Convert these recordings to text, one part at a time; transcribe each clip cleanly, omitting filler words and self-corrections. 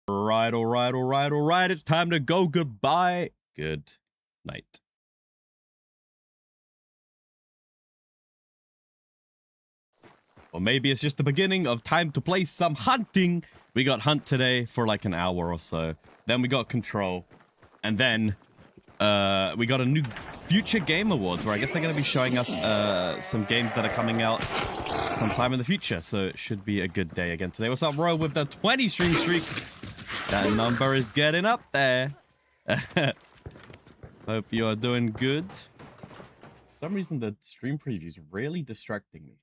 Alright, alright, alright, alright. It's time to go. Goodbye. Good night. Or maybe it's just the beginning of time to play some hunting. We got Hunt today for like an hour or so. Then we got Control. And then we got a new Future Game Awards where I guess they're going to be showing us some games that are coming out sometime in the future. So it should be a good day again today. What's up, Ro, with the 20 stream streak? That number is getting up there. Hope you are doing good. For some reason, the stream preview is really distracting me.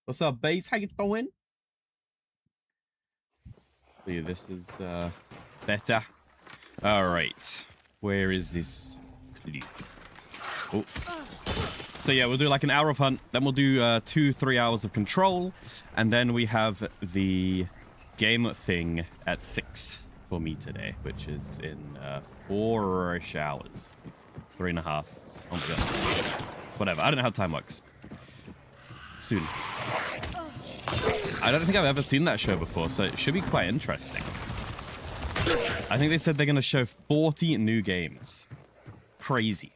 What's up, Base? How you doing? See, this is better. All right. Where is this clip? Oh. So yeah, we'll do like an hour of Hunt. Then we'll do 2-3 hours of Control. And then we have the game thing at 6 for me today, which is in 4-ish hours. 3.5. Oh my god. Whatever. I don't know how time works. Soon. I don't think I've ever seen that show before, so it should be quite interesting. I think they said they're going to show 40 new games. Crazy.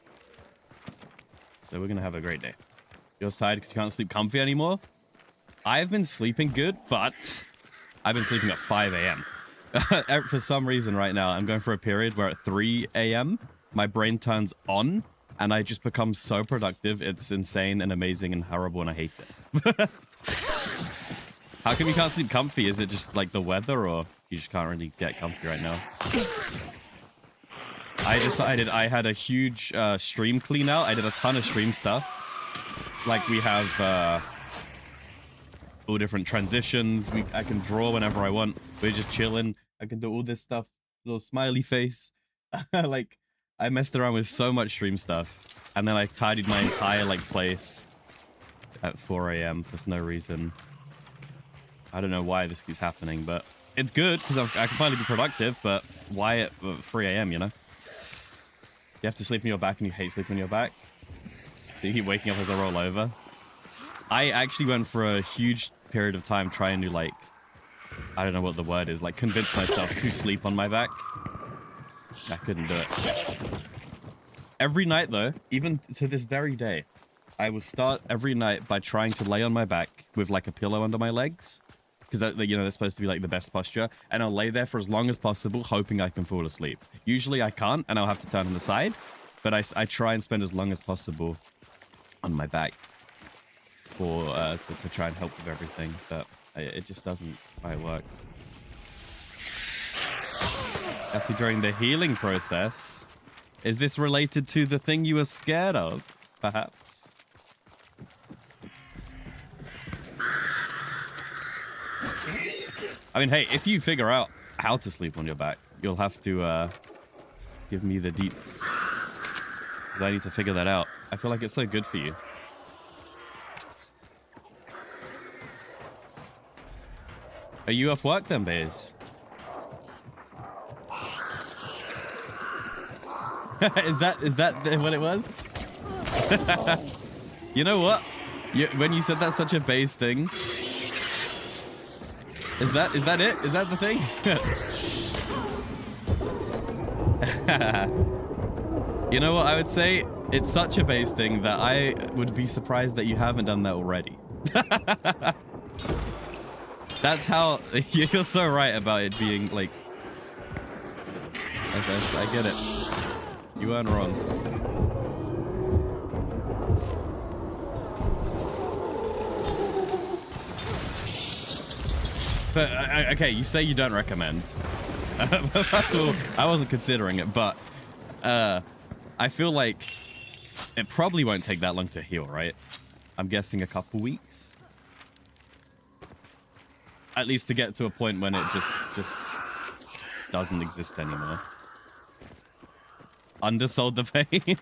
So we're going to have a great day. You're tired because you can't sleep comfy anymore? I've been sleeping good, but I've been sleeping at 5 a.m. For some reason right now, I'm going for a period where at 3 a.m., my brain turns on, and I just become so productive. It's insane and amazing and horrible, and I hate it. How come you can't sleep comfy? Is it just like the weather, or you just can't really get comfy right now? I decided I had a huge stream clean out. I did a ton of stream stuff. Like we have all different transitions. I can draw whenever I want. We're just chilling. I can do all this stuff. Little smiley face. Like, I messed around with so much stream stuff. And then I tidied my entire like place at 4 a.m. for no reason. I don't know why this keeps happening, but it's good because I can finally be productive, but why at 3 a.m., you know? You have to sleep on your back and you hate sleeping on your back. So you keep waking up as I roll over. I actually went for a huge period of time trying to, like, I don't know what the word is, like, convince myself to sleep on my back. I couldn't do it. Every night, though, even to this very day, I will start every night by trying to lay on my back with, like, a pillow under my legs. Because, you know, they're supposed to be, like, the best posture. And I'll lay there for as long as possible, hoping I can fall asleep. Usually I can't, and I'll have to turn on the side. But I try and spend as long as possible on my back for to try and help with everything. But it just doesn't quite work. After during the healing process, is this related to the thing you were scared of, perhaps? I mean, hey, if you figure out how to sleep on your back, you'll have to give me the deets. Because I need to figure that out. I feel like it's so good for you. Are you off work then, Baze? Is that what it was? You know what? When you said that's such a Baze thing... Is that it? Is that the thing? You know what I would say? It's such a base thing that I would be surprised that you haven't done that already. That's how... You're so right about it being like... I get it. You weren't wrong. But, okay, you say you don't recommend. First of all, I wasn't considering it, but I feel like it probably won't take that long to heal, right? I'm guessing a couple weeks. At least to get to a point when it just doesn't exist anymore. Undersold the pain.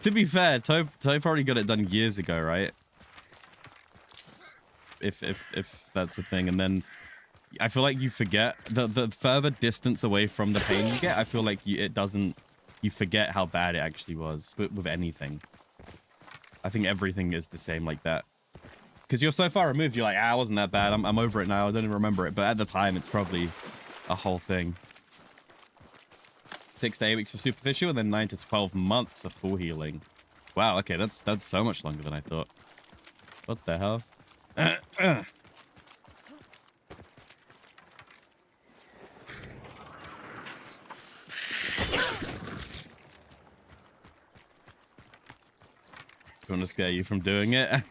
To be fair, Toe probably got it done years ago, right? If that's a thing. And then I feel like you forget the further distance away from the pain you get, I feel like you forget how bad it actually was with anything. I think everything is the same like that, because you're so far removed. You're like, I wasn't that bad, I'm over it now, I don't even remember it. But at the time, it's probably a whole thing. 6 to 8 weeks for superficial, and then 9 to 12 months for full healing. Wow, okay, that's so much longer than I thought. What the hell? Trying to scare you from doing it.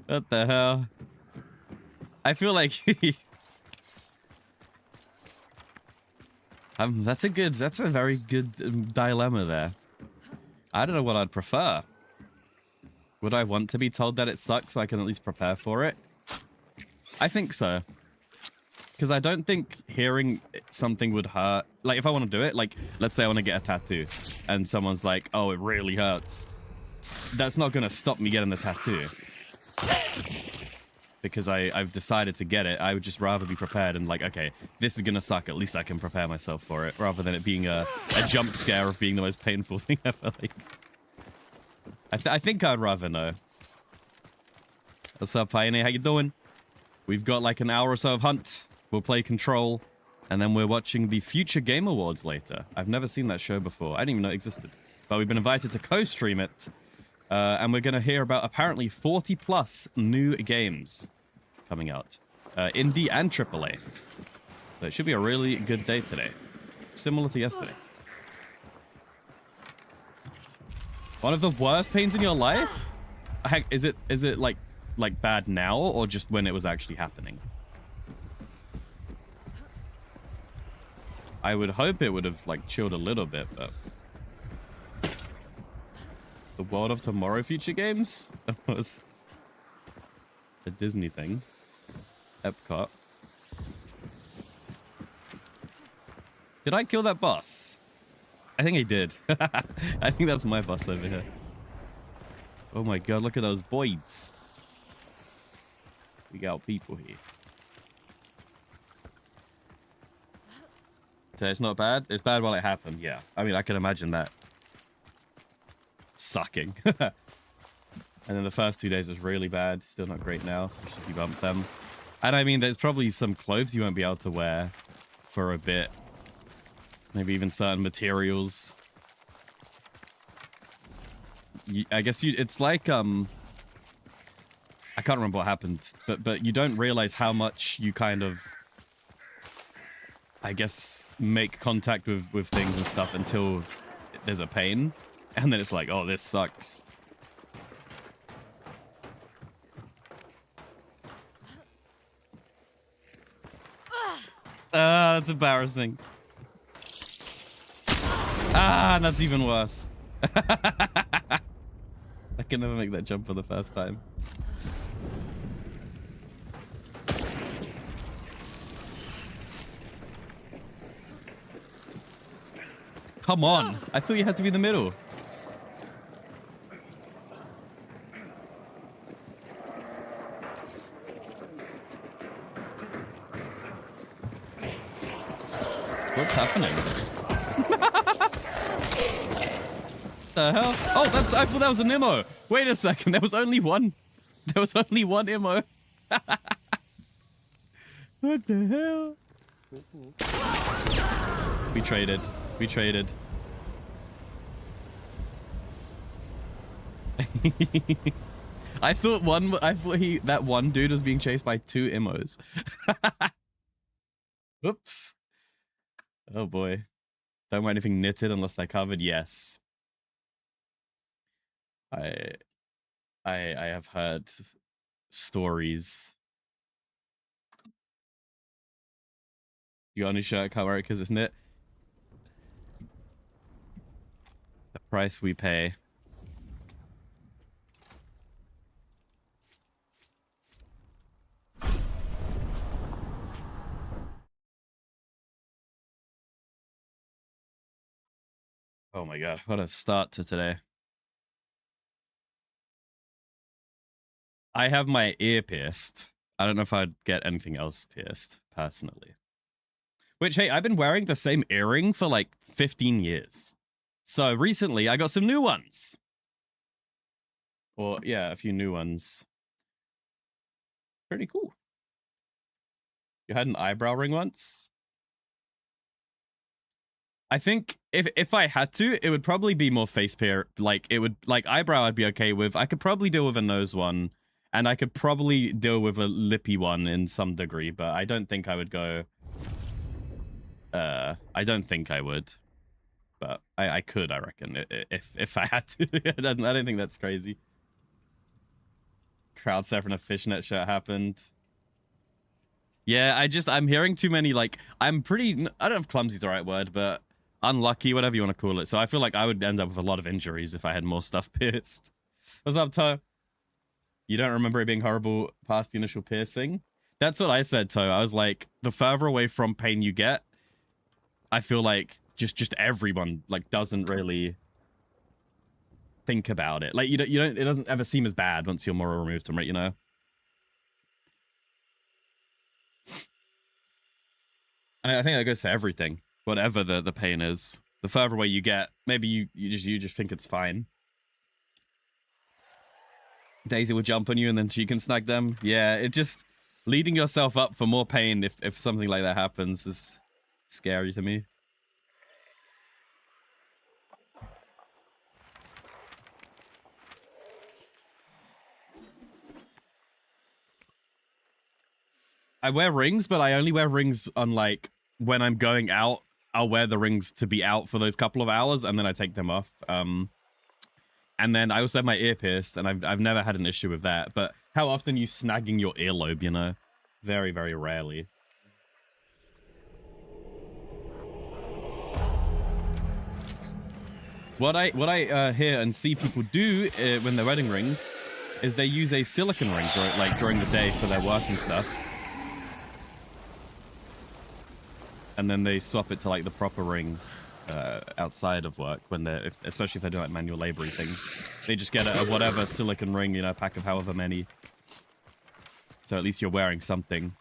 What the hell? I feel like that's a very good dilemma there. I don't know what I'd prefer. Would I want to be told that it sucks so I can at least prepare for it? I think so. Because I don't think hearing something would hurt. Like, if I want to do it, like, let's say I want to get a tattoo, and someone's like, oh, it really hurts. That's not going to stop me getting the tattoo. Because I've decided to get it. I would just rather be prepared and like, okay, this is going to suck. At least I can prepare myself for it, rather than it being a jump scare of being the most painful thing ever. Like, I think I'd rather know. What's up, Pioneer? How you doing? We've got like an hour or so of Hunt. We'll play Control, and then we're watching the Future Game Awards later. I've never seen that show before. I didn't even know it existed. But we've been invited to co-stream it, and we're going to hear about apparently 40+ new games coming out. Indie and AAA. So it should be a really good day today. Similar to yesterday. One of the worst pains in your life? Heck, is it like bad now, or just when it was actually happening? I would hope it would have like chilled a little bit, but the World of Tomorrow Future Games was a Disney thing. Epcot. Did I kill that boss? I think I did. I think that's my boss over here. Oh my god, look at those boys. We got people here. So it's not bad? It's bad while it happened, yeah. I mean, I can imagine that. Sucking. And then the first 2 days was really bad. Still not great now, especially if you bump them. And I mean, there's probably some clothes you won't be able to wear for a bit. Maybe even certain materials. I guess it's like, I can't remember what happened, but you don't realize how much you kind of, I guess, make contact with things and stuff until there's a pain. And then it's like, oh, this sucks. That's embarrassing. That's even worse. I can never make that jump for the first time. Come on. I thought you had to be in the middle. What's happening? The hell? Oh, I thought that was an immo. Wait a second. There was only one. There was only one immo. What the hell? We traded. We traded. I thought that one dude was being chased by 2 immos. Oops. Oh boy. Don't wear anything knitted unless they're covered. Yes. I have heard stories. You got a new shirt, can't wear it because it's knit. The price we pay. Oh my god, what a start to today. I have my ear pierced. I don't know if I'd get anything else pierced, personally. Which, hey, I've been wearing the same earring for like 15 years. So recently, I got some new ones. Or, yeah, a few new ones. Pretty cool. You had an eyebrow ring once? I think if I had to, it would probably be more face pair. Like it would like eyebrow I'd be okay with. I could probably deal with a nose one, and I could probably deal with a lippy one in some degree, but I don't think I would go I don't think I would. But I could, I reckon, if I had to. I don't think that's crazy. Crowd surfing a fishnet shirt happened. Yeah, I'm hearing too many, like, I'm pretty, I don't know if clumsy's the right word, but unlucky, whatever you want to call it. So I feel like I would end up with a lot of injuries if I had more stuff pierced. What's up, Toe? You don't remember it being horrible past the initial piercing? That's what I said, Toe. I was like, the further away from pain you get, I feel like just everyone, like, doesn't really think about it. Like, you don't, it doesn't ever seem as bad once you're more removed from it, you know? I think that goes for everything, whatever the pain is. The further away you get, maybe you just think it's fine. Daisy will jump on you and then she can snag them. Yeah, it just leading yourself up for more pain if something like that happens is scary to me. I wear rings, but I only wear rings on, like, when I'm going out. I'll wear the rings to be out for those couple of hours, and then I take them off. And then I also have my ear pierced, and I've never had an issue with that. But how often are you snagging your earlobe, you know? Very, very rarely. What I hear and see people do when they're wearing rings is they use a silicone ring during the day for their work and stuff. And then they swap it to, like, the proper ring outside of work when they're, especially if they're doing, like, manual laboring things. They just get a whatever silicone ring, you know, a pack of however many. So at least you're wearing something.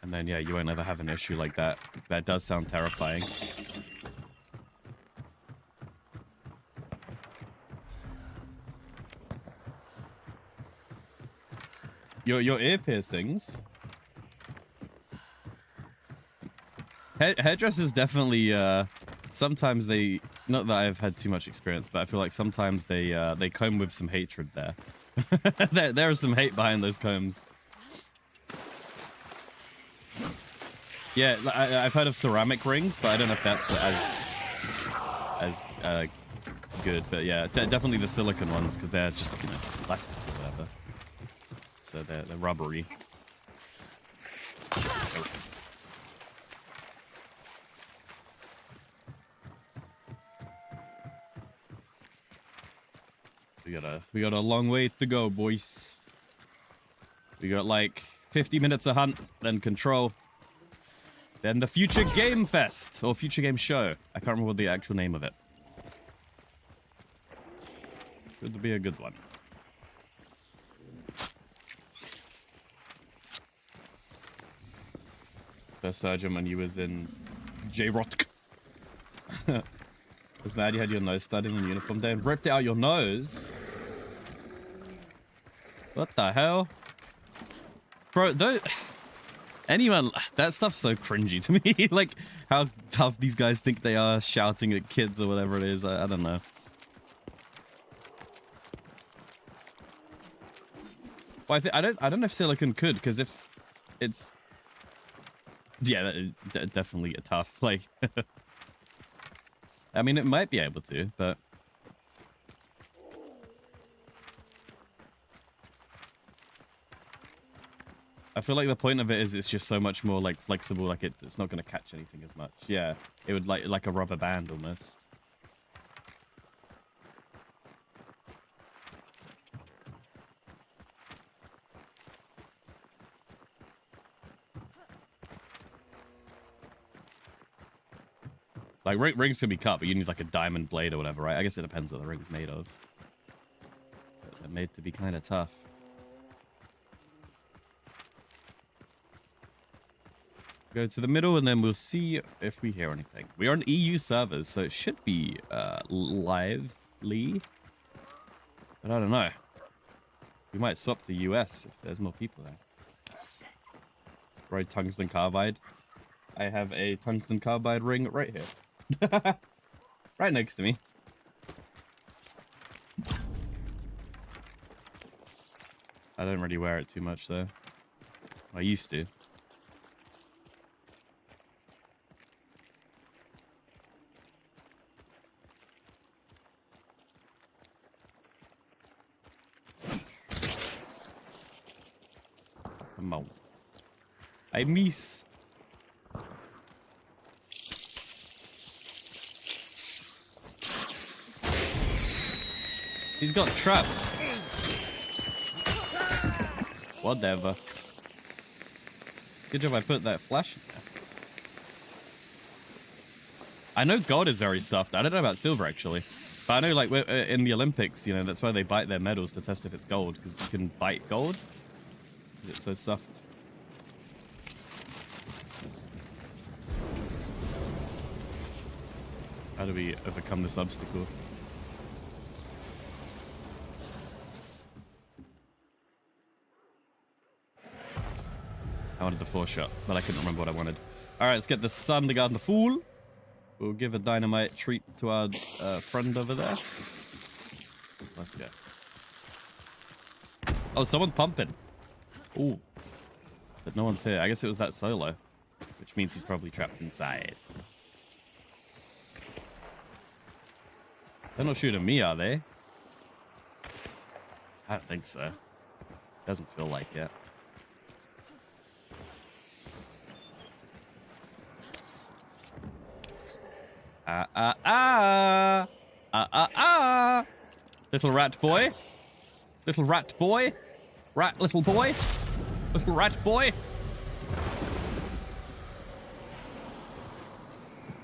And then, yeah, you won't ever have an issue like that. That does sound terrifying. Your ear piercings... Hairdressers definitely, sometimes they, not that I've had too much experience, but I feel like sometimes they comb with some hatred there. there is some hate behind those combs. Yeah, I've heard of ceramic rings, but I don't know if that's as good. But yeah, definitely the silicone ones, because they're just, you know, plastic or whatever. So they're rubbery. So, we got a long way to go, boys. We got like 50 minutes of hunt, then control, then the Future Game Fest or Future Game Show. I can't remember the actual name of it. Should be a good one. First sergeant when you was in J-Rotk. Was mad you had your nose studded in uniform day and ripped out your nose. What the hell? Bro, anyone, that stuff's so cringy to me. Like, how tough these guys think they are shouting at kids or whatever it is. I don't know. Well, I don't know if silicone could, because if it's... Yeah, definitely tough. Like... I mean, it might be able to, but... I feel like the point of it is it's just so much more, like, flexible, like it's not going to catch anything as much. Yeah, it would like a rubber band almost. Like, rings can be cut, but you need, like, a diamond blade or whatever, right? I guess it depends what the ring's made of. But they're made to be kind of tough. Go to the middle, and then we'll see if we hear anything. We are on EU servers, so it should be lively. But I don't know. We might swap to US if there's more people there. destroyed tungsten carbide. I have a tungsten carbide ring right here. Right next to me. I don't really wear it too much though. I used to. Come on. I miss. He's got traps. Whatever. Good job I put that flash in there. I know gold is very soft. I don't know about silver, actually. But I know, like, in the Olympics, you know, that's why they bite their medals to test if it's gold. Because you can bite gold. Because it's so soft. How do we overcome this obstacle? I wanted the 4-shot, but I couldn't remember what I wanted. Alright, let's get the sun to guard the fool. We'll give a dynamite treat to our friend over there. Let's go. Oh, someone's pumping. Ooh. But no one's here. I guess it was that solo. Which means he's probably trapped inside. They're not shooting me, are they? I don't think so. Doesn't feel like it. Little rat boy. Little rat boy. Little boy. Little rat boy.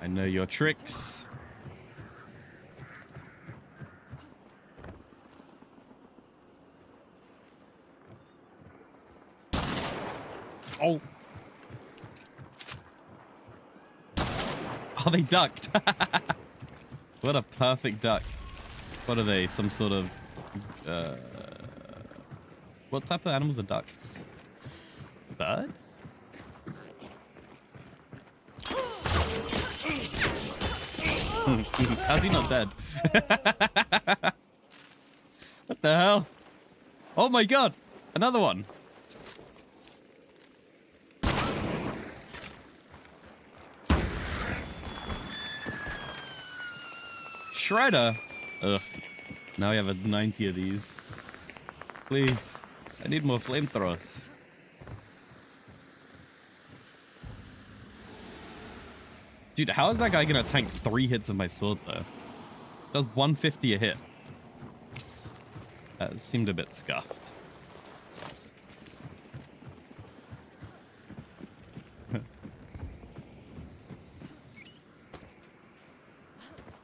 I know your tricks. Oh. Oh, they ducked. What a perfect duck. What are they? Some sort of... what type of animal's a duck? Bird? How's he not dead? What the hell? Oh my god! Another one! Shredder. Ugh. Now we have a 90 of these. Please. I need more flamethrowers. Dude, how is that guy gonna tank 3 hits of my sword, though? Does 150 a hit. That seemed a bit scuffed.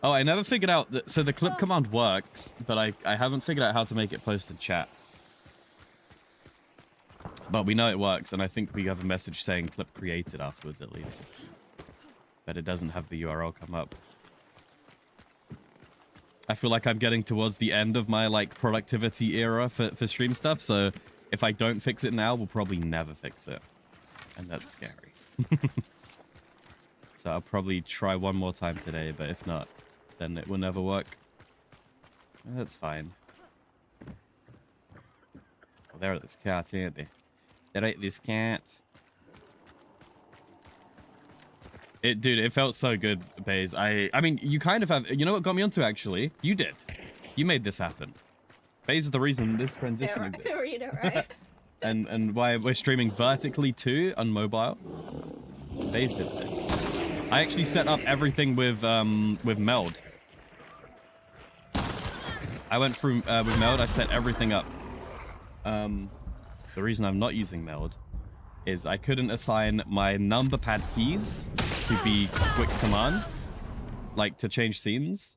Oh, I never figured out that. So the clip command works, but I haven't figured out how to make it post in chat. But we know it works, and I think we have a message saying clip created afterwards at least. But it doesn't have the URL come up. I feel like I'm getting towards the end of my like productivity era for stream stuff, so if I don't fix it now, we'll probably never fix it. And that's scary. So I'll probably try one more time today, but if not, then it will never work. That's fine. Oh, there are this cat, ain't they? There ain't this cat. Dude, it felt so good, Baze. I mean, you kind of have... You know what got me onto actually? You did. You made this happen. Baze is the reason this transition exists. Right? and why we're streaming vertically too on mobile. Baze did this. I actually set up everything with Meld. I went through with Meld. I set everything up. The reason I'm not using Meld is I couldn't assign my number pad keys to be quick commands, like to change scenes.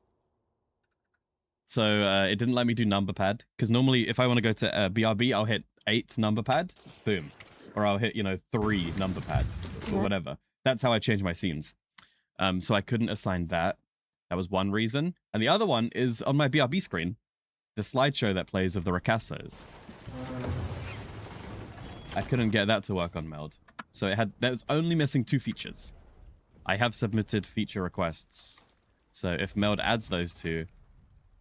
So it didn't let me do number pad, because normally if I want to go to BRB, I'll hit 8 number pad, boom, or I'll hit 3 number pad or whatever. That's how I change my scenes. So I couldn't assign that. That was one reason. And the other one is on my BRB screen, the slideshow that plays of the Ricassos. I couldn't get that to work on Meld. So that was only missing 2 features. I have submitted feature requests. So if Meld adds those 2,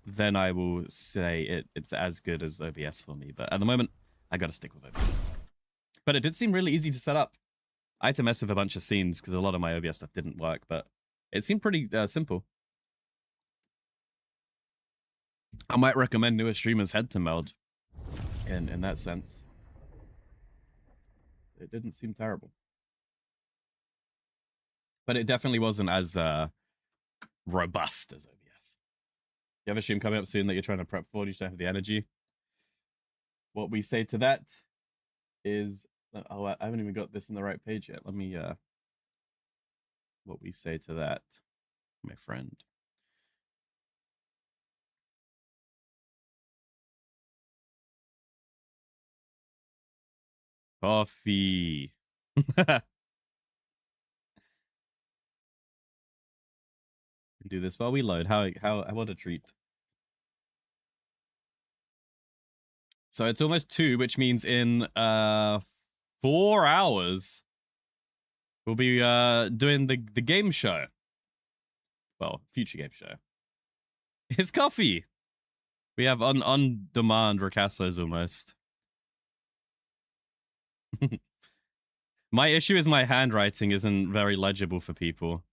then I will say it's as good as OBS for me. But at the moment, I got to stick with OBS. But it did seem really easy to set up. I had to mess with a bunch of scenes because a lot of my OBS stuff didn't work, but it seemed pretty simple. I might recommend newer streamers head to Meld in that sense. It didn't seem terrible. But it definitely wasn't as robust as OBS. You have a stream coming up soon that you're trying to prep for, you just don't have the energy. What we say to that is... Oh, I haven't even got this in the right page yet. Let me... What we say to that, my friend. Coffee. Do this while we load. What a treat. So it's almost 2, which means in 4 hours we'll be doing the game show. Well, future game show. It's coffee. We have on demand Ricassos almost. My issue is my handwriting isn't very legible for people.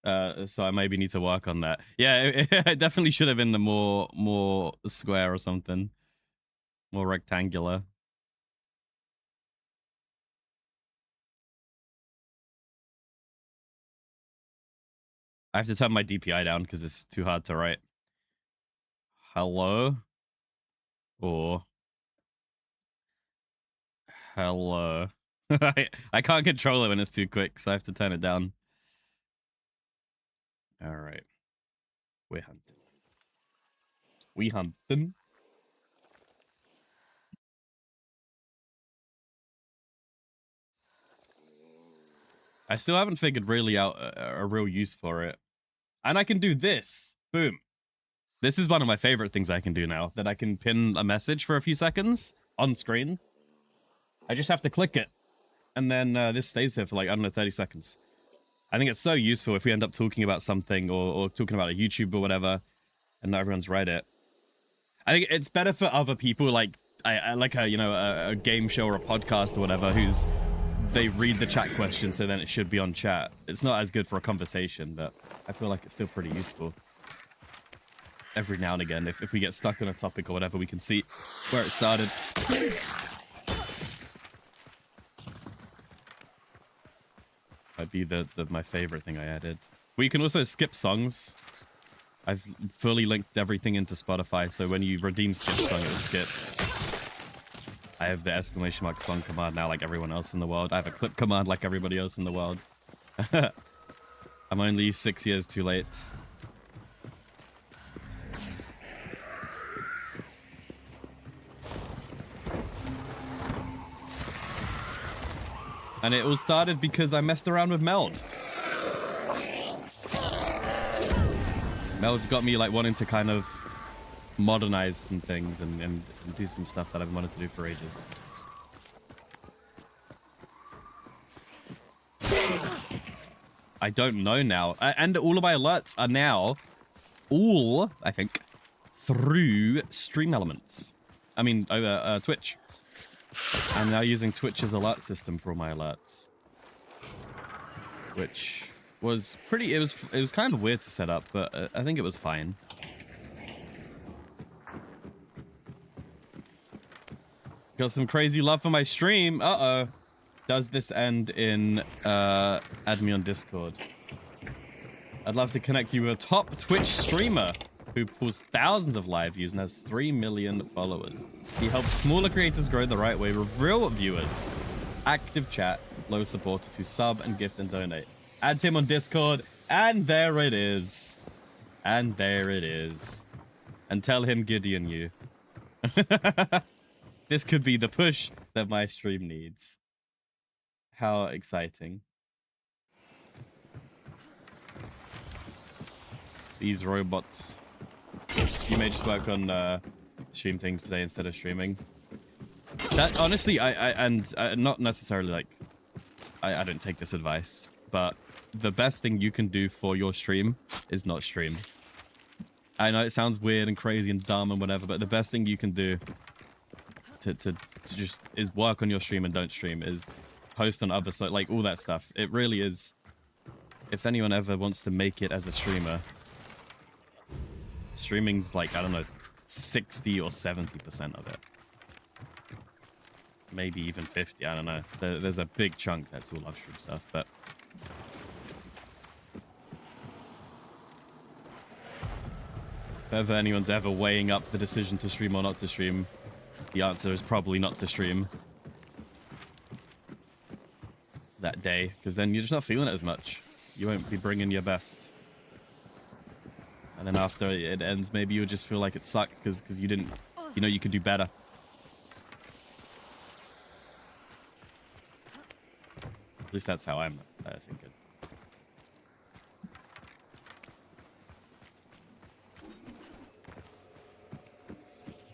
So I maybe need to work on that. Yeah, it definitely should have been the more square or something. More rectangular. I have to turn my DPI down because it's too hard to write. Hello? Or... Hello. I can't control it when it's too quick, so I have to turn it down. Alright. We're hunting. We hunting. I still haven't figured really out a real use for it. And I can do this. Boom. This is one of my favorite things I can do now, that I can pin a message for a few seconds on screen. I just have to click it. And then this stays there for like, I don't know, 30 seconds. I think it's so useful if we end up talking about something or talking about a YouTube or whatever, and not everyone's read it. I think it's better for other people, like I like a game show or a podcast or whatever, they read the chat question, so then it should be on chat. It's not as good for a conversation, but I feel like it's still pretty useful. Every now and again, if we get stuck on a topic or whatever, we can see where it started. That'd be my favorite thing I added. Well, you can also skip songs. I've fully linked everything into Spotify, so when you redeem skip song, it'll skip. I have the exclamation mark song command now like everyone else in the world. I have a clip command like everybody else in the world. I'm only 6 years too late. And it all started because I messed around with Meld. Meld got me like wanting to kind of modernize some things and do some stuff that I've wanted to do for ages. I don't know now. And all of my alerts are now I think, through Stream Elements. I mean, over Twitch. I'm now using Twitch's alert system for all my alerts. Which was pretty... It was kind of weird to set up, but I think it was fine. Got some crazy love for my stream. Uh-oh. Does this end in add me on Discord? I'd love to connect you with a top Twitch streamer who pulls thousands of live views and has 3 million followers. He helps smaller creators grow the right way with real viewers, active chat, low supporters who sub and gift and donate. Add him on Discord, and there it is. And there it is. And tell him Gideon you. This could be the push that my stream needs. How exciting. These robots. You may just work on stream things today instead of streaming. That honestly, and not necessarily like, I don't take this advice, but the best thing you can do for your stream is not stream. I know it sounds weird and crazy and dumb and whatever, but the best thing you can do to just is work on your stream and don't stream, is post on other sites, like all that stuff. It really is. If anyone ever wants to make it as a streamer, streaming's like, I don't know, 60 or 70% of it. Maybe even 50, I don't know. There's a big chunk that's all live stream stuff, but if ever anyone's ever weighing up the decision to stream or not to stream, the answer is probably not to stream that day, because then you're just not feeling it as much. You won't be bringing your best. And then after it ends, maybe you'll just feel like it sucked because you didn't, you know, you could do better. At least that's how I'm thinking.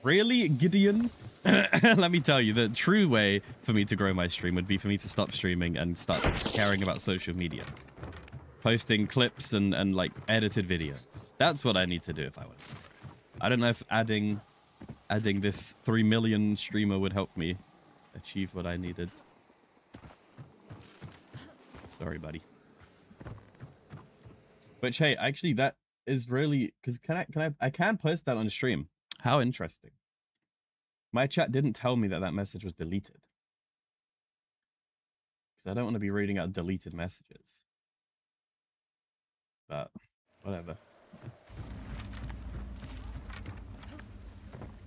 Really, Gideon? Let me tell you, the true way for me to grow my stream would be for me to stop streaming and start caring about social media. Posting clips and like edited videos. That's what I need to do if I want. I don't know if adding this 3 million streamer would help me achieve what I needed. Sorry, buddy. Which, hey, actually, that is really, because I can post that on stream. How interesting. My chat didn't tell me that that message was deleted. Because I don't want to be reading out deleted messages. But, whatever.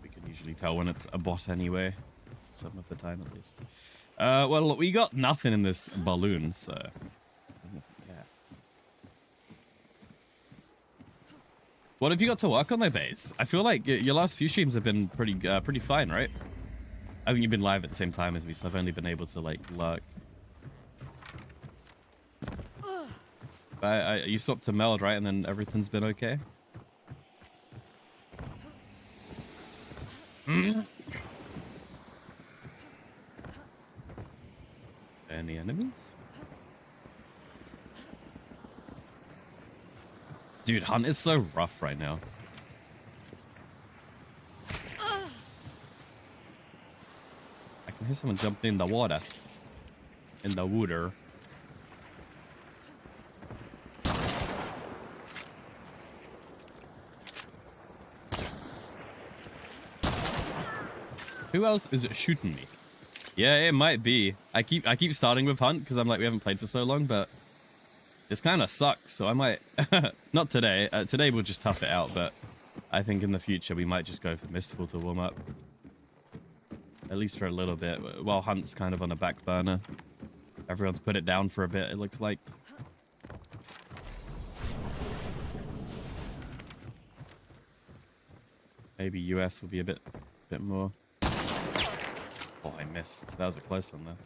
We can usually tell when it's a bot anyway. Some of the time, at least. Well, we got nothing in this balloon, so... yeah. What have you got to work on, though, Baze? I feel like your last few streams have been pretty fine, right? I think you've been live at the same time as me, so I've only been able to, like, lurk. You swapped to Meld, right? And then everything's been okay? Any enemies? Dude, Hunt is so rough right now. I can hear someone jumping in the water. In the water. Who else is shooting me? Yeah, it might be. I keep starting with Hunt because I'm like, we haven't played for so long, but this kind of sucks. So I might not today. Today we'll just tough it out, but I think in the future we might just go for Mystical to warm up, at least for a little bit, while Hunt's kind of on a back burner. Everyone's put it down for a bit, it looks like. Maybe US will be a bit more. Oh, I missed. That was a close one, though.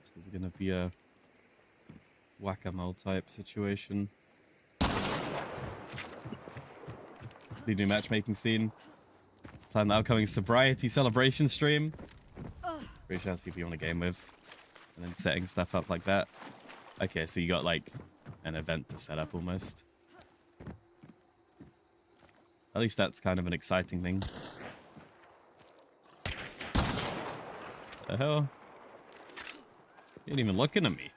This is going to be a whack-a-mole type situation. The new matchmaking scene. Plan the upcoming sobriety celebration stream. Reach out to people you want to game with. And then setting stuff up like that. Okay, so you got like an event to set up almost. At least that's kind of an exciting thing. The hell? You ain't even looking at me.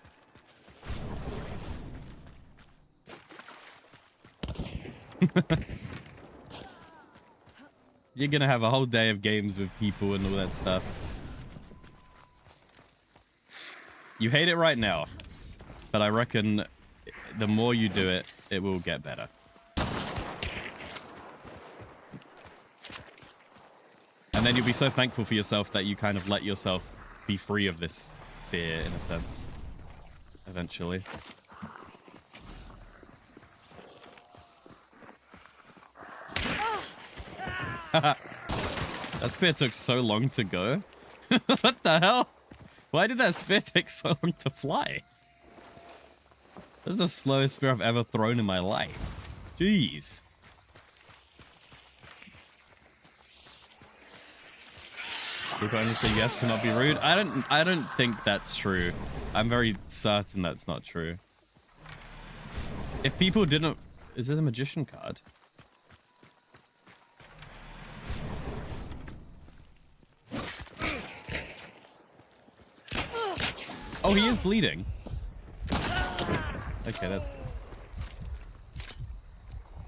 You're gonna have a whole day of games with people and all that stuff. You hate it right now, but I reckon the more you do it, it will get better. And then you'll be so thankful for yourself that you kind of let yourself be free of this fear, in a sense, eventually. That spear took so long to go. What the hell? Why did that spear take so long to fly? This is the slowest spear I've ever thrown in my life. Jeez. People only say yes to not be rude. I don't think that's true. I'm very certain that's not true. If people didn't... Is this a magician card? Oh, he is bleeding. Okay, that's good.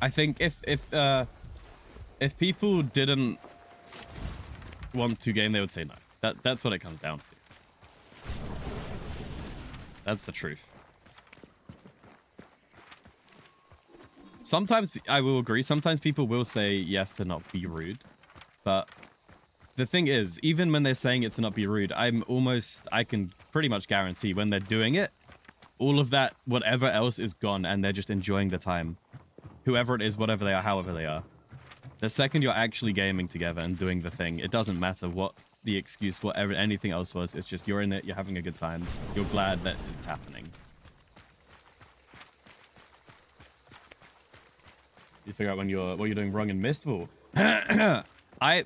I think if people didn't want to game, they would say no. That's what it comes down to. That's the truth. Sometimes, I will agree, sometimes people will say yes to not be rude. But the thing is, even when they're saying it to not be rude, I can pretty much guarantee when they're doing it, all of that, whatever else is gone, and they're just enjoying the time. Whoever it is, whatever they are, however they are. The second you're actually gaming together and doing the thing, it doesn't matter what the excuse, whatever, anything else was. It's just you're in it, you're having a good time. You're glad that it's happening. You figure out what you're doing wrong in Mistful. I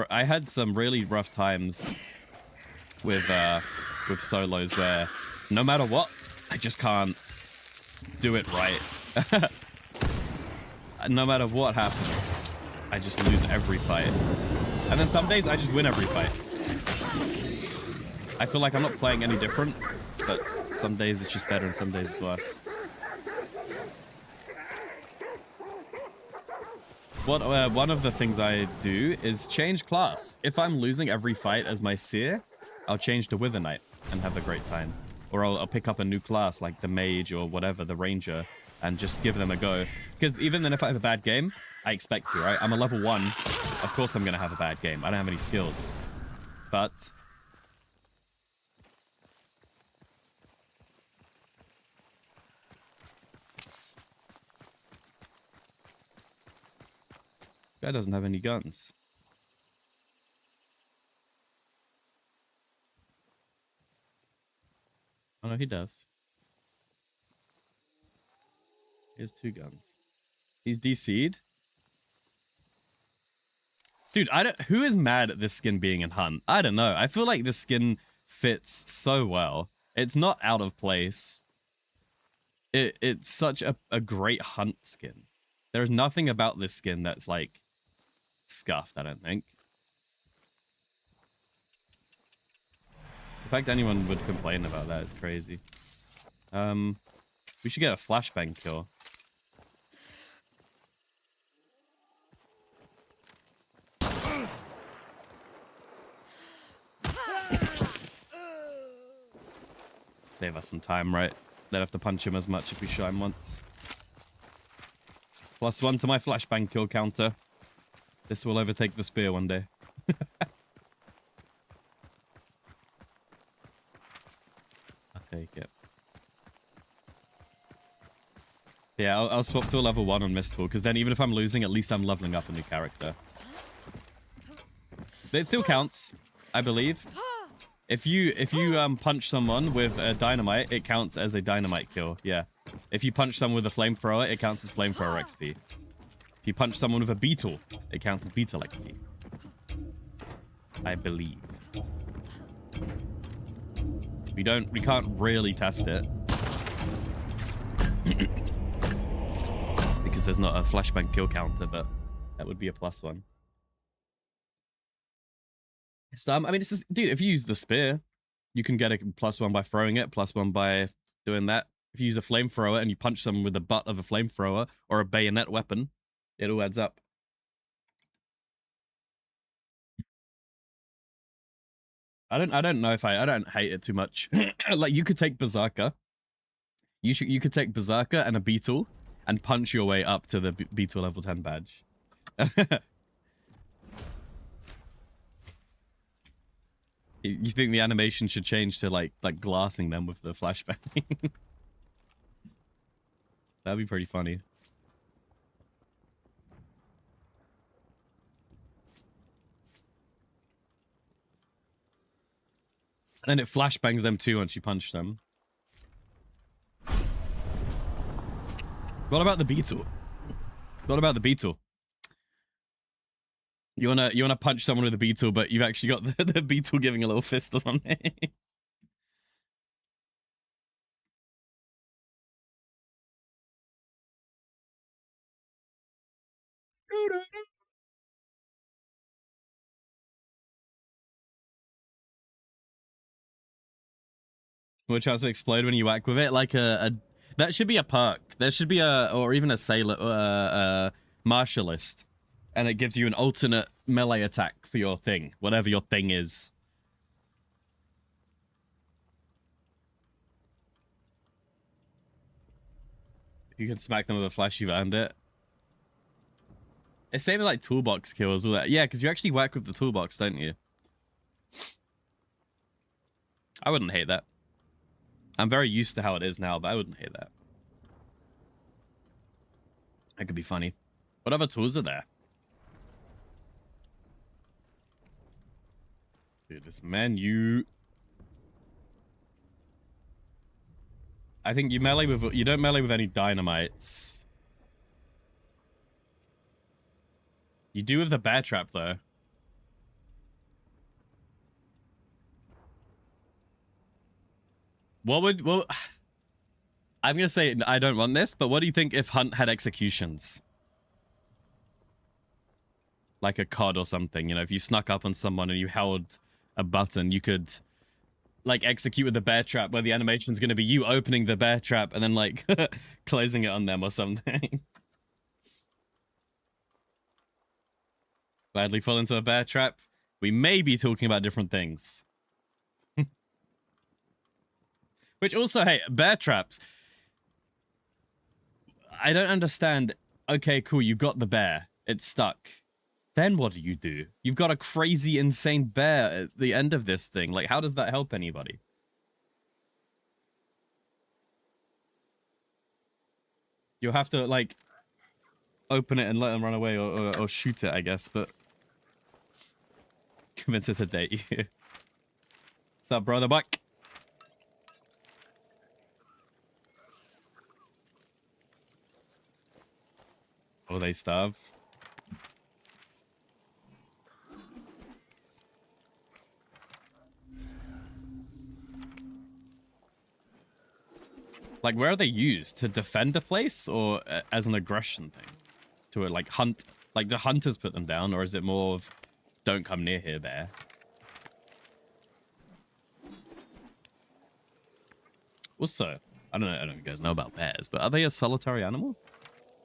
had some really rough times with solos where no matter what, I just can't do it right. No matter what happens, I just lose every fight. And then some days I just win every fight. I feel like I'm not playing any different, but some days it's just better and some days it's worse. One of the things I do is change class. If I'm losing every fight as my seer, I'll change to Wither Knight and have a great time. Or I'll pick up a new class like the Mage or whatever, the Ranger, and just give them a go. Because even then if I have a bad game, I expect to, right? I'm a level 1. Of course I'm going to have a bad game. I don't have any skills. But... guy doesn't have any guns. Oh no, he does. He has 2 guns. He's DC'd. Dude, who is mad at this skin being in Hunt? I don't know. I feel like this skin fits so well. It's not out of place. It's such a great Hunt skin. There's nothing about this skin that's like scuffed, I don't think. The fact anyone would complain about that is crazy. We should get a flashbang kill. Save us some time, right? Don't have to punch him as much if we show him once. +1 to my flashbang kill counter. This will overtake the spear one day. I'll take it. Yeah, I'll swap to a level 1 on Mistful, because then even if I'm losing, at least I'm leveling up a new character. It still counts, I believe. If you punch someone with a dynamite, it counts as a dynamite kill. Yeah. If you punch someone with a flamethrower, it counts as flamethrower XP. If you punch someone with a beetle, it counts as beetle XP. I believe. We can't really test it. Because there's not a flashbang kill counter, but that would be a +1. I mean, it's just, dude, if you use the spear, you can get a +1 by throwing it, +1 by doing that. If you use a flamethrower and you punch someone with the butt of a flamethrower or a bayonet weapon, it all adds up. I don't know if I don't hate it too much. Like, you could take Berserker. You could take Berserker and a Beetle and punch your way up to the Beetle level 10 badge. You think the animation should change to like glassing them with the flashbang? That'd be pretty funny. And then it flashbangs them too once you punch them. What about the beetle? What about the beetle? You wanna punch someone with a beetle, but you've actually got the beetle giving a little fist or something. Which has to explode when you whack with it, like a that should be a perk. There should be or even a sailor, martialist, and it gives you an alternate melee attack for your thing, whatever your thing is. If you can smack them with a flash, you've earned it. It's same with like toolbox kills, all that. Yeah, because you actually whack with the toolbox, don't you? I wouldn't hate that. I'm very used to how it is now, but I wouldn't hate that. That could be funny. What other tools are there? Dude, this menu. I think you don't melee with any dynamites. You do with the bear trap though. Well, I'm gonna say I don't want this, but what do you think if Hunt had executions? Like a COD or something, you know, if you snuck up on someone and you held a button, you could like execute with the bear trap where the animation's gonna be you opening the bear trap and then like closing it on them or something. Gladly fall into a bear trap. We may be talking about different things. Which also, hey, bear traps. I don't understand. Okay, cool, you got the bear. It's stuck. Then what do? You've got a crazy, insane bear at the end of this thing. Like, how does that help anybody? You'll have to, like, open it and let them run away or shoot it, I guess, but... Convince it to date you. What's up, brother Buck? Oh, they starve. Like, where are they used? To defend a place or as an aggression thing? To, like, hunt? Like, do hunters put them down, or is it more of, don't come near here, bear? Also, I don't know if you guys know about bears, but are they a solitary animal?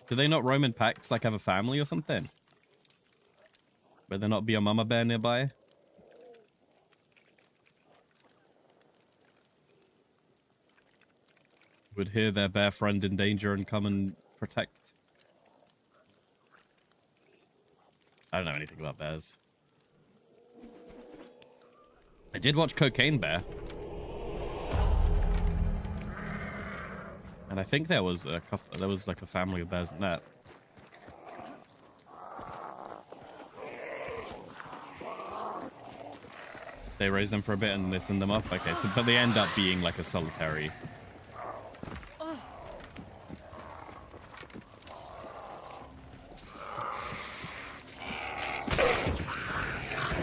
Do they not roam in packs, like have a family or something? Would there not be a mama bear nearby? Would hear their bear friend in danger and come and protect? I don't know anything about bears. I did watch Cocaine Bear. And I think there was a couple, there was like a family of bears in that. They raise them for a bit and they send them off. Okay, so but they end up being like a solitary.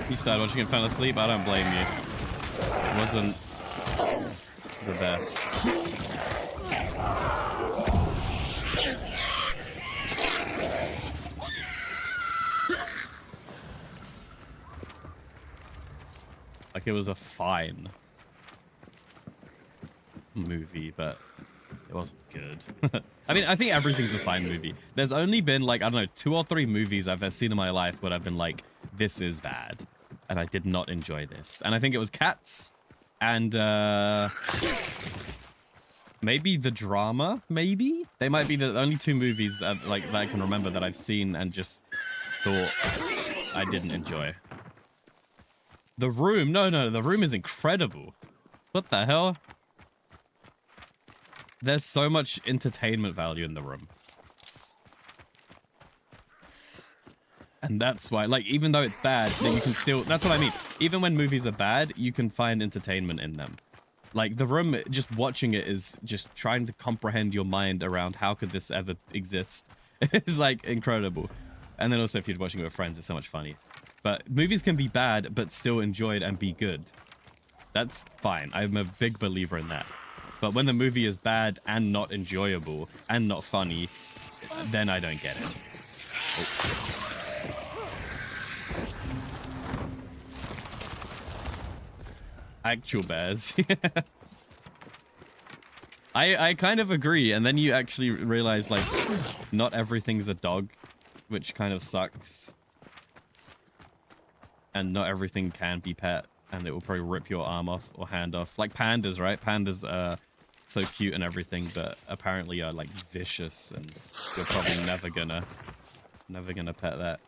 You started watching it, fell asleep. I don't blame you. It wasn't the best. Like, it was a fine movie, but it wasn't good. I mean, I think everything's a fine movie. There's only been, like, I don't know, 2 or 3 movies I've seen in my life where I've been like, this is bad. And I did not enjoy this. And I think it was Cats and maybe The Drama, maybe? They might be the only 2 movies like that I can remember that I've seen and just thought I didn't enjoy. The Room? No, The Room is incredible. What the hell? There's so much entertainment value in The Room. And that's why, like, even though it's bad, then you can still... That's what I mean. Even when movies are bad, you can find entertainment in them. Like, The Room, just watching it is just trying to comprehend your mind around how could this ever exist. It's, like, incredible. And then also, if you're watching it with friends, it's so much funny. But movies can be bad, but still enjoyed and be good. That's fine. I'm a big believer in that. But when the movie is bad and not enjoyable and not funny, then I don't get it. Oh. Actual bears. I kind of agree, and then you actually realize, like, not everything's a dog, which kind of sucks. And not everything can be pet, and it will probably rip your arm off or hand off. Like pandas, right? Pandas are so cute and everything, but apparently are, like, vicious, and you're probably never gonna pet that.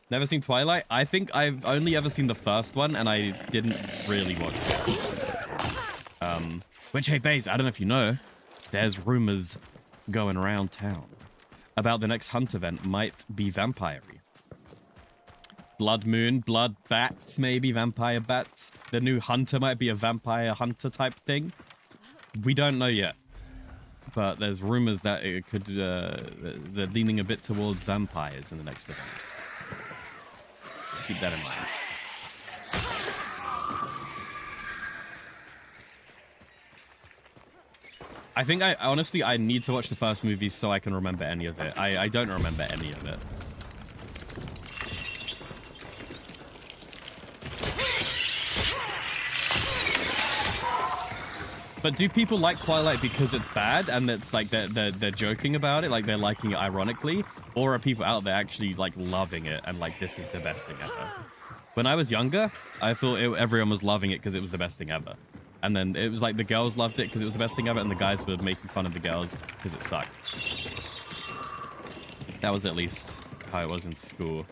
Never seen Twilight? I think I've only ever seen the first one, and I didn't really watch it. Which, hey, Baze, I don't know if you know, there's rumors going around town about the next Hunt event might be vampire-y. Blood moon, blood bats, maybe vampire bats. The new hunter might be a vampire hunter type thing. We don't know yet. But there's rumors that it could, they're leaning a bit towards vampires in the next event. Keep that in mind. I think honestly, I need to watch the first movie so I can remember any of it. I don't remember any of it. But do people like Twilight because it's bad and it's like they're joking about it, like they're liking it ironically, or are people out there actually like loving it and like this is the best thing ever? When I was younger, I thought everyone was loving it because it was the best thing ever, and then it was like the girls loved it because it was the best thing ever, and the guys were making fun of the girls because it sucked. That was at least how it was in school.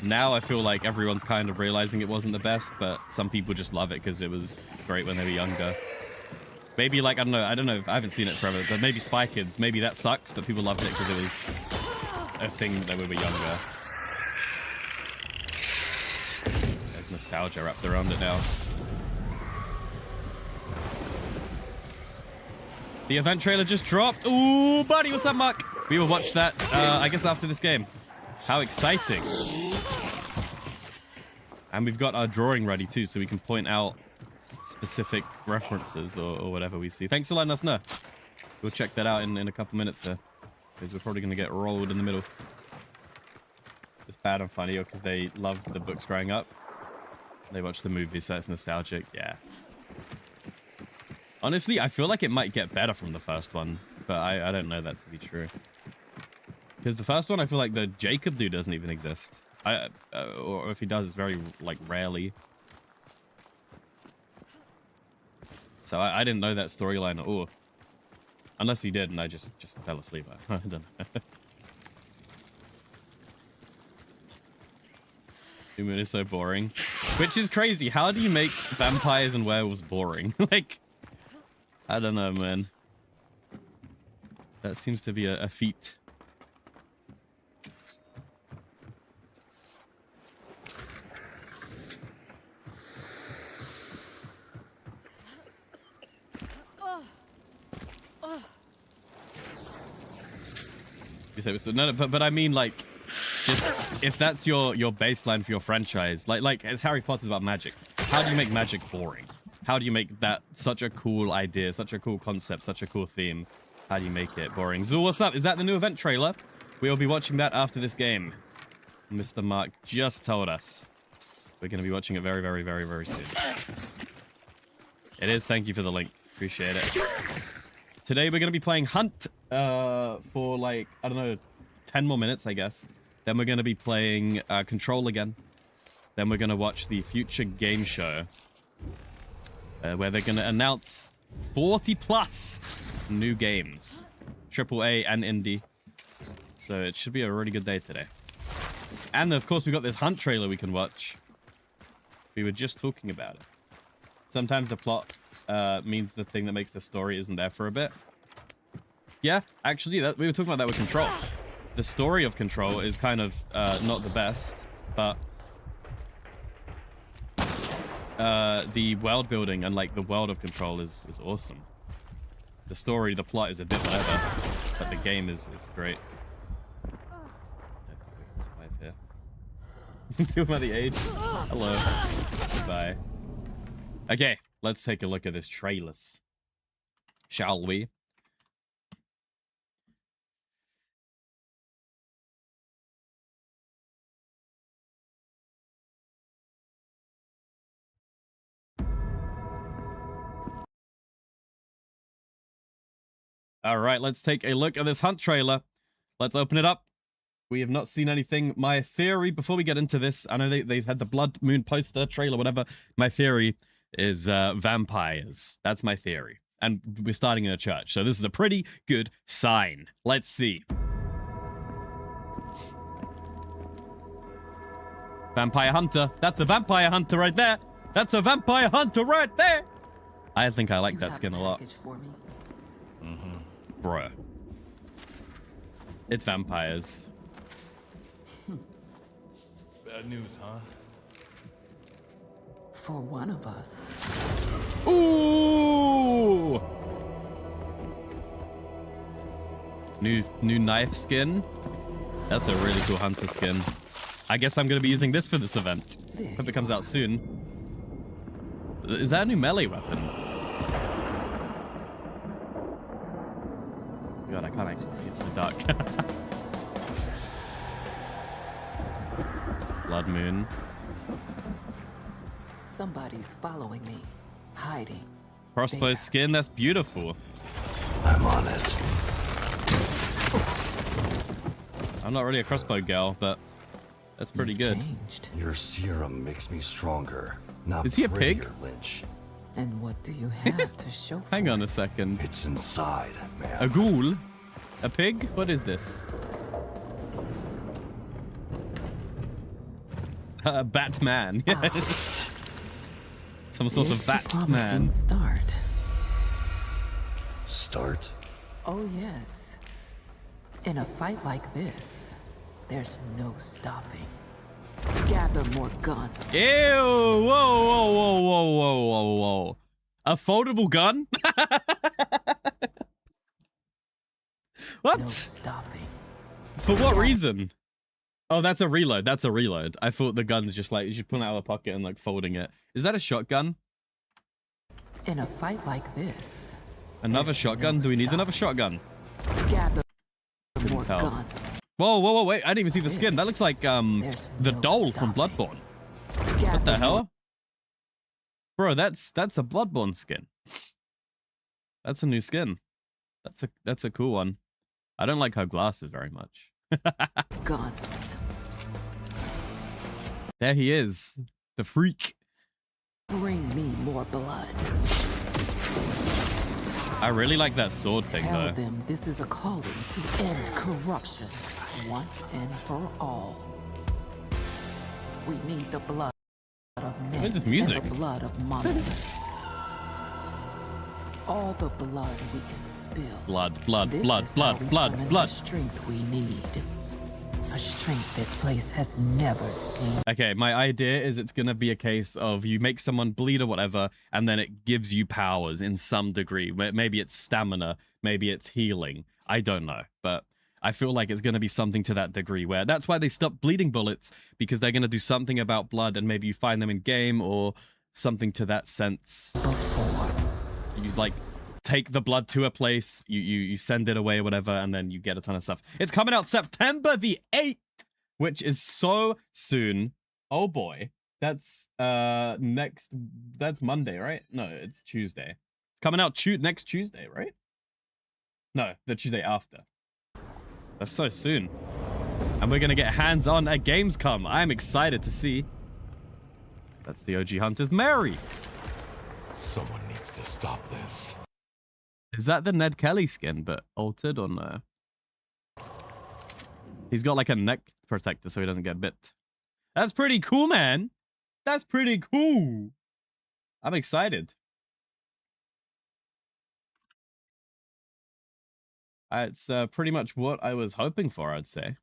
Now I feel like everyone's kind of realizing it wasn't the best, but some people just love it because it was great when they were younger. Maybe like, I don't know, I haven't seen it forever, but maybe Spy Kids, maybe that sucks, but people loved it because it was a thing when we were younger. There's nostalgia wrapped around it now. The event trailer just dropped. Ooh, buddy, what's up, Mark? We will watch that, I guess, after this game. How exciting. And we've got our drawing ready too, so we can point out specific references or whatever we see. Thanks for letting us know. We'll check that out in a couple minutes there, because we're probably going to get rolled in the middle. It's bad and funny because they loved the books growing up. They watched the movie, so it's nostalgic. Yeah. Honestly, I feel like it might get better from the first one, but I don't know that to be true. Because the first one, I feel like the Jacob dude doesn't even exist. Or if he does, very, like, rarely. So I didn't know that storyline at all. Unless he did, and I just fell asleep. I don't know. Human is so boring. Which is crazy. How do you make vampires and werewolves boring? Like, I don't know, man. That seems to be a feat. No, but I mean, like, just if that's your baseline for your franchise, like it's Harry Potter's about magic. How do you make magic boring? How do you make that such a cool idea, such a cool concept, such a cool theme? How do you make it boring? Zul, what's up? Is that the new event trailer? We'll be watching that after this game. Mr. Mark just told us we're going to be watching it very, very, very, very soon. It is. Thank you for the link. Appreciate it. Today we're going to be playing Hunt for like, I don't know, 10 more minutes, I guess. Then we're going to be playing Control again. Then we're going to watch the Future Game Show, where they're going to announce 40 plus new games, AAA and indie. So it should be a really good day today. And of course, we've got this Hunt trailer we can watch. We were just talking about it. Sometimes the plot means the thing that makes the story isn't there for a bit. Yeah, actually, we were talking about that with Control. The story of Control is kind of not the best, but the world building and like the world of Control is awesome. The story, the plot is a bit whatever, but the game is great. I don't think we can survive here. Talking about the age. Hello. Goodbye. Okay, let's take a look at this trailers. Shall we? All right, let's take a look at this hunt trailer. Let's open it up. We have not seen anything. My theory, before we get into this, I know they've had the Blood Moon poster, trailer, whatever. My theory is vampires. That's my theory. And we're starting in a church, so this is a pretty good sign. Let's see. Vampire Hunter. That's a Vampire Hunter right there. That's a Vampire Hunter right there. I think I like that skin a lot. Bruh. It's vampires. Bad news, huh? For one of us. Ooh! New knife skin. That's a really cool hunter skin. I guess I'm gonna be using this for this event. Hope it comes out soon. Is that a new melee weapon? God, I can't actually see, it's so dark. Blood Moon. Somebody's following me, hiding. Crossbow skin, that's beautiful. I'm on it. I'm not really a crossbow girl, but that's pretty good. Changed. Your serum makes me stronger. Not Is he a pig? prettier, Lynch. And what do you have to show for Hang on it? a second. It's inside, man. A ghoul? A pig? What is this? Batman. Some sort of It's a promising Batman. start. Start? Oh yes. In a fight like this, there's no stopping. Gather more guns. Ew! Whoa, whoa, whoa, whoa, whoa, whoa, whoa. A foldable gun? What? No stopping. For what reason? Oh, that's a reload. That's a reload. I thought the gun's just like, you should pull it out of a pocket and like folding it. Is that a shotgun? In a fight like this. Another there's shotgun? no Do we need another stopping. shotgun? Gather more tell. guns. Whoa, whoa, whoa, wait. I didn't even see the skin. That looks like, There's the no doll from stopping. Bloodborne. Gather What the more- hell? Bro, that's a Bloodborne skin. That's a new skin. That's a cool one. I don't like her glasses very much. Guns. There he is. The freak. Bring me more blood. I really like that sword thing Tell though. them this is a calling to end corruption once and for all. We need the blood of men What is this music? and the blood of monsters. All the blood we can spill. Blood, blood, This blood, is how blood, we blood, summon blood. The strength we need. A strength this place has never seen. Okay, my idea is it's gonna be a case of you make someone bleed or whatever, and then it gives you powers in some degree. Maybe it's stamina, maybe it's healing. I don't know, but I feel like it's gonna be something to that degree where that's why they stopped bleeding bullets, because they're gonna do something about blood, and maybe you find them in game or something to that sense. Before. You like take the blood to a place, you send it away or whatever, and then you get a ton of stuff. It's coming out September the 8th, which is so soon. Oh boy. That's that's Monday, right? No, it's Tuesday. It's coming out next Tuesday, right? No, the Tuesday after. That's so soon. And we're gonna get hands-on at Gamescom. I'm excited to see. That's the OG Hunter's Mary. Someone needs to stop this. Is that the Ned Kelly skin, but altered or no? He's got like a neck protector so he doesn't get bit. That's pretty cool, man. That's pretty cool. I'm excited. It's pretty much what I was hoping for, I'd say.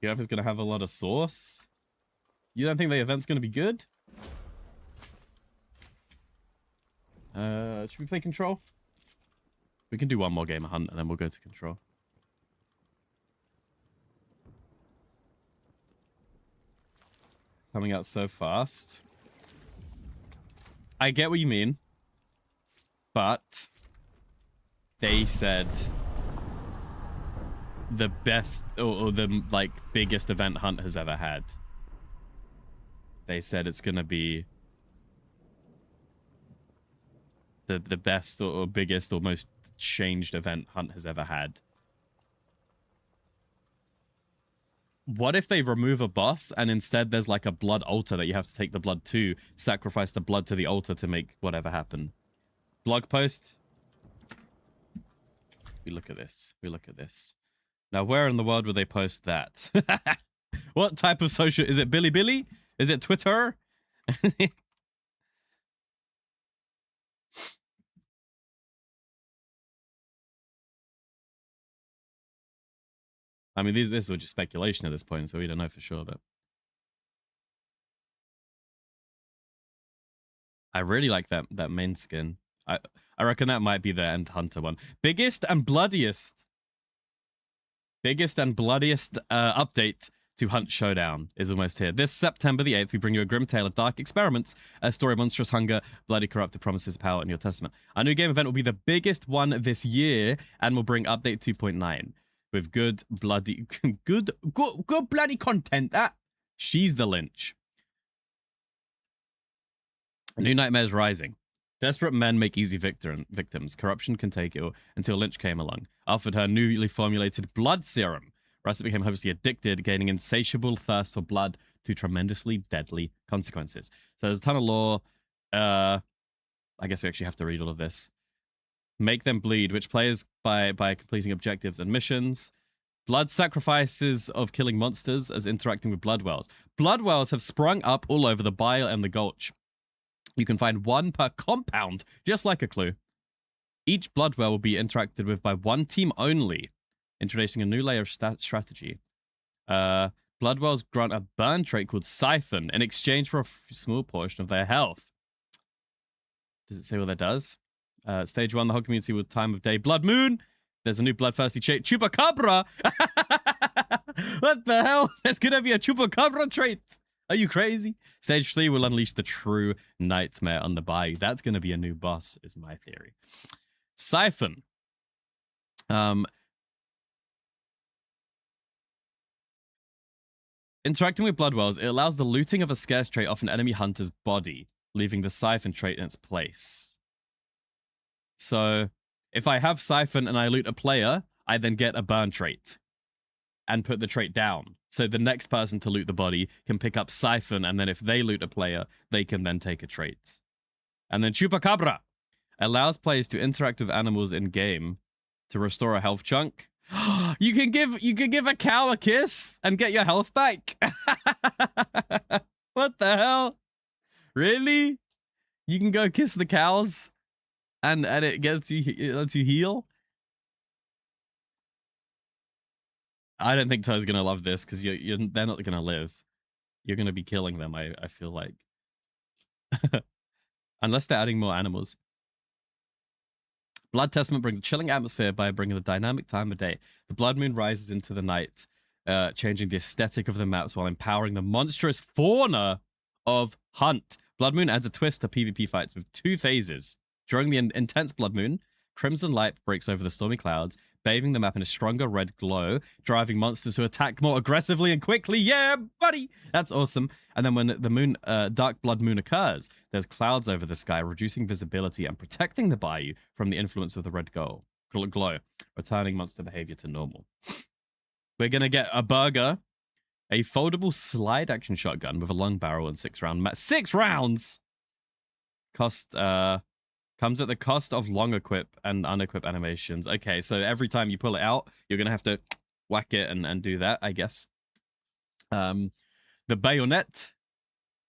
You know if it's going to have a lot of sauce? You don't think the event's going to be good? Should we play Control? We can do one more game of Hunt and then we'll go to Control. Coming out so fast. I get what you mean. But they said the best or the like biggest event Hunt has ever had. They said it's going to be the best or biggest or most changed event Hunt has ever had. What if they remove a boss and instead there's like a blood altar that you have to take the blood to, sacrifice the blood to the altar to make whatever happen? Blog post. We look at this. We look at this. Now, where in the world would they post that? What type of social... Is it Bilibili? Is it Twitter? I mean, this is just speculation at this point, so we don't know for sure, but... I really like that main skin. I reckon that might be the End Hunter one. Biggest and bloodiest update to Hunt Showdown is almost here. This September the 8th, we bring you a grim tale of dark experiments, a story of monstrous hunger, bloody corrupted promises, power, and your testament. Our new game event will be the biggest one this year and will bring update 2.9 with good bloody content. She's the Lynch. New Nightmares Rising. Desperate men make easy victims. Corruption can take it all, until Lynch came along. Offered her newly formulated blood serum. Russet became hopelessly addicted, gaining insatiable thirst for blood to tremendously deadly consequences. So there's a ton of lore. I guess we actually have to read all of this. Make them bleed, which players by completing objectives and missions. Blood sacrifices of killing monsters as interacting with blood wells. Blood wells have sprung up all over the Bile and the Gulch. You can find one per compound, just like a clue. Each blood well will be interacted with by one team only, introducing a new layer of strategy. Blood wells grant a burn trait called Siphon in exchange for a small portion of their health. Does it say what that does? Stage 1, the whole community with time of day. Blood moon! There's a new bloodthirsty trait. Chupacabra! What the hell? There's gonna be a Chupacabra trait! Are you crazy? Stage 3 will unleash the true nightmare on the bayou. That's going to be a new boss, is my theory. Siphon. Interacting with blood wells, it allows the looting of a scarce trait off an enemy hunter's body, leaving the Siphon trait in its place. So, if I have Siphon and I loot a player, I then get a burn trait and put the trait down. So the next person to loot the body can pick up Siphon, and then if they loot a player, they can then take a trait. And then Chupacabra allows players to interact with animals in game to restore a health chunk. You can give a cow a kiss and get your health back. What the hell? Really? You can go kiss the cows and it lets you heal? I don't think Toe's gonna love this because they're not gonna live. You're gonna be killing them. I feel like, unless they're adding more animals. Blood Testament brings a chilling atmosphere by bringing a dynamic time of day. The blood moon rises into the night, changing the aesthetic of the maps while empowering the monstrous fauna of Hunt. Blood Moon adds a twist to PvP fights with 2 phases. During the intense blood moon, crimson light breaks over the stormy clouds, bathing the map in a stronger red glow, driving monsters to attack more aggressively and quickly. Yeah, buddy! That's awesome. And then when the moon, dark blood moon occurs, there's clouds over the sky, reducing visibility and protecting the bayou from the influence of the red glow, returning monster behavior to normal. We're going to get a burger, a foldable slide action shotgun with a long barrel and 6-round 6 rounds! Comes at the cost of long equip and unequip animations. Okay, so every time you pull it out, you're going to have to whack it and do that, I guess. The bayonet.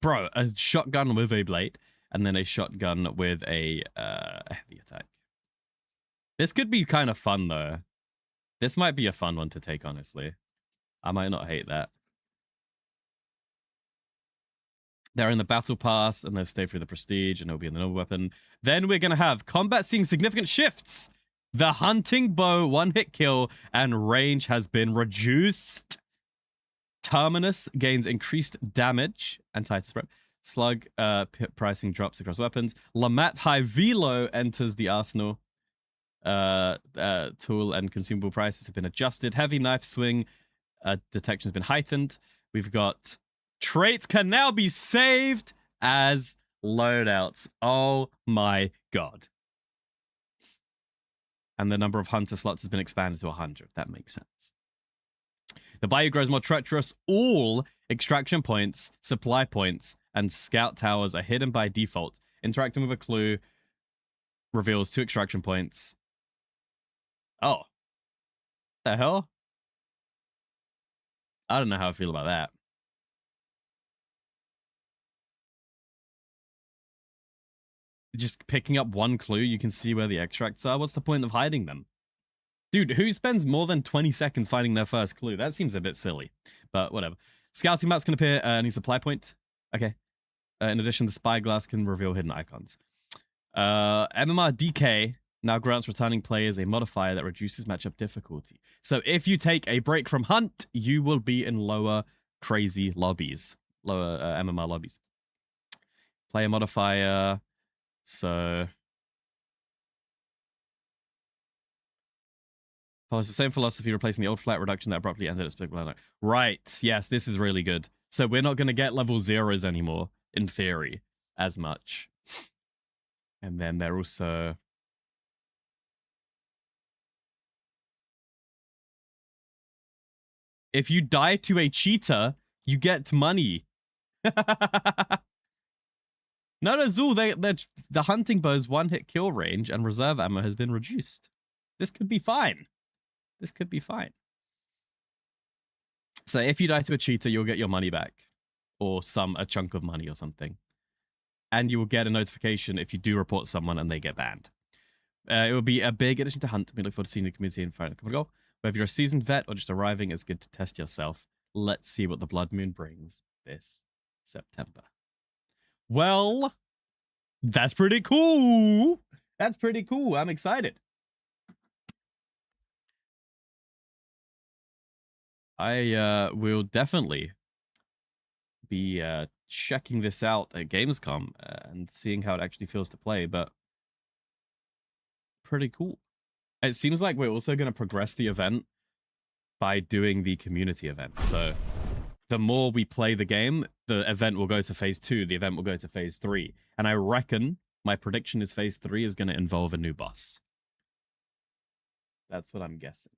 Bro, a shotgun with a blade. and then a shotgun with a heavy attack. This could be kind of fun, though. This might be a fun one to take, honestly. I might not hate that. They're in the battle pass, and they'll stay through the prestige, and it'll be in the noble weapon. Then we're going to have combat seeing significant shifts. The hunting bow, one-hit kill, and range has been reduced. Terminus gains increased damage and Titus spread. Slug pricing drops across weapons. Lamat High Velo enters the arsenal. Tool and consumable prices have been adjusted. Heavy knife swing detection has been heightened. We've got traits can now be saved as loadouts. Oh my god. And the number of hunter slots has been expanded to 100. That makes sense. The bayou grows more treacherous. All extraction points, supply points, and scout towers are hidden by default. Interacting with a clue reveals 2 extraction points. Oh. The hell? I don't know how I feel about that. Just picking up one clue, you can see where the extracts are. What's the point of hiding them? Dude, who spends more than 20 seconds finding their first clue? That seems a bit silly, but whatever. Scouting maps can appear any supply point. Okay. In addition, the spyglass can reveal hidden icons. MMR DK now grants returning players a modifier that reduces matchup difficulty. So if you take a break from Hunt, you will be in lower crazy lobbies. Lower MMR lobbies. Player modifier. So follows the same philosophy, replacing the old flat reduction that abruptly ended at split. Right. Yes, this is really good. So we're not going to get level 0s anymore, in theory, as much. And then they're also... If you die to a cheetah, you get money. No, Zul, the hunting bow's one-hit kill range and reserve ammo has been reduced. This could be fine. This could be fine. So if you die to a cheetah, you'll get your money back. Or a chunk of money or something. And you will get a notification if you do report someone and they get banned. It will be a big addition to Hunt. We look forward to seeing the community in front of the goal. Whether you're a seasoned vet or just arriving, it's good to test yourself. Let's see what the Blood Moon brings this September. Well, that's pretty cool. That's pretty cool. I'm excited. I will definitely be checking this out at Gamescom and seeing how it actually feels to play, but pretty cool. It seems like we're also going to progress the event by doing the community event. So the more we play the game, the event will go to phase 2, the event will go to phase 3. And I reckon my prediction is phase 3 is going to involve a new boss. That's what I'm guessing.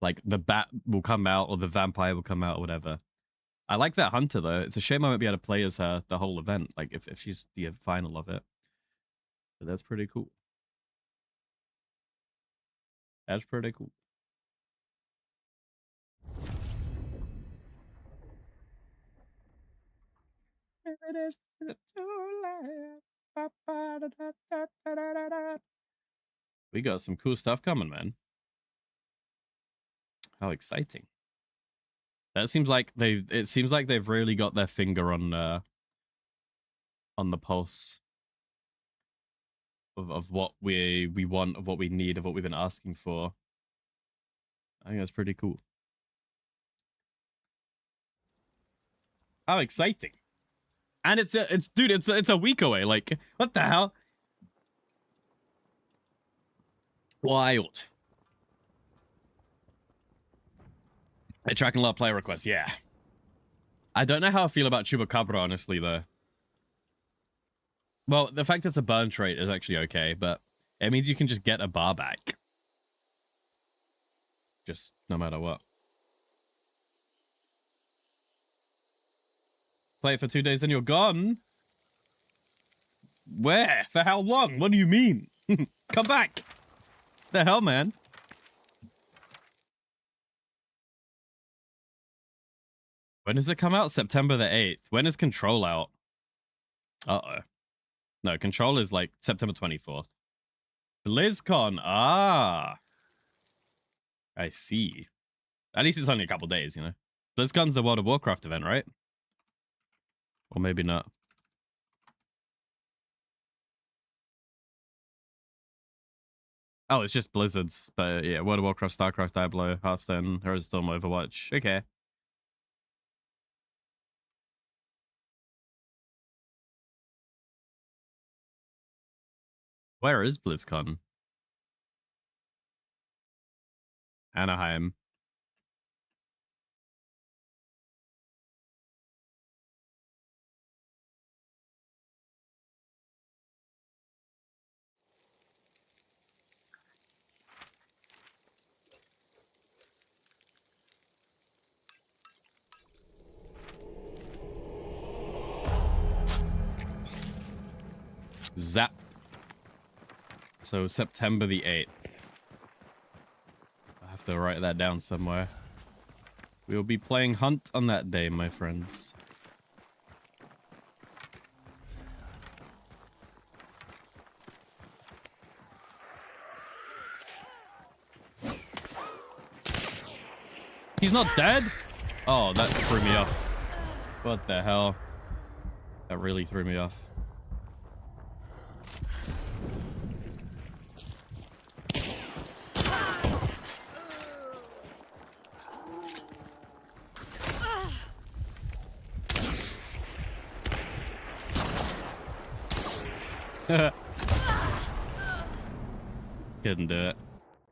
Like the bat will come out or the vampire will come out or whatever. I like that hunter though. It's a shame I won't be able to play as her the whole event, like if she's the final of it. But that's pretty cool. That's pretty cool. Here it is. Is it too late? We got some cool stuff coming, man. How exciting. That seems like it seems like they've really got their finger on the pulse of what we want, of what we need, of what we've been asking for. I think that's pretty cool. How exciting. And it's a week away. Like, what the hell? Wild. They're tracking a lot of player requests, yeah. I don't know how I feel about Chupacabra, honestly, though. Well, the fact it's a burn trait is actually okay, but it means you can just get a bar back. Just no matter what. Play it for 2 days, then you're gone? Where? For how long? What do you mean? Come back! The hell, man? When does it come out? September the 8th. When is Control out? Uh-oh. No, Control is like September 24th. BlizzCon. Ah. I see. At least it's only a couple days, you know. BlizzCon's the World of Warcraft event, right? Or maybe not. Oh, it's just Blizzards. But yeah, World of Warcraft, StarCraft, Diablo, Hearthstone, Heroes of Storm, Overwatch. Okay. Where is BlizzCon? Anaheim. Zap. So September the 8th. I have to write that down somewhere. We will be playing Hunt on that day, my friends. He's not dead? Oh, that threw me off. What the hell? That really threw me off. Couldn't do it.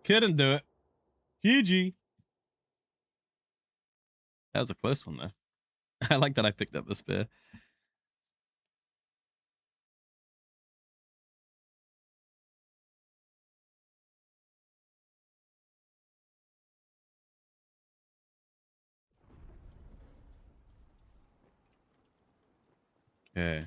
Couldn't do it. GG. That was a close one, though. I like that I picked up the spear. Okay.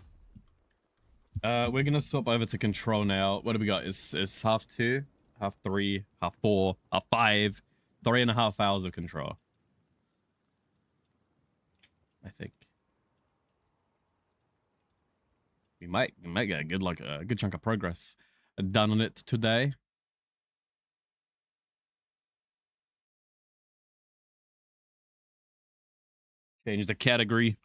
We're gonna swap over to Control now. What do we got? It's half 2, half 3, half 4, half 5, 3.5 hours of Control. I think we might get a good chunk of progress done on it today. Change the category.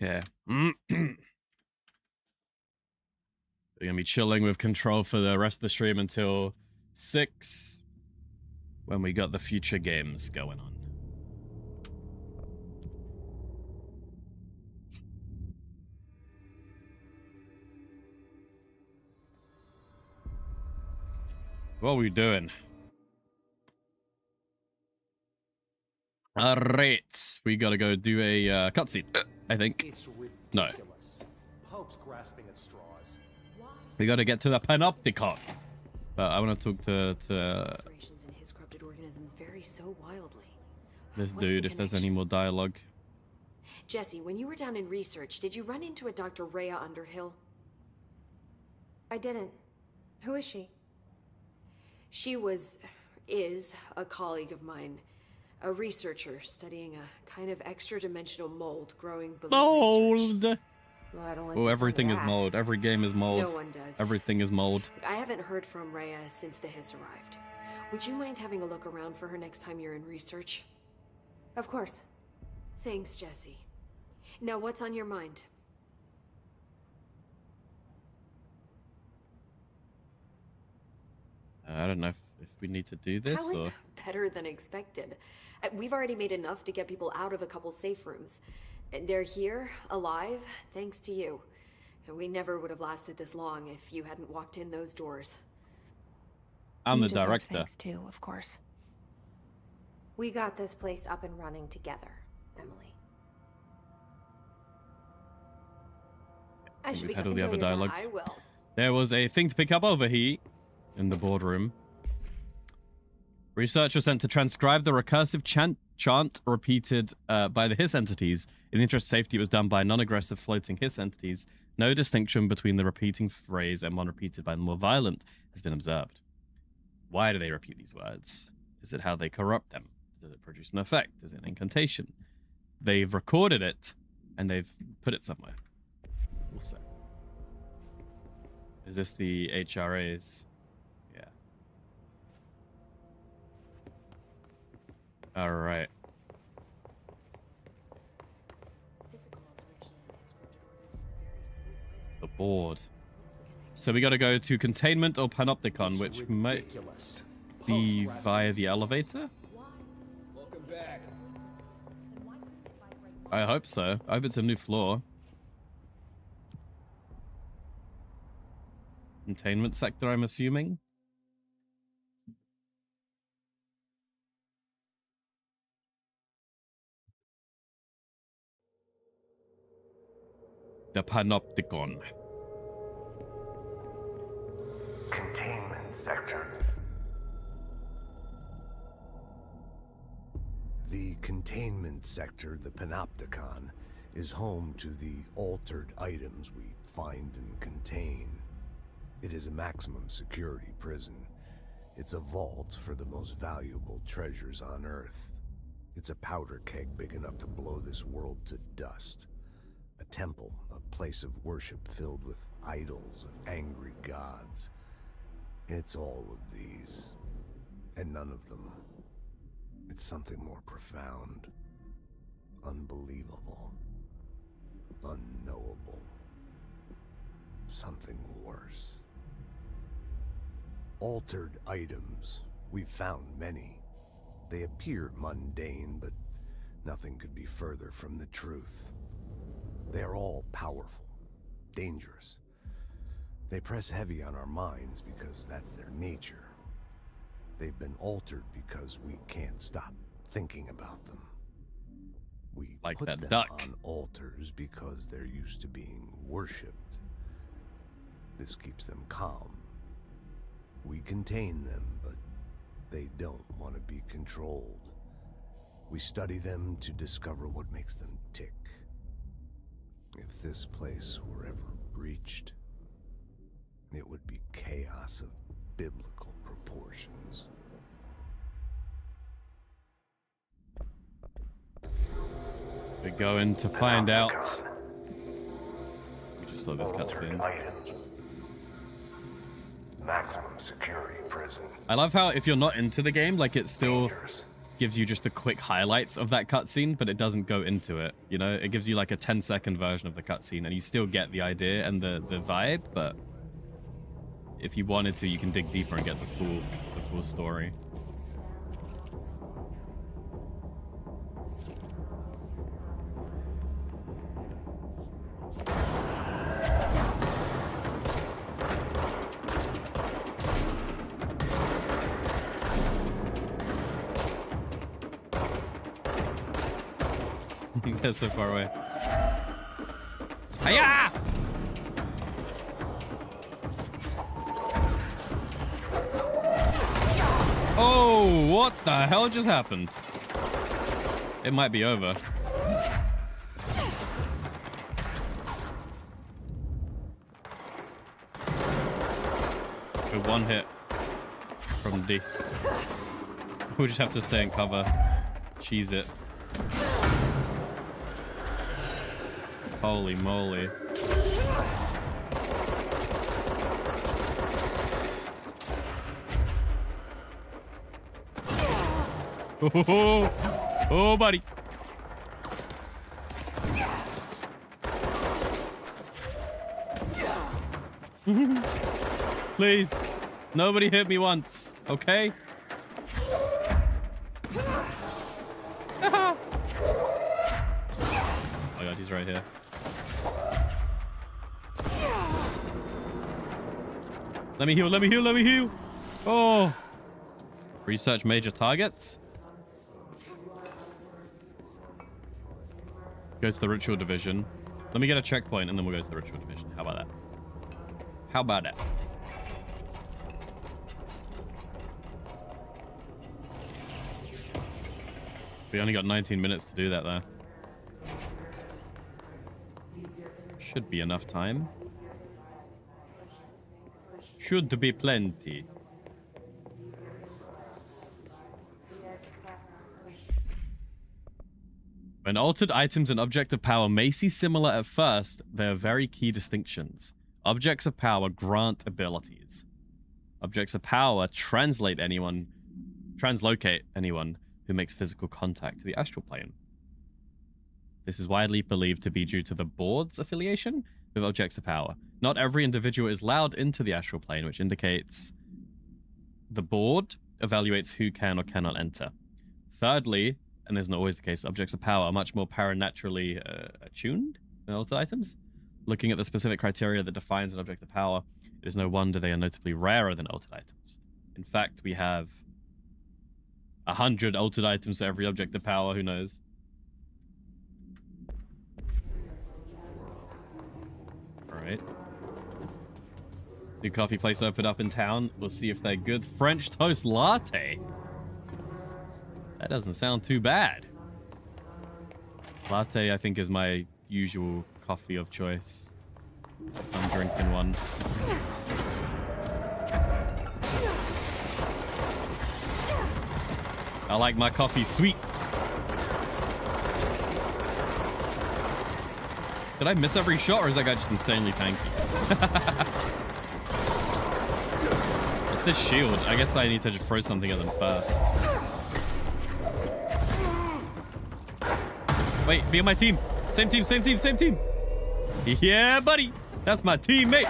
Okay. We're gonna be chilling with Control for the rest of the stream until 6, when we got the future games going on. What are we doing? Alright, we gotta go do a cutscene, I think. It's No. ridiculous. Pope's grasping at straws. We gotta get to the Panopticon. But I want to talk to Operations in his corrupted organisms vary so wildly. this What's dude the if there's any connection? more dialogue. Jesse, when you were down in research, did you run into a Dr. Rhea Underhill? I didn't. Who is she? She is a colleague of mine. A researcher studying a kind of extra-dimensional mold growing below research. Mold! Well, I don't like Oh, the sound everything of is that. mold. Every game is mold. No one does. Everything is mold. Look, I haven't heard from Rhea since the Hiss arrived. Would you mind having a look around for her next time you're in research? Of course. Thanks, Jesse. Now, what's on your mind? I don't know if we need to do this How is or... that better than expected? We've already made enough to get people out of a couple safe rooms. They're here, alive, thanks to you. And we never would have lasted this long if you hadn't walked in those doors. I'm You the deserve director. Thanks too, of course. We got this place up and running together, Emily. I should We've be had all the other enjoying that. dialogues. I will. There was a thing to pick up over here in the boardroom. Research was sent to transcribe the recursive chant repeated by the Hiss entities. In the interest of safety, it was done by non-aggressive floating Hiss entities No distinction between the repeating phrase and one repeated by the more violent has been observed. Why do they repeat these words? Is it how they corrupt them? Does it produce an effect? Is it an incantation? They've recorded it, and they've put it somewhere. Also. Is this the HRAs? Yeah. Alright. The board. So we gotta go to containment or panopticon, It's which might ridiculous. be Pope's via grasping the elevator? Welcome back. I hope so. I hope it's a new floor. Containment sector, I'm assuming. The panopticon. Containment sector. The containment sector, the Panopticon, is home to the altered items we find and contain. It is a maximum security prison. It's a vault for the most valuable treasures on Earth. It's a powder keg big enough to blow this world to dust. A temple, a place of worship filled with idols of angry gods. It's all of these, and none of them. It's something more profound, unbelievable, unknowable, something worse. Altered items. We've found many. They appear mundane, but nothing could be further from the truth. They are all powerful, dangerous. They press heavy on our minds because that's their nature. They've been altered because we can't stop thinking about them. We Like put that them duck. on altars because they're used to being worshipped. This keeps them calm. We contain them, but they don't want to be controlled. We study them to discover what makes them tick. If this place were ever breached, it would be chaos of biblical proportions. We're going to find out. We just saw this cutscene. Items. Maximum security prison. I love how if you're not into the game, like it still Dangerous. gives you just the quick highlights of that cutscene, but it doesn't go into it. You know, it gives you like a 10-second version of the cutscene, and you still get the idea and the vibe. But if you wanted to, you can dig deeper and get the full story. They're so far away. Hiya! Oh, what the hell just happened? It might be over. With one hit from D. We'll just have to stay in cover. Cheese it. Holy moly. Oh, buddy. Please, nobody hit me once, okay? Oh my god, he's right here. Let me heal, let me heal, let me heal. Oh. Research major targets. Go to the ritual division. Let me get a checkpoint and then we'll go to the ritual division. How about that? How about that? We only got 19 minutes to do that though. Should be enough time. Should be plenty. When altered items and objects of power may seem similar at first, there are very key distinctions. Objects of power grant abilities. Objects of power translocate anyone who makes physical contact to the astral plane. This is widely believed to be due to the board's affiliation with objects of power. Not every individual is allowed into the astral plane, which indicates the board evaluates who can or cannot enter. Thirdly, and this is not always the case, objects of power are much more paranaturally attuned than altered items. Looking at the specific criteria that defines an object of power, it is no wonder they are notably rarer than altered items. In fact, we have 100 altered items for every object of power, who knows? Alright. New coffee place opened up in town. We'll see if they're good. French toast latte. That doesn't sound too bad. Latte, I think, is my usual coffee of choice. I'm drinking one. I like my coffee sweet. Did I miss every shot, or is that guy just insanely tanky? It's this shield. I guess I need to just throw something at them first. Wait, be on my team. Same team, same team, same team. Yeah, buddy. That's my teammate.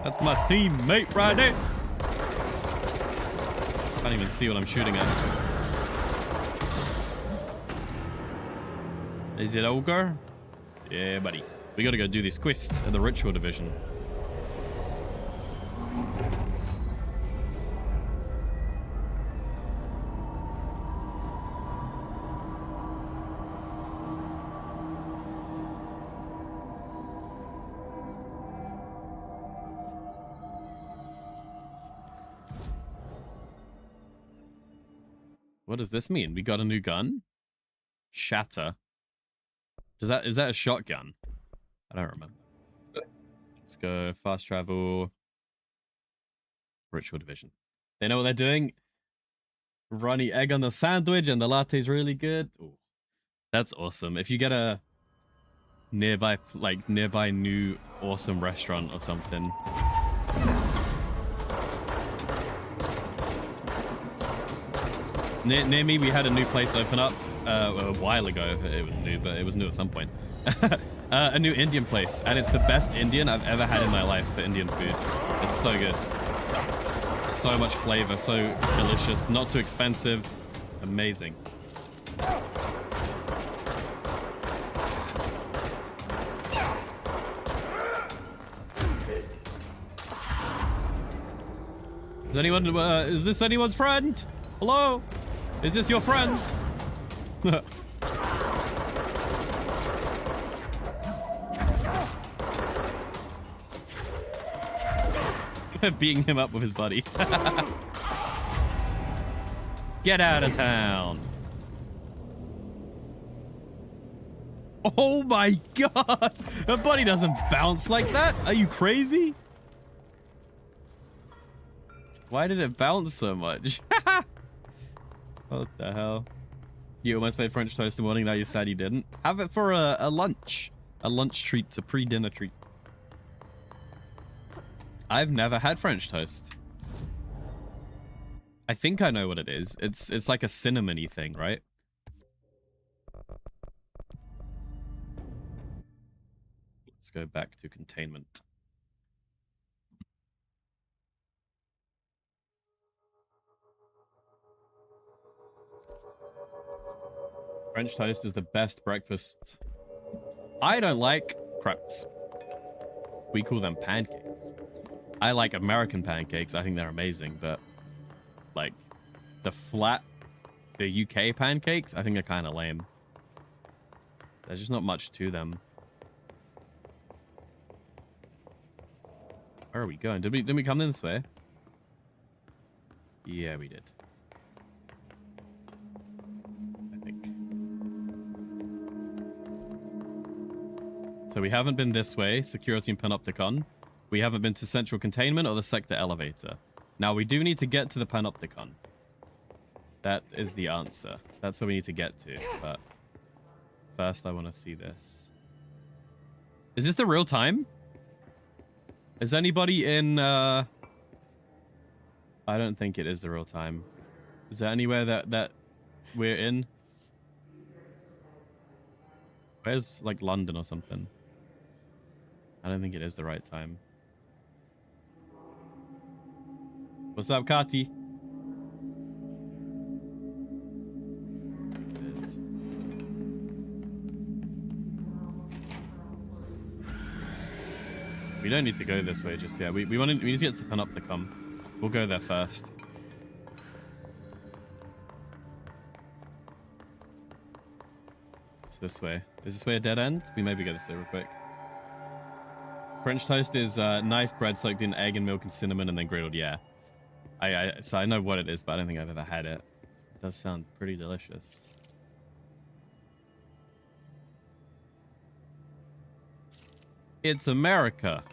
That's my teammate right there. Can't even see what I'm shooting at. Is it ogre? Yeah, buddy. We gotta go do this quest at the ritual division. What does this mean? We got a new gun? Shatter. Is that a shotgun? I don't remember. Let's go fast travel. Ritual division. They know what they're doing. Runny egg on the sandwich and the latte's really good. Ooh, that's awesome. If you get a nearby new awesome restaurant or something. Near me, we had a new place open up a while ago. It was new, but it was new at some point. A new Indian place, and it's the best Indian I've ever had in my life for Indian food. It's so good. So much flavor, so delicious, not too expensive. Amazing. Is anyone, is this anyone's friend? Hello? Is this your friend? Beating him up with his buddy. Get out of town. Oh my god! Her buddy doesn't bounce like that. Are you crazy? Why did it bounce so much? What the hell? You almost made French toast in the morning, now you're sad you didn't. Have it for a lunch. A lunch treat, a pre-dinner treat. I've never had French toast. I think I know what it is. It's like a cinnamony thing, right? Let's go back to containment. French toast is the best breakfast. I don't like crepes. We call them pancakes. I like American pancakes. I think they're amazing, but like the UK pancakes, I think they're kind of lame. There's just not much to them. Where are we going? Did we come in this way? Yeah, we did. I think. So we haven't been this way, security and Panopticon. We haven't been to central containment or the sector elevator. Now we do need to get to the Panopticon. That is the answer. That's where we need to get to, but first I want to see this. Is this the real time? Is anybody in, I don't think it is the real time. Is there anywhere that we're in? Where's, like, London or something? I don't think it is the right time. What's up, Kati? It is. We don't need to go this way just yet. We need to get to the Panopticon. We'll go there first. It's this way. Is this way a dead end? We maybe go this way real quick. French toast is nice bread soaked in egg and milk and cinnamon and then griddled. Yeah. So I know what it is, but I don't think I've ever had it. It does sound pretty delicious. It's America.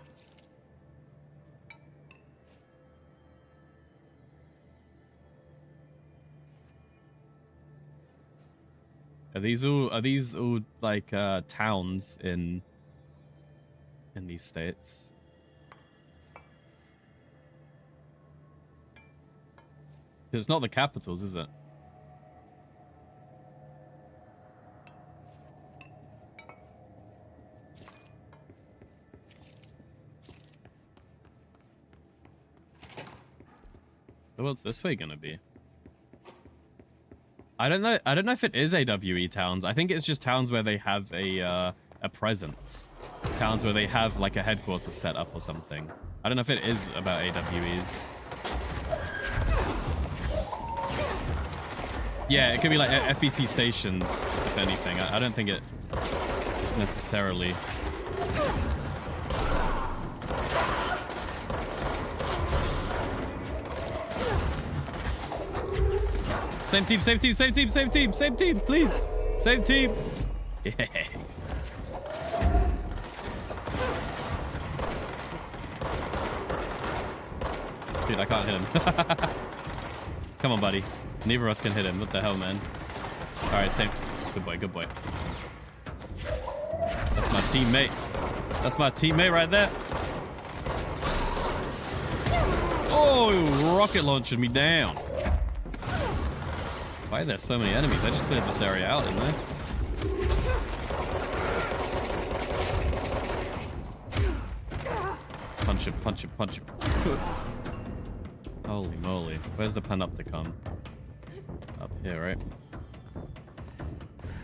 Are these all like towns in these states? It's not the capitals, is it? So what's this way gonna be? I don't know if it is AWE towns. I think it's just towns where they have a presence. Towns where they have like a headquarters set up or something. I don't know if it is about AWEs. Yeah, it could be like FBC stations, if anything. I don't think it is necessarily. Same team, same team, same team, same team, same team, please. Same team. Yes. Dude, I can't hit him. Come on, buddy. Neither of us can hit him. What the hell, man? All right, same. Good boy, good boy. That's my teammate. That's my teammate right there. Oh, rocket launching me down. Why are there so many enemies? I just cleared this area out, didn't I? Punch it, punch it, punch it. Holy moly. Where's the Panopticon? Up here, right?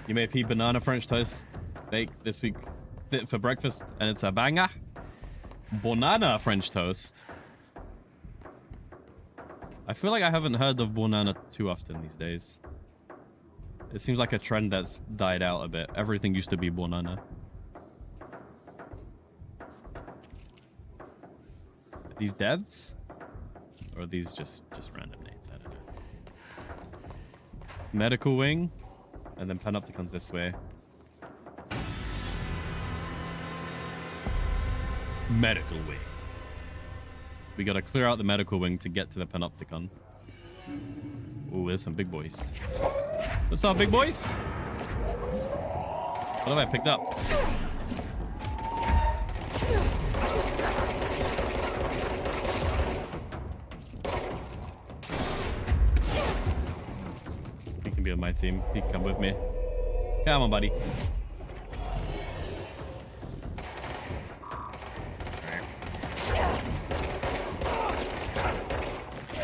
You made banana French toast bake this week for breakfast, and it's a banger. Banana French toast. I feel like I haven't heard of banana too often these days. It seems like a trend that's died out a bit. Everything used to be banana. Are these devs? Or are these just random names? I don't know. Medical wing. And then Panopticon's this way. Medical wing. We gotta clear out the medical wing to get to the Panopticon. Ooh, there's some big boys. What's up, big boys? What have I picked up? He can be on my team. He can come with me. Come on, buddy.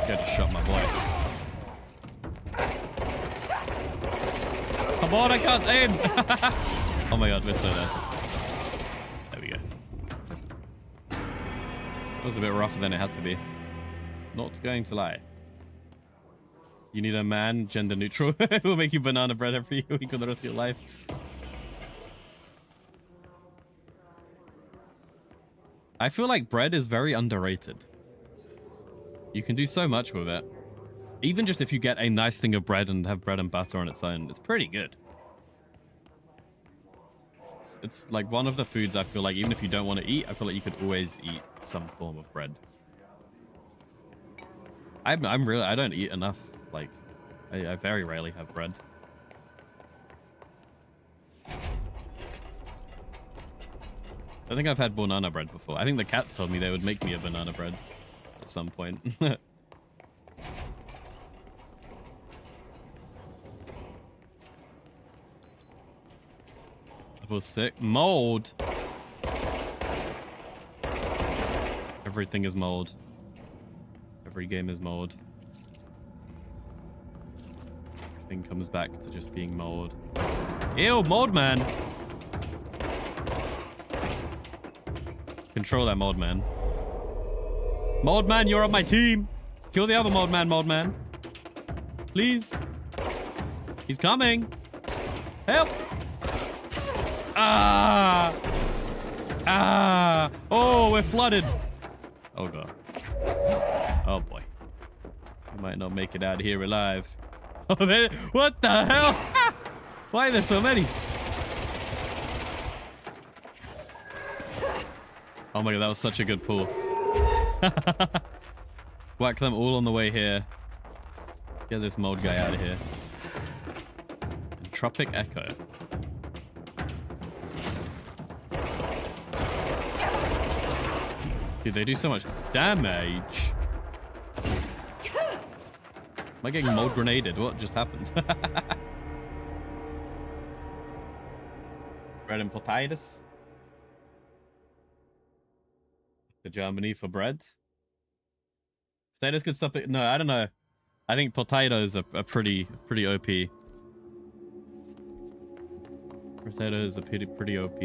I just shot my boy. Come on, I can't aim! Oh my god, we're so dead. There we go. It was a bit rougher than it had to be. Not going to lie. You need a man, gender neutral, who will make you banana bread every week for the rest of your life. I feel like bread is very underrated. You can do so much with it. Even just if you get a nice thing of bread and have bread and butter on its own, it's pretty good. It's like one of the foods I feel like even if you don't want to eat, I feel like you could always eat some form of bread. I don't eat enough. Like, I very rarely have bread. I think I've had banana bread before. I think the cats told me they would make me a banana bread at some point. Level 6. Mold! Everything is mold. Every game is mold. Everything comes back to just being mold. Ew, mold man! Control that mold man. Mold man, you're on my team! Kill the other mold man. Please. He's coming. Help! Ah! Ah! Oh, we're flooded. Oh, God. Oh, boy. We might not make it out of here alive. Oh, man. What the hell? Why are there so many? Oh, my God. That was such a good pull. Whack them all on the way here. Get this mold guy out of here. Entropic Echo. Dude, they do so much damage. Am I getting mold grenaded? What just happened? Bread and potatoes. The Germany for bread. Potatoes could stop it. No, I don't know. I think potatoes are pretty OP. Potatoes are pretty OP.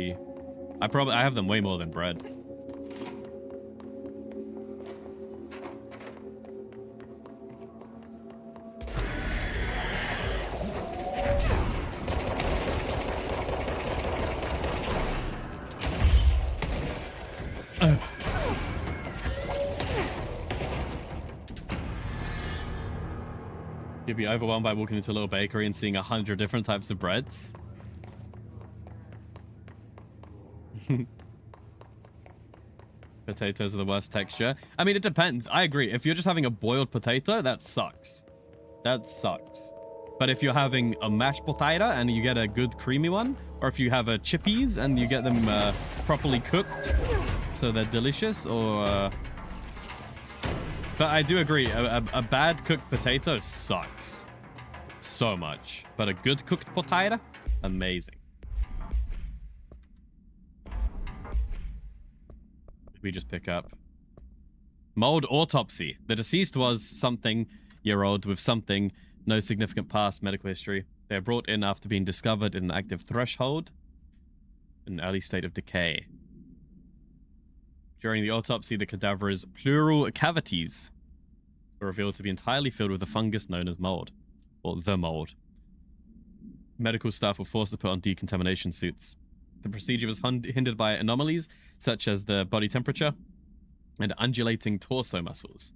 I have them way more than bread. You'd be overwhelmed by walking into a little bakery and seeing 100 different types of breads. Potatoes are the worst texture. I mean, it depends. I agree. If you're just having a boiled potato, that sucks. That sucks. But if you're having a mashed potato and you get a good creamy one, or if you have a chippies and you get them properly cooked so they're delicious, or... But I do agree, a bad cooked potato sucks so much. But a good cooked potato, amazing. We just pick up mold autopsy. The deceased was something-year-old with something, no significant past medical history. They are brought in after being discovered in an active threshold, in an early state of decay. During the autopsy, the cadaver's pleural cavities were revealed to be entirely filled with a fungus known as mold, or the mold. Medical staff were forced to put on decontamination suits. The procedure was hindered by anomalies such as the body temperature and undulating torso muscles,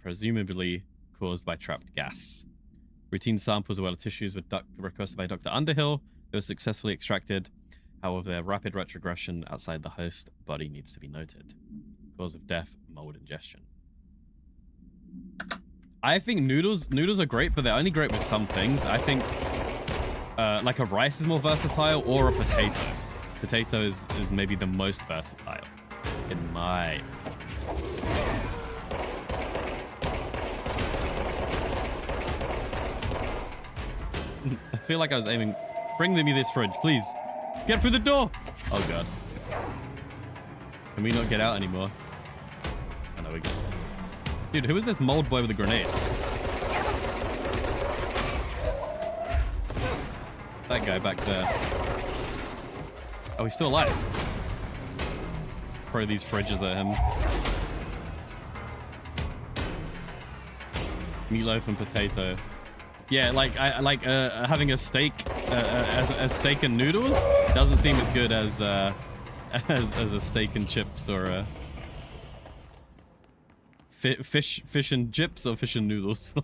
presumably caused by trapped gas. Routine samples of well tissues were requested by Dr. Underhill. They were successfully extracted. However, their rapid retrogression outside the host body needs to be noted. Cause of death, mold ingestion. I think noodles are great, but they're only great with some things. I think like a rice is more versatile, or a potato. Potato is maybe the most versatile, in my... I feel like I was aiming... Bring me this fridge, please. Get through the door! Oh, God. Can we not get out anymore? Oh, no, we go. Dude, who is this mold boy with a grenade? That guy back there. Oh, he's still alive. Throw these fridges at him. Meatloaf and potato. Yeah, like having a steak, a steak and noodles doesn't seem as good as a steak and chips, or a fish and chips, or fish and noodles.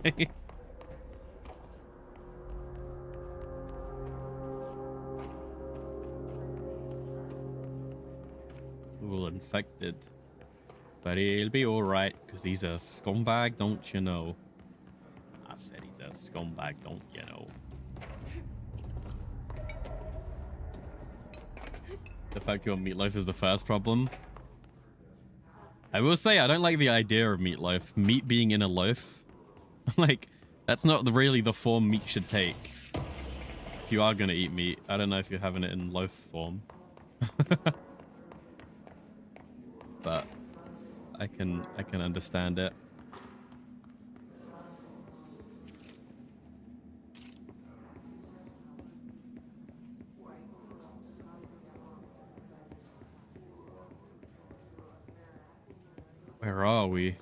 affected. But he'll be alright, because he's a scumbag, don't you know? I said he's a scumbag, don't you know? The fact your meatloaf is the first problem. I will say, I don't like the idea of meatloaf. Meat being in a loaf. Like, that's not really the form meat should take. If you are going to eat meat, I don't know if you're having it in loaf form. But I can understand it. Where are we?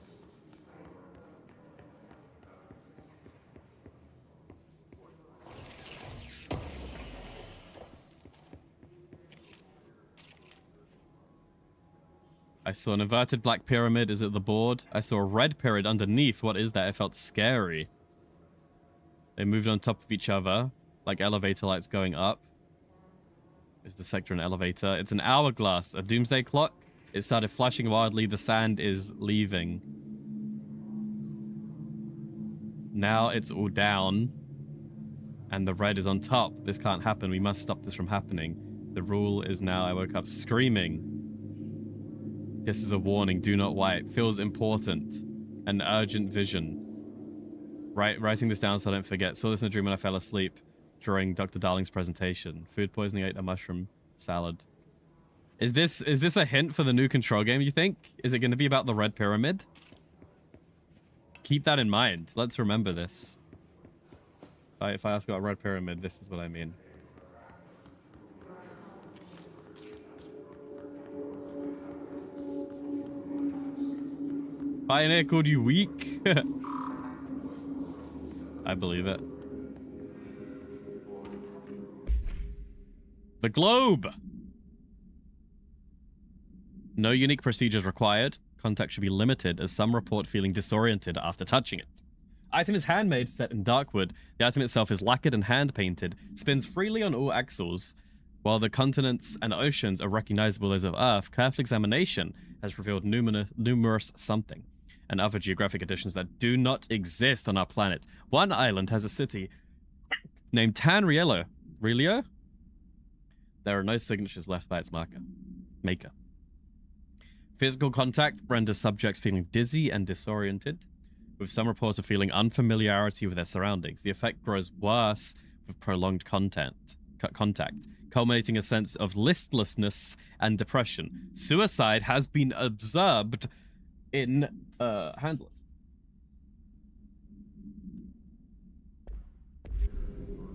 I saw an inverted black pyramid. Is it the board? I saw a red pyramid underneath. What is that? It felt scary. They moved on top of each other, like elevator lights going up. Is the sector an elevator? It's an hourglass, a doomsday clock. It started flashing wildly. The sand is leaving. Now it's all down. And the red is on top. This can't happen. We must stop this from happening. The rule is now I woke up screaming. This is a warning. Do not wipe. Feels important. An urgent vision. Writing this down so I don't forget. Saw this in a dream when I fell asleep during Dr. Darling's presentation. Food poisoning, ate a mushroom salad. Is this a hint for the new Control game, you think? Is it going to be about the Red Pyramid? Keep that in mind. Let's remember this. If I ask about Red Pyramid, this is what I mean. Pioneer called you weak? I believe it. The globe! No unique procedures required. Contact should be limited, as some report feeling disoriented after touching it. Item is handmade, set in dark wood. The item itself is lacquered and hand-painted, spins freely on all axles. While the continents and oceans are recognizable as of Earth, careful examination has revealed numerous something and other geographic additions that do not exist on our planet. One island has a city named Tanriello. Relio? There are no signatures left by its maker. Physical contact renders subjects feeling dizzy and disoriented, with some reports of feeling unfamiliarity with their surroundings. The effect grows worse with prolonged contact, culminating a sense of listlessness and depression. Suicide has been observed in handlers.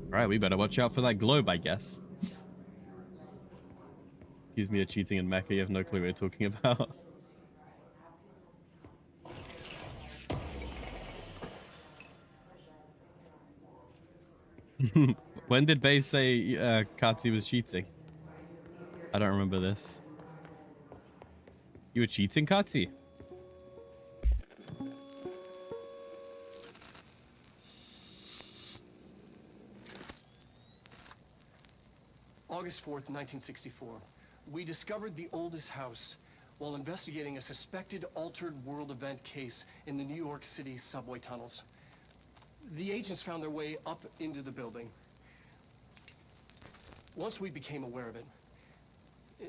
Alright, we better watch out for that globe, I guess. Accuse me of cheating in Mecca, you have no clue what you're talking about. When did Bay say Kati was cheating? I don't remember this. You were cheating, Kati? August 4th, 1964. We discovered the oldest house while investigating a suspected altered world event case in the New York City subway tunnels. The agents found their way up into the building. Once we became aware of it,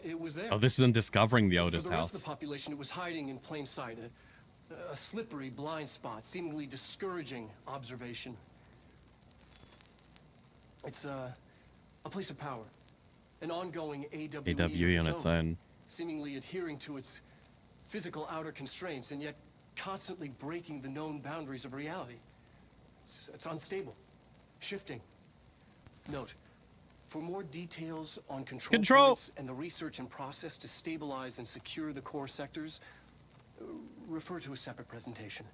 it was there. Oh, this is in discovering the oldest For the rest house. of the population, it was hiding in plain sight, a slippery blind spot, seemingly discouraging observation. It's a place of power, an ongoing AWE on its own. seemingly adhering to its physical outer constraints and yet constantly breaking the known boundaries of reality. It's unstable, shifting. Note, for more details on control points and the research and process to stabilize and secure the core sectors, refer to a separate presentation.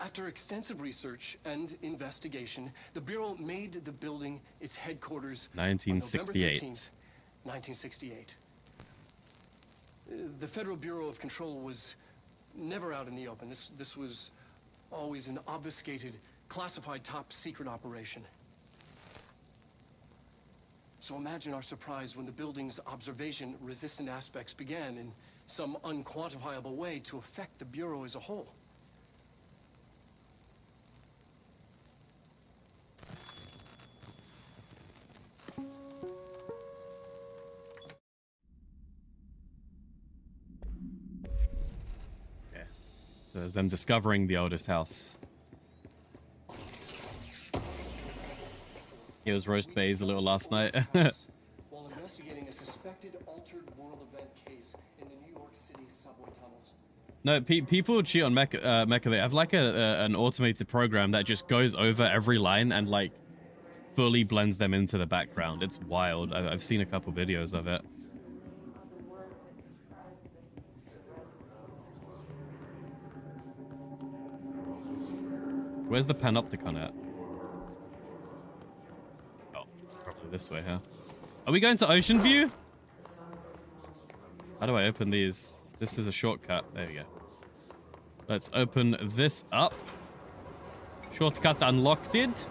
After extensive research and investigation, the Bureau made the building its headquarters 1968. on November 13th, 1968. The Federal Bureau of Control was never out in the open. This was always an obfuscated, classified top-secret operation. So imagine our surprise when the building's observation-resistant aspects began, in some unquantifiable way to affect the Bureau as a whole. Okay. So there's them discovering the oldest house. It was roast bays a little last night. While investigating a suspected altered world event case in the New York City subway tunnels. No, people cheat on Mecha. They have like an automated program that just goes over every line and like fully blends them into the background. It's wild. I've seen a couple videos of it. Where's the panopticon at? Oh, probably this way, huh? Are we going to Ocean View? How do I open these? This is a shortcut. There we go. Let's open this up. Shortcut unlocked it.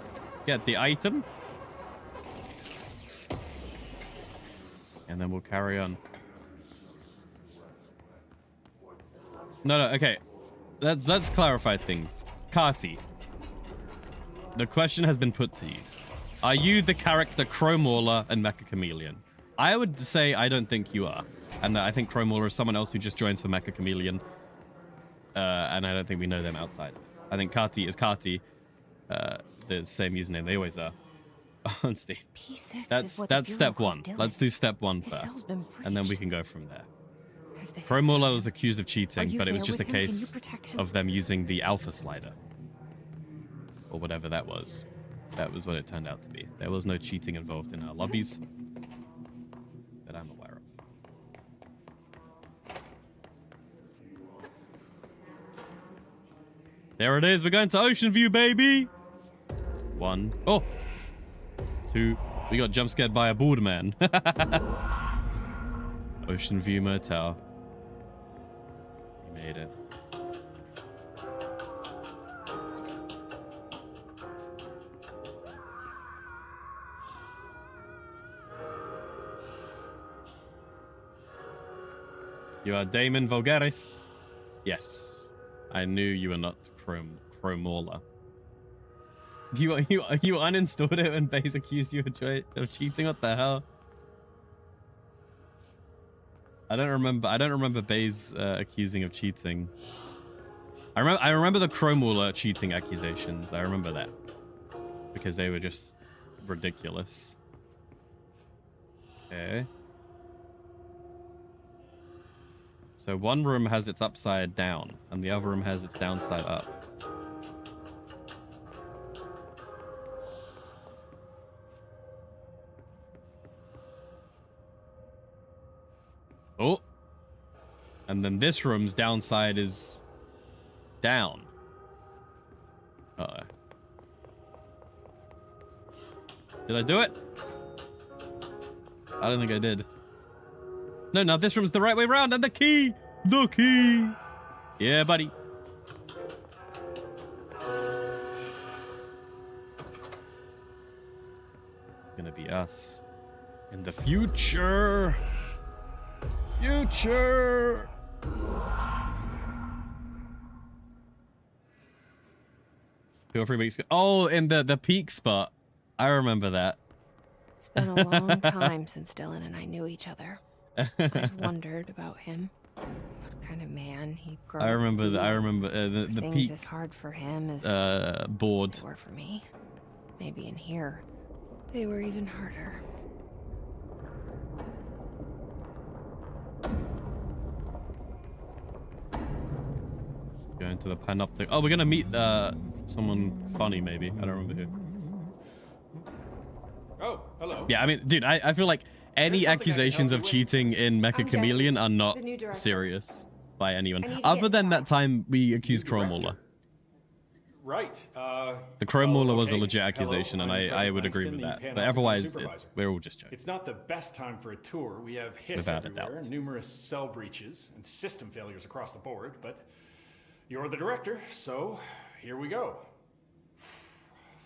Get the item. And then we'll carry on. No, okay. Let's clarify things. Kati, the question has been put to you. Are you the character Crowmauler and Mecha Chameleon? I would say I don't think you are. And that I think Crowmauler is someone else who just joins for Mecha Chameleon. And I don't think we know them outside. I think Kati is Kati. The same username. They always are. On Steam. That's step one. Let's do step one first. And then we can go from there. Crowmauler was accused of cheating, but it was just a case of them using the alpha slider. Or whatever that was. That was what it turned out to be. There was no cheating involved in our lobbies that I'm aware of. There it is. We're going to Ocean View, baby. 1. Oh. 2. We got jump scared by a board man. Ocean View Motel. We made it. You are Damon Vulgaris? Yes. I knew you were not Crowmauler. You uninstalled it when Baze accused you of cheating? What the hell? I don't remember Baze accusing of cheating. I remember the Crowmauler cheating accusations. I remember that. Because they were just ridiculous. Okay. So one room has its upside down, and the other room has its downside up. Oh! And then this room's downside is down. Uh-oh. Did I do it? I don't think I did. No, now this room's the right way around, and the key! The key! Yeah, buddy. It's gonna be us. In the future! Future! Feel free weeks ago. Oh, in the peak spot. I remember that. It's been a long time since Dylan and I knew each other. I've wondered about him. What kind of man he'd grow I remember up to be. I remember the things peak as hard for him as board. they were for me. Maybe in here, they were even harder. Going to the panoptic. Oh, we're gonna meet someone funny, maybe. I don't remember who. Oh, hello. Yeah, I mean, dude, I feel like any accusations of cheating in Mecha I'm Chameleon Jessie, are not the new director. serious by I anyone. need to Other get than that inside. time we accused New director? Crowmauler. Right. The Crowmauler was a okay. legit Hello, accusation, and I'm I would Frederick agree Langston, with the that. But Panopticon otherwise, supervisor. we're all just joking. It's not the best time for a tour. We have hiss Without a everywhere, doubt. numerous cell breaches, and system failures across the board, but you're the director, so here we go.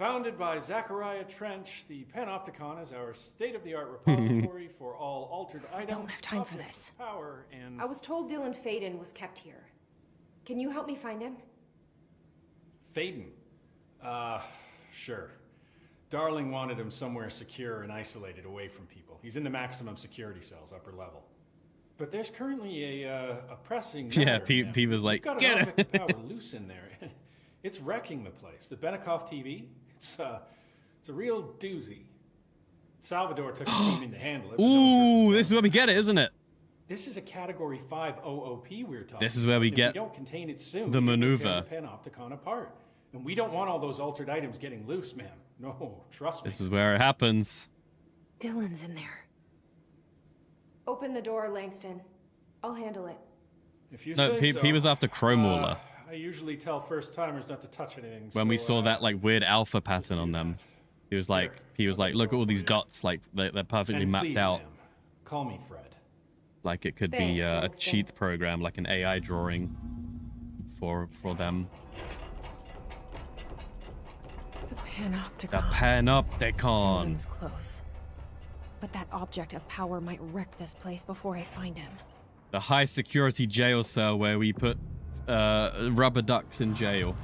Founded by Zachariah Trench, the Panopticon is our state-of-the-art repository for all altered items. don't have time for objects this. of Power and I was told Dylan Faden was kept here. Can you help me find him? Faden. Sure. Darling wanted him somewhere secure and isolated away from people. He's in the maximum security cells, upper level. But there's currently a pressing matter. Yeah, Pete was like, We've got get an it. object of power loose in there. It's wrecking the place. The Benikoff TV, it's a real doozy. Salvador took a team in to handle it. but no one's heard from Ooh, them. this is where we get it, isn't it? This is a Category 5 OOP we're talking. This is where we about. get If we don't contain it soon, the it will maneuver. tear the Panopticon apart. And we don't want all those altered items getting loose, ma'am. No, trust me. This is where it happens. Dylan's in there. Open the door, Langston. I'll handle it. If you No, say he so. was after Chromauler. I usually tell first-timers not to touch anything. When we so, saw that like weird alpha just pattern do on them. that. He was like, Here, look at all these for you. dots, like they're perfectly And mapped please, out. ma'am, call me Fred. Like it could Thanks, be a Langston. cheat program, like an AI drawing for them. The Panopticon. The Panopticon. Dylan's close. But that object of power might wreck this place before I find him. The high security jail cell where we put rubber ducks in jail.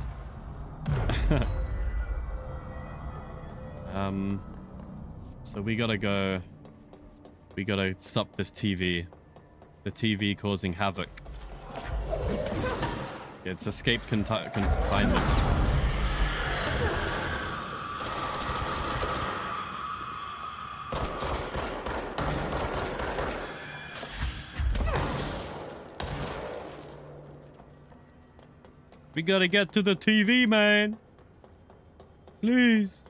So we gotta go. We gotta stop this TV. The TV causing havoc. It's escape confinement. We gotta get to the TV, man. Please.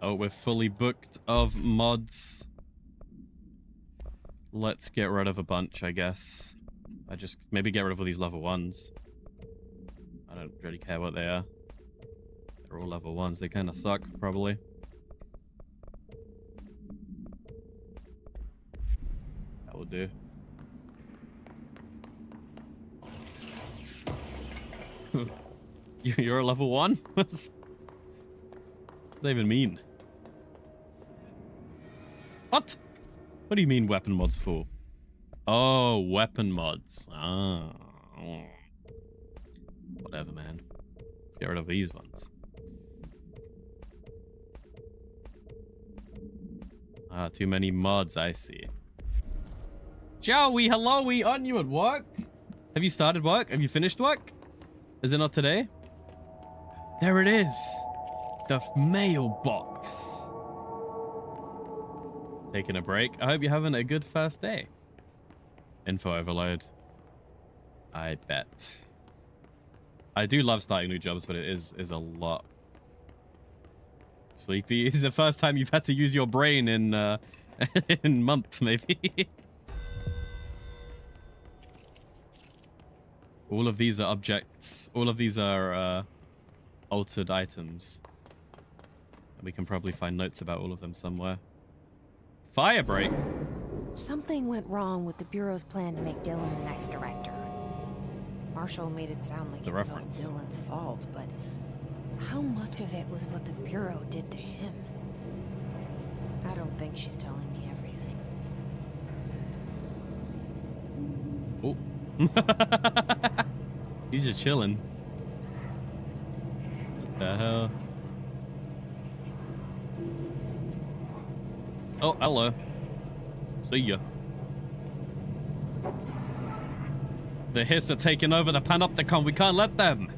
Oh, we're fully booked of mods. Let's get rid of a bunch, I guess. Maybe get rid of all these level 1s. I don't really care what they are. They're all level 1s. They kind of suck, probably. That will do. You're a level 1? What does that even mean? What? What do you mean weapon mods for? Oh, weapon mods. Ah. Whatever, man. Let's get rid of these ones. Ah, too many mods, I see. Joey, hello-y, aren't you at work? Have you started work? Have you finished work? Is it not today? There it is. The mailbox. Taking a break. I hope you're having a good first day. Info overload. I bet. I do love starting new jobs, but it is a lot. Sleepy is the first time you've had to use your brain in in months, maybe. All of these are objects. All of these are altered items. We can probably find notes about all of them somewhere. Fire break. Something went wrong with the Bureau's plan to make Dylan the next director. Marshall made it sound like It's a it was all reference. Dylan's fault, but how much of it was what the Bureau did to him? I don't think she's telling me everything. Oh. He's just chilling. What the hell? Oh, hello. See ya. The Hiss are taking over the Panopticon. We can't let them.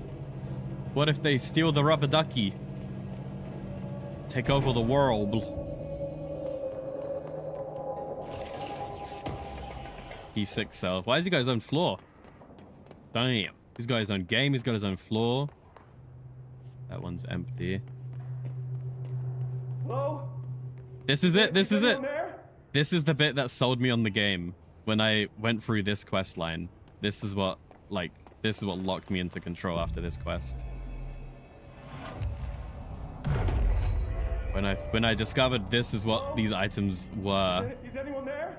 What if they steal the rubber ducky? Take over the world. P6 cell. Why has he got his own floor? Damn. He's got his own game. He's got his own floor. That one's empty. Hello? This is it. This is it. anyone there? This is the bit that sold me on the game. When I went through this quest line. This is what locked me into Control after this quest. When I discovered this is what these items were. Is anyone there?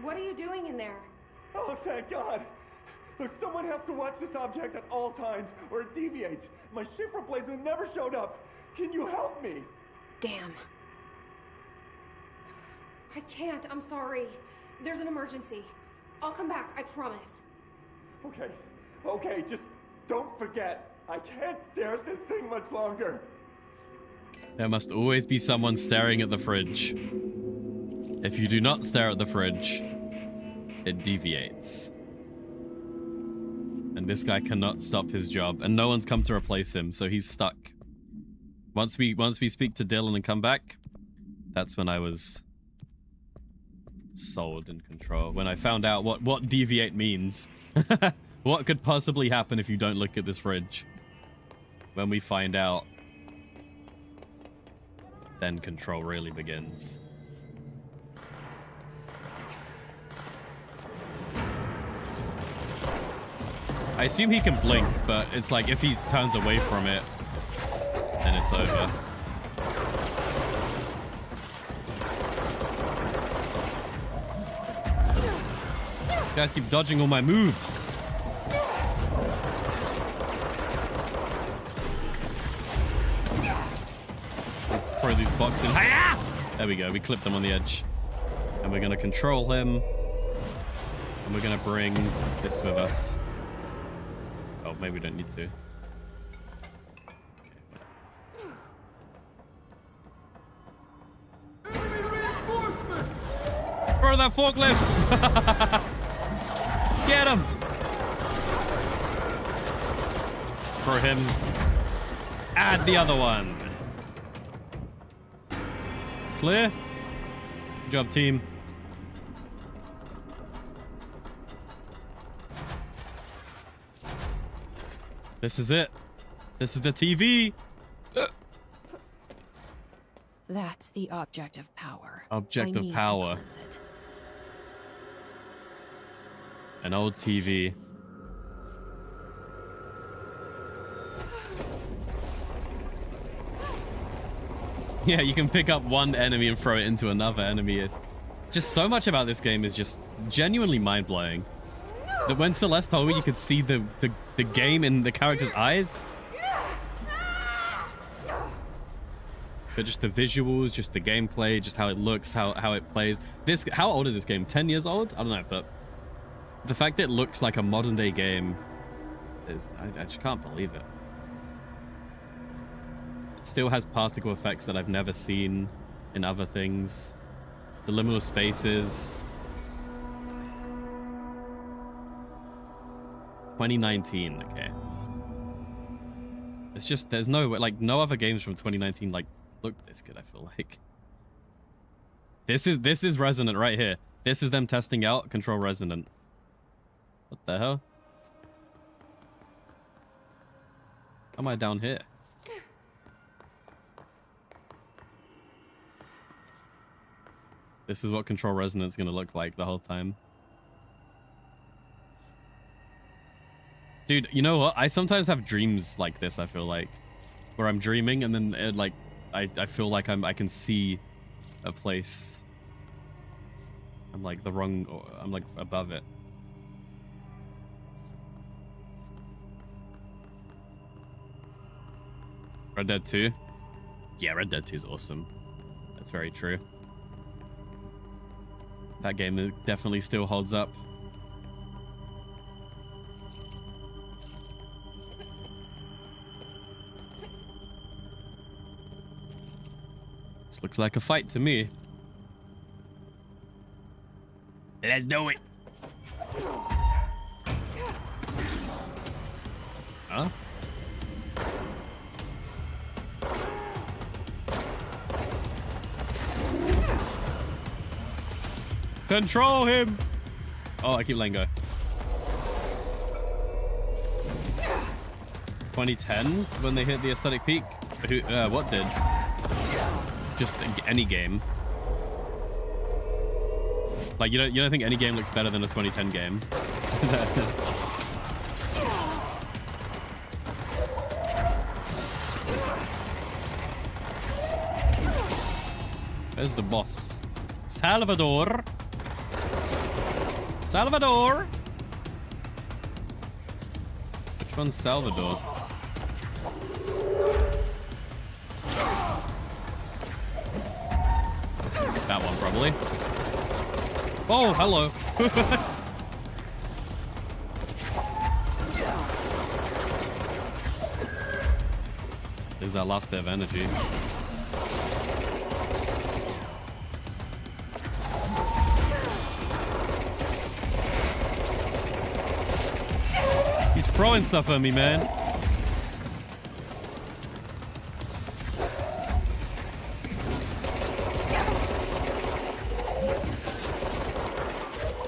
What are you doing in there? Oh, thank God. Look, someone has to watch this object at all times, or it deviates. My shift replacement never showed up. Can you help me? Damn. I can't, I'm sorry. There's an emergency. I'll come back, I promise. Okay, just don't forget. I can't stare at this thing much longer. There must always be someone staring at the fridge. If you do not stare at the fridge, it deviates. And this guy cannot stop his job, and no one's come to replace him, so he's stuck. Once we speak to Dylan and come back, that's when I was sold in Control. When I found out what deviate means. What could possibly happen if you don't look at this fridge? When we find out, then Control really begins. I assume he can blink, but it's like if he turns away from it, then it's over. You guys keep dodging all my moves. Throw these boxes in. Hi-ya! There we go. We clipped him on the edge. And we're going to control him. And we're going to bring this with us. Oh, maybe we don't need to. Throw that forklift! Get him! For him. Add the other one. Clear? Good job, team. This is it. This is the TV. That's the object of power. Object of power. To cleanse it. An old TV. Yeah, you can pick up one enemy and throw it into another enemy. It's just so much about this game is just genuinely mind-blowing. That when Celeste told me you could see the game in the character's eyes. But just the visuals, just the gameplay, just how it looks, how it plays. How old is this game? 10 years old? I don't know, but the fact that it looks like a modern day game is, I just can't believe it. It still has particle effects that I've never seen in other things. The liminal spaces. 2019, okay. It's just, there's no other games from 2019 look this good, I feel like. This is Resonant right here. This is them testing out Control Resonant. What the hell? How am I down here? This is what Control Resonant's gonna look like the whole time. Dude, you know what? I sometimes have dreams like this, I feel like. Where I'm dreaming and then it, I feel like I can see a place. I'm like I'm like above it. Red Dead 2? Yeah, Red Dead 2 is awesome. That's very true. That game definitely still holds up. This looks like a fight to me. Let's do it. Huh? Control him! Oh, I keep letting go. 2010s when they hit the aesthetic peak? What did? Just any game. Like, you don't think any game looks better than a 2010 game? There's the boss. Salvador! Salvador! Which one's Salvador? That one, probably. Oh, hello. There's that last bit of energy. He's throwing stuff at me, man.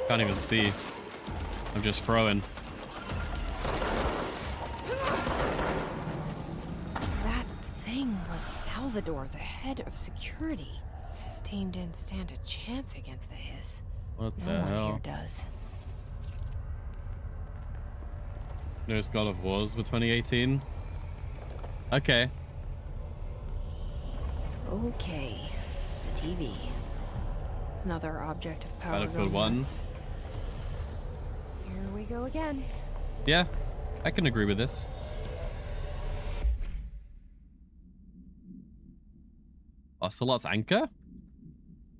Can't even see. I'm just throwing. That thing was Salvador, the head of security. His team didn't stand a chance against the Hiss. What the No one hell? here does. Newest God of Wars with 2018. Okay. Okay. The TV. Another object of power. Battlefield 1. Here we go again. Yeah, I can agree with this. Ocelot's anchor?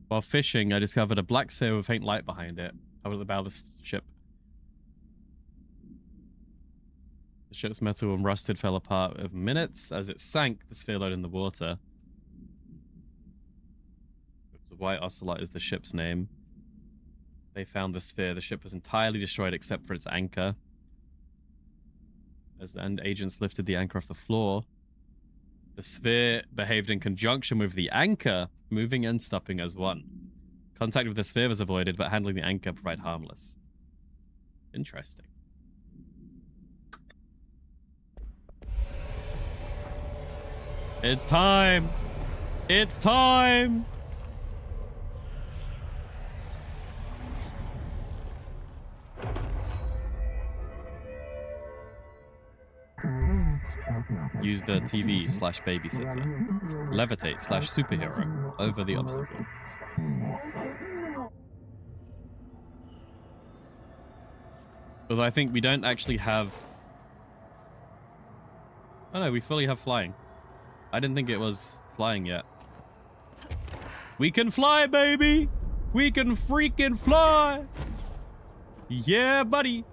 While fishing, I discovered a black sphere with faint light behind it. Over the bow of the ship. The ship's metal and rusted fell apart within minutes. As it sank, the sphere lowered in the water. The white ocelot is the ship's name. They found the sphere. The ship was entirely destroyed except for its anchor. As the agents lifted the anchor off the floor, the sphere behaved in conjunction with the anchor, moving and stopping as one. Contact with the sphere was avoided, but handling the anchor proved harmless. Interesting. It's time! It's time! Use the TV/babysitter. Levitate/superhero over the obstacle. Although I think we don't actually have... Oh no, we fully have flying. I didn't think it was flying yet. We can fly, baby! We can freaking fly! Yeah, buddy!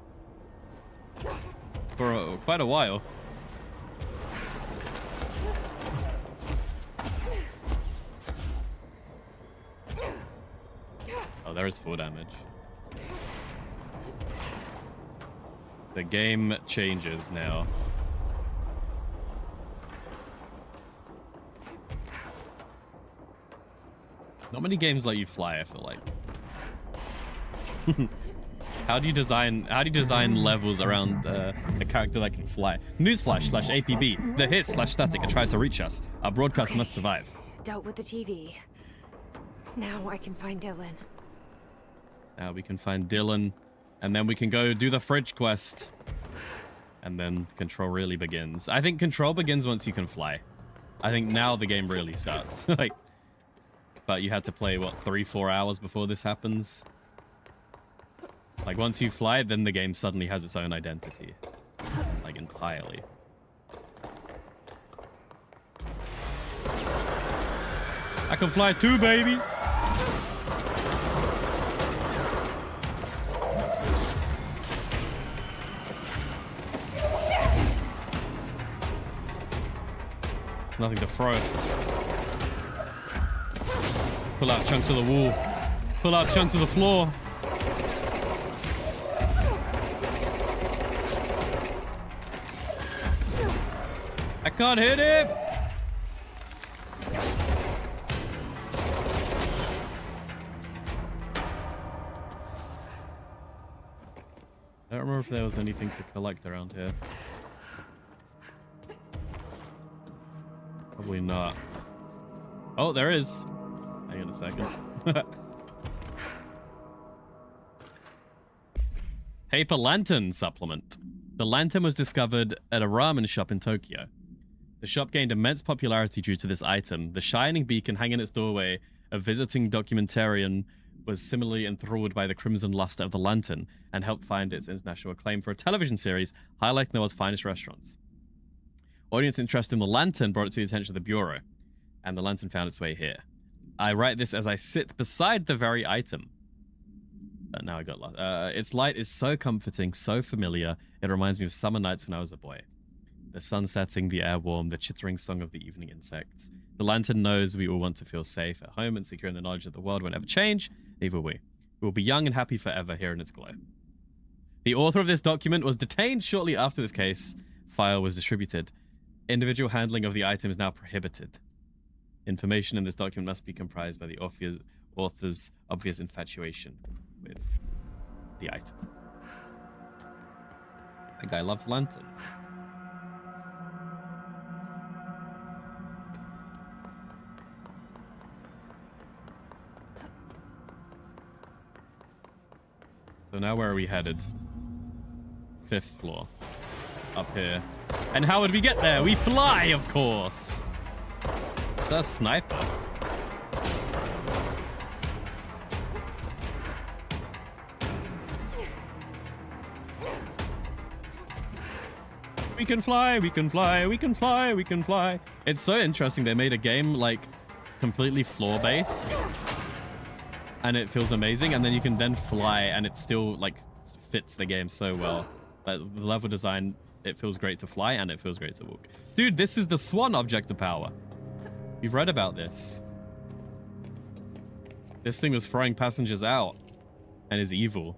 For quite a while. Oh, there is 4 damage. The game changes now. Not many games let you fly, I feel like. How do you design levels around a character that can fly? Newsflash/APB. The Hiss/Static are trying to reach us. Our broadcast must survive. Dealt with the TV. Now I can find Dylan. Now we can find Dylan, and then we can go do the fridge quest. And then Control really begins. I think Control begins once you can fly. I think now the game really starts. Like, but you had to play, what, 3-4 hours before this happens? Like, once you fly, then the game suddenly has its own identity. Like, entirely. I can fly too, baby! There's nothing to throw. Pull out chunks of the wall. Pull out chunks of the floor. I can't hit him! I don't remember if there was anything to collect around here. Probably not. Oh, there is. Hang on a second. Paper lantern supplement. The lantern was discovered at a ramen shop in Tokyo. The shop gained immense popularity due to this item. The shining beacon hanging in its doorway, a visiting documentarian was similarly enthralled by the crimson luster of the Lantern and helped find its international acclaim for a television series highlighting the world's finest restaurants. Audience interest in the Lantern brought it to the attention of the Bureau, and the Lantern found its way here. I write this as I sit beside the very item. Now I got lost. Its light is so comforting, so familiar, it reminds me of summer nights when I was a boy. The sun setting, the air warm, the chittering song of the evening insects. The Lantern knows we all want to feel safe at home and secure in the knowledge that the world won't ever change, neither will we. We will be young and happy forever here in its glow. The author of this document was detained shortly after this case file was distributed. Individual handling of the item is now prohibited. Information in this document must be comprised by the author's obvious infatuation with the item. That guy loves lanterns. So now where are we headed? 5th floor. Up here. And how would we get there? We fly, of course! Is that a sniper? We can fly, we can fly, we can fly, we can fly. It's so interesting. They made a game, like, completely floor-based. And it feels amazing. And then you can then fly, and it still, like, fits the game so well. Like, the level design, it feels great to fly, and it feels great to walk. Dude, this is the Swan object of power. You've read about this. This thing was throwing passengers out and is evil.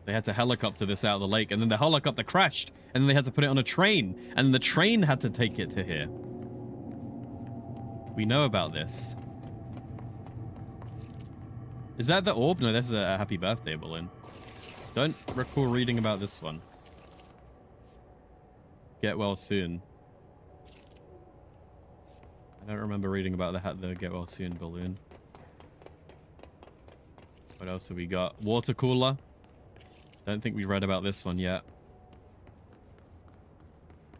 They had to helicopter this out of the lake, and then the helicopter crashed, and then they had to put it on a train, and the train had to take it to here. We know about this. Is that the orb? No, this is a happy birthday balloon. Don't recall reading about this one. Get well soon. I don't remember reading about the get well soon balloon. What else have we got? Water cooler. Don't think we read about this one yet.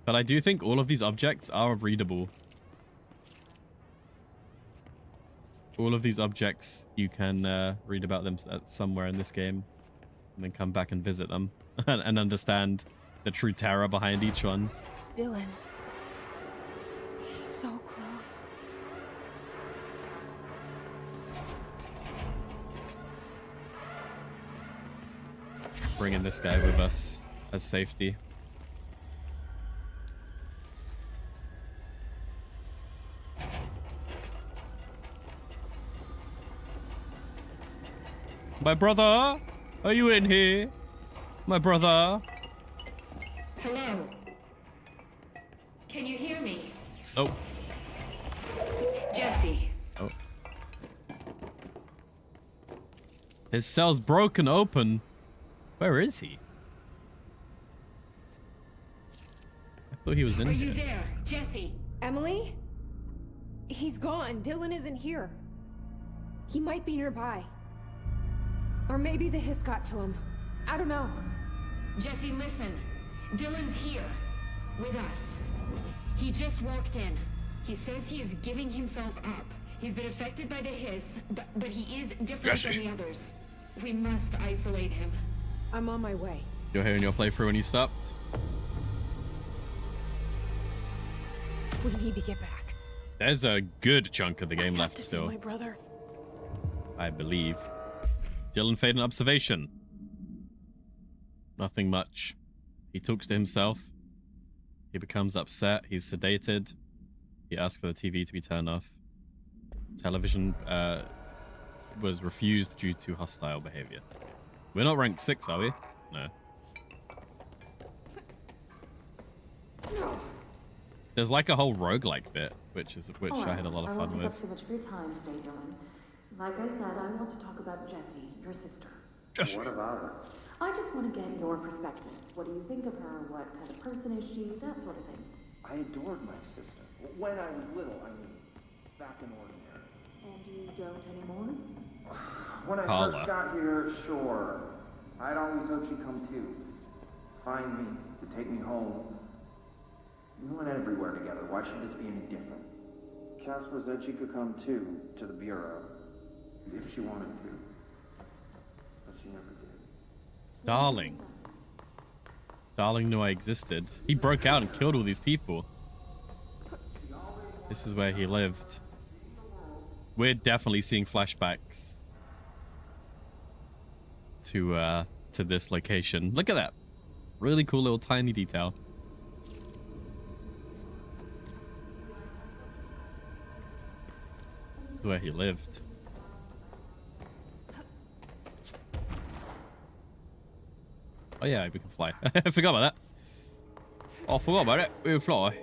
But I do think all of these objects are readable. All of these objects, you can read about them somewhere in this game. And then come back and visit them. And understand the true terror behind each one. Dylan. He's so close. Bringing this guy with us as safety. My brother, are you in here? My brother. Hello. Can you hear me? Oh. Jesse. Oh. His cell's broken open. Where is he? I thought he was in here. Are you there, Jesse? Emily? He's gone. Dylan isn't here. He might be nearby. Or maybe the hiss got to him. I don't know. Jesse, listen. Dylan's here. With us. He just walked in. He says he is giving himself up. He's been affected by the hiss, but he is different from the others. We must isolate him. I'm on my way. You're here in your playthrough when he stopped? We need to get back. There's a good chunk of the game left still. See my brother. I believe. Dylan Faden observation. Nothing much. He talks to himself. He becomes upset. He's sedated. He asks for the TV to be turned off. Television was refused due to hostile behavior. We're not ranked 6, are we? No. There's like a whole roguelike bit, which I had a lot of fun with. I won't take up too much of your time today, Dylan. Like I said, I want to talk about Jessie, your sister. What about her? I just want to get your perspective. What do you think of her? What kind of person is she? That sort of thing. I adored my sister. When I was little, I mean, back in Ordinary. And you don't anymore? When I first got here, sure. I'd always hoped she'd come too. Find me, to take me home. We went everywhere together. Why should this be any different? Casper said she could come too, to the Bureau. If she wanted to. But she never did. Darling. Darling knew I existed. He broke out and killed all these people. This is where he lived. We're definitely seeing flashbacks to this location. Look at that. Really cool little tiny detail. This is where he lived. Oh yeah, we can fly. I forgot about that. Oh, I forgot about it. We can fly.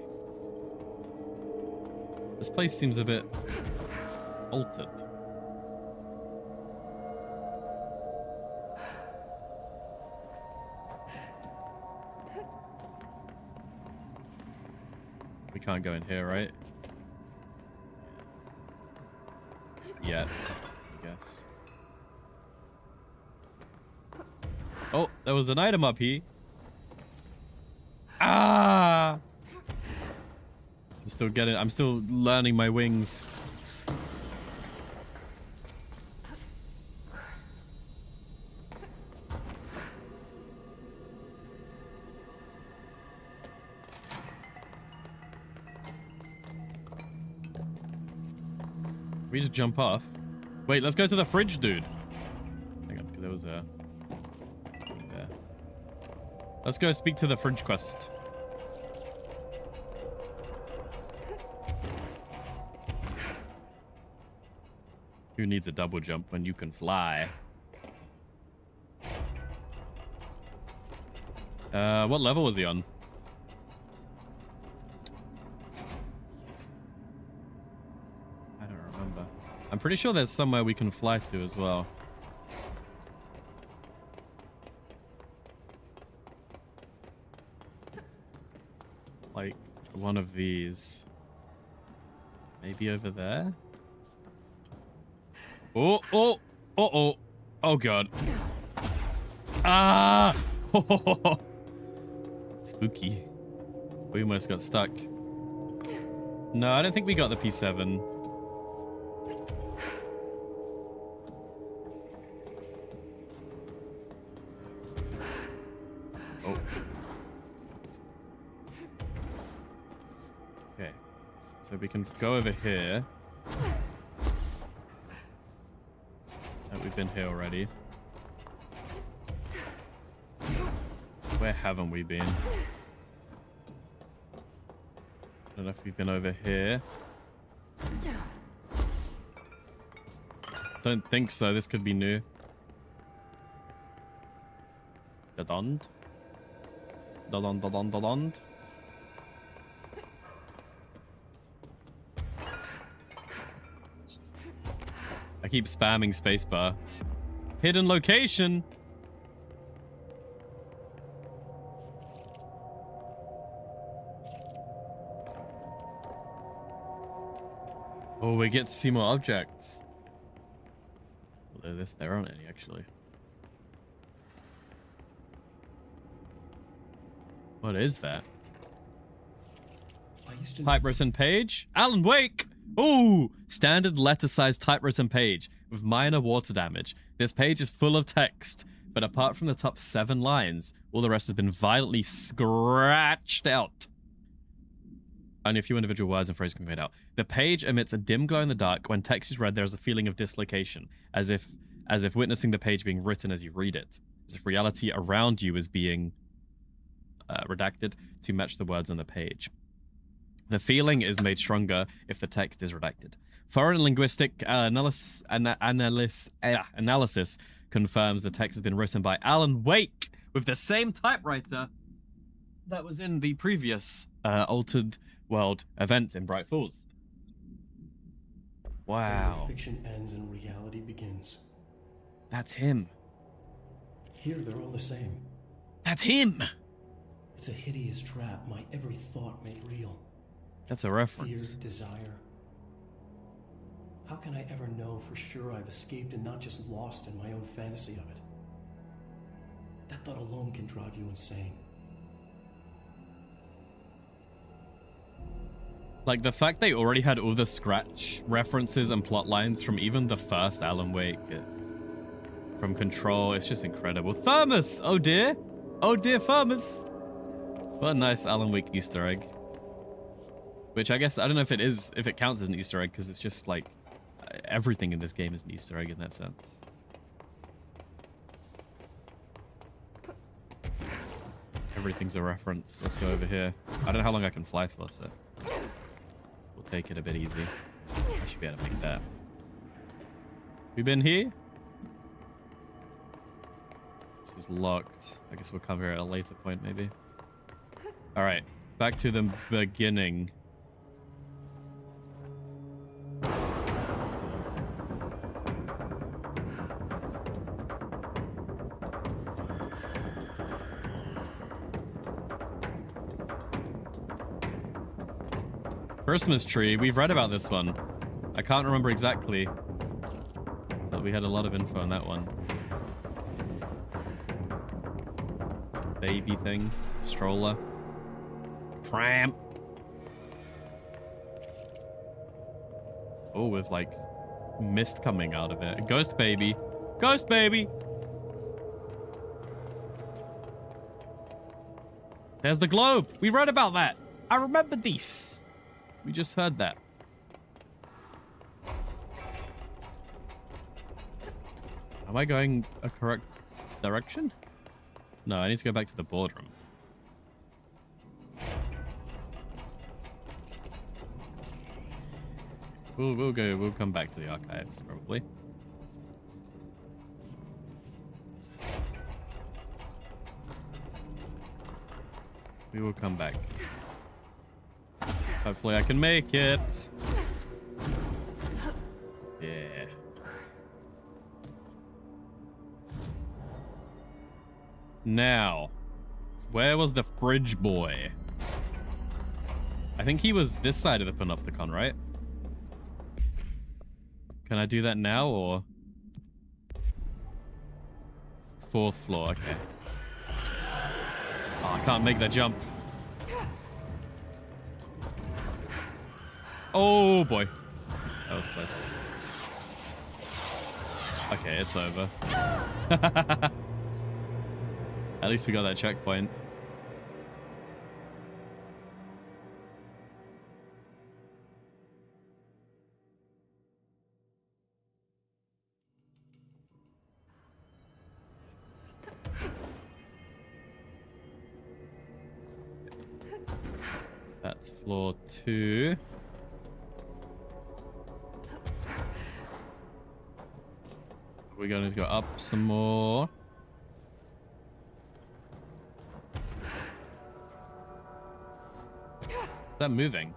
This place seems a bit altered. We can't go in here, right? Yet, I guess. Oh, there was an item up here. Ah! I'm still learning my wings. We just jump off. Wait, let's go to the fridge, dude. Hang on, because there was a... Yeah. Let's go speak to the fridge quest. Who needs a double jump when you can fly? What level was he on? I don't remember. I'm pretty sure there's somewhere we can fly to as well. Like one of these. Maybe over there? Oh, oh, oh, oh god. Ah! Spooky. We almost got stuck. No, I don't think we got the P7. Oh. Okay. So we can go over here. We've been here already. Where haven't we been? I don't know if we've been over here. Don't think so. This could be new. Da-dond. Da-dond, da-dond, da-dond. I keep spamming spacebar. Hidden location. Oh, we get to see more objects. Although there aren't any actually. What is that? Typewritten page? Alan Wake! Ooh! Standard letter-sized typewritten page with minor water damage. This page is full of text, but apart from the top 7 lines, all the rest has been violently scratched out. Only a few individual words and phrases can be made out. The page emits a dim glow in the dark. When text is read, there is a feeling of dislocation, as if witnessing the page being written as you read it, as if reality around you is being redacted to match the words on the page. The feeling is made stronger if the text is redacted. Foreign linguistic analysis confirms the text has been written by Alan Wake with the same typewriter that was in the previous Altered World event in Bright Falls. Wow. Where fiction ends and reality begins. That's him. Here they're all the same. That's him! It's a hideous trap my every thought made real. That's a reference. Fear, desire. How can I ever know for sure I've escaped and not just lost in my own fantasy of it? That thought alone can drive you insane. Like, the fact they already had all the scratch references and plot lines from even the first Alan Wake from Control, it's just incredible. Thermos! Oh dear! Oh dear, Thermos! What a nice Alan Wake Easter egg. Which I guess, I don't know if it counts as an Easter egg, because it's just like, everything in this game is an Easter egg in that sense. Everything's a reference. Let's go over here. I don't know how long I can fly for, so we'll take it a bit easy. I should be able to make that. We been here? This is locked. I guess we'll come here at a later point, maybe. Alright, back to the beginning. Christmas tree. We've read about this one. I can't remember exactly, but we had a lot of info on that one. Baby thing. Stroller. Pram. Oh, with like mist coming out of it. Ghost baby. Ghost baby. There's the globe. We read about that. I remember this. We just heard that. Am I going a correct direction? No, I need to go back to the boardroom. We'll come back to the archives, probably. We will come back. Hopefully I can make it. Yeah. Now, where was the fridge boy? I think he was this side of the Panopticon, right? Can I do that now, or? 4th floor, okay. Oh, I can't make that jump. Oh boy. That was close. Okay, it's over. At least we got that checkpoint. That's floor 2. We're going to go up some more. Is that moving?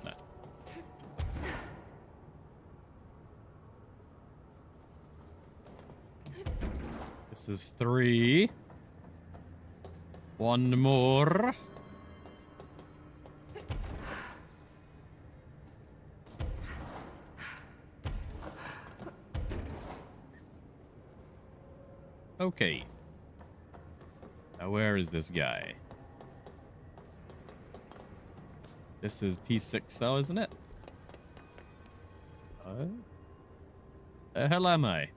No. This is 3. One more. Okay. Now where is this guy? This is P6L, isn't it? The hell am I?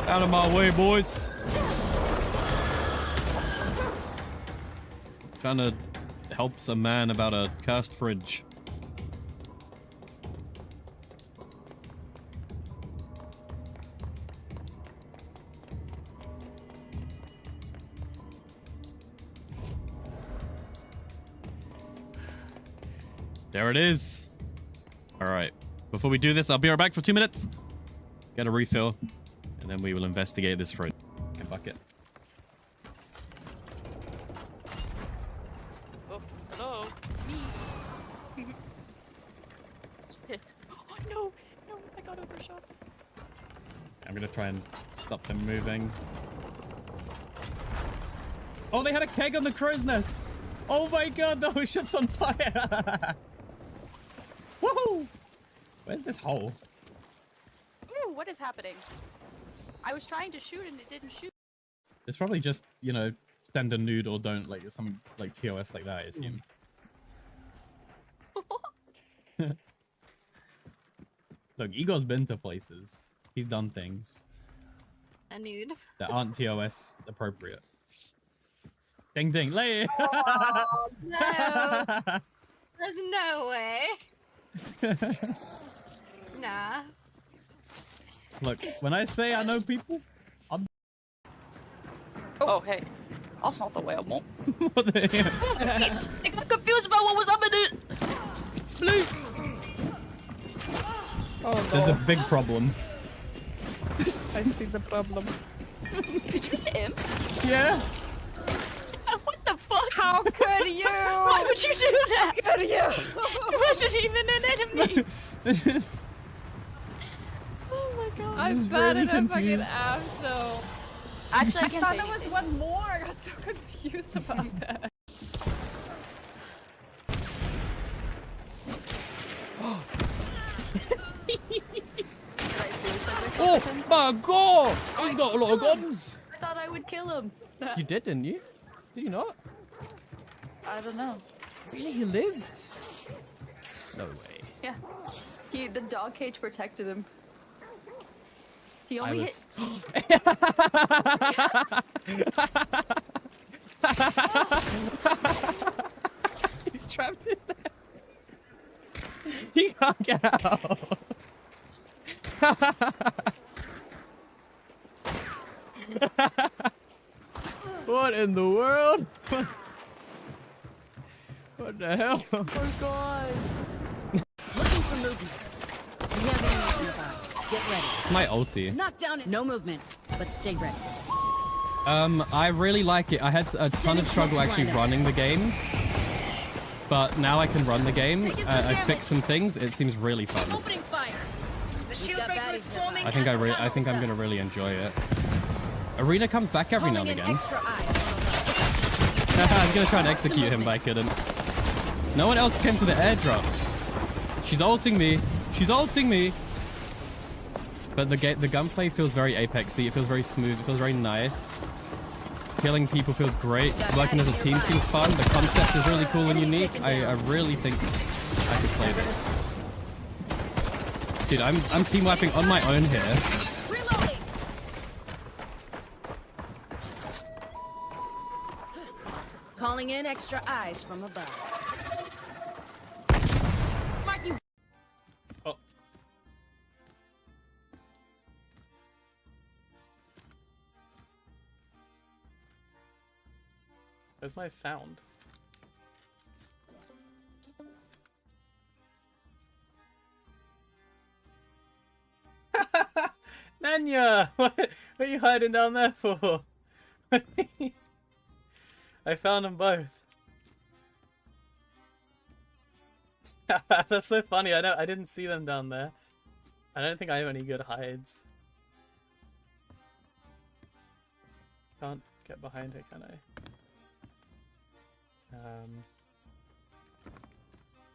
Out of my way, boys. Trying to help some man about a cursed fridge. There it is. All right. Before we do this, I'll be right back for 2 minutes. Get a refill, and then we will investigate this fridge and bucket. Oh, hello. Me. Shit. Oh, no. No, I got overshot. I'm going to try and stop them moving. Oh, they had a keg on the crow's nest. Oh my god, the whole ship's on fire. Woohoo! Where's this hole? Ooh, what is happening? I was trying to shoot and it didn't shoot. It's probably just, you know, send a nude or don't, like something like TOS like that, I assume. Look, Igor's been to places. He's done things A nude. that aren't TOS appropriate. Ding ding, lay. Oh, no. There's no way. Nah. Look, when I say I know people, I'm. Oh, hey. I'll salt the whale more. What the hell? I got confused about what was up in it. Please. Oh, no. There's a big problem. I see the problem. Did you say him? Yeah. What the fuck? How could you? Why would you do that? How could you? It wasn't even an enemy. Oh my god. I'm bad at a fucking app, so. Actually, I I can't thought say there was anything. one more. I got so confused about that. Oh my god! He's got a lot of guns. I thought I would kill him. You did, didn't you? Did you not? I don't know. Really, he lived? No way. Yeah. The dog cage protected him. He I only was. He's trapped in there. He can't get out. What in the world? What the hell? Oh god. Looking for movement. We have enemies nearby. Get ready. My ulti. Knock down. No movement, but stay ready. I really like it. I had a ton of struggle actually running the game, but now I can run the game. I fixed some things. It seems really fun. Opening fire. The shield breaker is forming. I think I'm gonna really enjoy it. Arena comes back every now and again. I was gonna try and execute him, but I couldn't. No one else came to the airdrop. She's ulting me. She's ulting me. But the gunplay feels very Apexy. It feels very smooth. It feels very nice. Killing people feels great. Working as a team seems fun. The concept is really cool and unique. I really think I could play this. Dude, I'm team wiping on my own here. Calling in extra eyes from above. Mark you. Oh. Where's my sound? Nanya! What are you hiding down there for? I found them both. That's so funny. I didn't see them down there. I don't think I have any good hides. Can't get behind her, can I?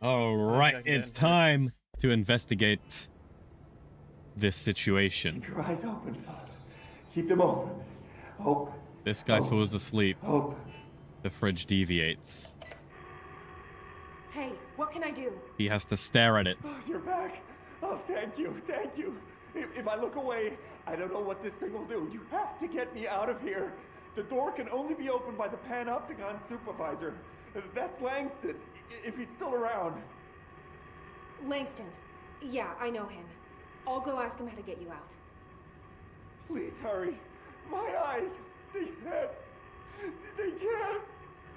All right, it's time to investigate this situation. Keep your eyes open. Keep them open. Hope. This guy falls asleep. Hope. The fridge deviates. Hey, what can I do? He has to stare at it. Oh, you're back. Oh, thank you. Thank you. If I look away, I don't know what this thing will do. You have to get me out of here. The door can only be opened by the Panopticon supervisor. That's Langston, if he's still around. Langston. Yeah, I know him. I'll go ask him how to get you out. Please hurry. My eyes. They can't. They can't.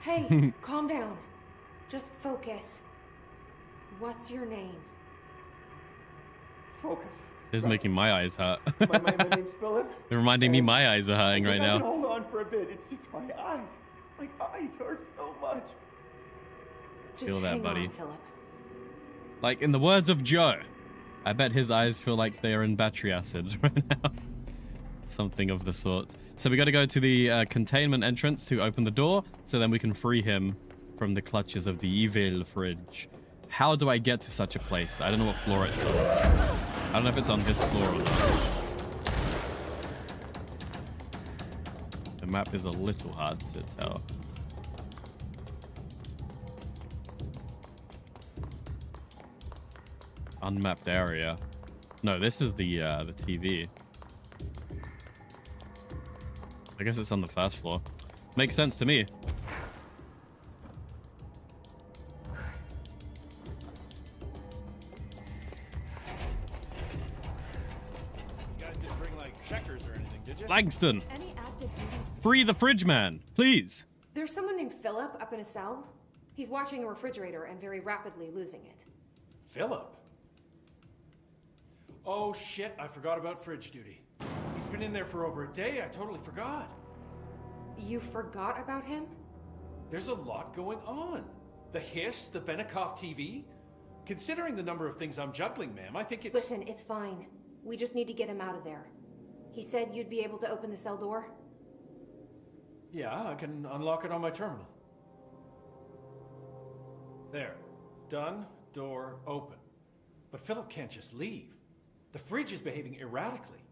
Hey, calm down. Just focus. What's your name? Focus. This is making my eyes hurt. My name's Philip. They're reminding me my eyes are hurting right I can now. hold on for a bit. It's just my eyes. My eyes hurt so much. Just Feel that, hang buddy. on, Philip. Like in the words of Joe, I bet his eyes feel like they are in battery acid right now. Something of the sort. So we got to go to the containment entrance to open the door, so then we can free him from the clutches of the evil fridge. How do I get to such a place? I don't know what floor it's on. I don't know if it's on this floor or not. The map is a little hard to tell. Unmapped area. No, this is the TV. I guess it's on the first floor. Makes sense to me. You guys didn't bring like checkers or anything, did you? Langston, Any active duties? free the fridge man, please. There's someone named Philip up in a cell. He's watching a refrigerator and very rapidly losing it. Philip? Oh shit, I forgot about fridge duty. He's been in there for over a day, I totally forgot. You forgot about him? There's a lot going on. The hiss, the Benikoff TV. Considering the number of things I'm juggling, ma'am, I think it's... Listen, it's fine. We just need to get him out of there. He said you'd be able to open the cell door? Yeah, I can unlock it on my terminal. There. Done. Door open. But Philip can't just leave. The fridge is behaving erratically.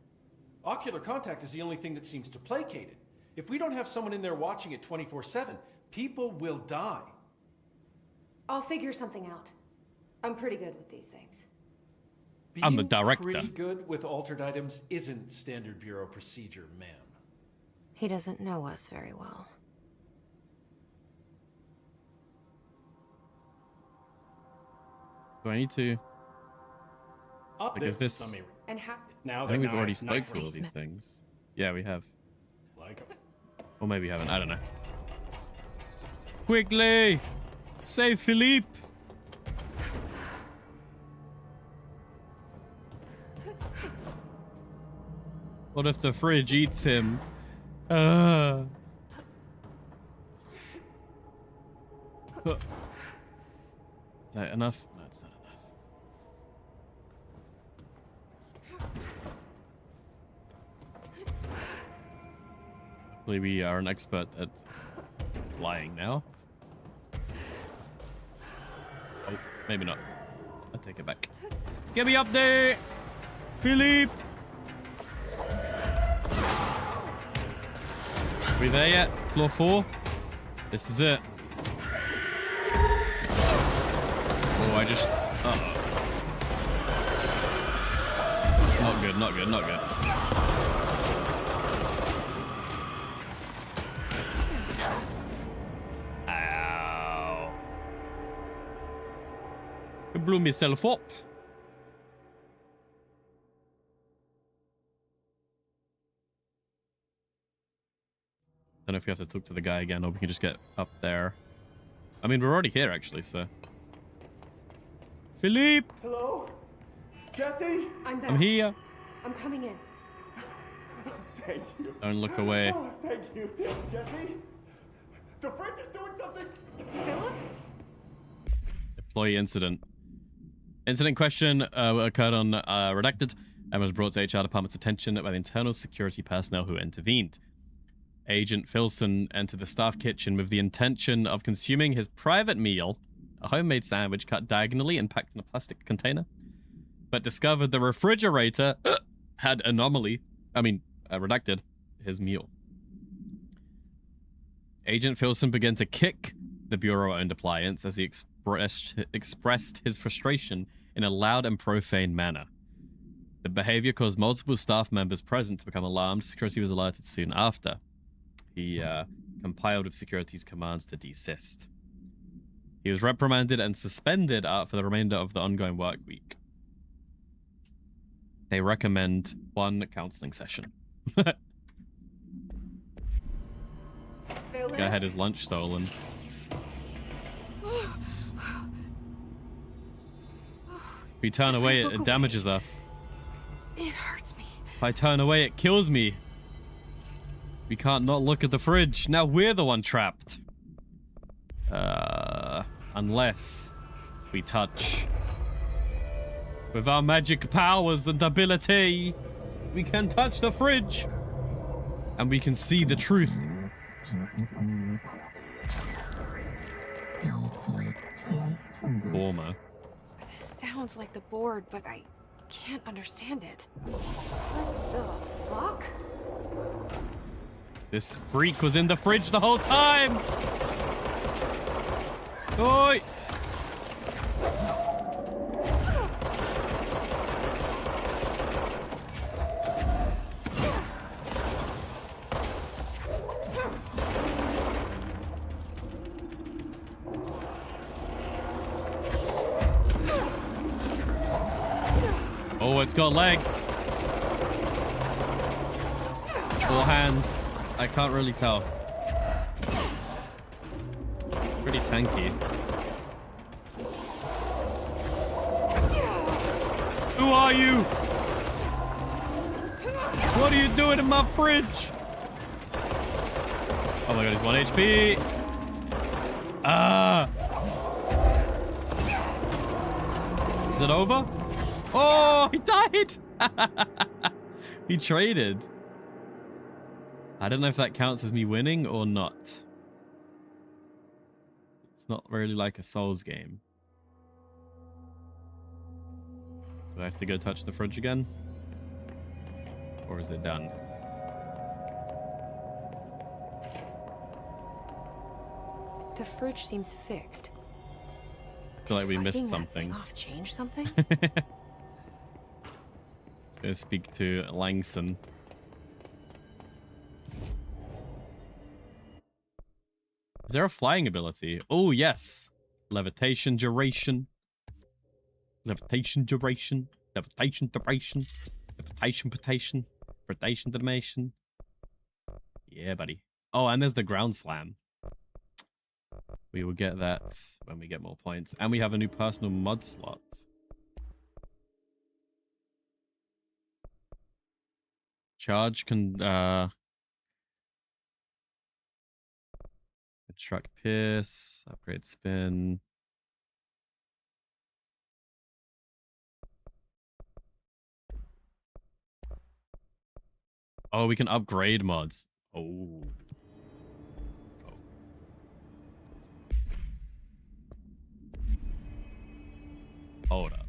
Ocular contact is the only thing that seems to placate it. If we don't have someone in there watching it 24/7, people will die. I'll figure something out. I'm pretty good with these things. I'm the director. Pretty good with altered items isn't standard bureau procedure, ma'am. He doesn't know us very well. Do I need to? Up Like, there. is this? And how? Now I think we've they're already knife- spoke knife to all race. these things. Yeah, we have. Like 'em. Or maybe we haven't. I don't know. Quickly! Save Philippe! What if the fridge eats him? Is that enough? No, it's not enough. Hopefully we are an expert at flying now. Oh, maybe not. I'll take it back. Get me up there! Philippe! Are we there yet? Floor 4? This is it. Oh, I just... Uh-oh. Not good, not good, not good. Ow. I blew myself up. I don't know if we have to talk to the guy again or we can just get up there. I mean, we're already here actually, so. Philippe! Hello? Jesse? I'm back. I'm here. I'm coming in. Thank you. Don't look away. Oh, thank you, Jesse. The fridge is doing something. Philip? Employee incident. Incident question occurred on Redacted and was brought to HR department's attention by the internal security personnel who intervened. Agent Filson entered the staff kitchen with the intention of consuming his private meal, a homemade sandwich cut diagonally and packed in a plastic container, but discovered the refrigerator had redacted his meal. Agent Filson began to kick the bureau-owned appliance as he expressed his frustration in a loud and profane manner. The behavior caused multiple staff members present to become alarmed. Security was alerted soon after. He compiled with security's commands to desist. He was reprimanded and suspended for the remainder of the ongoing work week. They recommend 1 counseling session. The guy had his lunch stolen. If we turn away, it damages us. It hurts me. If I turn away, it kills me. We can't not look at the fridge. Now we're the one trapped. Unless we touch. With our magic powers and ability, we can touch the fridge. And we can see the truth. Former. This sounds like the board, but I can't understand it. What the fuck? This freak was in the fridge the whole time! Oi! Oh, it's got legs. Or hands. I can't really tell. Pretty tanky. Who are you? What are you doing in my fridge? Oh my god, he's 1 HP. Ah! Is it over? Oh, he died! He traded. I don't know if that counts as me winning or not. It's not really like a Souls game. Do I have to go touch the fridge again? Or is it done? The fridge seems fixed. I feel like we missed Flicking that something. thing off change something? Let's go speak to Langson. Is there a flying ability? Oh, yes. Levitation duration. Levitation duration. Levitation duration. Levitation potation. Predation donation. Yeah, buddy. Oh, and there's the ground slam. We will get that when we get more points. And we have a new personal mod slot. Charge can construct pierce, upgrade spin. Oh, we can upgrade mods. Oh. Hold up.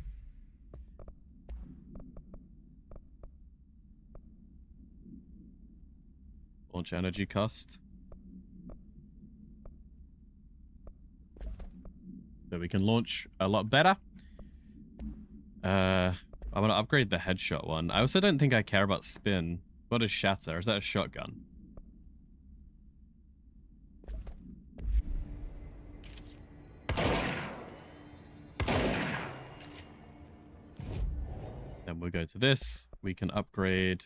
Launch energy cost. So we can launch a lot better. I'm gonna upgrade the headshot one. I also don't think I care about spin. What is shatter? Is that a shotgun? Then we'll go to this. We can upgrade.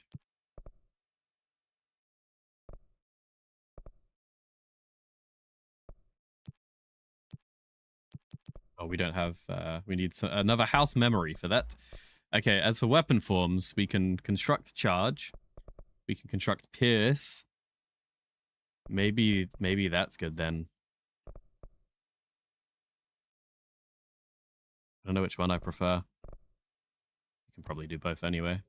Oh, we don't have, we need another house memory for that. Okay, as for weapon forms, we can construct charge. We can construct pierce. Maybe that's good then. I don't know which one I prefer. We can probably do both anyway.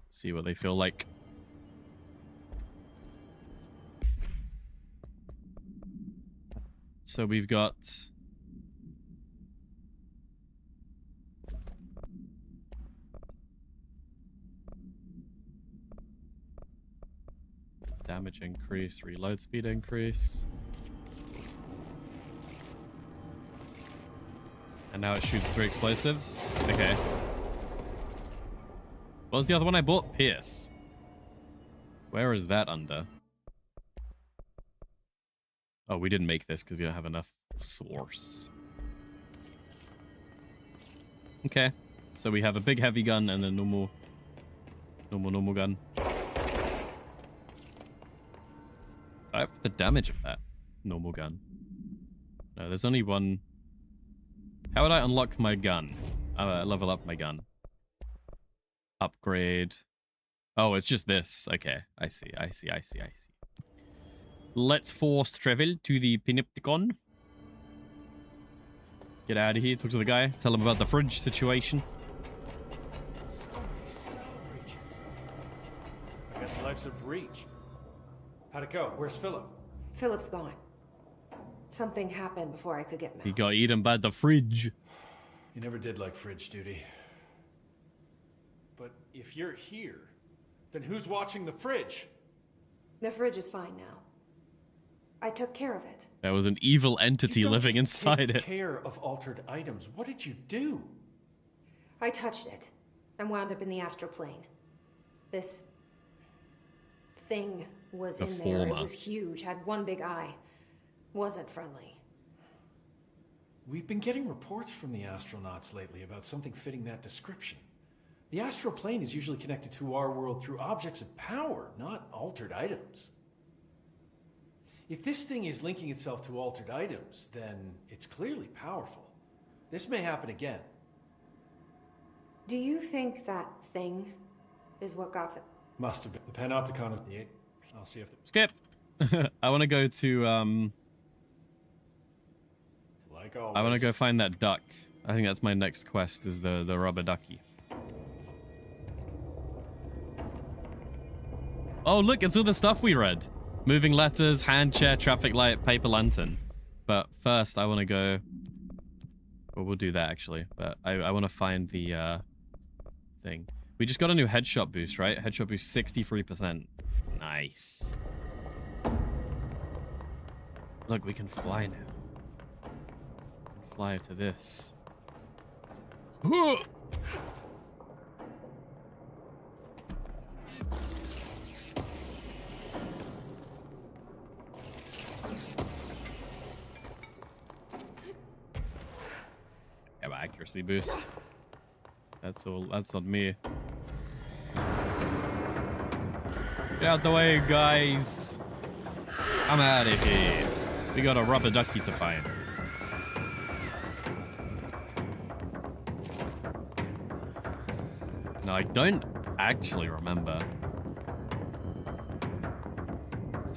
See what they feel like. So we've got damage increase, reload speed increase. And now it shoots 3 explosives. Okay. What was the other one I bought? Pierce. Where is that under? Oh, we didn't make this because we don't have enough source. Okay. So we have a big heavy gun and a normal gun. I have the damage of that normal gun. No, there's only one. How would I unlock my gun? Level up my gun. Upgrade. Oh, it's just this. Okay, I see. Let's force travel to the Panopticon. Get out of here, talk to the guy, tell him about the fridge situation. I guess life's a breach. How'd it go? Where's Philip? Philip's gone. Something happened before I could get him out. He got eaten by the fridge. You never did like fridge duty. But if you're here, Then who's watching the fridge? The fridge is fine now. I took care of it. There was an evil entity You don't living just inside take it. care of altered items. What did you do? I touched it and wound up in the astral plane. This thing was in there. It was huge, had one big eye. Wasn't friendly. We've been getting reports from the astronauts lately about something fitting that description. The astral plane is usually connected to our world through objects of power, not altered items. If this thing is linking itself to altered items, then it's clearly powerful. This may happen again. Do you think that thing is what got it? Must have been. The Panopticon is the 8. I'll see if... Skip! I want to go to, Like always. I want to go find that duck. I think that's my next quest, is the rubber ducky. Oh, look, it's all the stuff we read. Moving letters, hand chair, traffic light, paper lantern. But first, I want to go... Well, we'll do that, actually. But I want to find the thing. We just got a new headshot boost, right? Headshot boost 63%. Nice. Look, we can fly now. We can fly to this. Have accuracy boost. That's on me. Get out the way, guys. I'm out of here. We got a rubber ducky to find. No, I don't actually remember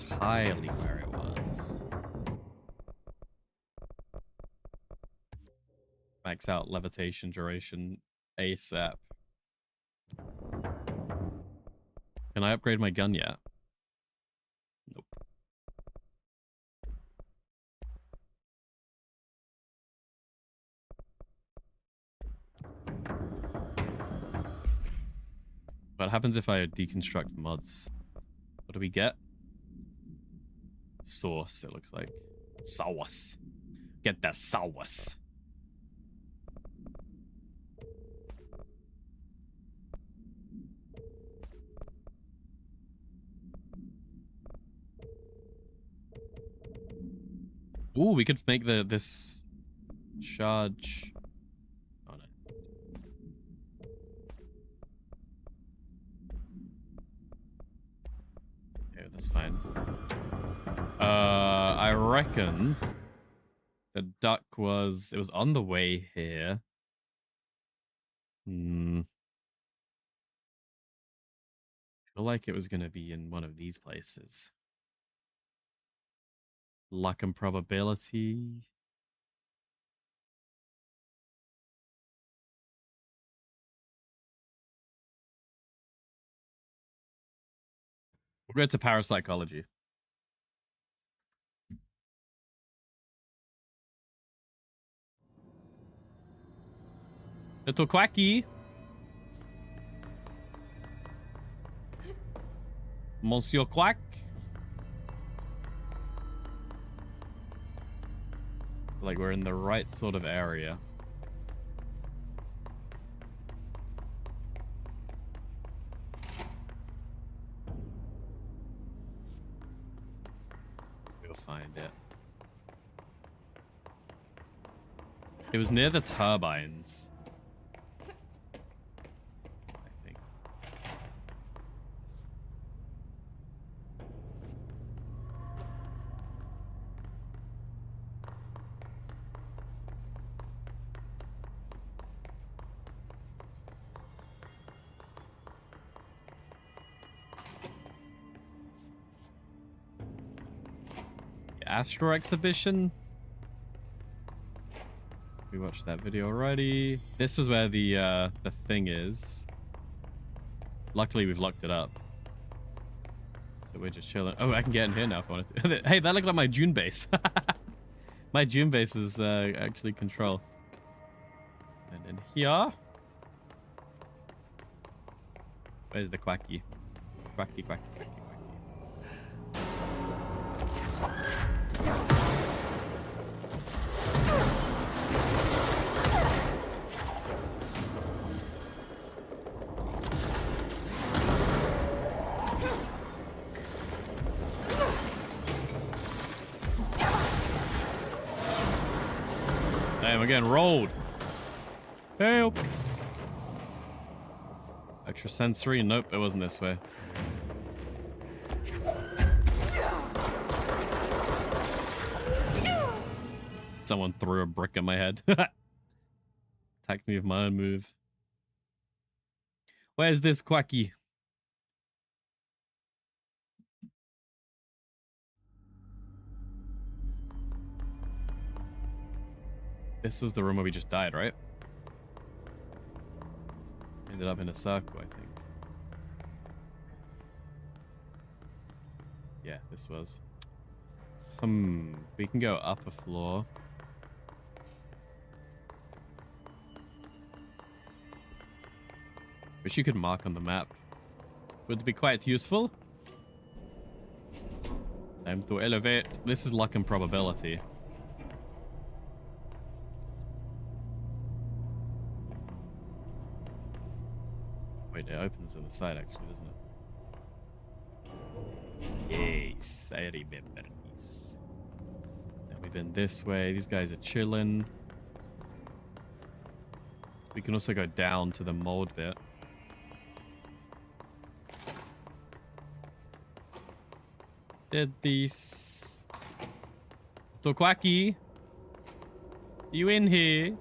entirely where it was. Max out levitation duration ASAP. Can I upgrade my gun yet? Nope. What happens if I deconstruct mods? What do we get? Sauce, it looks like. Sauce. Get that sauce. Ooh, we could make this charge. Oh no. Yeah, that's fine. I reckon the duck was on the way here. I feel like it was gonna be in one of these places. Luck and probability. We'll go to parapsychology. Little Quacky. Monsieur Quack. Like we're in the right sort of area. We'll find it. It was near the turbines. I think. Astro exhibition. We watched that video already. This is where the thing is. Luckily, we've locked it up, so we're just chilling. Oh, I can get in here now if I wanted to. Hey, that looked like my June base. My June base was actually Control. And in here, where's the Quacky? Quacky, quacky, quacky, quacky. Damn, again, rolled. Help. Extrasensory? Nope, it wasn't this way. Someone threw a brick at my head. Attacked me with my own move. Where's this Quacky? This was the room where we just died, right? Ended up in a circle, I think. Yeah, this was. We can go up a floor. Which you could mark on the map. Would be quite useful. Time to elevate. This is luck and probability. Wait, it opens on the side actually, doesn't it? Yes, I remember this. Then we've been this way. These guys are chilling. We can also go down to the mold bit. Did this. So Quacky, you in here?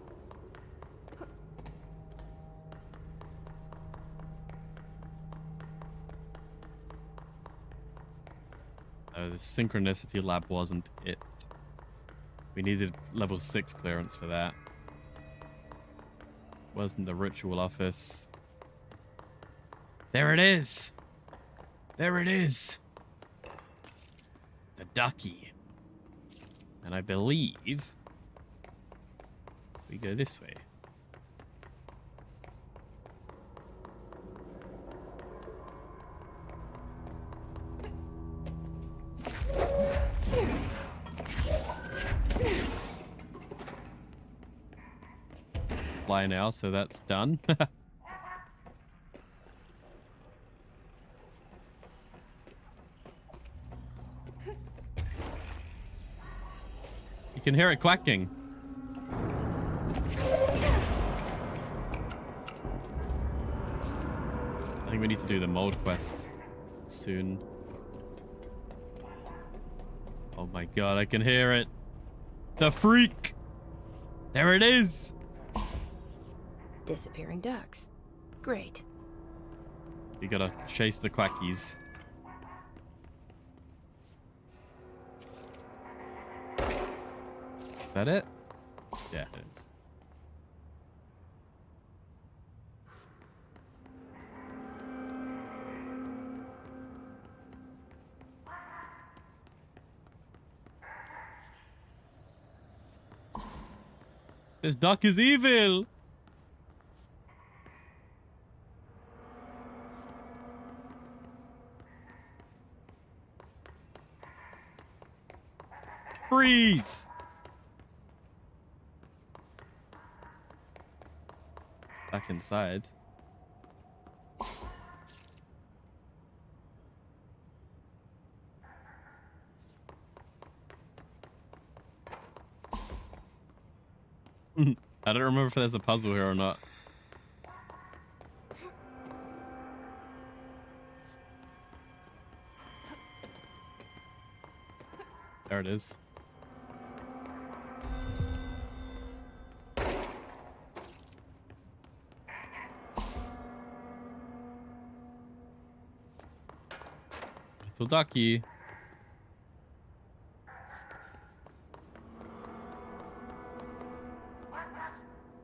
Oh, the synchronicity lab wasn't it. We needed level 6 clearance for that. Wasn't the ritual office. There it is. There it is. The ducky. And I believe we go this way. Fly now, so that's done. You can hear it quacking. I think we need to do the mold quest soon. Oh my god, I can hear it. The freak! There it is! Disappearing ducks. Great. You gotta chase the quackies. Is that it? Yeah, it is. This duck is evil! Freeze! Back inside. I don't remember if there's a puzzle here or not. There it is. Little ducky.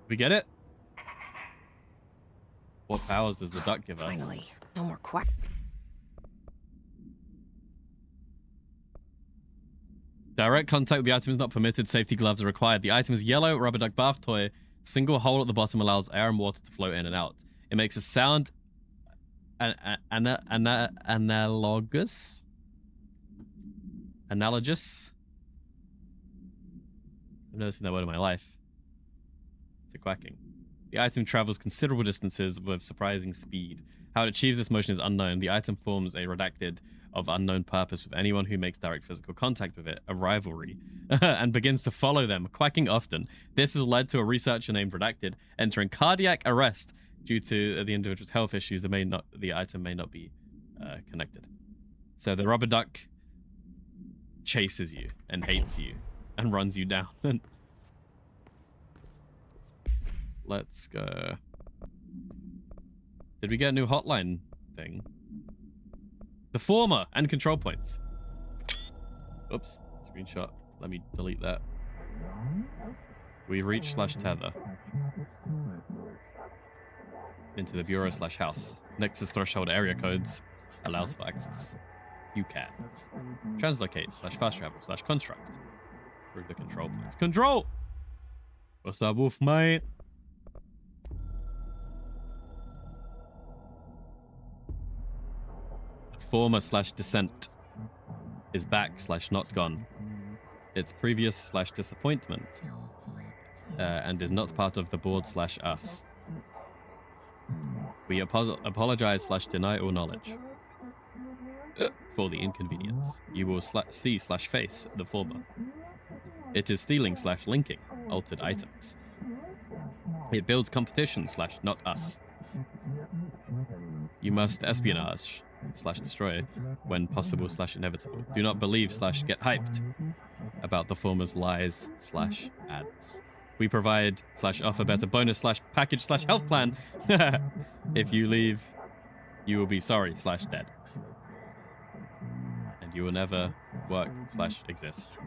We get it? What powers does the duck give us? Finally, no more quack. Direct contact with the item is not permitted. Safety gloves are required. The item is yellow rubber duck bath toy. Single hole at the bottom allows air and water to flow in and out. It makes a sound analogous? Analogous? I've never seen that word in my life. To quacking. The item travels considerable distances with surprising speed. How it achieves this motion is unknown. The item forms a redacted of unknown purpose with anyone who makes direct physical contact with it, a rivalry, and begins to follow them, quacking often. This has led to a researcher named Redacted entering cardiac arrest due to the individual's health issues. The item may not be connected. So the rubber duck chases you and hates you and runs you down. Let's go. Did we get a new hotline thing? The former and control points. Oops, screenshot. Let me delete that. We reach /tether. Into the bureau /house. Nexus threshold area codes allows for access. You can. Translocate /fast travel /construct. Through the control points. Control! What's up, wolf mate? Former /descent is back /not gone. It's previous /disappointment and is not part of the board /us. We apologize /deny all knowledge for the inconvenience. You will see /face the former. It is stealing /linking altered items. It builds competition /not us. You must espionage /destroy when possible /inevitable. Do not believe /get hyped about the former's lies /ads. We provide /offer better bonus /package /health plan. If you leave, you will be sorry /dead. And you will never work /exist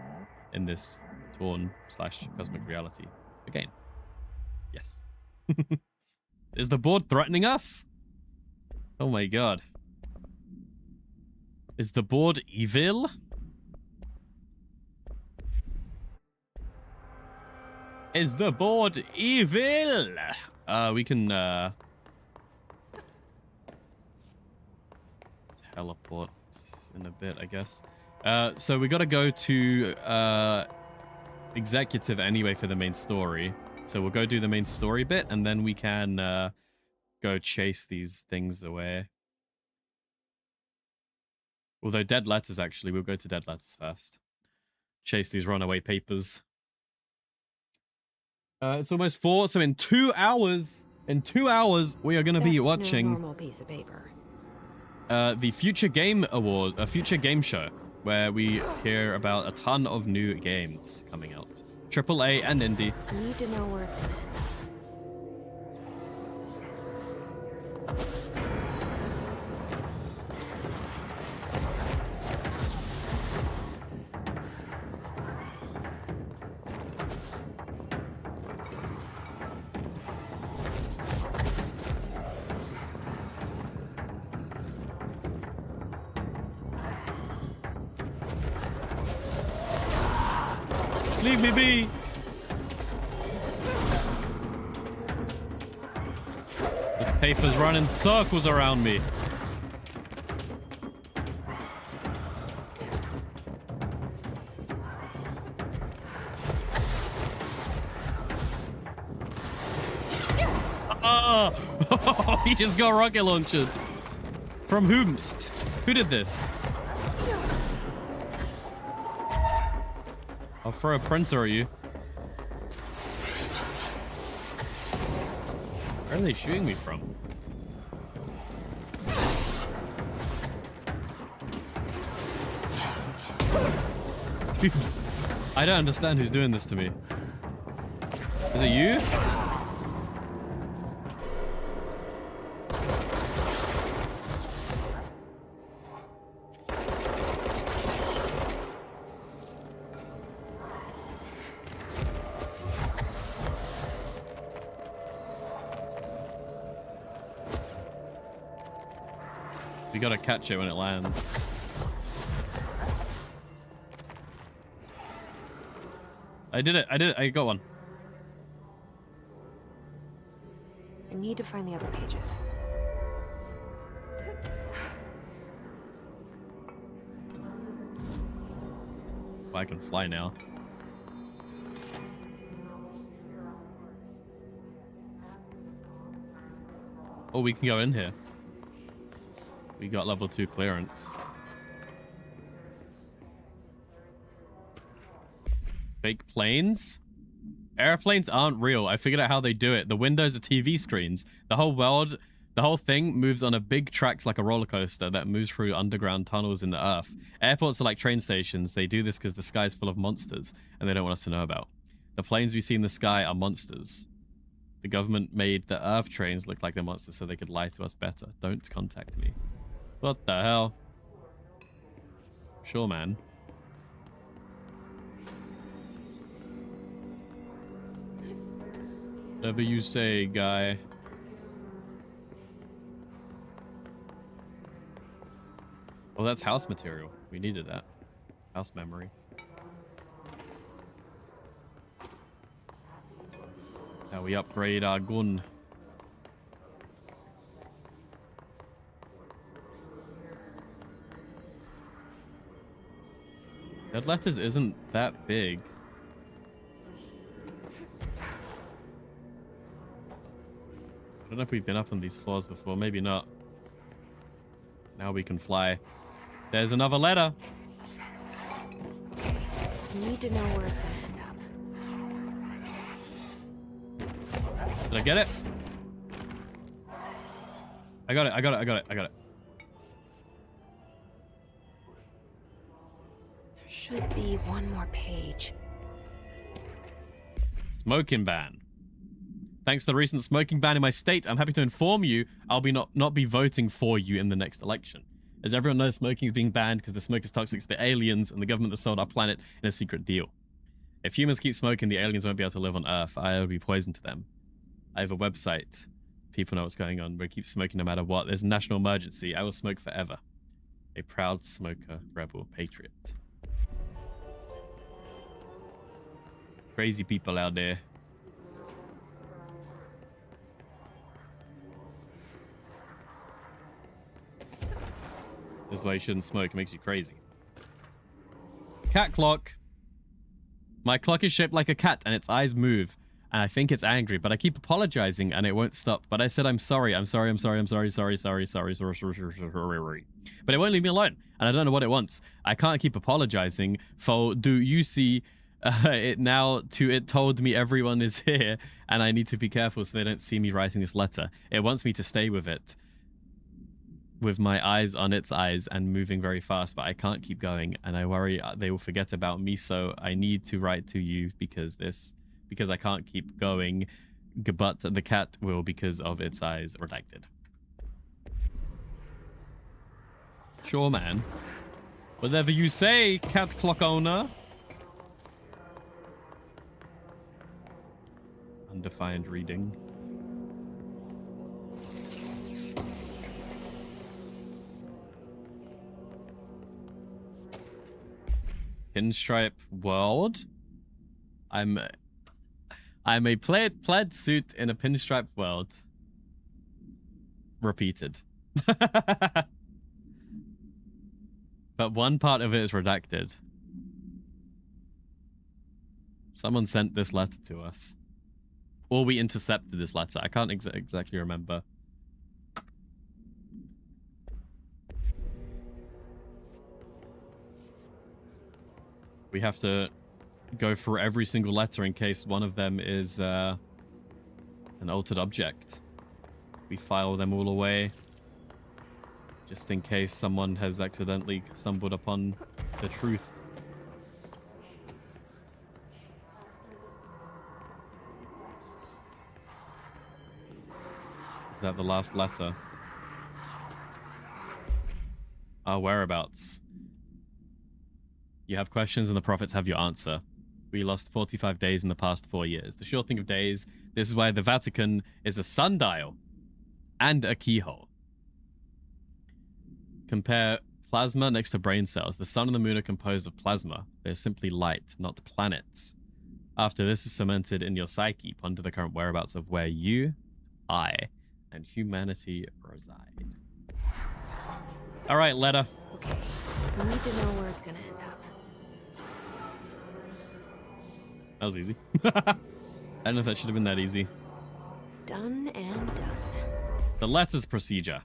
in this torn /cosmic reality again. Yes. Is the board threatening us? Oh my god. Is the board evil? Is the board evil? We can teleport in a bit, I guess. So we gotta go to executive anyway for the main story. So we'll go do the main story bit, and then we can go chase these things away. Although dead letters, actually, we'll go to dead letters first. Chase these runaway papers. It's almost 4, so in 2 hours, we are going to be watching no normal piece of paper. The Future Game Award, a Future Game Show, where we hear about a ton of new games coming out, AAA and indie. I need to know where it's gonna end. Leave me be! This paper's running circles around me. Oh! He just got rocket launched. From whomst? Who did this? I'll throw a printer at you. Where are they shooting me from? I don't understand who's doing this to me. Is it you? You gotta catch it when it lands. I did it, I got one. I need to find the other pages. I can fly now. Oh, we can go in here. We got level 2 clearance. Fake planes? Airplanes aren't real. I figured out how they do it. The windows are TV screens. The whole world, the whole thing moves on a big tracks like a roller coaster that moves through underground tunnels in the earth. Airports are like train stations. They do this because the sky's full of monsters and they don't want us to know about. The planes we see in the sky are monsters. The government made the earth trains look like they're monsters so they could lie to us better. Don't contact me. What the hell? Sure, man. Whatever you say, guy. Well, that's house material. We needed that. House memory. Now we upgrade our gun. Dead Letters isn't that big. I don't know if we've been up on these floors before. Maybe not. Now we can fly. There's another letter. You need to know where it's gonna end up. Did I get it? I got it. I got it. I got it. I got it. There should be one more page. Smoking ban. Thanks to the recent smoking ban in my state, I'm happy to inform you I'll be not be voting for you in the next election. As everyone knows, smoking is being banned because the smoke is toxic to the aliens and the government that sold our planet in a secret deal. If humans keep smoking, the aliens won't be able to live on Earth. I will be poison to them. I have a website. People know what's going on. We keep smoking no matter what. There's a national emergency. I will smoke forever. A proud smoker, rebel, patriot. Crazy people out there. This is why you shouldn't smoke. It makes you crazy. Cat clock. My clock is shaped like a cat and its eyes move. And I think it's angry, but I keep apologizing and it won't stop. But I said, I'm sorry. I'm sorry. I'm sorry. I'm sorry. Sorry. Sorry. Sorry. Sorry. Sorry. But it won't leave me alone. And I don't know what it wants. I can't keep apologizing. For do you see it now to it told me everyone is here and I need to be careful so they don't see me writing this letter. It wants me to stay with it. With my eyes on its eyes and moving very fast, but I can't keep going and I worry they will forget about me, so I need to write to you because I can't keep going, but the cat will because of its eyes. Redacted. Sure, man. Whatever you say, cat clock owner. Undefined reading. Pinstripe world. I'm a plaid suit in a pinstripe world. Repeated. But one part of it is redacted. Someone sent this letter to us. Or we intercepted this letter. I can't exactly remember. We have to go through every single letter in case one of them is an altered object. We file them all away just in case someone has accidentally stumbled upon the truth. Is that the last letter? Our whereabouts. You have questions and the prophets have your answer. We lost 45 days in the past 4 years. The shortening of days. This is why the Vatican is a sundial and a keyhole. Compare plasma next to brain cells. The sun and the moon are composed of plasma. They're simply light, not planets. After this is cemented in your psyche, ponder the current whereabouts of where you, I, and humanity reside. All right, letter. Okay, we need to know where it's gonna end up. That was easy. I don't know if that should have been that easy. Done and done. The letters procedure.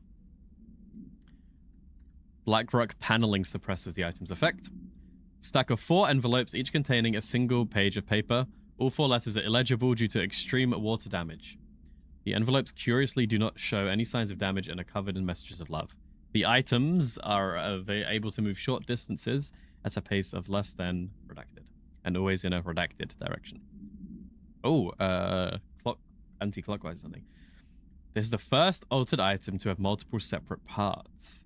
Blackrock paneling suppresses the item's effect. Stack of 4 envelopes, each containing a single page of paper. All 4 letters are illegible due to extreme water damage. The envelopes curiously do not show any signs of damage and are covered in messages of love. The items are able to move short distances at a pace of less than redacted, and always in a redacted direction. Oh, anti-clockwise something. This is the first altered item to have multiple separate parts.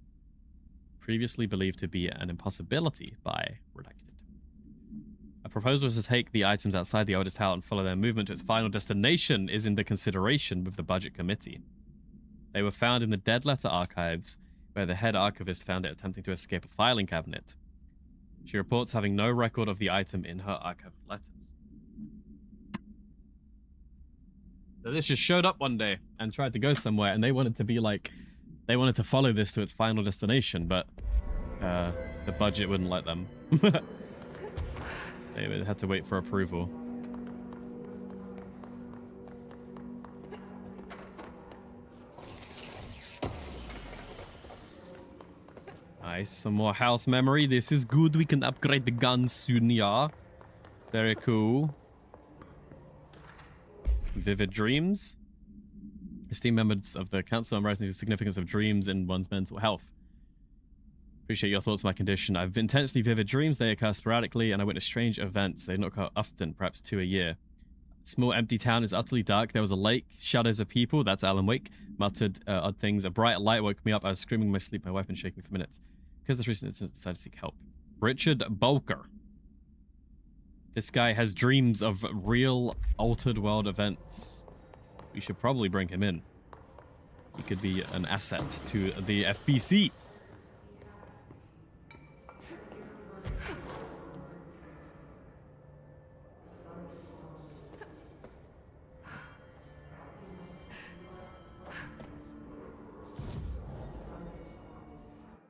Previously believed to be an impossibility by redacted. A proposal to take the items outside the oldest house and follow their movement to its final destination is in the consideration with the budget committee. They were found in the dead letter archives, where the head archivist found it attempting to escape a filing cabinet. She reports having no record of the item in her archive letters. So this just showed up one day and tried to go somewhere, and they wanted to be like, they wanted to follow this to its final destination, but the budget wouldn't let them. They had to wait for approval. Nice, some more house memory. This is good. We can upgrade the gun soon, yeah. Very cool. Vivid dreams. Esteemed members of the council, I'm writing the significance of dreams in one's mental health. Appreciate your thoughts on my condition. I have intensely vivid dreams. They occur sporadically, and I witness strange events. They don't occur often, perhaps 2 a year. Small empty town is utterly dark. There was a lake, shadows of people. That's Alan Wake. Muttered odd things. A bright light woke me up. I was screaming in my sleep. My wife been shaking for minutes. Because of this recent incident, I decided to seek help. Richard Bulker. This guy has dreams of real altered world events. We should probably bring him in. He could be an asset to the FBC.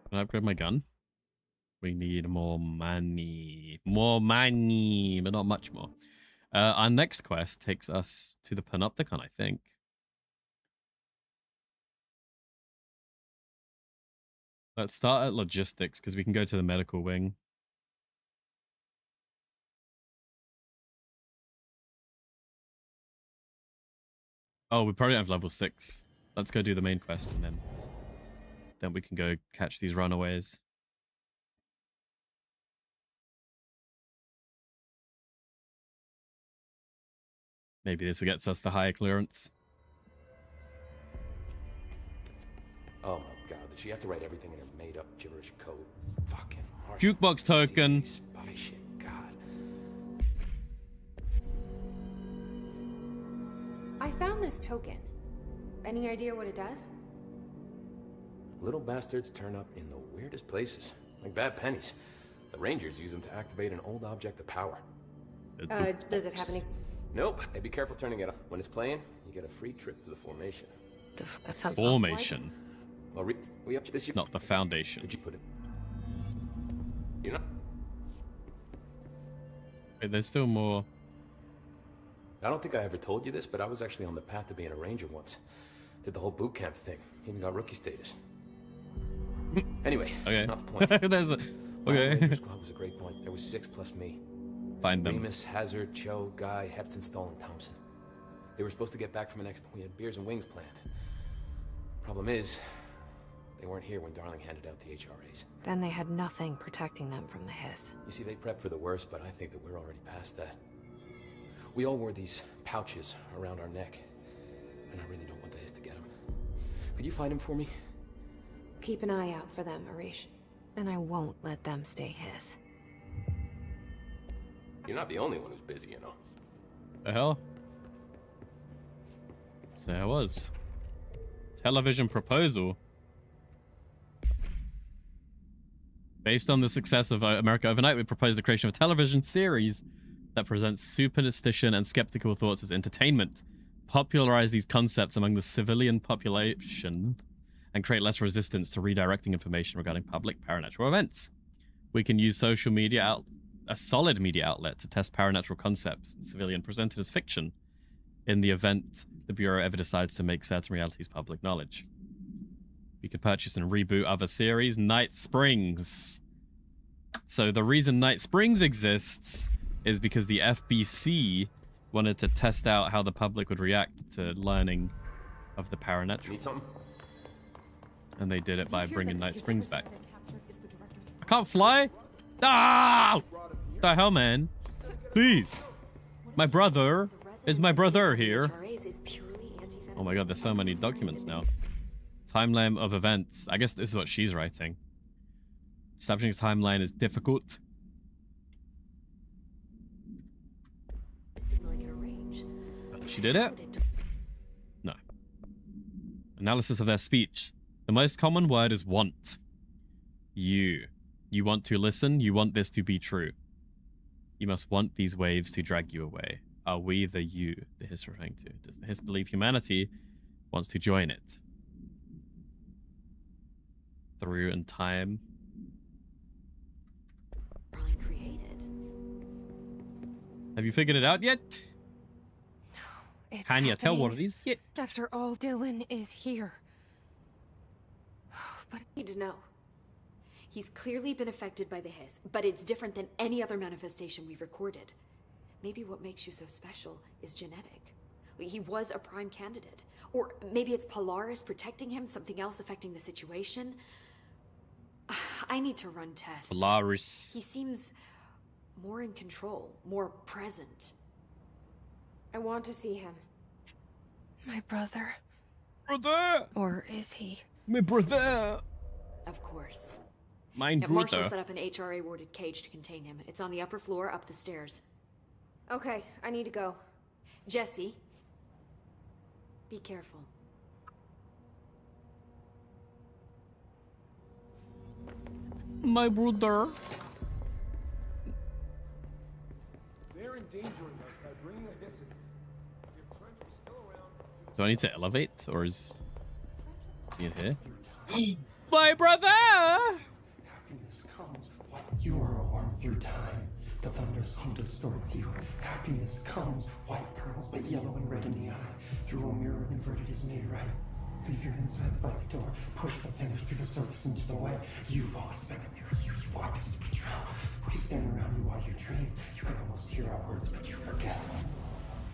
Can I upgrade my gun? We need more money. More money, but not much more. Our next quest takes us to the Panopticon, I think. Let's start at logistics, because we can go to the medical wing. Oh, we probably don't have level 6. Let's go do the main quest, and then we can go catch these runaways. Maybe this gets us the higher clearance. Oh my god, did she have to write everything in her made-up gibberish code? Fucking harsh. Jukebox token. Spy shit, god. I found this token. Any idea what it does? Little bastards turn up in the weirdest places, like bad pennies. The Rangers use them to activate an old object of power. Does it have any... Nope. Hey, be careful turning it on. When it's playing, you get a free trip to the formation. That sounds... Formation. Well, we up to this year. Not the foundation. Did you put it? You know? Wait, there's still more. I don't think I ever told you this, but I was actually on the path to being a ranger once. Did the whole boot camp thing. Even got rookie status. Anyway, okay. Not the point. There's a... Okay. Ranger squad was a great point. There was 6 plus me. Find them. Remus, Hazard, Cho, Guy, Hepton, Stoll, and Thompson. They were supposed to get back from an expo. We had beers and wings planned. Problem is, they weren't here when Darling handed out the HRAs. Then they had nothing protecting them from the hiss. You see, they prepped for the worst, but I think that we're already past that. We all wore these pouches around our neck, and I really don't want the hiss to get them. Could you find them for me? Keep an eye out for them, Arish. And I won't let them stay hiss. You're not the only one who's busy, you know. The hell? So I was. Television proposal. Based on the success of America Overnight, we propose the creation of a television series that presents superstition and skeptical thoughts as entertainment. Popularize these concepts among the civilian population and create less resistance to redirecting information regarding public paranormal events. We can use social media a solid media outlet to test paranatural concepts in civilian presented as fiction in the event the Bureau ever decides to make certain realities public knowledge. You could purchase and reboot other series. Night Springs. So the reason Night Springs exists is because the FBC wanted to test out how the public would react to learning of the paranatural. Need something? And they did it by bringing Night Springs back. I can't fly? Ah! The hell, man? Please. My brother. Is my brother here? Oh my god, there's so many documents now. Timeline of events. I guess this is what she's writing. Establishing a timeline is difficult. She did it? No. Analysis of their speech. The most common word is want. You. You want to listen. You want this to be true. You must want these waves to drag you away. Are we the you the Hiss referring to? Does the Hiss believe humanity wants to join it? Through in time. Have you figured it out yet? It's Can you tell what it is yet? After all, Dylan is here. But I need to know. He's clearly been affected by the Hiss, but it's different than any other manifestation we've recorded. Maybe what makes you so special is genetic. He was a prime candidate. Or maybe it's Polaris protecting him, something else affecting the situation. I need to run tests. Polaris. He seems more in control, more present. I want to see him. My brother. Brother! Or is he? My brother! Of course. Mein Bruder. Marshall set up an HRA-warded cage to contain him. It's on the upper floor, up the stairs. Okay, I need to go. Jesse, be careful. My brother. They're endangering us by bringing a Hiss in. If Trent was still around, Do I need to elevate, or is he in here? My brother! Happiness comes while you are a worm through time. The thunderstorm distorts you. Happiness comes, white pearls, but yellow and red in the eye. Through a mirror inverted is made right. Leave your insides by the door. Push the fingers through the surface into the way. You've always been a mirror. You want us to be true. We stand around you while you dream. You can almost hear our words, but you forget.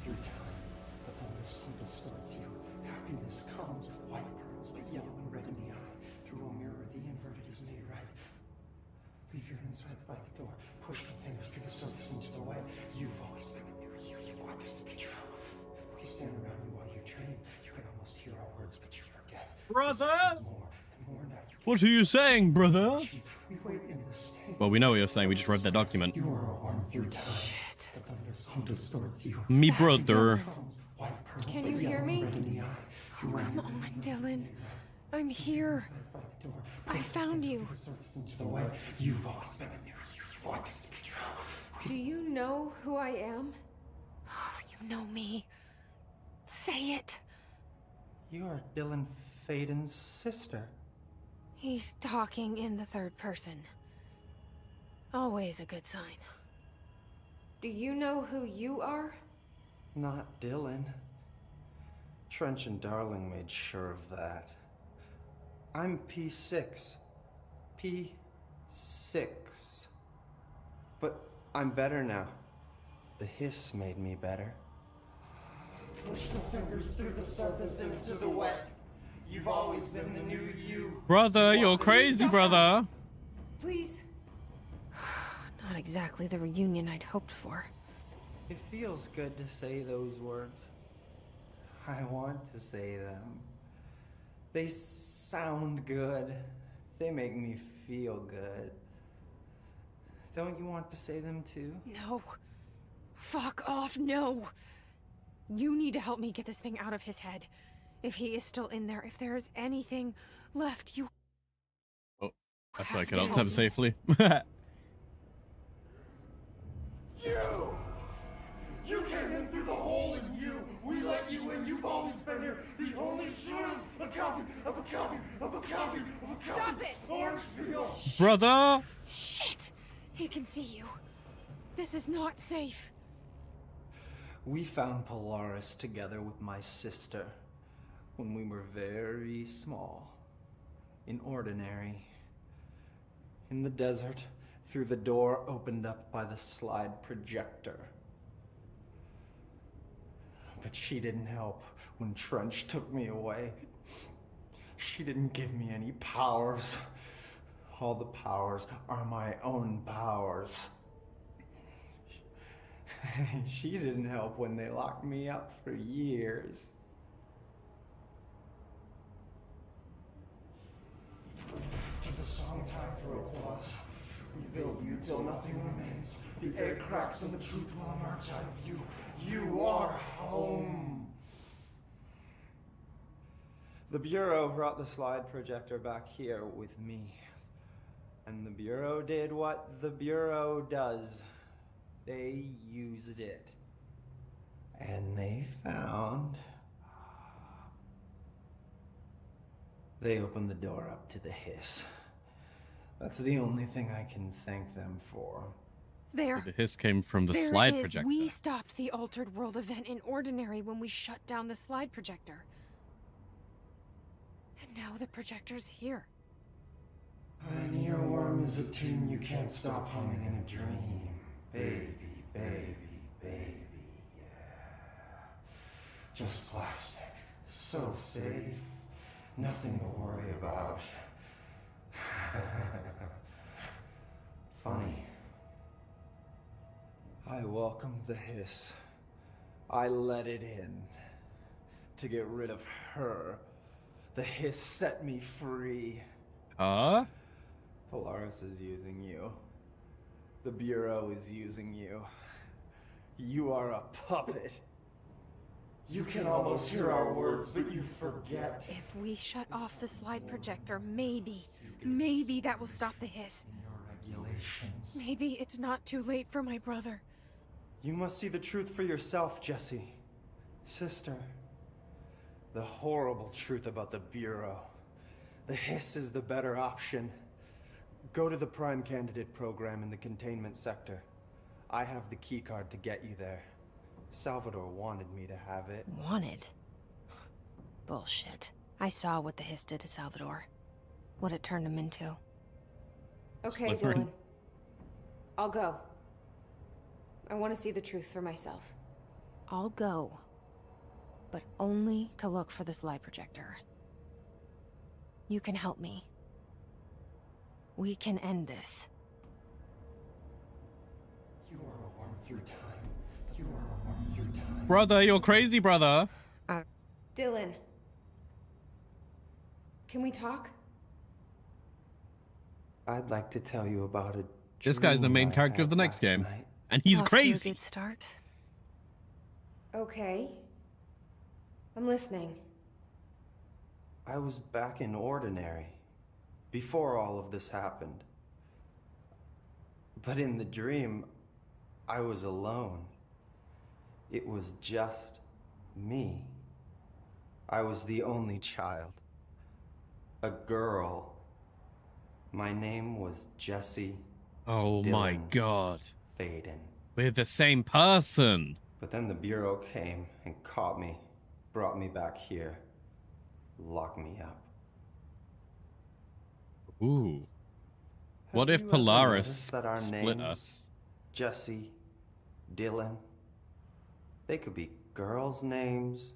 Through time, the thunderstorm distorts you. Happiness comes, white pearls, but yellow and red in the eye. Through a mirror, the inverted is made right. Leave your insides by the door. Push the fingers through the surface into the way. You've always been a mirror. You want this to be true. We stand around you while you dream. You can almost hear our words, but you forget. Brother! More and more now. What are you saying, brother? We wait in the stings. Well, we know what you're saying. We just read the document. You are a worm through time. Shit. The thunderstorm distorts you. Me brother. Can you hear me? Oh, come on, Dylan. I'm here. I found you. You've always been a mirror. You want this to be true. Do you know who I am? Oh, you know me. Say it. You are Dylan Faden's sister. He's talking in the third person. Always a good sign. Do you know who you are? Not Dylan. Trench and Darling made sure of that. I'm P6. P6. But I'm better now. The Hiss made me better. Push the fingers through the surface into the wet. You've always been the new you. Brother, you're crazy, brother. Please. Not exactly the reunion I'd hoped for. It feels good to say those words. I want to say them. They sound good. They make me feel good. Don't you want to say them too? No. Fuck off, no. You need to help me get this thing out of his head. If he is still in there, if there is anything left, you... Oh, I feel like I don't tap safely. You came in through the hole in you. We let you in. You've always been here. The only true. A copy of a copy of a copy of a copy. Stop it! Orange peel. Brother! Shit! He can see you. This is not safe. We found Polaris together with my sister when we were very small. In Ordinary. In the desert, through the door opened up by the slide projector. But she didn't help when Trench took me away. She didn't give me any powers. All the powers are my own powers. She didn't help when they locked me up for years. After the song time for applause, we build you till nothing remains. The air cracks and the truth will emerge out of you. You are home. The Bureau brought the slide projector back here with me. And the Bureau did what the Bureau does. They used it. And they found... They opened the door up to the hiss. That's the only thing I can thank them for. There. The hiss came from the There slide it is. projector. We stopped the Altered World event in Ordinary when we shut down the slide projector. And now the projector's here. An earworm is a tune you can't stop humming in a dream. Baby, baby, baby, yeah. Just plastic. So safe. Nothing to worry about. Funny. I welcomed the hiss. I let it in. To get rid of her. The hiss set me free. Huh? Polaris is using you. The Bureau is using you. You are a puppet. You can almost hear our words, but you forget. If we shut off the slide projector, maybe that will stop the hiss. Regulations. Maybe it's not too late for my brother. You must see the truth for yourself, Jesse. Sister. The horrible truth about the Bureau. The hiss is the better option. Go to the Prime Candidate program in the containment sector. I have the keycard to get you there. Salvador wanted me to have it. Wanted? Bullshit. I saw what the hiss did to Salvador. What it turned him into. Okay, Dylan. I'll go. I want to see the truth for myself. I'll go. But only to look for the slide projector. You can help me. We can end this. You are a worm through time. You are a worm through time. Brother, you're crazy, brother. Dylan. Can we talk? I'd like to tell you about it. This guy's the main character of the next game. And he's crazy. Good start. Okay. I'm listening. I was back in Ordinary. Before all of this happened. But in the dream, I was alone. It was just me. I was the only child. A girl. My name was Jesse. Oh my god. Faden. We're the same person. But then the Bureau came and caught me, brought me back here, locked me up. Ooh. What Have if you ever Polaris noticed that our split names, us? Jesse, Dylan, they could be girls' names,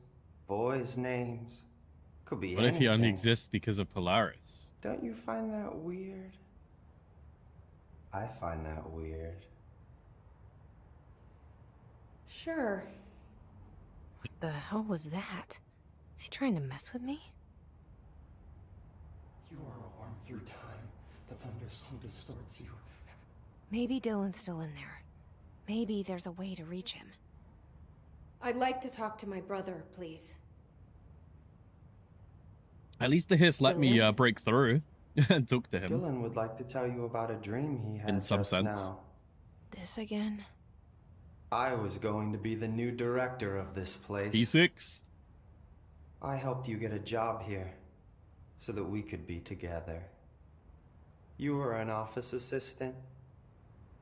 boys' names, could be What if he only anything. exists because of Polaris? Don't you find that weird? I find that weird. Sure. What the hell was that? Is he trying to mess with me? You are a worm through time. The thunderstorm distorts you. Maybe Dylan's still in there. Maybe there's a way to reach him. I'd like to talk to my brother, please. At least the hiss let me break through and talk to him. Dylan would like to tell you about a dream he had In some just sense. now. This again? I was going to be the new director of this place. P6? I helped you get a job here so that we could be together. You were an office assistant.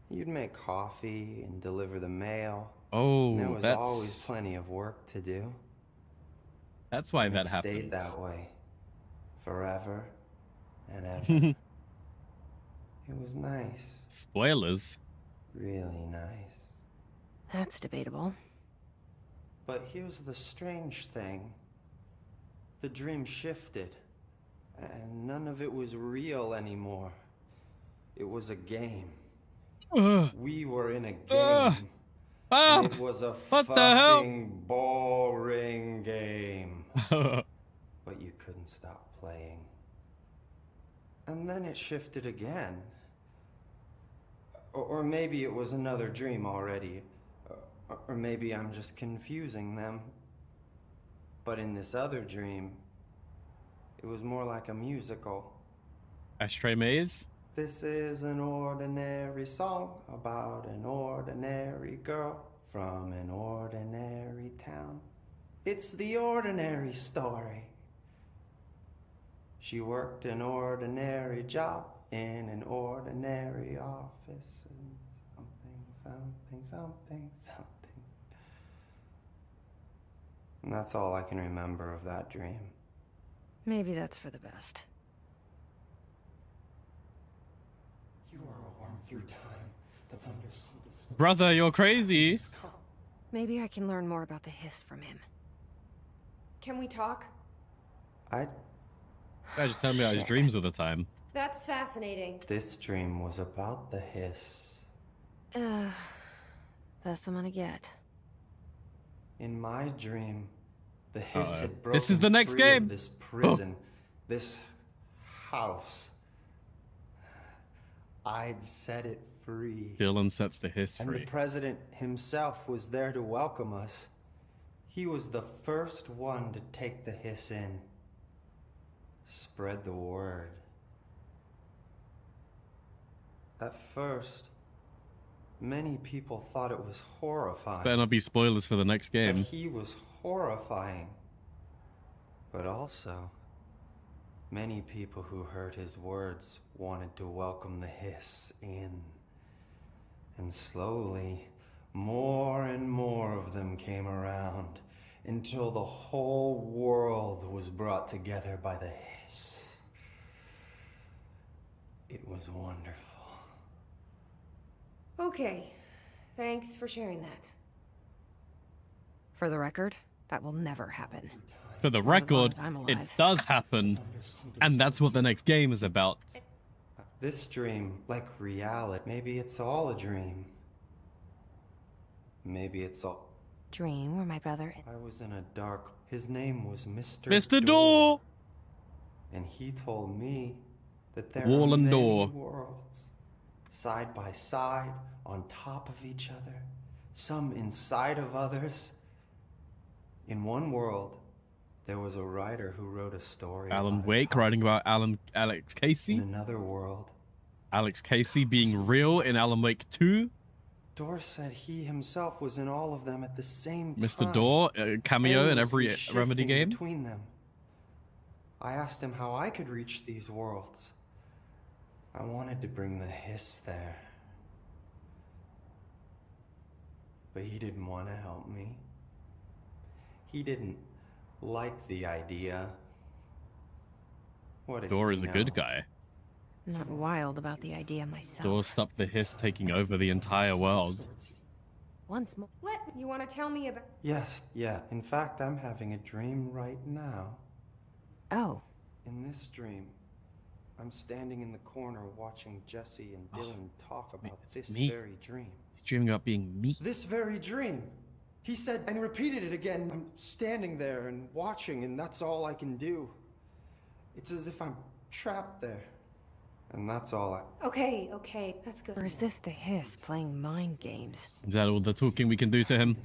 You'd make coffee and deliver the mail. Oh, and there was that's... always plenty of work to do. That's why and that it happens. Stayed that way. Forever and ever. It was nice. Spoilers. Really nice. That's debatable. But here's the strange thing. The dream shifted, and none of it was real anymore. It was a game. We were in a game. And it was a fucking boring game. But you couldn't stop playing. And then it shifted again. Or maybe it was another dream already. Or maybe I'm just confusing them. But in this other dream, it was more like a musical. Ashtray Maze? This is an ordinary song about an ordinary girl from an ordinary town. It's the ordinary story. She worked an ordinary job in an ordinary office and something. And that's all I can remember of that dream. Maybe that's for the best. You are a worm through time. The thunders. Brother, you're crazy. Maybe I can learn more about the hiss from him. Can we talk? Guy just telling me about his dreams all the time. That's fascinating. This dream was about the hiss. Best I'm gonna get. In my dream, the hiss had broken This is the next free game. Of this prison, this house. I'd set it free. Dylan sets the hiss And free. the president himself was there to welcome us. He was the first one to take the hiss in. Spread the word. At first, many people thought it was horrifying. Better not be spoilers for the next game. That he was horrifying. But also, many people who heard his words wanted to welcome the hiss in. And slowly, more and more of them came around until the whole world was brought together by the hiss. It was wonderful. Okay. Thanks for sharing that. For the record, that will never happen. For the Not as long record, as I'm it alive. does happen. And that's what the next game is about. This dream, like reality, maybe it's all a dream. Maybe it's all... Dream where my brother... I was in a dark... His name was Mr. Mr. Door! And he told me that there Wall are and many door. worlds, side by side, on top of each other, some inside of others. In one world, there was a writer who wrote a story. Alan about Wake writing about Alex Casey. In another world, Alex Casey being real in Alan Wake 2. Door said he himself was in all of them at the same time. Mr. Door, cameo in every aimlessly Remedy shifting game. Between them. I asked him how I could reach these worlds. I wanted to bring the hiss there. But he didn't want to help me. He didn't like the idea. What did Door he is a know? good guy. Not wild about the idea myself. Door stopped the hiss taking over the entire world. Once more. What? You want to tell me about... Yes, yeah. In fact, I'm having a dream right now. Oh. In this dream, I'm standing in the corner watching Jesse and Dylan talk about this me. very dream. He's dreaming about being me. This very dream. He said and repeated it again. I'm standing there and watching, and that's all I can do. It's as if I'm trapped there. And that's all I... Okay, that's good. Or is this the hiss playing mind games? Is that all the talking we can do to him?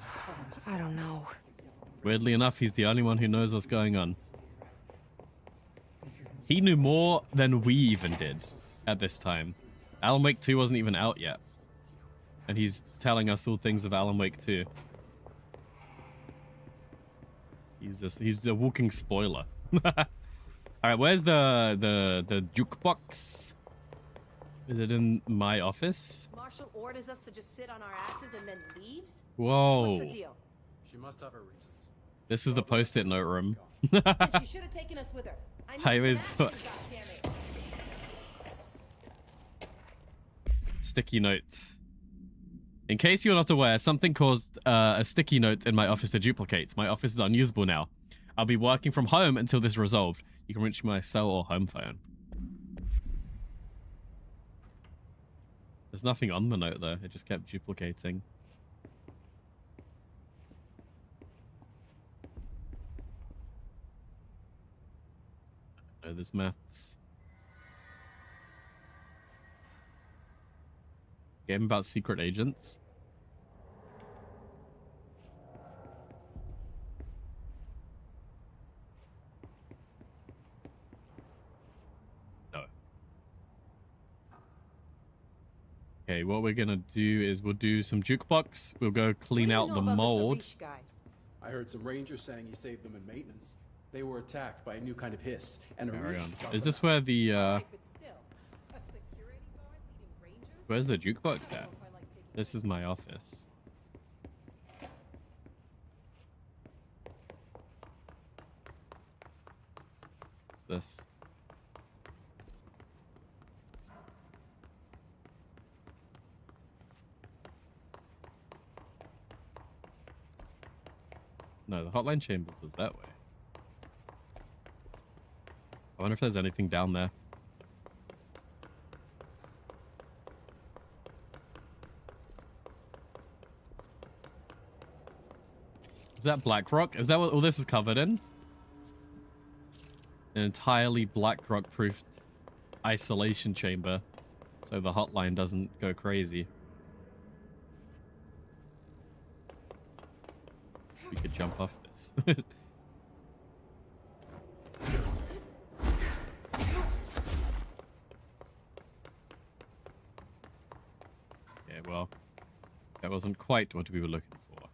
I don't know. Weirdly enough, he's the only one who knows what's going on. He knew more than we even did at this time. Alan Wake 2 wasn't even out yet. And he's telling us all things of Alan Wake 2. He's a walking spoiler. Alright, where's the jukebox? Is it in my office? Marshall orders us to just sit on our asses and then leaves? Whoa. What's the deal? She must have her reasons. This is the post-it note room. Then she should have taken us with her. I need Highways. some action, goddammit. Sticky note. In case you're not aware, something caused a sticky note in my office to duplicate. My office is unusable now. I'll be working from home until this is resolved. You can reach my cell or home phone. There's nothing on the note though. It just kept duplicating. Oh, there's maths. Game about secret agents. No. Okay, what we're gonna do is we'll do some jukebox. We'll go clean out the mold. I heard some rangers saying you saved them in maintenance. They were attacked by a new kind of hiss, and a Carry on. Rish Is this where the where's the jukebox at? This is my office. What's this? No, the hotline chambers was that way. I wonder if there's anything down there. Is that black rock? Is that what all this is covered in? An entirely black rock proofed isolation chamber, so the hotline doesn't go crazy. We could jump off this. Okay, well, that wasn't quite what we were looking for.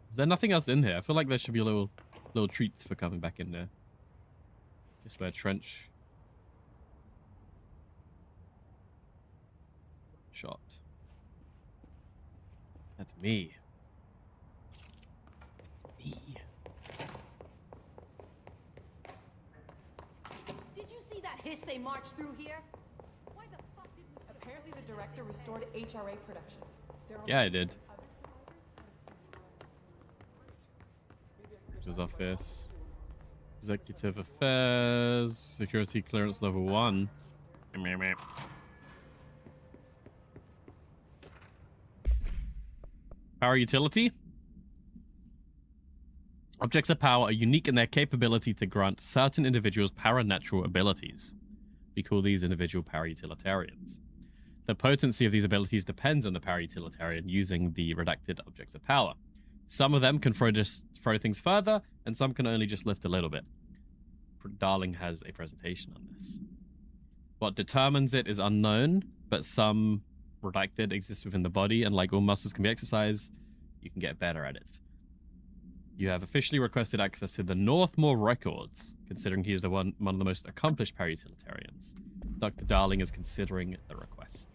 Is there nothing else in here? I feel like there should be a little treats for coming back in there. Just where trench shot. That's me. That's me. Did you see that hiss they marched through here? Why the fuck did we... Apparently the director restored HRA production. Yeah, I did. His office. Executive Affairs. Security clearance level 1. Power utility. Objects of power are unique in their capability to grant certain individuals paranatural abilities. We call these individual para-utilitarians. The potency of these abilities depends on the para-utilitarian using the redacted objects of power. Some of them can throw things further, and some can only just lift a little bit. Darling has a presentation on this. What determines it is unknown, but some redacted exist within the body, and like all muscles can be exercised, you can get better at it. You have officially requested access to the Northmore records, considering he is one of the most accomplished para-utilitarians. Dr. Darling is considering the request.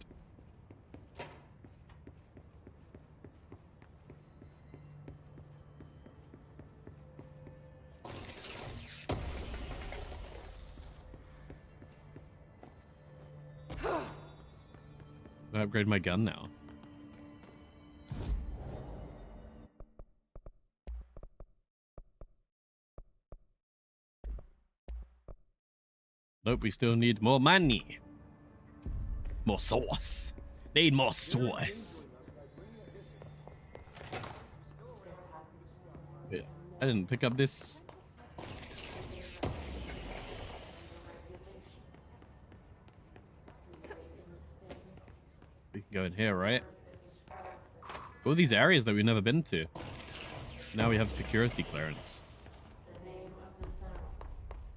I upgrade my gun now. Nope, we still need more money. More sauce. Need more sauce. Yeah, I didn't pick up this. We can go in here, right? All these areas that we've never been to. Now we have security clearance.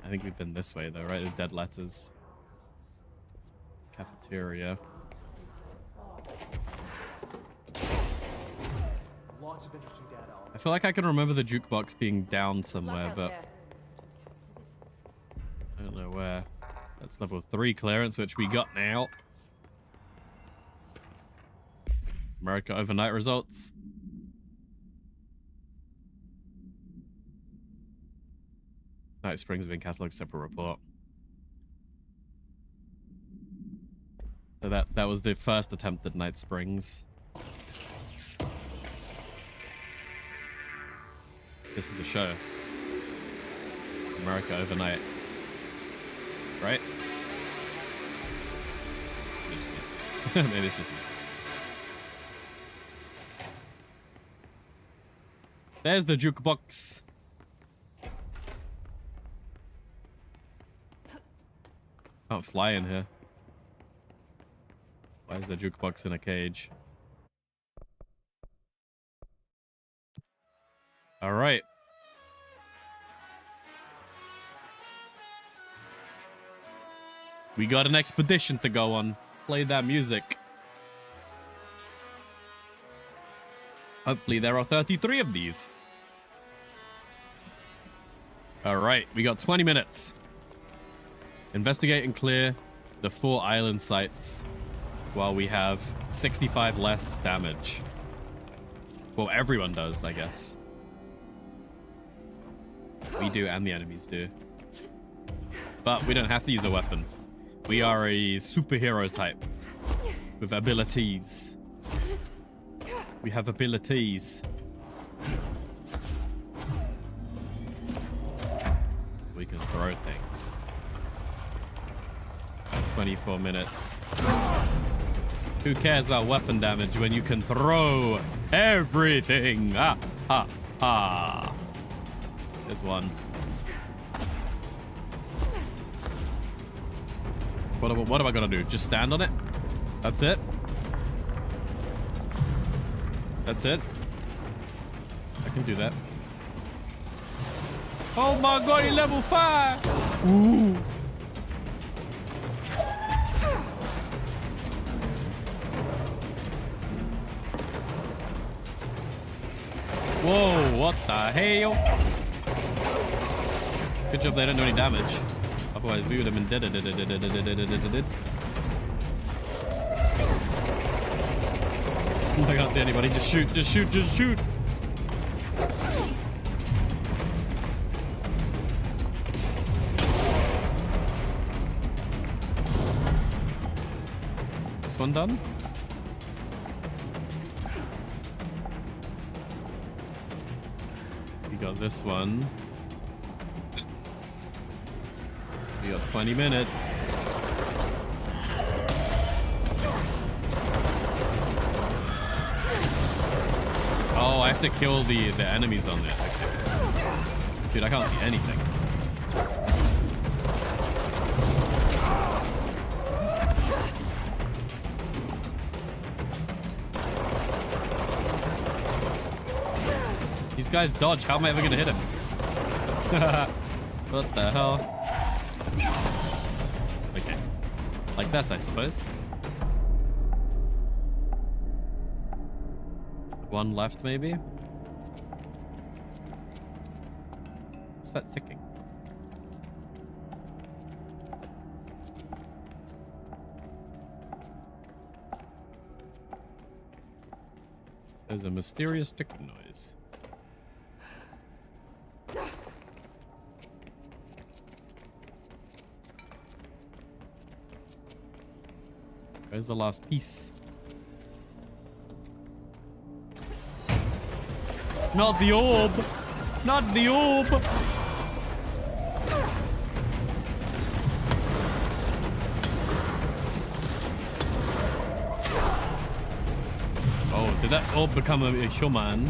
I think we've been this way though, right? There's dead letters. Cafeteria. Lots of interesting data. I feel like I can remember the jukebox being down somewhere, but... I don't know where. That's level 3 clearance, which we got now. America overnight results. Night Springs have been cataloged separate report. So that was the first attempt at Night Springs. This is the show. America overnight. Right? Maybe it's just me. There's the jukebox. Can't fly in here. Why is the jukebox in a cage? All right. We got an expedition to go on. Play that music. Hopefully there are 33 of these. All right, we got 20 minutes. Investigate and clear the 4 island sites while we have 65 less damage. Well, everyone does, I guess. We do and the enemies do. But we don't have to use a weapon. We are a superhero type with abilities. We have abilities. We can throw things. 24 minutes. Who cares about weapon damage when you can throw everything? Ah, ah, ah. There's one. What am I gonna do? Just stand on it? That's it? That's it? I can do that. Oh my god, he's level 5! Ooh! Whoa, what the hell? Good job they didn't do any damage. Otherwise, we would have been dead. I can't see anybody. Just shoot, just shoot, just shoot. Is this one done? We got this one. We got 20 minutes. Oh, I have to kill the enemies on there. Okay. Dude, I can't see anything. These guys dodge. How am I ever gonna hit him? What the hell? Okay. Like that, I suppose. One left, maybe? What's that ticking? There's a mysterious ticking noise. Where's the last piece? Not the orb! Not the orb! Oh, did that orb become a human?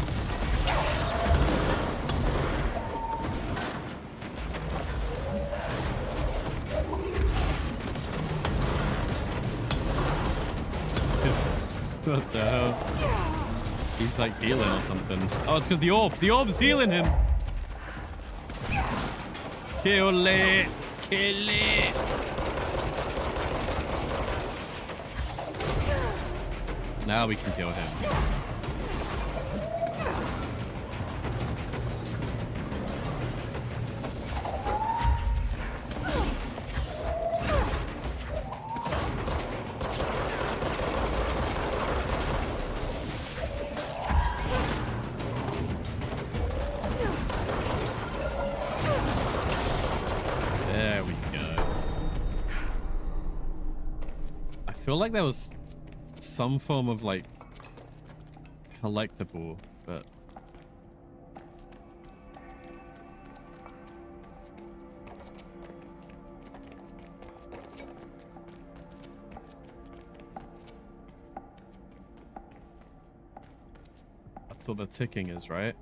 What the hell? He's like healing or something. Oh, it's because the orb's healing him. Kill it! Kill it! Now we can kill him. There we go. I feel like there was some form of like collectible, but that's what the ticking is, right?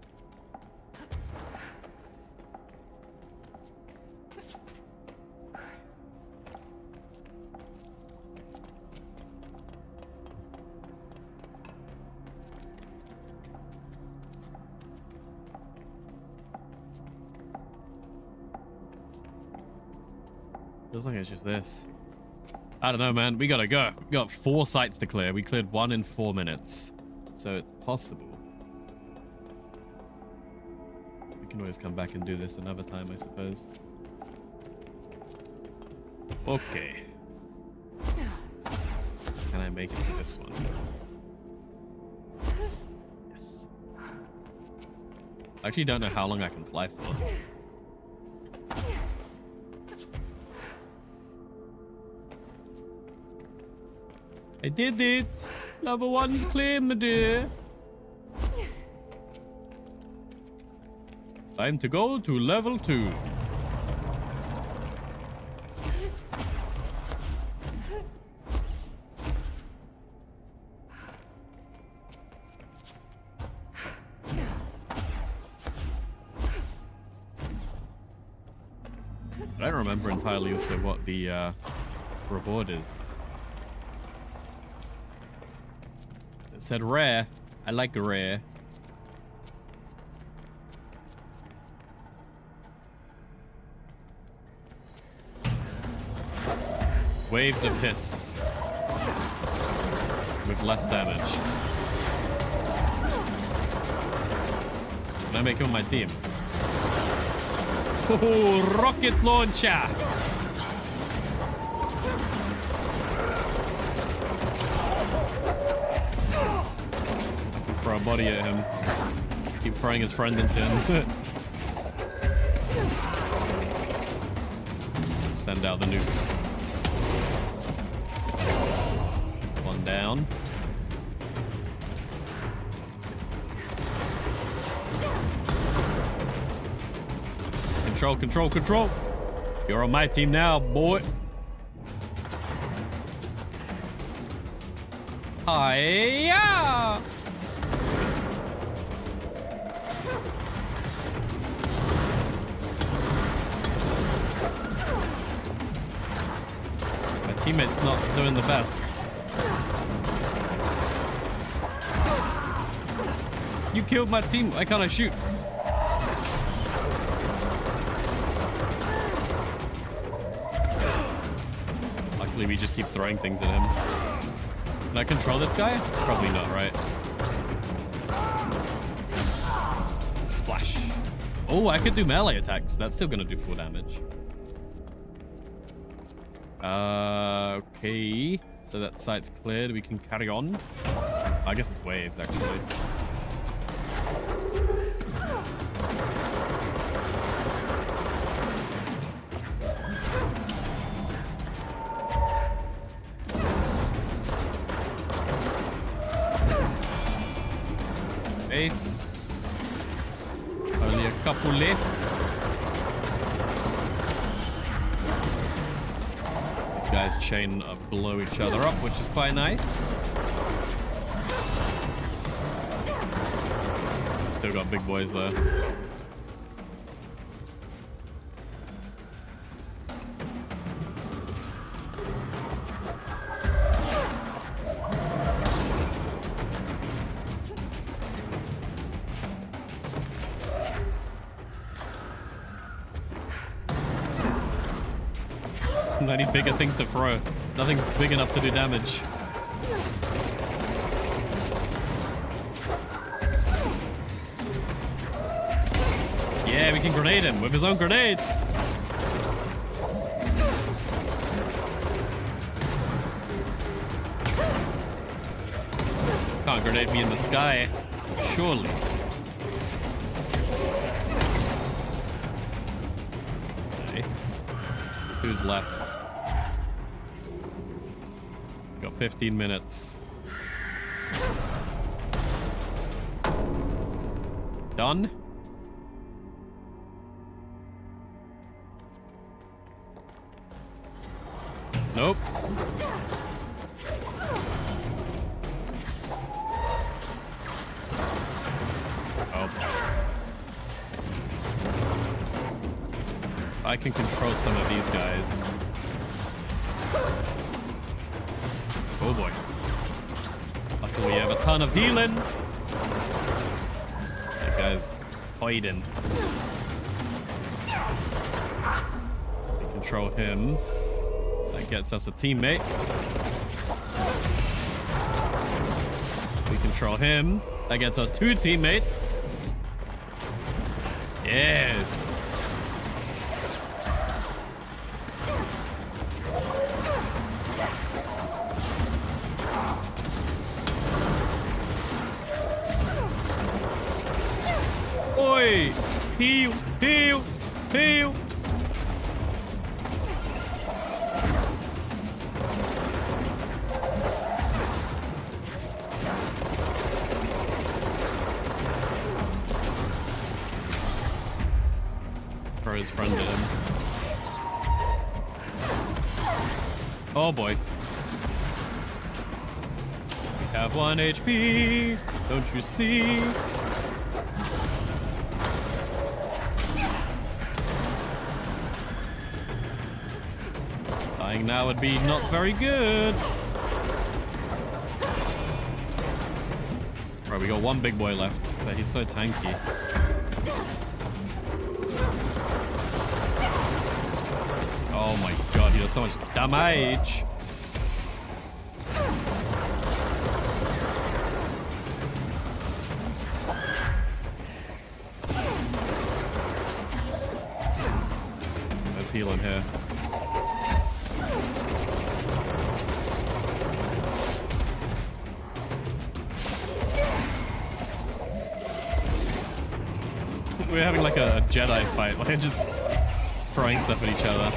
Feels like it's just this. I don't know, man. We gotta go. We got 4 sites to clear. We cleared 1 in 4 minutes. So it's possible. We can always come back and do this another time, I suppose. Okay. Can I make it to this one? Yes. I actually don't know how long I can fly for. I did it! Level 1's clear, my dear. Time to go to level 2. I don't remember entirely also what the reward is. It said rare. I like rare. Waves of hiss. With less damage. Can I make him on my team? Oh, rocket launcher! Throw a body at him. Keep throwing his friend into him. Send out the nukes. 1 down. Control, control, control. You're on my team now, boy. Hi-ya! My teammate's not doing the best. You killed my team. Why can't I shoot? Luckily, we just keep throwing things at him. Can I control this guy? Probably not, right? Splash. Oh, I could do melee attacks. That's still gonna do full damage. Okay. So that site's cleared. We can carry on. I guess it's waves, actually. Base. Only a couple left. These guys chain blow each other up, which is quite nice. Still got big boys though. I need bigger things to throw. Nothing's big enough to do damage. Yeah, we can grenade him with his own grenades. Can't grenade me in the sky, surely. Nice. Who's left? Got 15 minutes. Done? Nope. Oh. I can control some of these guys. Oh boy. Luckily we have a ton of healing. That guy's hiding. We control him. That gets us a teammate. We control him. That gets us 2 teammates. Yes. Oi! Heal! Heal! Heal! Throw his friend at him. Oh boy. We have 1 HP. Don't you see? Dying now would be not very good. Right, we got 1 big boy left, but he's so tanky. Oh my god, he does so much damage. Let's heal him here. We're having like a Jedi fight, like just throwing stuff at each other.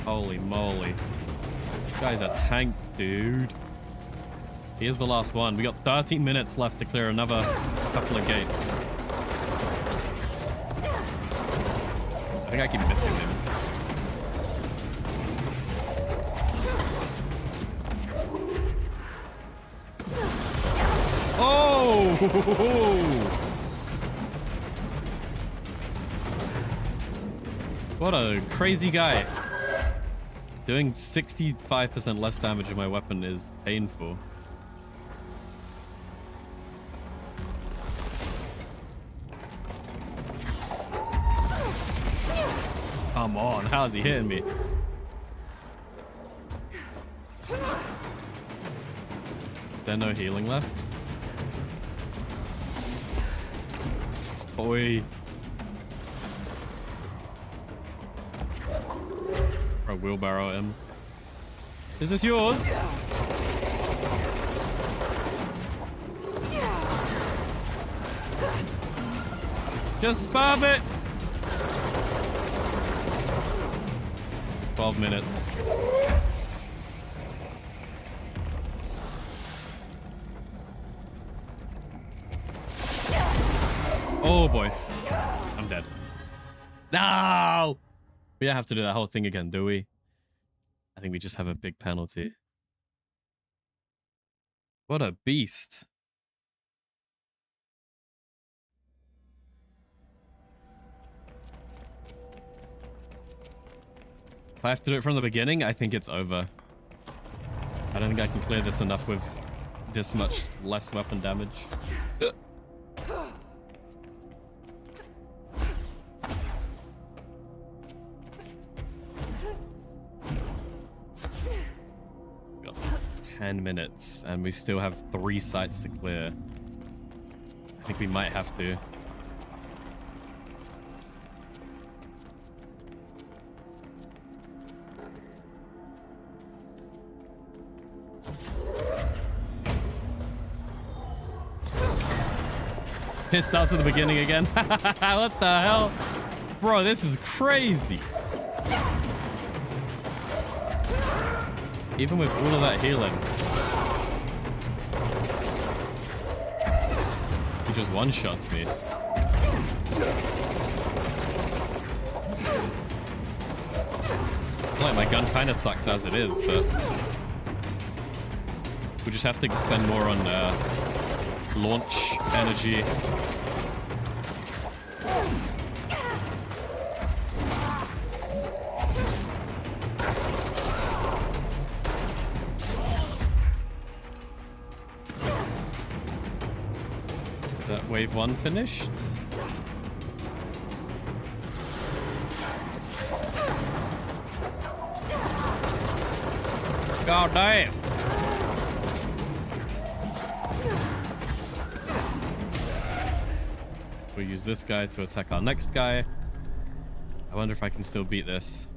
Holy moly. This guy's a tank, dude. Here's the last one. We got 13 minutes left to clear another couple of gates. I think I keep missing him. Oh! What a crazy guy. Doing 65% less damage with my weapon is painful. Come on, how's he hitting me? Is there no healing left? Oi. Or wheelbarrow him. Is this yours? Just spam it. 12 minutes. Oh boy. I'm dead. No! We don't have to do that whole thing again, do we? I think we just have a big penalty. What a beast. If I have to do it from the beginning, I think it's over. I don't think I can clear this enough with this much less weapon damage. We've got 10 minutes and we still have 3 sites to clear. I think we might have to. It starts at the beginning again. What the hell? Bro, this is crazy. Even with all of that healing. He just one-shots me. Like, my gun kind of sucks as it is, but we just have to spend more on launch energy. That wave 1 finished? God damn! We'll use this guy to attack our next guy. I wonder if I can still beat this.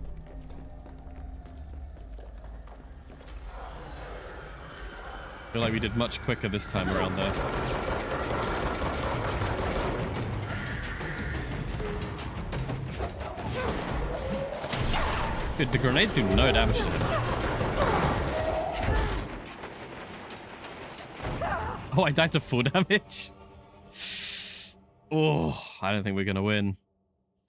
I feel like we did much quicker this time around there. Dude, the grenades do no damage to him. Oh, I died to full damage? Oh, I don't think we're going to win.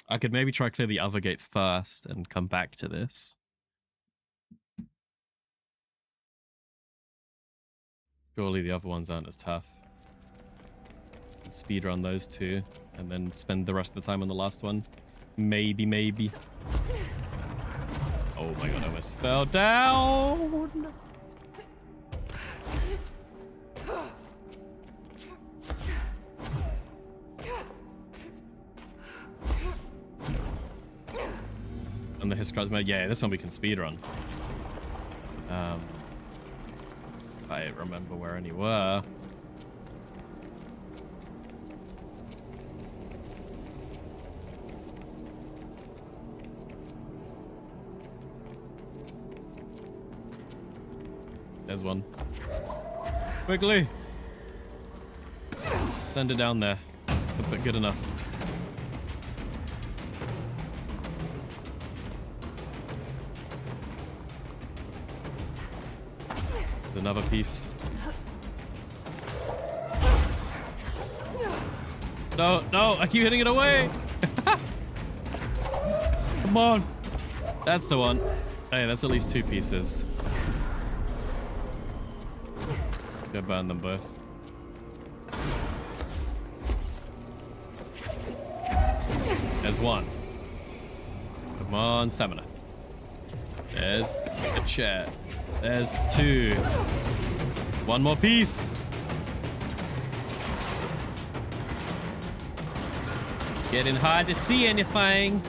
I could maybe try clear the other gates first and come back to this. Surely the other ones aren't as tough. Speedrun those two and then spend the rest of the time on the last one. Maybe. Oh my god, I almost fell down. And the Hiscard mode, yeah, this one we can speedrun. If I remember where any were. There's one. Quickly! Send it down there. It's good enough. There's another piece. No, I keep hitting it away! Come on! That's the one. Hey, that's at least 2 pieces. Let's go burn them both. There's one. Come on, stamina. There's a chair. There's 2. One more piece. Getting hard to see anything.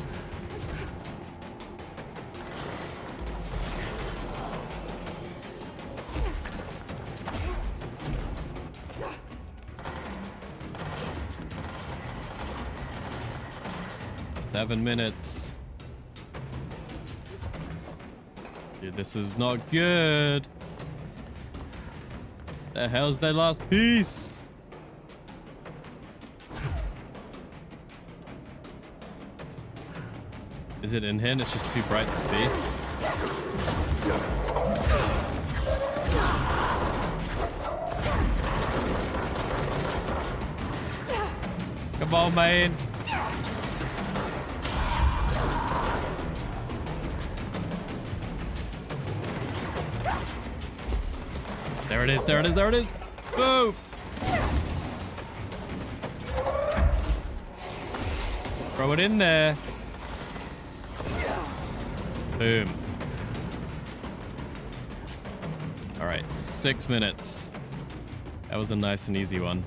Seven minutes. Dude, this is not good. The hell's their last piece? Is it in here and it's just too bright to see? Come on, man. There it is, there it is, there it is. Move! Throw it in there. Boom. Alright, 6 minutes. That was a nice and easy one.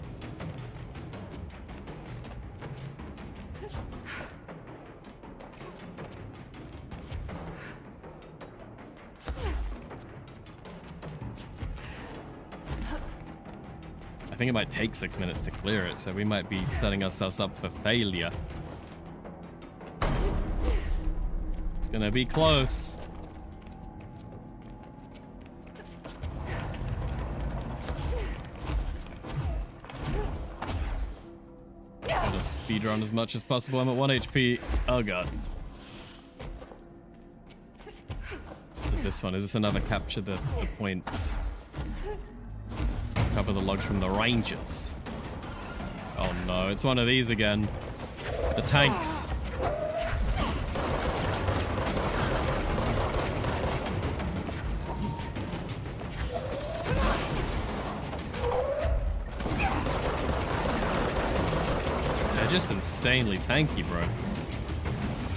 I think it might take 6 minutes to clear it, so we might be setting ourselves up for failure. It's gonna be close. I'll just Speedrun as much as possible. I'm at 1 HP. Oh god. What is this one? Is this another capture the points? Cover the logs from the Rangers. Oh no, it's one of these again. The tanks. They're just insanely tanky, bro.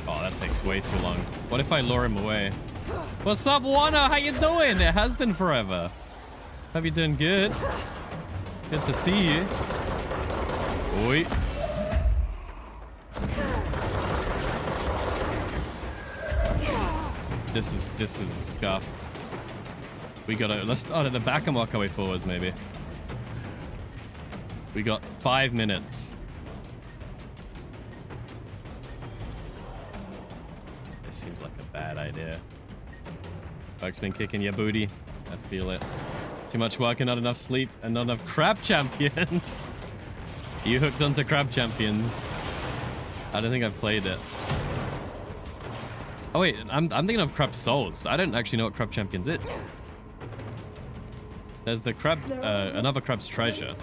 Oh, that takes way too long. What if I lure him away? What's up, Warner? How you doing? It has been forever. Hope you're doing good. Good to see you. Oi. This is scuffed. We gotta at the back and work our way forwards maybe. We got 5 minutes. This seems like a bad idea. Buck's been kicking your booty. I feel it. Too much work and not enough sleep and not enough crab champions. You hooked onto crab champions. I don't think I've played it. Oh wait, I'm thinking of crab souls. I don't actually know what crab champions is. There's the crab, another crab's treasure.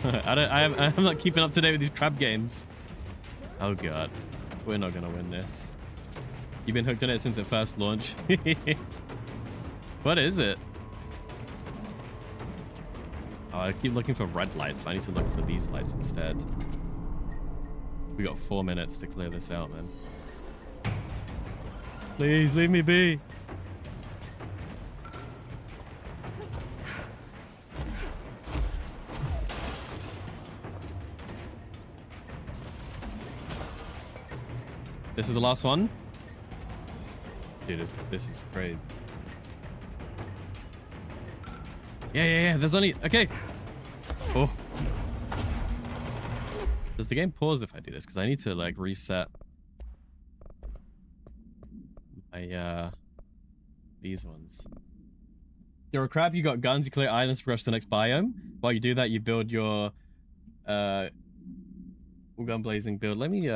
I'm not keeping up to date with these crab games. Oh god, we're not gonna win this. You've been hooked on it since it first launched. What is it? Oh, I keep looking for red lights, but I need to look for these lights instead. We got 4 minutes to clear this out, man. Please leave me be. This is the last one? Dude, this is crazy. Yeah. There's only... Okay. Oh. Does the game pause if I do this? Because I need to, like, reset my, these ones. You're a crab, you got guns, you clear islands to progress to the next biome. While you do that, you build your, gun blazing build. Let me,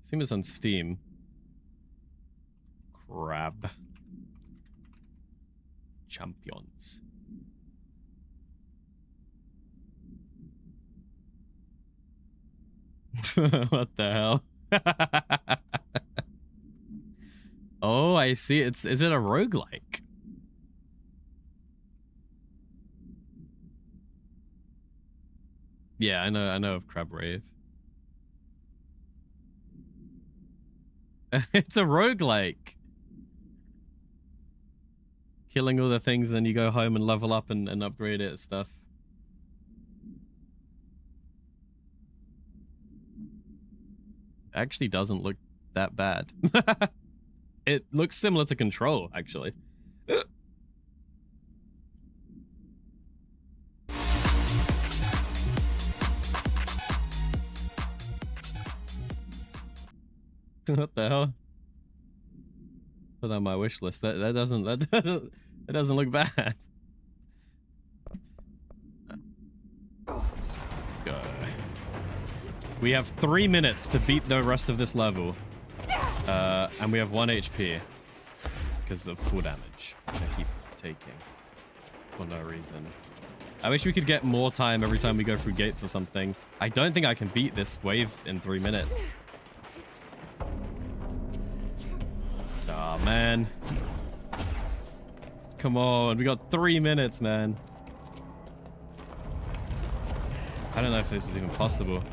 see this on Steam. Crab champions. What the hell? Oh, I see. Is it a roguelike? Yeah, I know of Crab Rave. It's a roguelike. Killing all the things, and then you go home and level up and upgrade it and stuff. Actually doesn't look that bad. It looks similar to Control, actually. What the hell? Put on my wish list. That doesn't look bad. Let's go. We have 3 minutes to beat the rest of this level. And we have 1 HP. Because of full damage. Which I keep taking. For no reason. I wish we could get more time every time we go through gates or something. I don't think I can beat this wave in 3 minutes. Aw, man. Come on. We got 3 minutes, man. I don't know if this is even possible.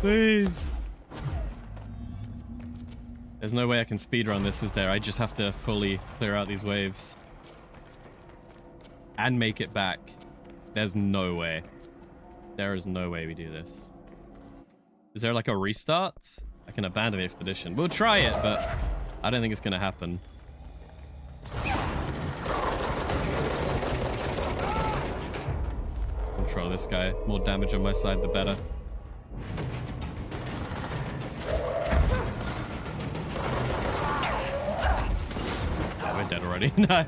Please. There's no way I can speedrun this, is there? I just have to fully clear out these waves. And make it back. There's no way. There is no way we do this. Is there like a restart? I can abandon the expedition. We'll try it, but I don't think it's going to happen. Let's control this guy. More damage on my side, the better. dead already. No.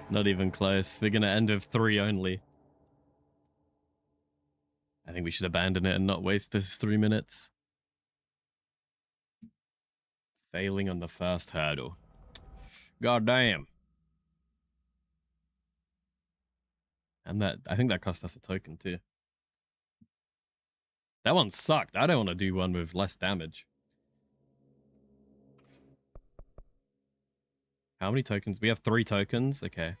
Not even close. We're gonna end with 3 only. I think we should abandon it and not waste this 3 minutes. Failing on the first hurdle. God damn. And that, I think that cost us a token too. That one sucked. I don't want to do one with less damage. How many tokens? We have 3 tokens. Okay.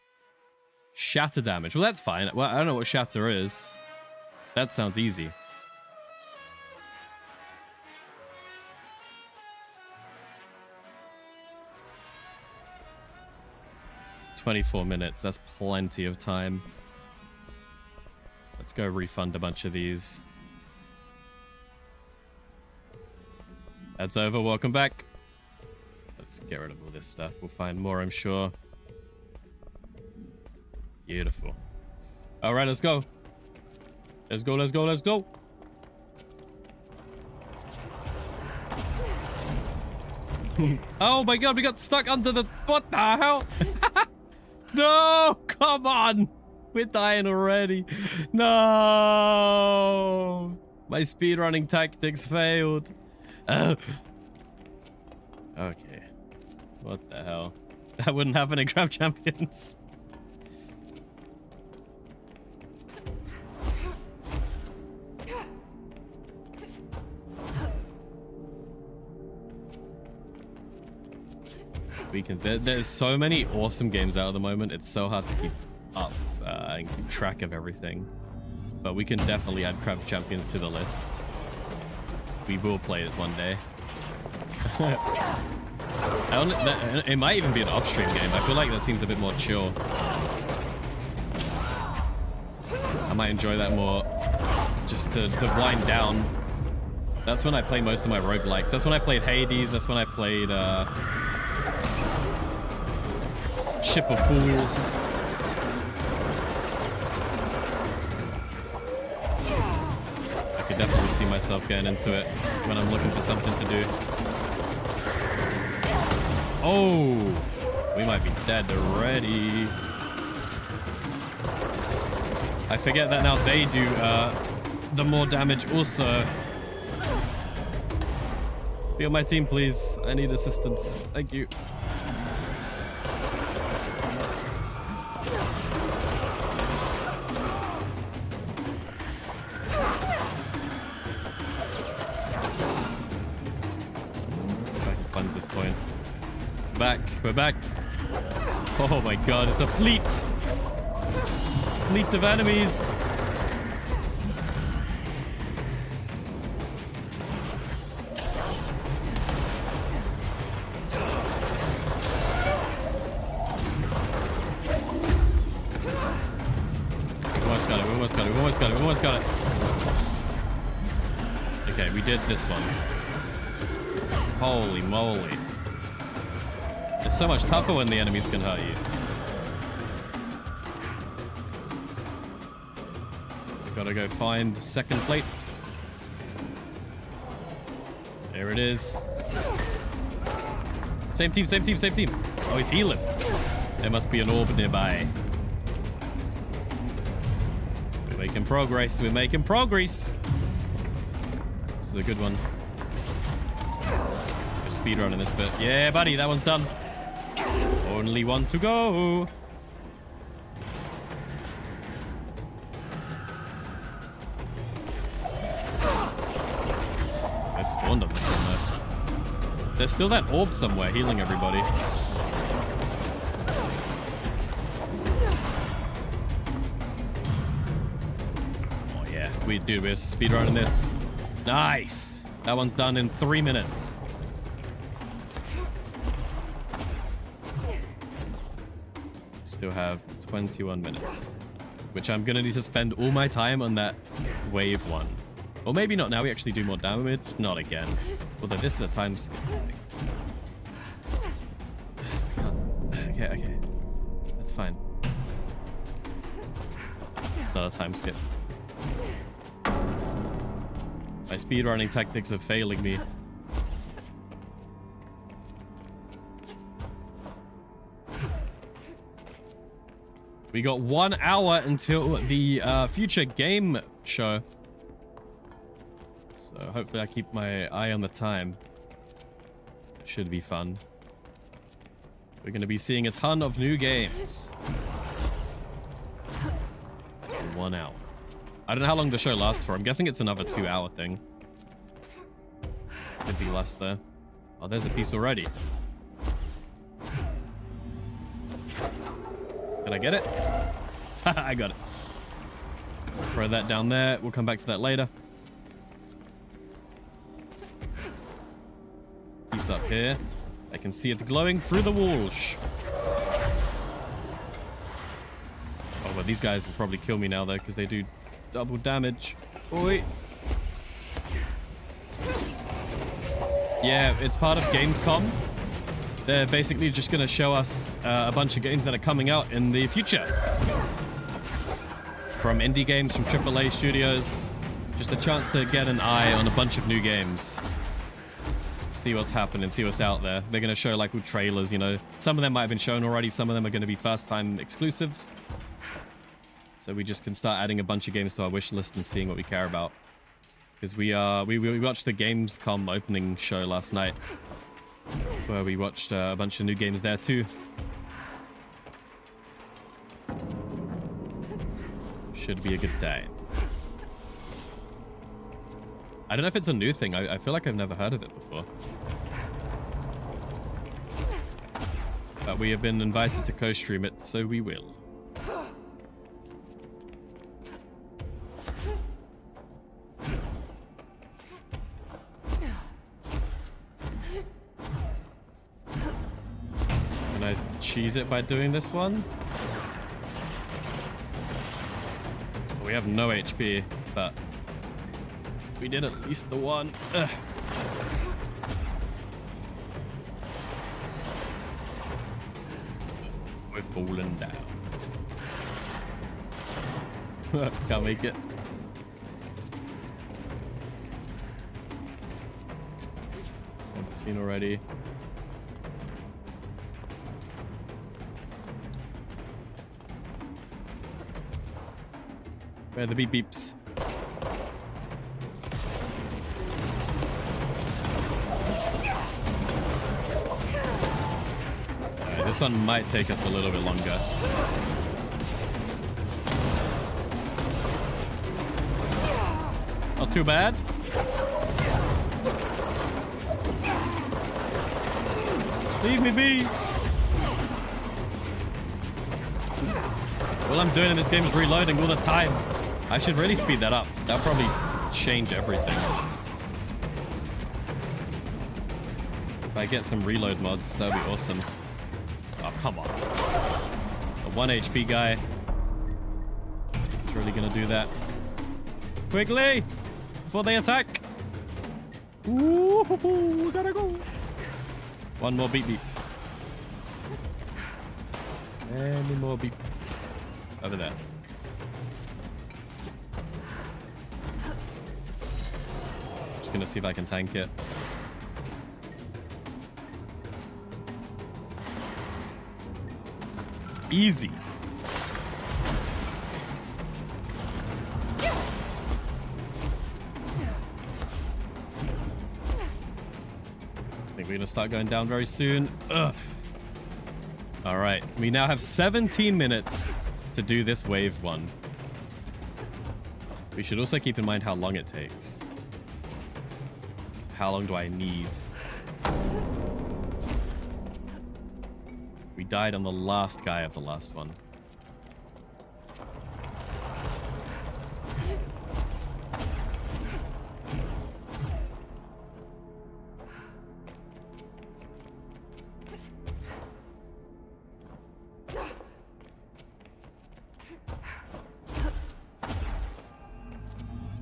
Shatter damage. Well, that's fine. Well, I don't know what shatter is. That sounds easy. "24 minutes. That's plenty of time. Let's go refund a bunch of these. That's over. Welcome back. Let's get rid of all this stuff. We'll find more, I'm sure. Beautiful. All right, let's go. Let's go, let's go, let's go. Oh my god, we got stuck under the... What the hell? No, come on. We're dying already. No. My speedrunning tactics failed. Okay. What the hell? That wouldn't happen in Grab Champions. There's so many awesome games out at the moment. It's so hard to keep up and keep track of everything. But we can definitely add Crab Champions to the list. We will play it one day. It might even be an off-stream game. I feel like that seems a bit more chill. I might enjoy that more just to wind down. That's when I play most of my roguelikes. That's when I played Hades. That's when I played Ship of Fools. I could definitely see myself getting into it when I'm looking for something to do. Oh, we might be dead already. I forget that now they do the more damage also. Be on my team, please. I need assistance. Thank you. We're back. Oh my god, it's a fleet. Fleet of enemies. We almost got it, we almost got it, we almost got it, we almost got it. Okay, we did this one. Holy moly. It's so much tougher when the enemies can hurt you. We gotta go find second plate. There it is. Same team, same team, same team. Oh, he's healing. There must be an orb nearby. We're making progress. We're making progress. This is a good one. Just speedrunning this bit. Yeah, buddy, that one's done. Only one to go. I spawned on this one though. There's still that orb somewhere healing everybody. Oh yeah, we're speedrunning this. Nice. That one's done in 3 minutes. Still have 21 minutes, which I'm gonna need to spend all my time on that wave one. Or maybe not now, we actually do more damage. Not again. Although this is a time skip thing. Okay. That's fine. It's not a time skip. My speedrunning tactics are failing me. We got 1 hour until the future game show. So hopefully I keep my eye on the time. Should be fun. We're going to be seeing a ton of new games. In 1 hour. I don't know how long the show lasts for. I'm guessing it's another 2-hour thing. Could be less there. Oh, there's a piece already. Did I get it? I got it. Throw that down there. We'll come back to that later. Piece up here. I can see it glowing through the walls. Oh, but these guys will probably kill me now, though, because they do double damage. Oi. Yeah, it's part of Gamescom. They're basically just going to show us a bunch of games that are coming out in the future. From indie games, from AAA studios. Just a chance to get an eye on a bunch of new games. See what's happening, see what's out there. They're going to show like with trailers, you know. Some of them might have been shown already. Some of them are going to be first-time exclusives. So we just can start adding a bunch of games to our wish list and seeing what we care about. Because we watched the Gamescom opening show last night. Where we watched a bunch of new games there too. Should be a good day. I don't know if it's a new thing. I feel like I've never heard of it before. But we have been invited to co-stream it, so we will. Can I cheese it by doing this one? We have no HP, but we did at least the one. Ugh. We're falling down. Can't make it. I've seen already. Where are the beep beeps? This one might take us a little bit longer. Not too bad. Leave me be. All I'm doing in this game is reloading all the time. I should really speed that up. That'll probably change everything. If I get some reload mods, that'd be awesome. Oh, come on. A 1 HP guy. It's really gonna do that. Quickly! Before they attack! Ooh, we gotta go! One more beep beep. Any more beeps. Over there. Just gonna see if I can tank it. Easy. I think we're gonna start going down very soon. Ugh. All right, we now have 17 minutes to do this wave one. We should also keep in mind how long it takes. How long do I need? We died on the last guy of the last one.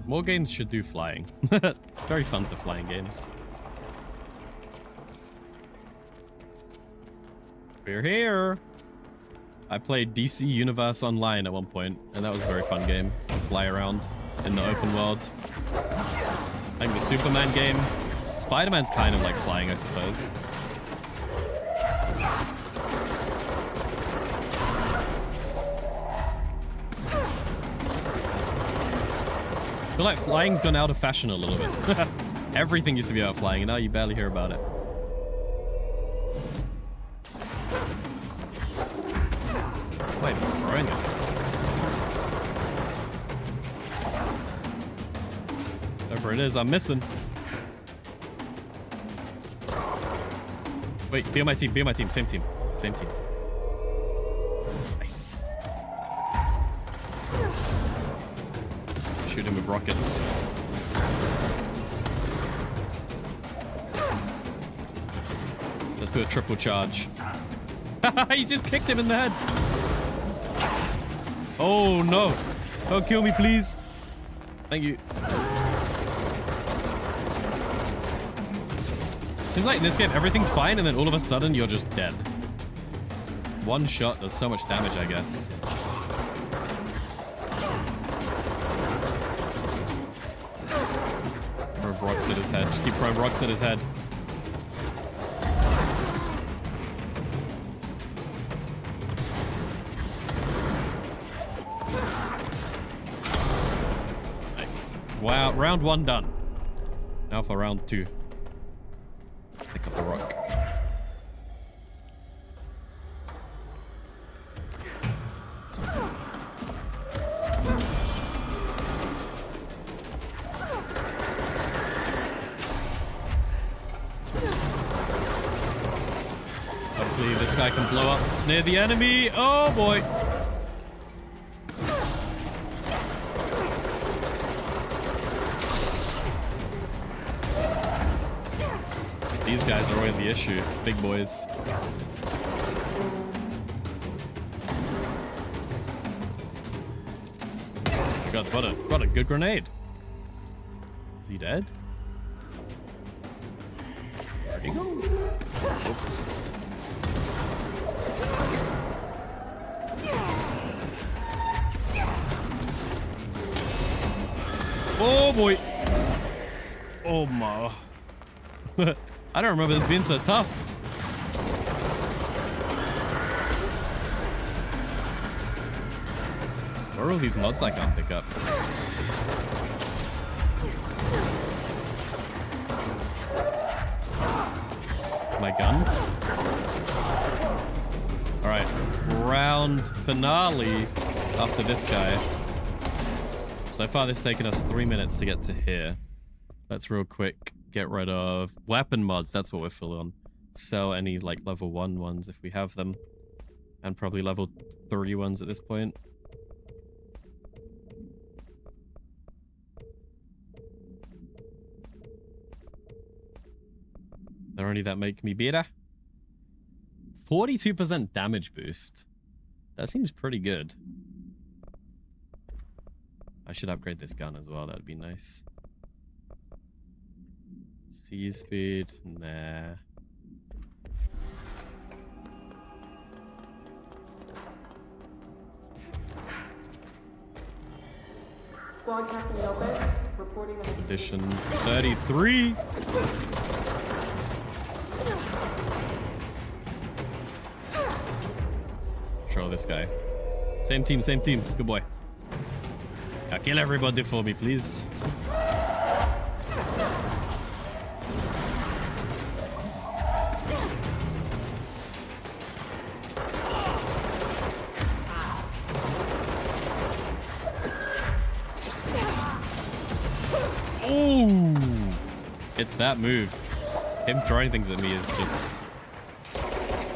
More games should do flying. Very fun to fly in games. We're here. I played DC Universe Online at one point, and that was a very fun game to fly around in the open world. Like the Superman game. Spider-Man's kind of like flying, I suppose. feel like flying's gone out of fashion a little bit. Everything used to be about flying, and now you barely hear about it. Wait, throwing it. Whatever it is, I'm missing. Wait, be on my team, be on my team. Same team. Same team. Nice. Shoot him with rockets. Let's do a triple charge. You just kicked him in the head. Oh no. Don't kill me, please. Thank you. Seems like in this game, everything's fine, and then all of a sudden, you're just dead. One shot does so much damage, I guess. Throw rocks at his head. Just keep throwing rocks at his head. Nice. Wow, round 1 done. Now for round 2. Pick up the rock. Hopefully this guy can blow up near the enemy. Oh boy. These guys are always the issue. Big boys. Got a good grenade. Is he dead? There you go. Oh boy. Oh my. I don't remember this being so tough. Where are all these mods I can't pick up? My gun? Alright, round finale after this guy. So far this has taken us 3 minutes to get to here. Let's real quick get rid of weapon mods. That's what we're full on. Sell any like level 1 ones if we have them. And probably level 3 ones at this point. They're only that make me better. 42% damage boost. That seems pretty good. I should upgrade this gun as well. That would be nice. Sea speed, nah. Squad Captain Lopez, reporting on Edition 33. Control this guy. Same team, same team. Good boy. Now kill everybody for me, please. Ooh! It's that move. Him throwing things at me is just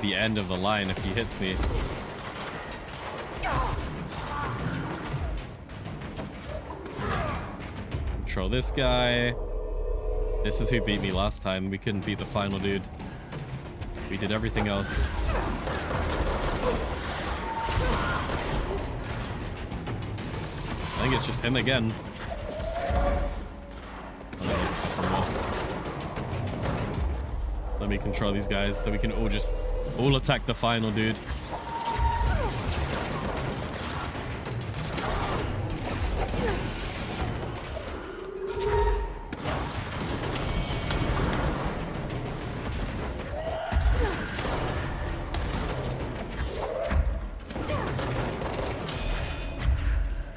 the end of the line if he hits me. Control this guy. This is who beat me last time. We couldn't beat the final dude. We did everything else. I think it's just him again. Let me control these guys so we can all attack the final dude.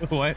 What?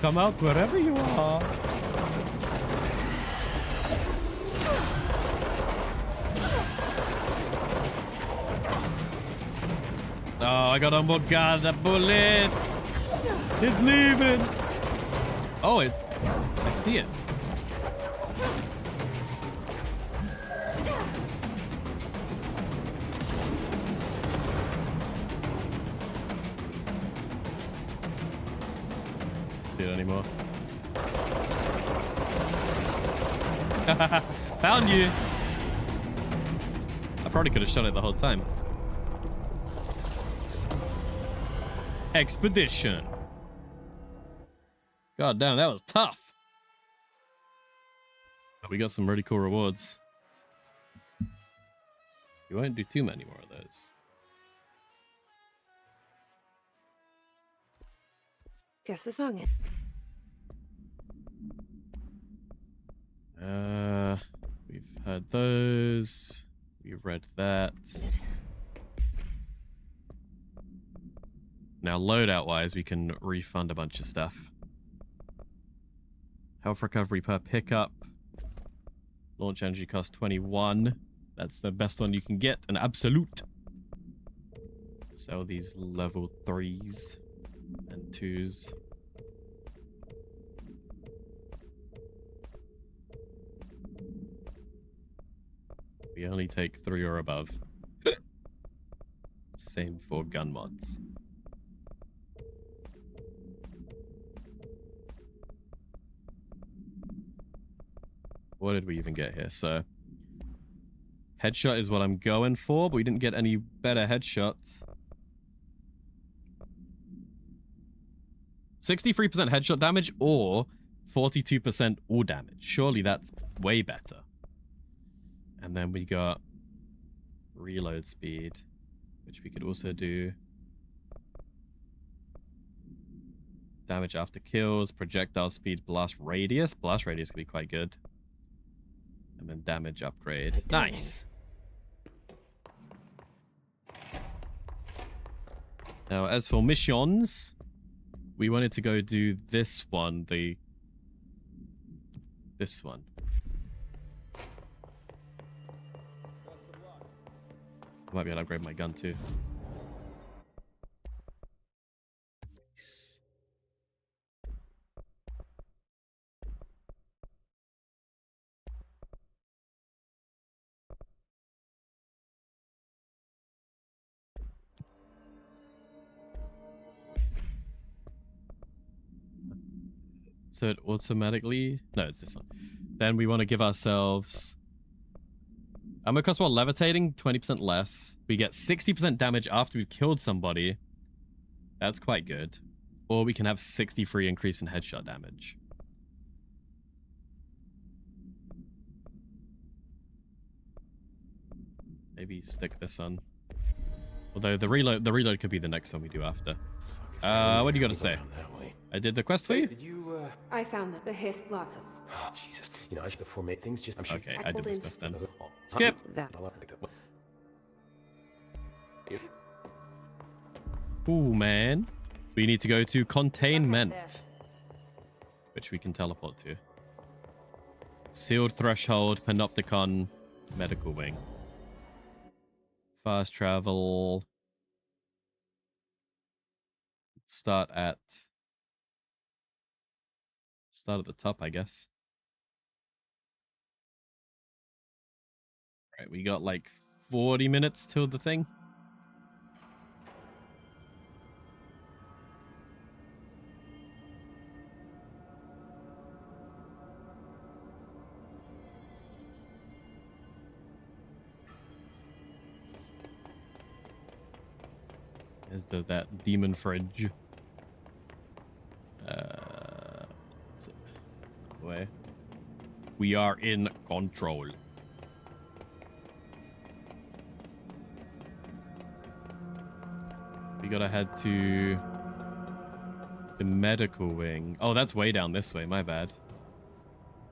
come out, wherever you are. Oh, I got on board. God, the bullets. It's leaving. Oh, I see it. See it anymore. Found you. I probably could have shot it the whole time. Expedition. God damn, that was tough. But we got some really cool rewards. We won't do too many more of those. Guess the song in. We've heard those. We've read that. Now, loadout wise, we can refund a bunch of stuff. Health recovery per pickup. Launch energy cost 21. That's the best one you can get. An absolute. Sell these level 3s and 2s. We only take 3 or above. Same for gun mods. What did we even get here? So, headshot is what I'm going for, but we didn't get any better headshots. 63% headshot damage or 42% all damage. Surely that's way better. And then we got reload speed, which we could also do. Damage after kills, projectile speed, blast radius. Blast radius could be quite good. And then damage upgrade. Nice. Now, as for missions, we wanted to go do this one. This one. I might be able to upgrade my gun too. Nice. So it automatically... No, it's this one. Then we want to give ourselves... Ammo cost while levitating, 20% less. We get 60% damage after we've killed somebody. That's quite good. Or we can have 63 increase in headshot damage. Maybe stick this on. Although the reload could be the next one we do after. What do you got to say? I did the quest for you? Did you, I found the hiss lots of. Oh, Jesus. You know, I should before make things just... I'm sure. Okay, I did this quest then. Oh, Skip! That. Ooh, man. We need to go to containment. Which we can teleport to. Sealed threshold, panopticon, medical wing. Fast travel. Start at the top, I guess. Right, we got like 40 minutes till the thing. Is that demon fridge? Way. We are in control. We gotta head to the medical wing. Oh, that's way down this way. My bad.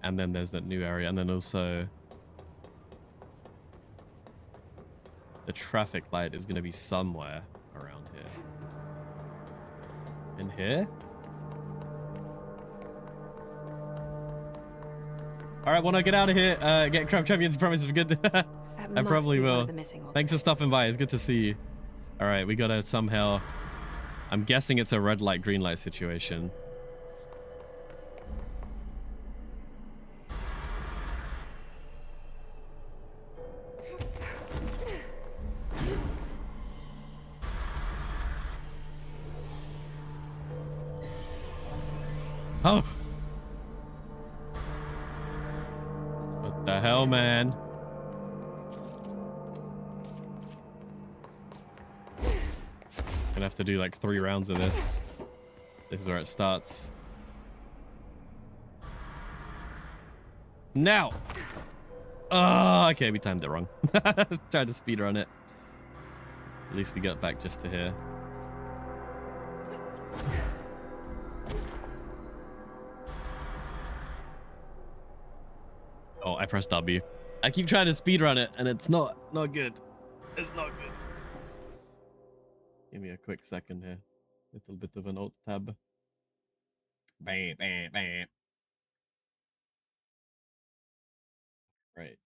And then there's that new area, and then also the traffic light is gonna be somewhere around here. In here? All right, wanna get out of here? Get Crab Champions promise is good. I probably will. Thanks for stopping by. It's good to see you. All right, we gotta somehow. I'm guessing it's a red light, green light situation. Oh! What the hell, man? Gonna have to do like 3 rounds of this. This is where it starts. Now! Oh, okay, we timed it wrong. Tried to speedrun it. At least we got back just to here. Oh, I pressed W. I keep trying to speedrun it, and it's not good. It's not good. Give me a quick second here. Little bit of an alt tab. Bam, bam, bam. Right.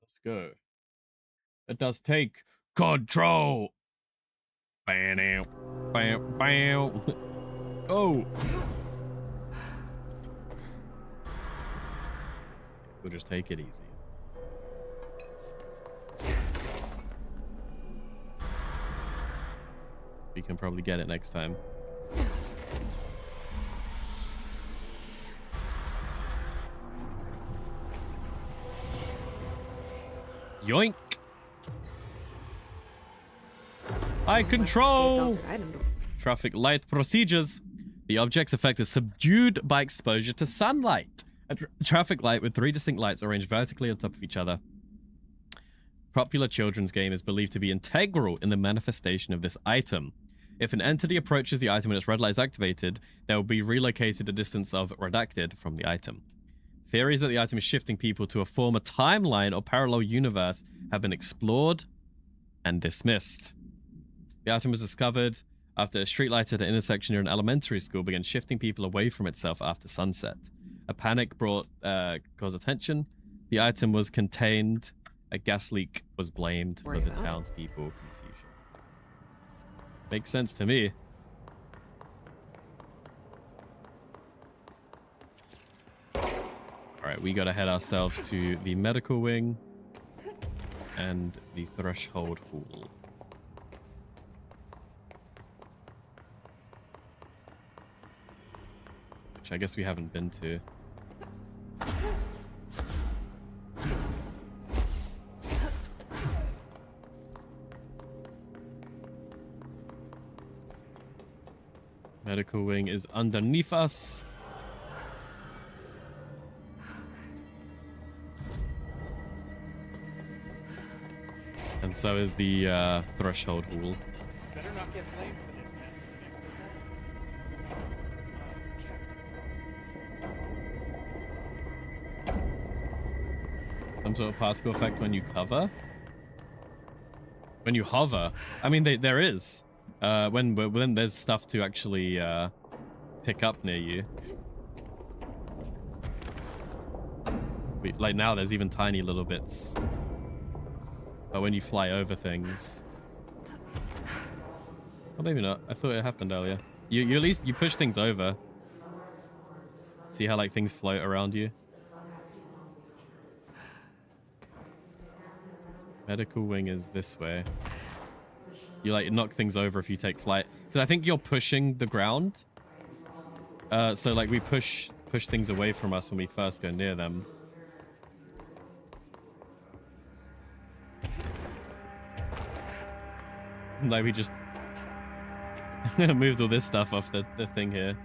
Let's go. It does take control. Bam, bam, bam. Oh. We'll just take it easy. We can probably get it next time. Yoink! I control! Traffic light procedures. The object's effect is subdued by exposure to sunlight. A traffic light with 3 distinct lights arranged vertically on top of each other. Popular children's game is believed to be integral in the manifestation of this item. If an entity approaches the item and its red light is activated, they will be relocated a distance of redacted from the item. Theories that the item is shifting people to a former timeline or parallel universe have been explored and dismissed. The item was discovered after a streetlight at an intersection near an elementary school began shifting people away from itself after sunset. A panic caused attention. The item was contained. A gas leak was blamed for the townspeople confusion. Makes sense to me. Alright, we gotta head ourselves to the medical wing and the threshold hall. Which I guess we haven't been to. Medical wing is underneath us. And so is the threshold hall. Better not get blamed for this mess in the next Some sort of particle effect when you cover? When you hover? I mean, there is. When there's stuff to actually pick up near you. Like now, there's even tiny little bits. But when you fly over things... Or maybe not. I thought it happened earlier. You at least you push things over. See how like things float around you? Medical wing is this way. You like knock things over if you take flight. Because I think you're pushing the ground. So like we push things away from us when we first go near them. Like we just moved all this stuff off the thing here.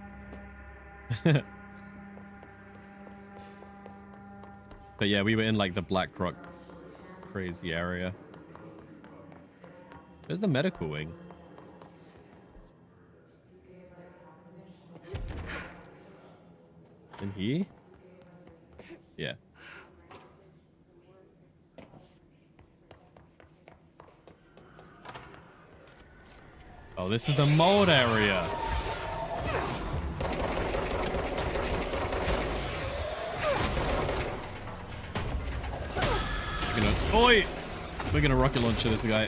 But yeah, we were in like the Black Rock crazy area. Where's the medical wing? In here? Yeah. Oh, this is the mold area. Oi! We're gonna rocket launcher this guy.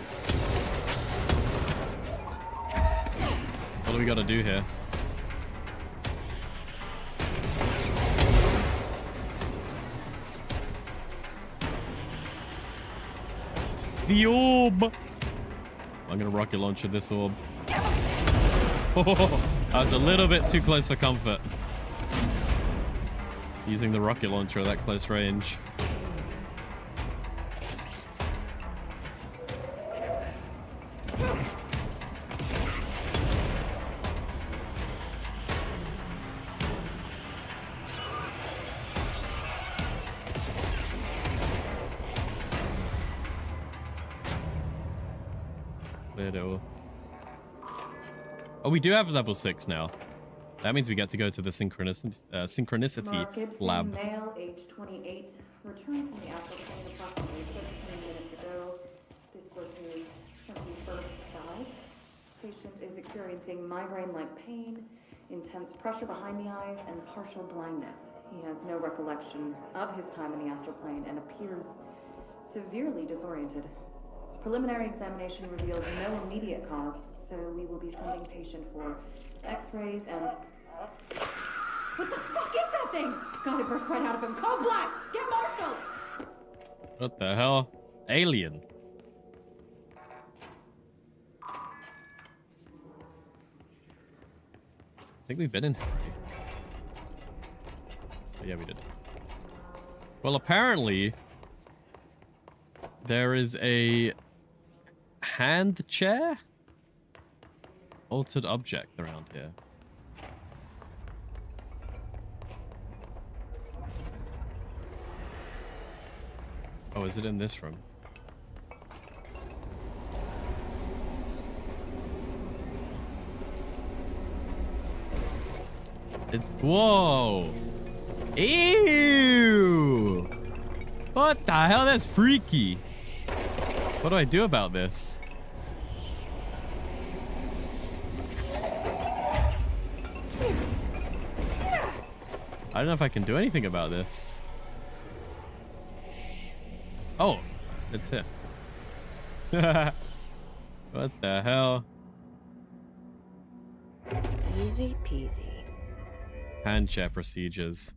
What do we gotta do here? The orb! I'm gonna rocket launcher this orb. Oh, I was a little bit too close for comfort. Using the rocket launcher at that close range. Oh, we do have level 6 now. That means we get to go to the synchronicity Mark Gibson, lab. male, age 28, returned from the astral plane approximately 13 minutes ago. This was his 21st dive. Patient is experiencing migraine-like pain, intense pressure behind the eyes, and partial blindness. He has no recollection of his time in the astral plane and appears severely disoriented. Preliminary examination revealed no immediate cause, so we will be sending patient for x-rays and... What the fuck is that thing? God, it burst right out of him. Code Black! Get Marshall! What the hell? Alien. I think we've been in here already. Oh, yeah, we did. Well, apparently... there is a... hand chair? Altered object around here. Oh, is it in this room? It's... whoa! Ew! What the hell? That's freaky. What do I do about this? I don't know if I can do anything about this. Oh, it's here. What the hell? Easy peasy. Hand chair procedures.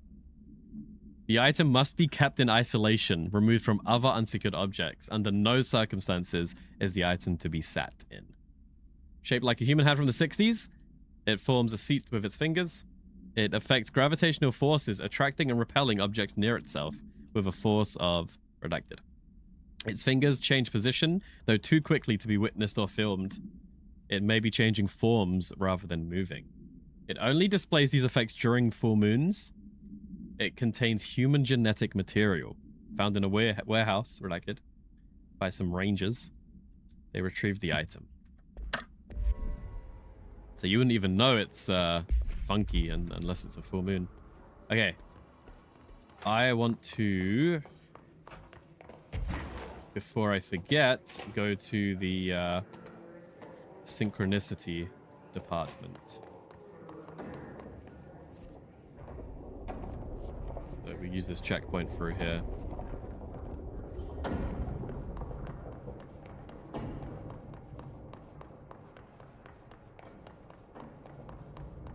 The item must be kept in isolation, removed from other unsecured objects. Under no circumstances is the item to be sat in. Shaped like a human hand from the 60s, it forms a seat with its fingers. It affects gravitational forces, attracting and repelling objects near itself with a force of redacted. Its fingers change position, though too quickly to be witnessed or filmed. It may be changing forms rather than moving. It only displays these effects during full moons. It contains human genetic material found in a warehouse, redacted, by some rangers. They retrieved the item. So you wouldn't even know it's funky unless it's a full moon. Okay. I want to, before I forget, go to the synchronicity department. So we use this checkpoint through here.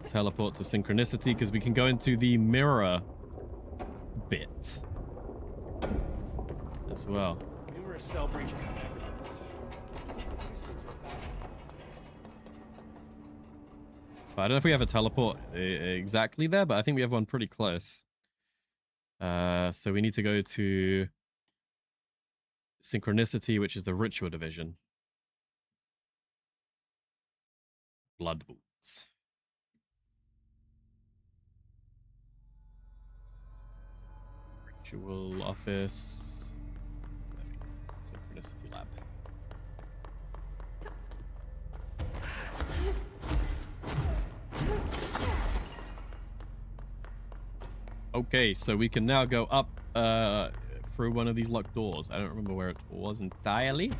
Teleport to synchronicity because we can go into the mirror bit as well. Numerous cell breaches. But I don't know if we have a teleport exactly there, but I think we have one pretty close. So we need to go to synchronicity, which is the ritual division. Blood boots. Ritual office. Synchronicity lab. Okay, so we can now go up through one of these locked doors. I don't remember where it was entirely.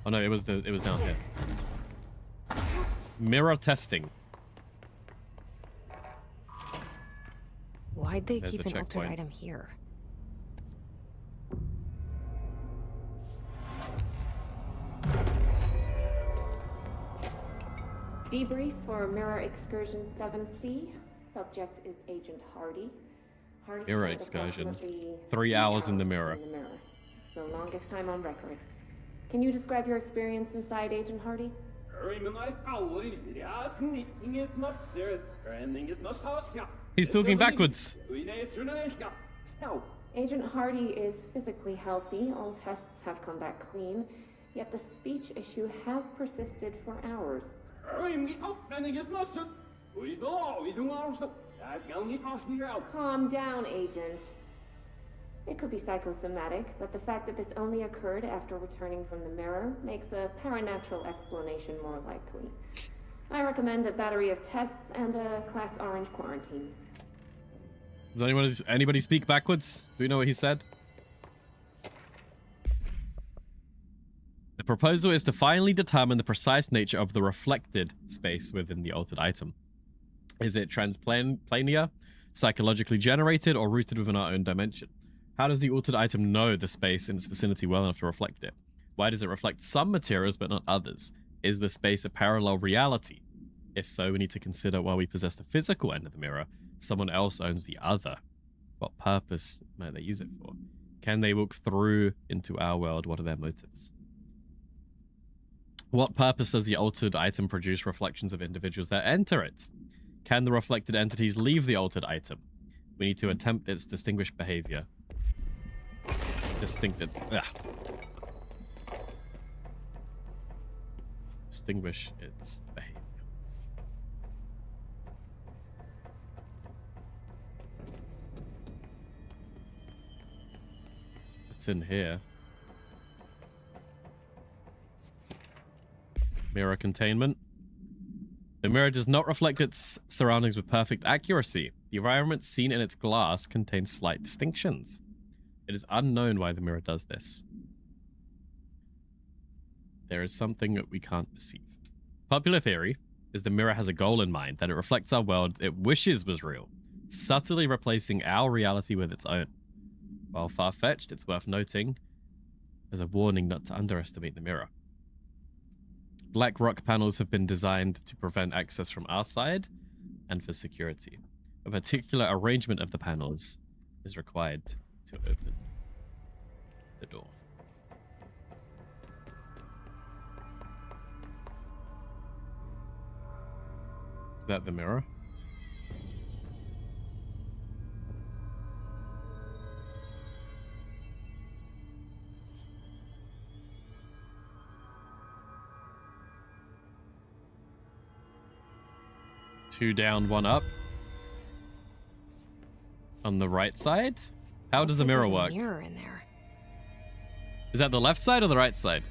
Oh no, it was down here. Mirror testing. Why'd they There's keep a an altered checkpoint. item here? Debrief for Mirror Excursion 7C. Subject is Agent Hardy. Hardy Mirror spent excursion. approximately 3 hours in the mirror. in the mirror. The longest time on record. Can you describe your experience inside, Agent Hardy? He's talking backwards. Agent Hardy is physically healthy. All tests have come back clean. Yet the speech issue has persisted for hours. Calm down, Agent. It could be psychosomatic, but the fact that this only occurred after returning from the mirror makes a paranatural explanation more likely. I recommend a battery of tests and a Class Orange quarantine. Does anybody speak backwards? Do you know what he said? The proposal is to finally determine the precise nature of the reflected space within the altered item. Is it transplanar, psychologically generated, or rooted within our own dimension? How does the altered item know the space in its vicinity well enough to reflect it? Why does it reflect some materials but not others? Is the space a parallel reality? If so, we need to consider while we possess the physical end of the mirror, someone else owns the other. What purpose might they use it for? Can they walk through into our world? What are their motives? What purpose does the altered item produce reflections of individuals that enter it? Can the reflected entities leave the altered item? We need to attempt its distinguished behavior. Distinguish its behavior. It's in here. Mirror containment. The mirror does not reflect its surroundings with perfect accuracy. The environment seen in its glass contains slight distinctions. It is unknown why the mirror does this. There is something that we can't perceive. Popular theory is the mirror has a goal in mind, that it reflects our world it wishes was real, subtly replacing our reality with its own. While far-fetched, it's worth noting as a warning not to underestimate the mirror. Black rock panels have been designed to prevent access from our side and for security. A particular arrangement of the panels is required to open the door. Is that the mirror? Two down, one up. On the right side? How does the mirror There's work? a mirror in there. Is that the left side or the right side?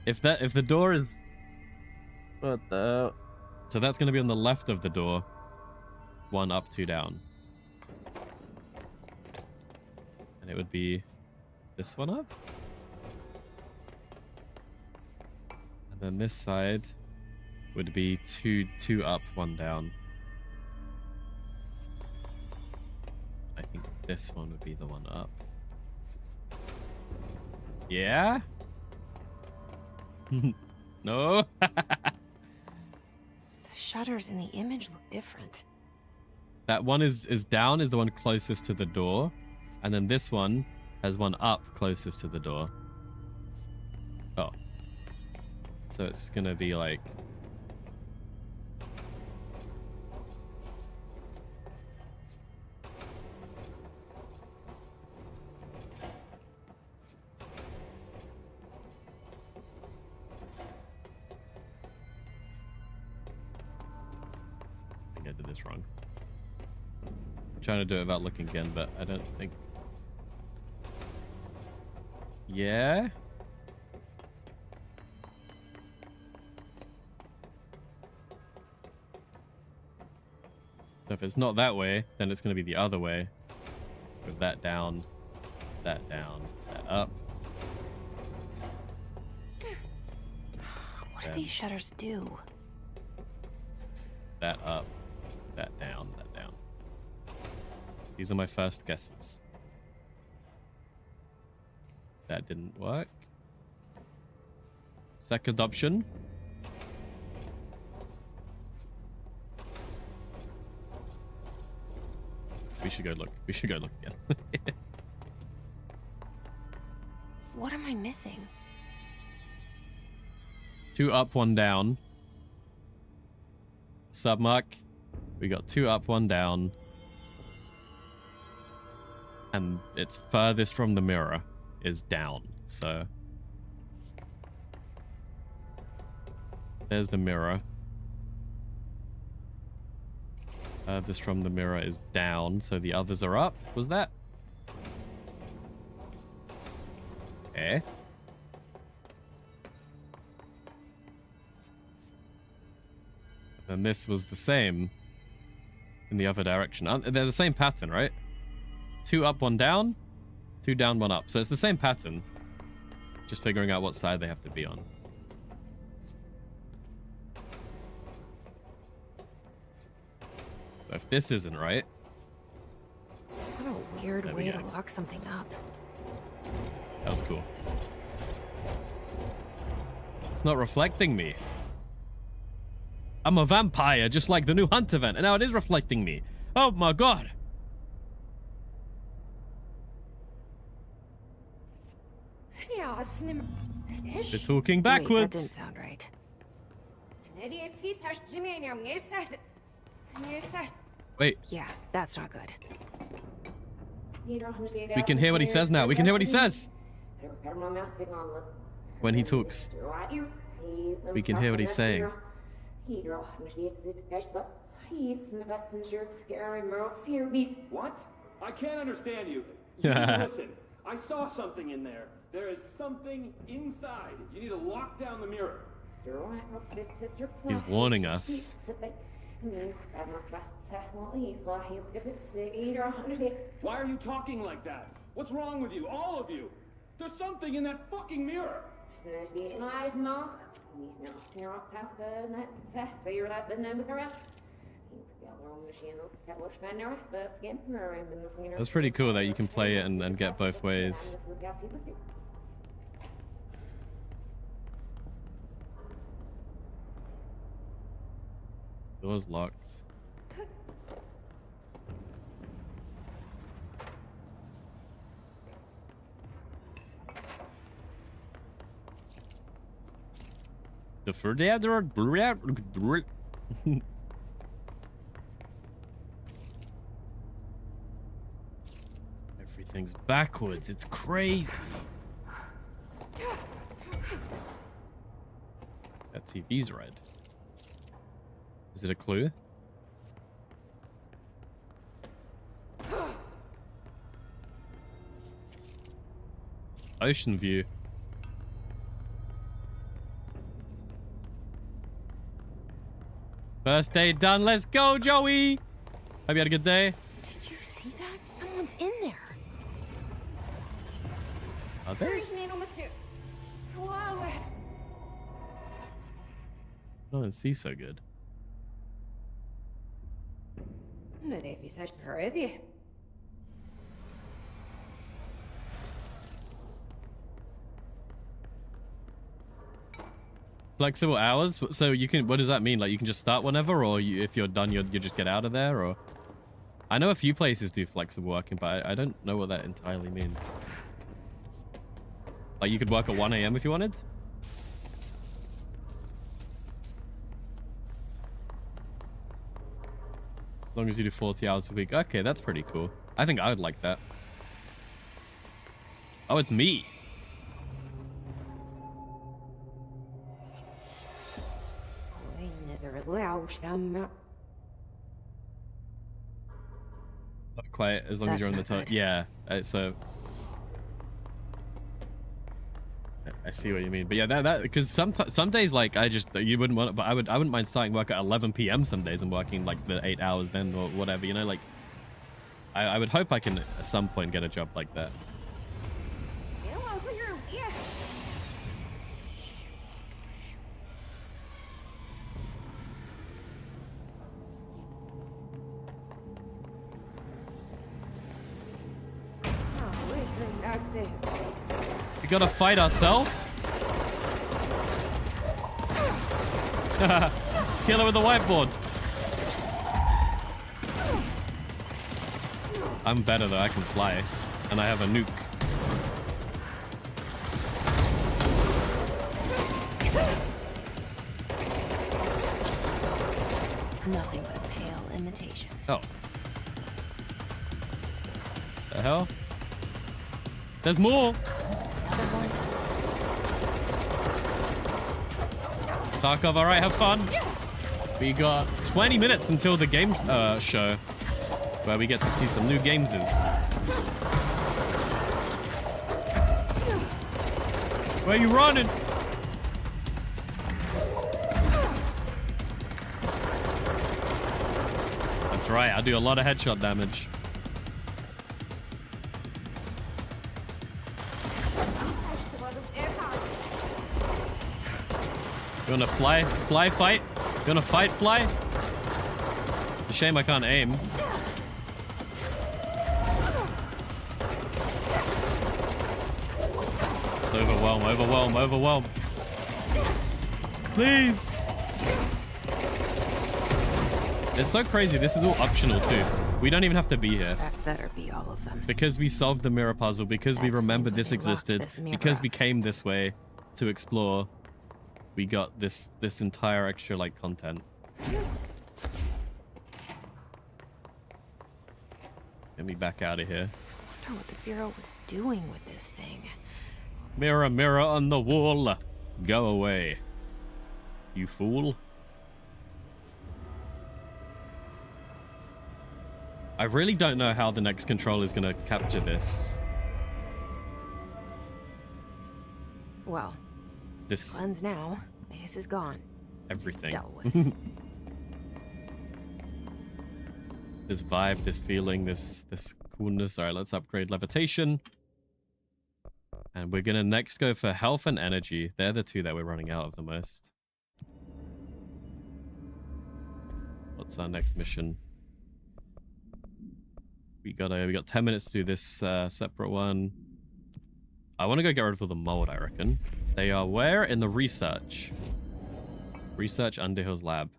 if the door is... What the... So that's going to be on the left of the door. One up, two down. And it would be this one up. And then this side would be two up, one down. I think this one would be the one up. Yeah? No? The shutters in the image look different. That one is down, is the one closest to the door. And then this one has one up closest to the door. Oh. So it's gonna be like... I did this wrong. I'm trying to do it without looking again, but I don't think... Yeah? So if it's not that way, then it's going to be the other way. With that down, that up. What do these shutters do? That up, that down, that down. These are my first guesses. That didn't work. Second option. We should go look. We should go look again. What am I missing? 2 up, 1 down. Submark. We got 2 up, 1 down. And it's furthest from the mirror is down, so there's the mirror. Furthest from the mirror is down, so the others are up. Was that? Eh? And this was the same in the other direction. They're the same pattern, right? 2 up, 1 down. 2 down, 1 up. So it's the same pattern. Just figuring out what side they have to be on. So if this isn't right... What a weird way to lock something up. That was cool. It's not reflecting me. I'm a vampire, just like the new Hunt event, and now it is reflecting me. Oh my god! They're talking backwards. Wait, that didn't sound right. Wait. Yeah, that's not good. We can hear what he says now. We can hear what he says. When he talks. We can hear what he's saying. What? I can't understand you. Listen, I saw something in there. There is something inside. You need to lock down the mirror. He's warning us. Why are you talking like that? What's wrong with you? All of you? There's something in that fucking mirror. That's pretty cool that you can play it and get both ways. Door's locked. The Everything's backwards. It's crazy. That TV's red. Is it a clue? Ocean view. First day done. Let's go, Joey. Hope you had a good day. Did you see that? Someone's in there. Are they? I don't see so good. Flexible hours? So you can, what does that mean? Like you can just start whenever, or if you're done, you just get out of there, or? I know a few places do flexible working, but I don't know what that entirely means. Like you could work at 1 AM if you wanted? As long as you do 40 hours a week. Okay, that's pretty cool. I think I would like that. Oh, it's me. Not quite, as long as you're on the top. Yeah, so I see what you mean. But yeah, that because some days, like, you wouldn't want it, but I wouldn't mind starting work at 11 PM some days and working like the 8 hours then or whatever, you know, like I would hope I can at some point get a job like that. see. We gotta fight ourselves. Kill her with the whiteboard. I'm better though, I can fly. And I have a nuke. Nothing but a pale imitation. Oh. The hell? There's more! Tarkov, alright, have fun. We got 20 minutes until the game show, where we get to see some new gameses. Where you running? That's right, I do a lot of headshot damage. You wanna fly? Fly, fight? You wanna fight, fly? It's a shame I can't aim. Overwhelm, overwhelm, overwhelm. Please! It's so crazy, this is all optional too. We don't even have to be here. That better be all of them. Because we solved the mirror puzzle, because we remembered this existed, because we came this way to explore, we got this entire extra like content. Get me back out of here. I wonder what the Bureau was doing with this thing. Mirror, mirror on the wall, go away, you fool. I really don't know how the next Control is going to capture this. Well, this cleanse now. The hiss is gone. Everything. Dealt with. This vibe, this feeling, this coolness. All right, let's upgrade levitation. And we're going to next go for health and energy. They're the two that we're running out of the most. What's our next mission? We got 10 minutes to do this separate one. I want to go get rid of all the mold, I reckon. They are where? In the research. Research Underhill's lab.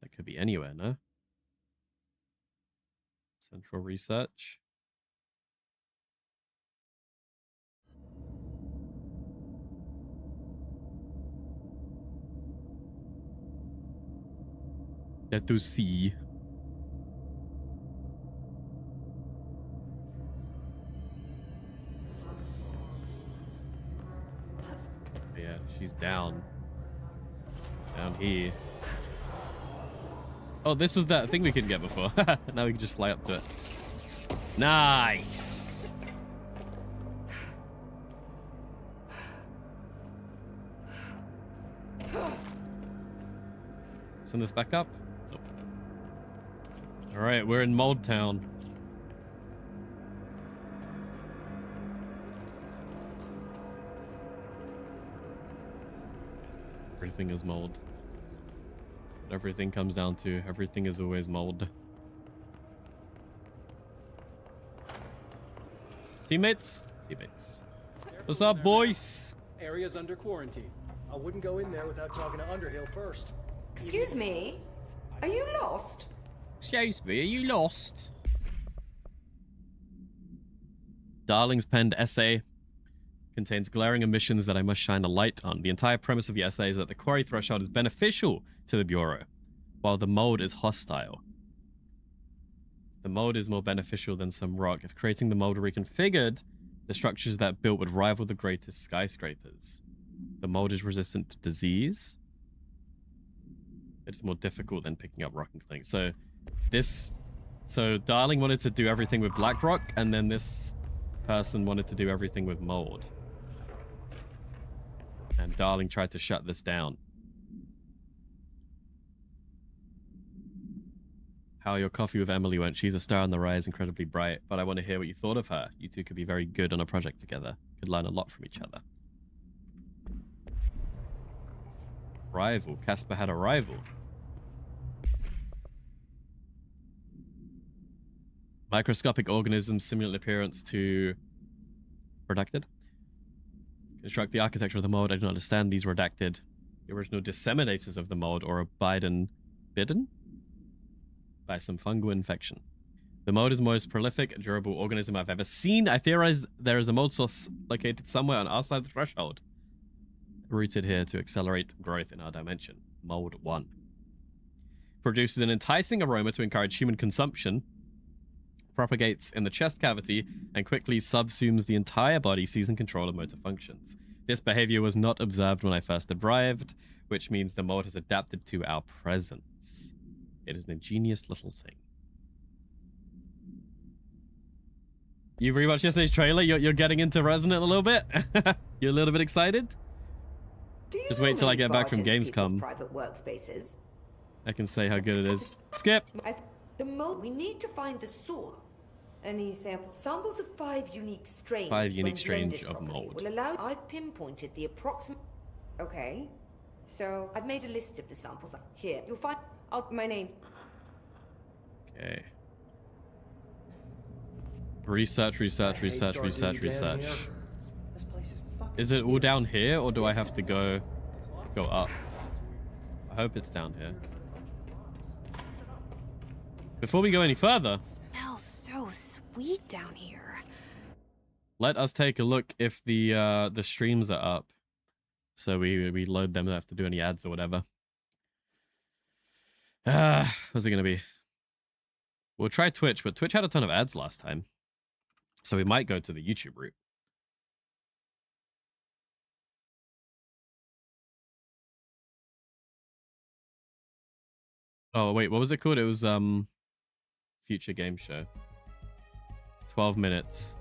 That could be anywhere, no? Central research. Let's see. Yeah, she's down here. Oh, this was that thing we couldn't get before. Now we can just fly up to it. Nice. Send this back up. Nope. All right, we're in Mold Town. Everything is mold. That's what everything comes down to. Everything is always mold. Teammates? Teammates. What's up, boys? Area's under quarantine. I wouldn't go in there without talking to Underhill first. Excuse me? Are you lost? Excuse me, are you lost? Darling's penned essay contains glaring omissions that I must shine a light on. The entire premise of the essay is that the quarry threshold is beneficial to the Bureau, while the mold is hostile. The mold is more beneficial than some rock. If creating the mold reconfigured, the structures that built would rival the greatest skyscrapers. The mold is resistant to disease. It's more difficult than picking up rock and cling. So Darling wanted to do everything with black rock, and then this person wanted to do everything with mold. And Darling tried to shut this down. How your coffee with Emily went. She's a star on the rise, incredibly bright, but I want to hear what you thought of her. You two could be very good on a project together. Could learn a lot from each other. Rival. Casper had a rival. Microscopic organisms similar appearance to redacted. Construct the architecture of the mold. I do not understand these redacted. The original disseminators of the mold or bidden by some fungal infection. The mold is the most prolific, durable organism I've ever seen. I theorize there is a mold source located somewhere on our side of the threshold. Rooted here to accelerate growth in our dimension. Mold 1. Produces an enticing aroma to encourage human consumption. Propagates in the chest cavity and quickly subsumes the entire body, seizing control of motor functions. This behavior was not observed when I first arrived, which means the mold has adapted to our presence. It is an ingenious little thing. You've rewatched yesterday's trailer? You're getting into Resident a little bit? You're a little bit excited? Just wait till I get back from Gamescom. Private workspaces. I can say how good it is. Skip! The mold. We need to find the source. Any samples of 5 unique strains. 5 unique strains of mold. Will allow. I've pinpointed the approximate. Okay, so I've made a list of the samples. Here, you'll find. My name. Okay. Research. This place is fucking. Is it all down here, or do I have to go up? I hope it's down here. Before we go any further, Smells so sweet down here. let us take a look if the streams are up. So we load them, don't have to do any ads or whatever. What's it gonna be? We'll try Twitch, but Twitch had a ton of ads last time. So we might go to the YouTube route. Oh wait, what was it called? It was Future Game Show. 12 minutes.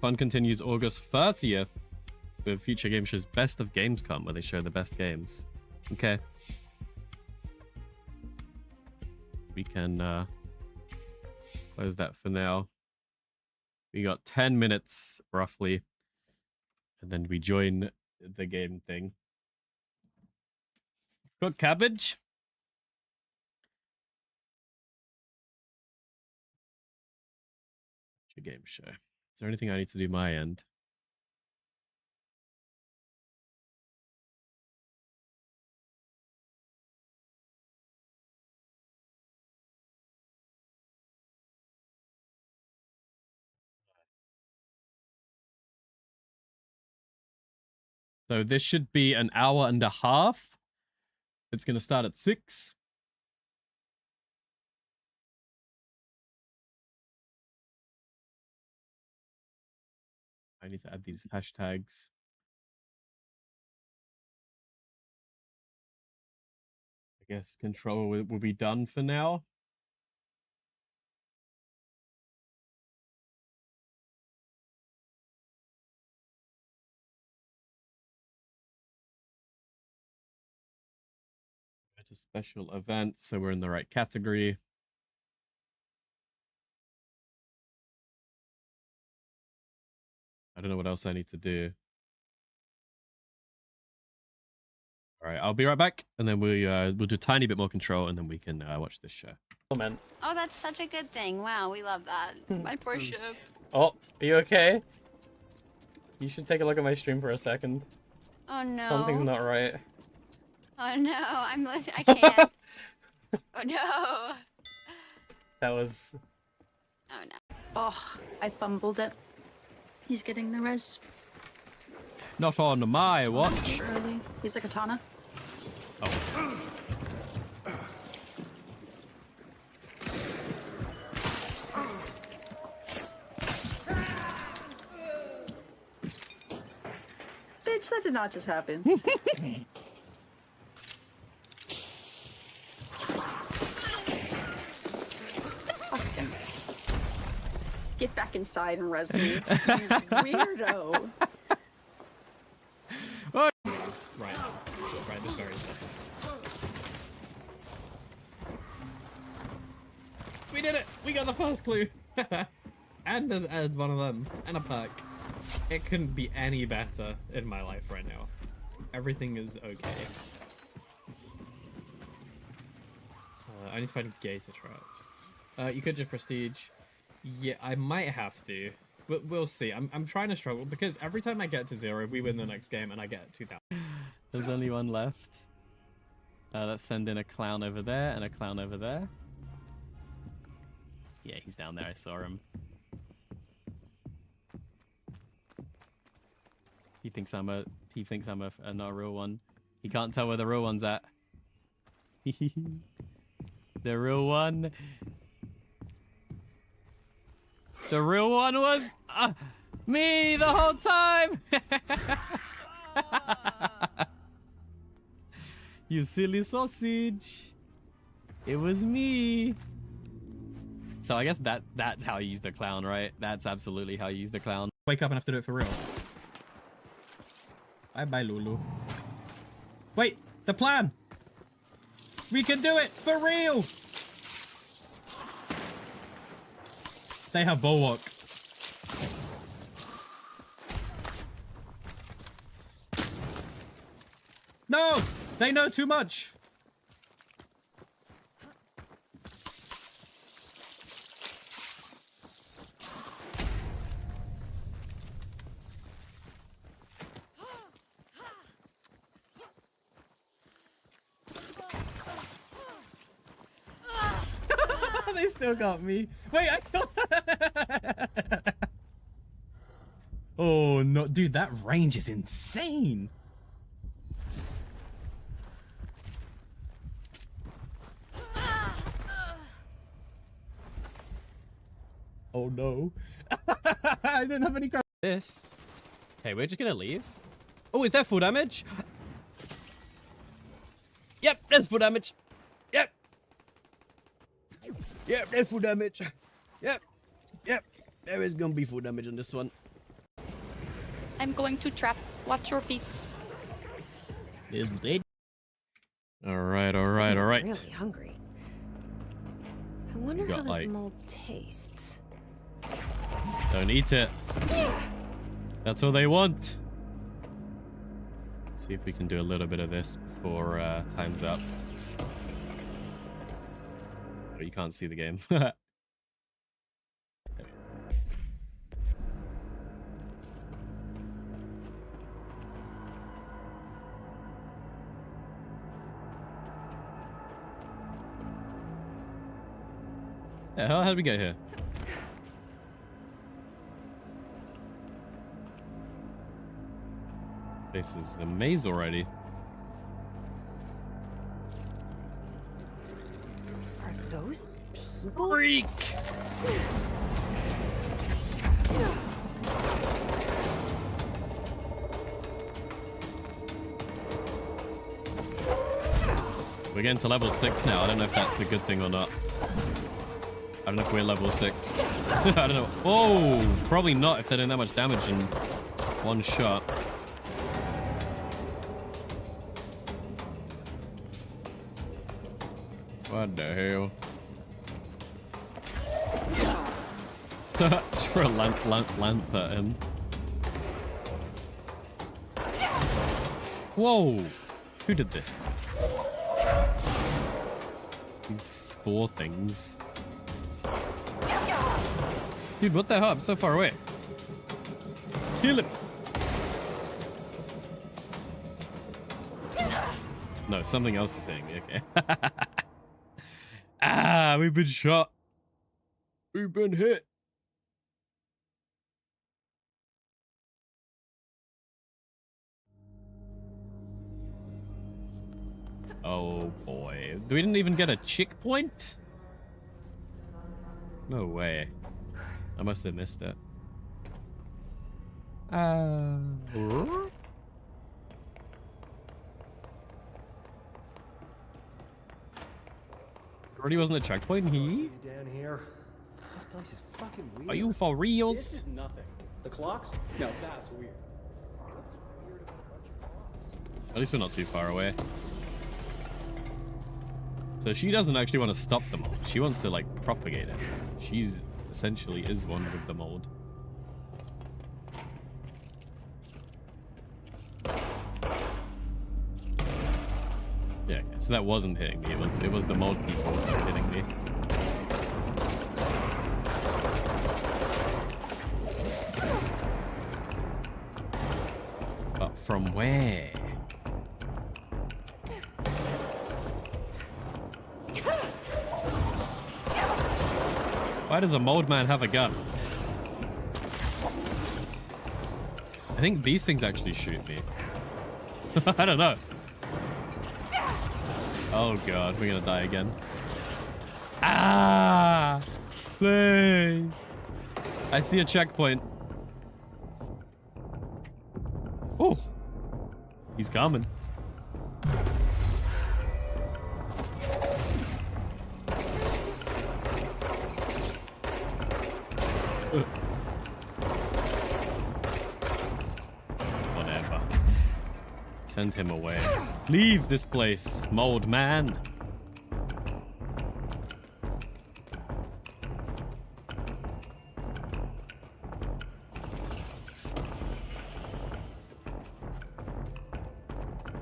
Fun continues August 30th with Future Game Show's Best of Gamescom, where they show the best games. Okay. We can close that for now. We got 10 minutes roughly, and then we join the game thing. Cook cabbage. Future Game Show. Is there anything I need to do my end? So this should be an hour and a half. It's going to start at 6. I need to add these hashtags. I guess Control will be done for now. It's a special event, so we're in the right category. I don't know what else I need to do. All right, I'll be right back, and then we'll do a tiny bit more Control, and then we can watch this show. Oh man. Oh, that's such a good thing. Wow, we love that. My poor ship. Oh, are you okay? You should take a look at my stream for a second. Oh no. Something's not right. Oh no, I can't. Oh no. That was... Oh no. Oh, I fumbled it. He's getting the res. Not on my watch. Surely. He's a katana. Oh. Bitch, that did not just happen. Fucking. Get back inside and res me. You weirdo. What? Right this very second. We did it! We got the first clue! And as one of them, and a perk. It couldn't be any better in my life right now. Everything is okay. I need to find gator traps. You could just prestige. Yeah, I might have to. We'll see. I'm trying to struggle because every time I get to 0, we win the next game and I get 2,000. There's only one left. Let's send in a clown over there and a clown over there. Yeah, he's down there. I saw him. He thinks I'm a not a real one. He can't tell where the real one's at. The real one. The real one was me the whole time. You silly sausage. It was me. So I guess that's how you use the clown, right? That's absolutely how you use the clown. Wake up and have to do it for real. Bye-bye, Lulu. Wait, the plan! We can do it for real! They have bulwark. No! They know too much! They still got me. Wait, I killed. Oh no, dude, that range is insane. Oh no. I didn't have any. This. Okay, we're just gonna leave. Oh, is that full damage? Yep, there's full damage. Yep. Yep, there's full damage. Yep. Yep. There is gonna be full damage on this one. I'm going to trap. Watch your feet. Isn't it? Alright, alright, alright. I'm really hungry. I wonder how this like... mold tastes. Don't eat it. That's all they want. See if we can do a little bit of this before time's up. Oh, you can't see the game. Yeah, how did we get here? This is a maze already. Are those people? Freak! We're getting to level 6 now. I don't know if that's a good thing or not. I don't know if we're level 6. I don't know. Oh, probably not if they're doing that much damage in one shot. What the hell? Just for a lamp at him. Whoa! Who did this? These spore things. Dude, what the hell? I'm so far away. Kill him! No, something else is hitting me. Okay. Ah, we've been shot. We've been hit. Oh boy. We didn't even get a chick point? No way. I must have missed it. Already wasn't a checkpoint. He? Down here. This place is fucking weird. Are you for reals? This is nothing. The clocks? No, that's weird. What's weird about a bunch of clocks? At least we're not too far away. So she doesn't actually want to stop them all. She wants to like propagate it. She's essentially is one with the mold. Yeah, okay, so that wasn't hitting me. It was the mold people that were hitting me. But from where? Why does a mold man have a gun? I think these things actually shoot me. I don't know. Oh god, we're gonna die again. Ah! Please! I see a checkpoint. Oh! He's coming. Whatever. Send him away. Leave this place, mold man.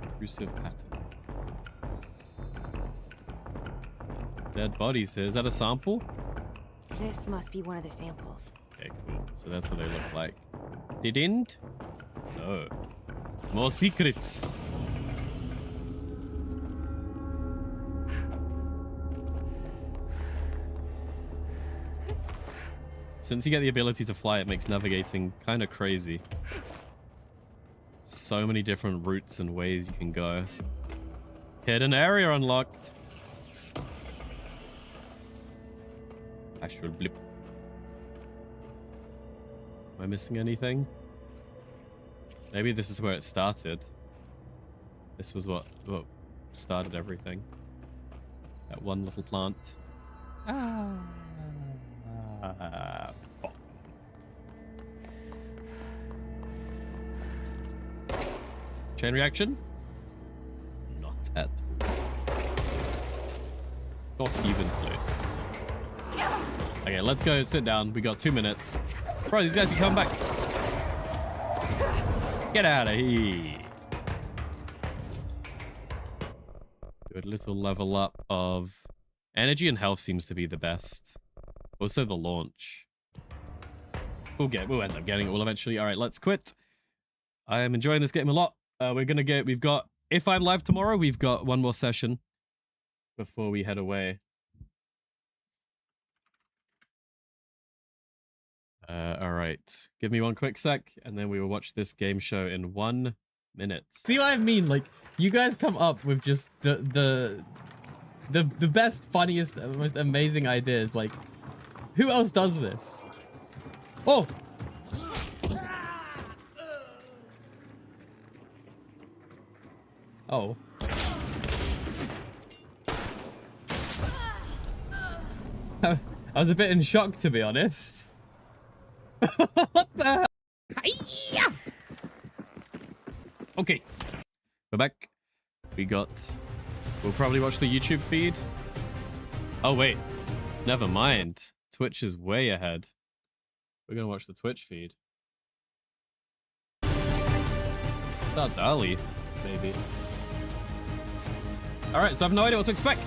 Intrusive pattern. Dead bodies here. Is that a sample? This must be one of the samples. Okay, cool. So that's what they look like. Didn't? No. More secrets. Since you get the ability to fly, it makes navigating kind of crazy. So many different routes and ways you can go. Hidden area unlocked. Astral blip. Am I missing anything? Maybe this is where it started. This was what started everything. That one little plant. Chain reaction? Not at all. Not even close. Okay, let's go sit down. We got 2 minutes. Bro, these guys can come back. Get out of here. Do a little level up of energy and health seems to be the best. Also the launch. We'll end up getting it all eventually. All right, let's quit. I am enjoying this game a lot. We've got, if I'm live tomorrow, we've got one more session before we head away. All right. Give me one quick sec, and then we will watch this game show in 1 minute. See what I mean? Like, you guys come up with just the best, funniest, most amazing ideas. Like, who else does this? Oh! Oh. I was a bit in shock, to be honest. What the hell? Okay. We're back. We'll probably watch the YouTube feed. Oh, wait. Never mind. Twitch is way ahead. We're going to watch the Twitch feed. Starts early, maybe. Alright, so I have no idea what to expect.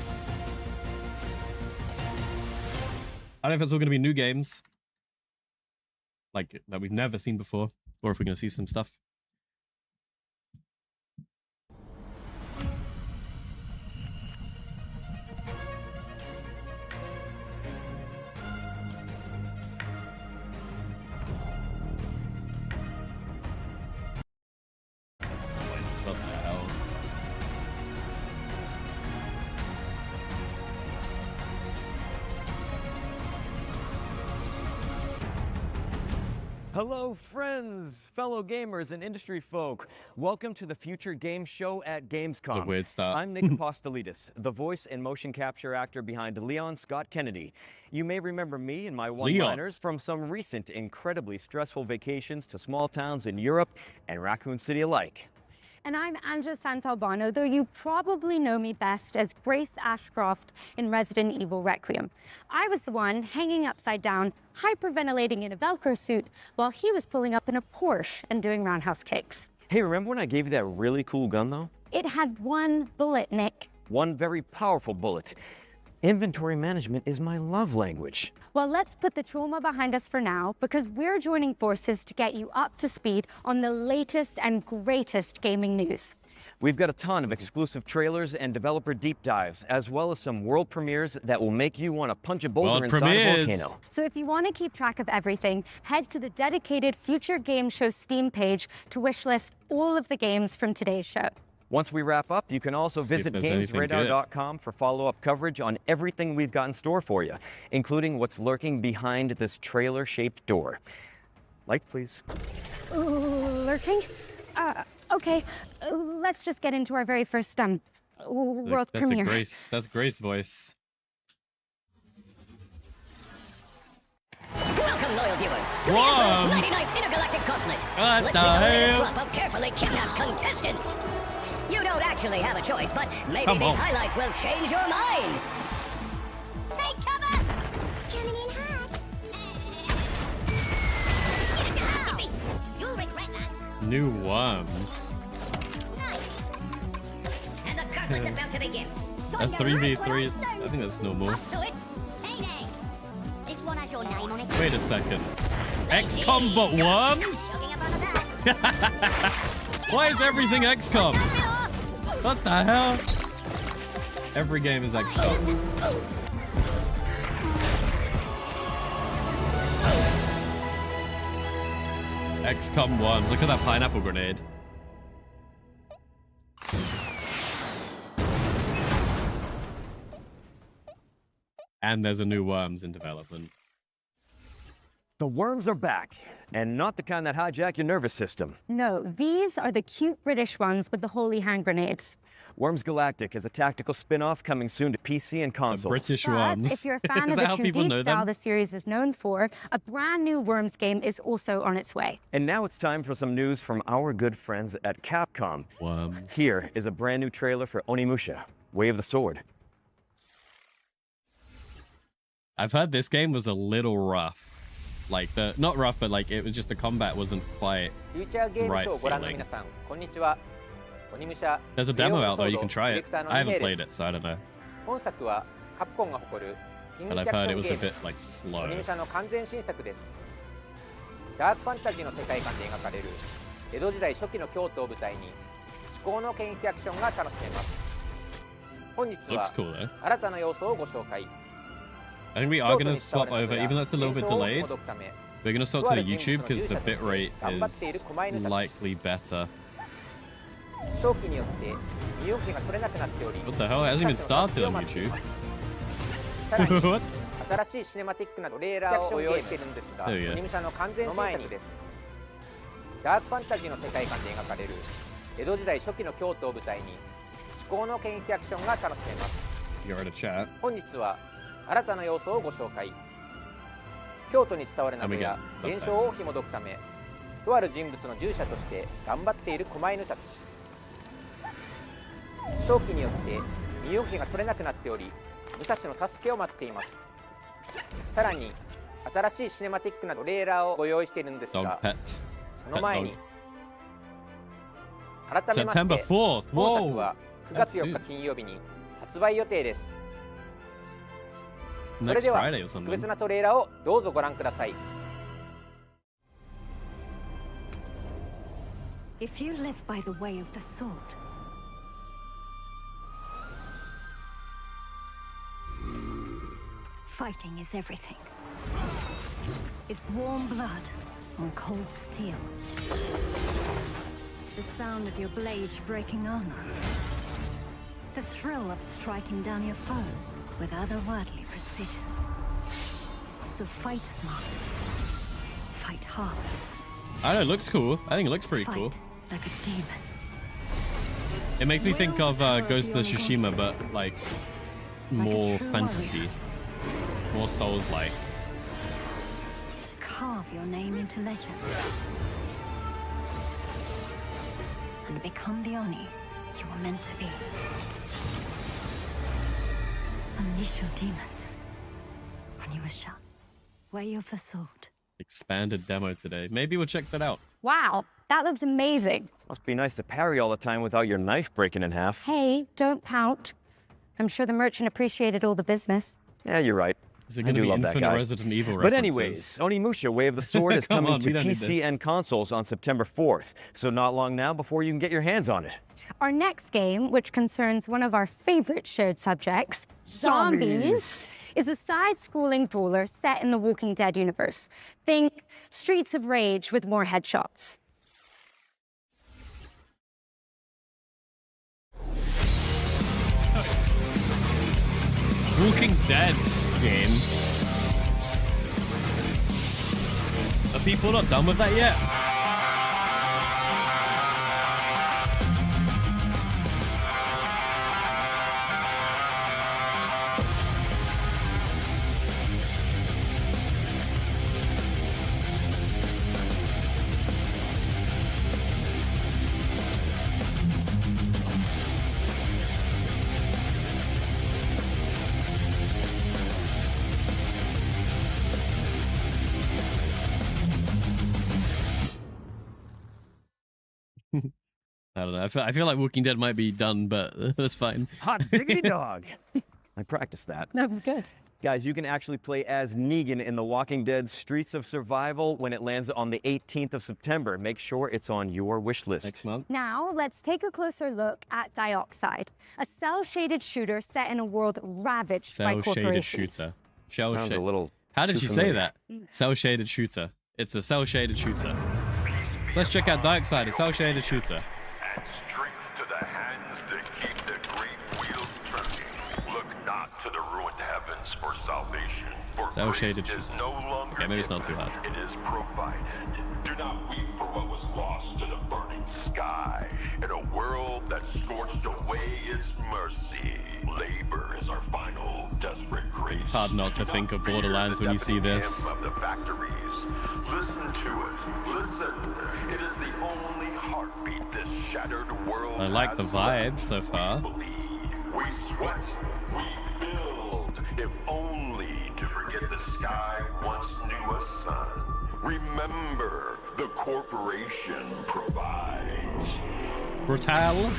I don't know if it's all going to be new games. Like, that we've never seen before. Or if we're going to see some stuff. What the hell? Hello, friends, fellow gamers, and industry folk. Welcome to the Future Game Show at Gamescom. It's a weird start. I'm Nick Apostolidis, the voice and motion capture actor behind Leon Scott Kennedy. You may remember me and my one-liners from some recent incredibly stressful vacations to small towns in Europe and Raccoon City alike. And I'm Anja Santalbano, though you probably know me best as Grace Ashcroft in Resident Evil Requiem. I was the one hanging upside down, hyperventilating in a Velcro suit, while he was pulling up in a Porsche and doing roundhouse kicks. Hey, remember when I gave you that really cool gun, though? It had one bullet, Nick. One very powerful bullet. Inventory management is my love language. Well, let's put the trauma behind us for now, because we're joining forces to get you up to speed on the latest and greatest gaming news. We've got a ton of exclusive trailers and developer deep dives, as well as some world premieres that will make you want to punch a boulder inside a volcano. So if you want to keep track of everything, head to the dedicated Future Game Show Steam page to wishlist all of the games from today's show. Once we wrap up, you can also visit GamesRadar.com for follow-up coverage on everything we've got in store for you, including what's lurking behind this trailer-shaped door. Lights, please. Ooh, lurking? Okay, let's just get into our very first world premiere. That's Grace voice. Welcome, loyal viewers, to the Emperor's 99th Intergalactic Gauntlet. Let's make the latest crop of carefully kidnapped contestants. You don't actually have a choice, but maybe these highlights will change your mind. Take cover! Coming in hot. You'll regret that. New worms. Nice. And the gauntlet's about to begin. A 3v3 is, I think that's normal. This one has your name on it. Wait a second. XCOM but worms? Why is everything XCOM? What the hell? Every game is XCOM. XCOM worms. Look at that pineapple grenade. And there's a new worms in development. The worms are back, and not the kind that hijack your nervous system. No, these are the cute British ones with the holy hand grenades. Worms Galactic is a tactical spin-off coming soon to PC and consoles. British worms. But if you're a fan of the 2D style the series is known for, a brand new Worms game is also on its way. And now it's time for some news from our good friends at Capcom. Worms. Here is a brand new trailer for Onimusha, Way of the Sword. I've heard this game was a little rough. Like not rough, but like it was just the combat wasn't quite right feeling. There's a demo out there, you can try it. I haven't played it, so I don't know. But I've heard it was a bit like slow. ダークファンタジーの世界観で描かれる江戸時代初期の京都を舞台に至高の剣撃アクションが楽しめます。本日は新たな要素をご紹介。 I think we are going to swap over, even though it's a little bit delayed. We're going to swap to the YouTube because the bitrate is likely better. What the hell? It hasn't even started on YouTube. What? 新しいシネマティックなトレーラーをご用意しているんですが、アニメ社の完全新作です。ダークファンタジーの世界観で描かれる江戸時代初期の京都を舞台に至高の剣撃アクションが楽しめます。 You're in a chat. 本日は新たな要素をご紹介。京都に伝わる謎や伝承を紐解くため、とある人物の従者として頑張っている狛犬たち。正気によって身動きが取れなくなっており、武蔵の助けを待っています。さらに新しいシネマティックなトレーラーをご用意しているんですが、その前に改めまして本作は9月4日金曜日に発売予定です。それでは特別なトレーラーをどうぞご覧ください。 If you live by the way of the sword, fighting is everything. It's warm blood on cold steel. The sound of your blade breaking armor. The thrill of striking down your foes with otherworldly precision. So fight smart. Fight hard. I know, it looks cool. I think it looks pretty cool. Like a demon. It makes me think of Ghost of Tsushima, but like more fantasy. More Souls-like. Carve your name into legend. and become the Oni you were meant to be. Unleash your demons. Onimusha, way of the sword. Expanded demo today. Maybe we'll check that out. Wow, that looks amazing. Must be nice to parry all the time without your knife breaking in half. Hey, don't pout. I'm sure the merchant appreciated all the business. Yeah, you're right. Is it going to be infinite Resident Evil references? But anyways, Onimusha, Way of the Sword is coming to PC and consoles on September 4th. So not long now before you can get your hands on it. Our next game, which concerns one of our favorite shared subjects, zombies, is a side-scrolling brawler set in the Walking Dead universe. Think Streets of Rage with more headshots. Walking Dead game. Are people not done with that yet? I don't know. I feel like Walking Dead might be done, but that's fine. Hot diggity dog. I practiced that. That was good. Guys, you can actually play as Negan in The Walking Dead Streets of Survival when it lands on the 18th of September. Make sure it's on your wish list. Next month. Now, let's take a closer look at Dioxide, a cell-shaded shooter set in a world ravaged by corporations. Shooter. Sounds a little How did too you familiar. say that? Cell-shaded shooter. It's a cell-shaded shooter. Let's check out Dioxide, a cell-shaded shooter. And strength to the hands that keep the great wheels turning. Look not to the ruined heavens for salvation. For Cell-shaded grace shooter. is no longer Okay, maybe it's not given, too hard. It is provided. Do not weep for what was lost to the burning sky. In a world that scorched away its mercy, labor is our final desperate grace. It's hard not to think of Borderlands when you see this. Of the factories. Listen to it. Listen. It is the only heartbeat this shattered world I like the has vibe left. so far. We sweat, we build, if only to forget the sky once knew a sun. Remember, the corporation provides. Brutal.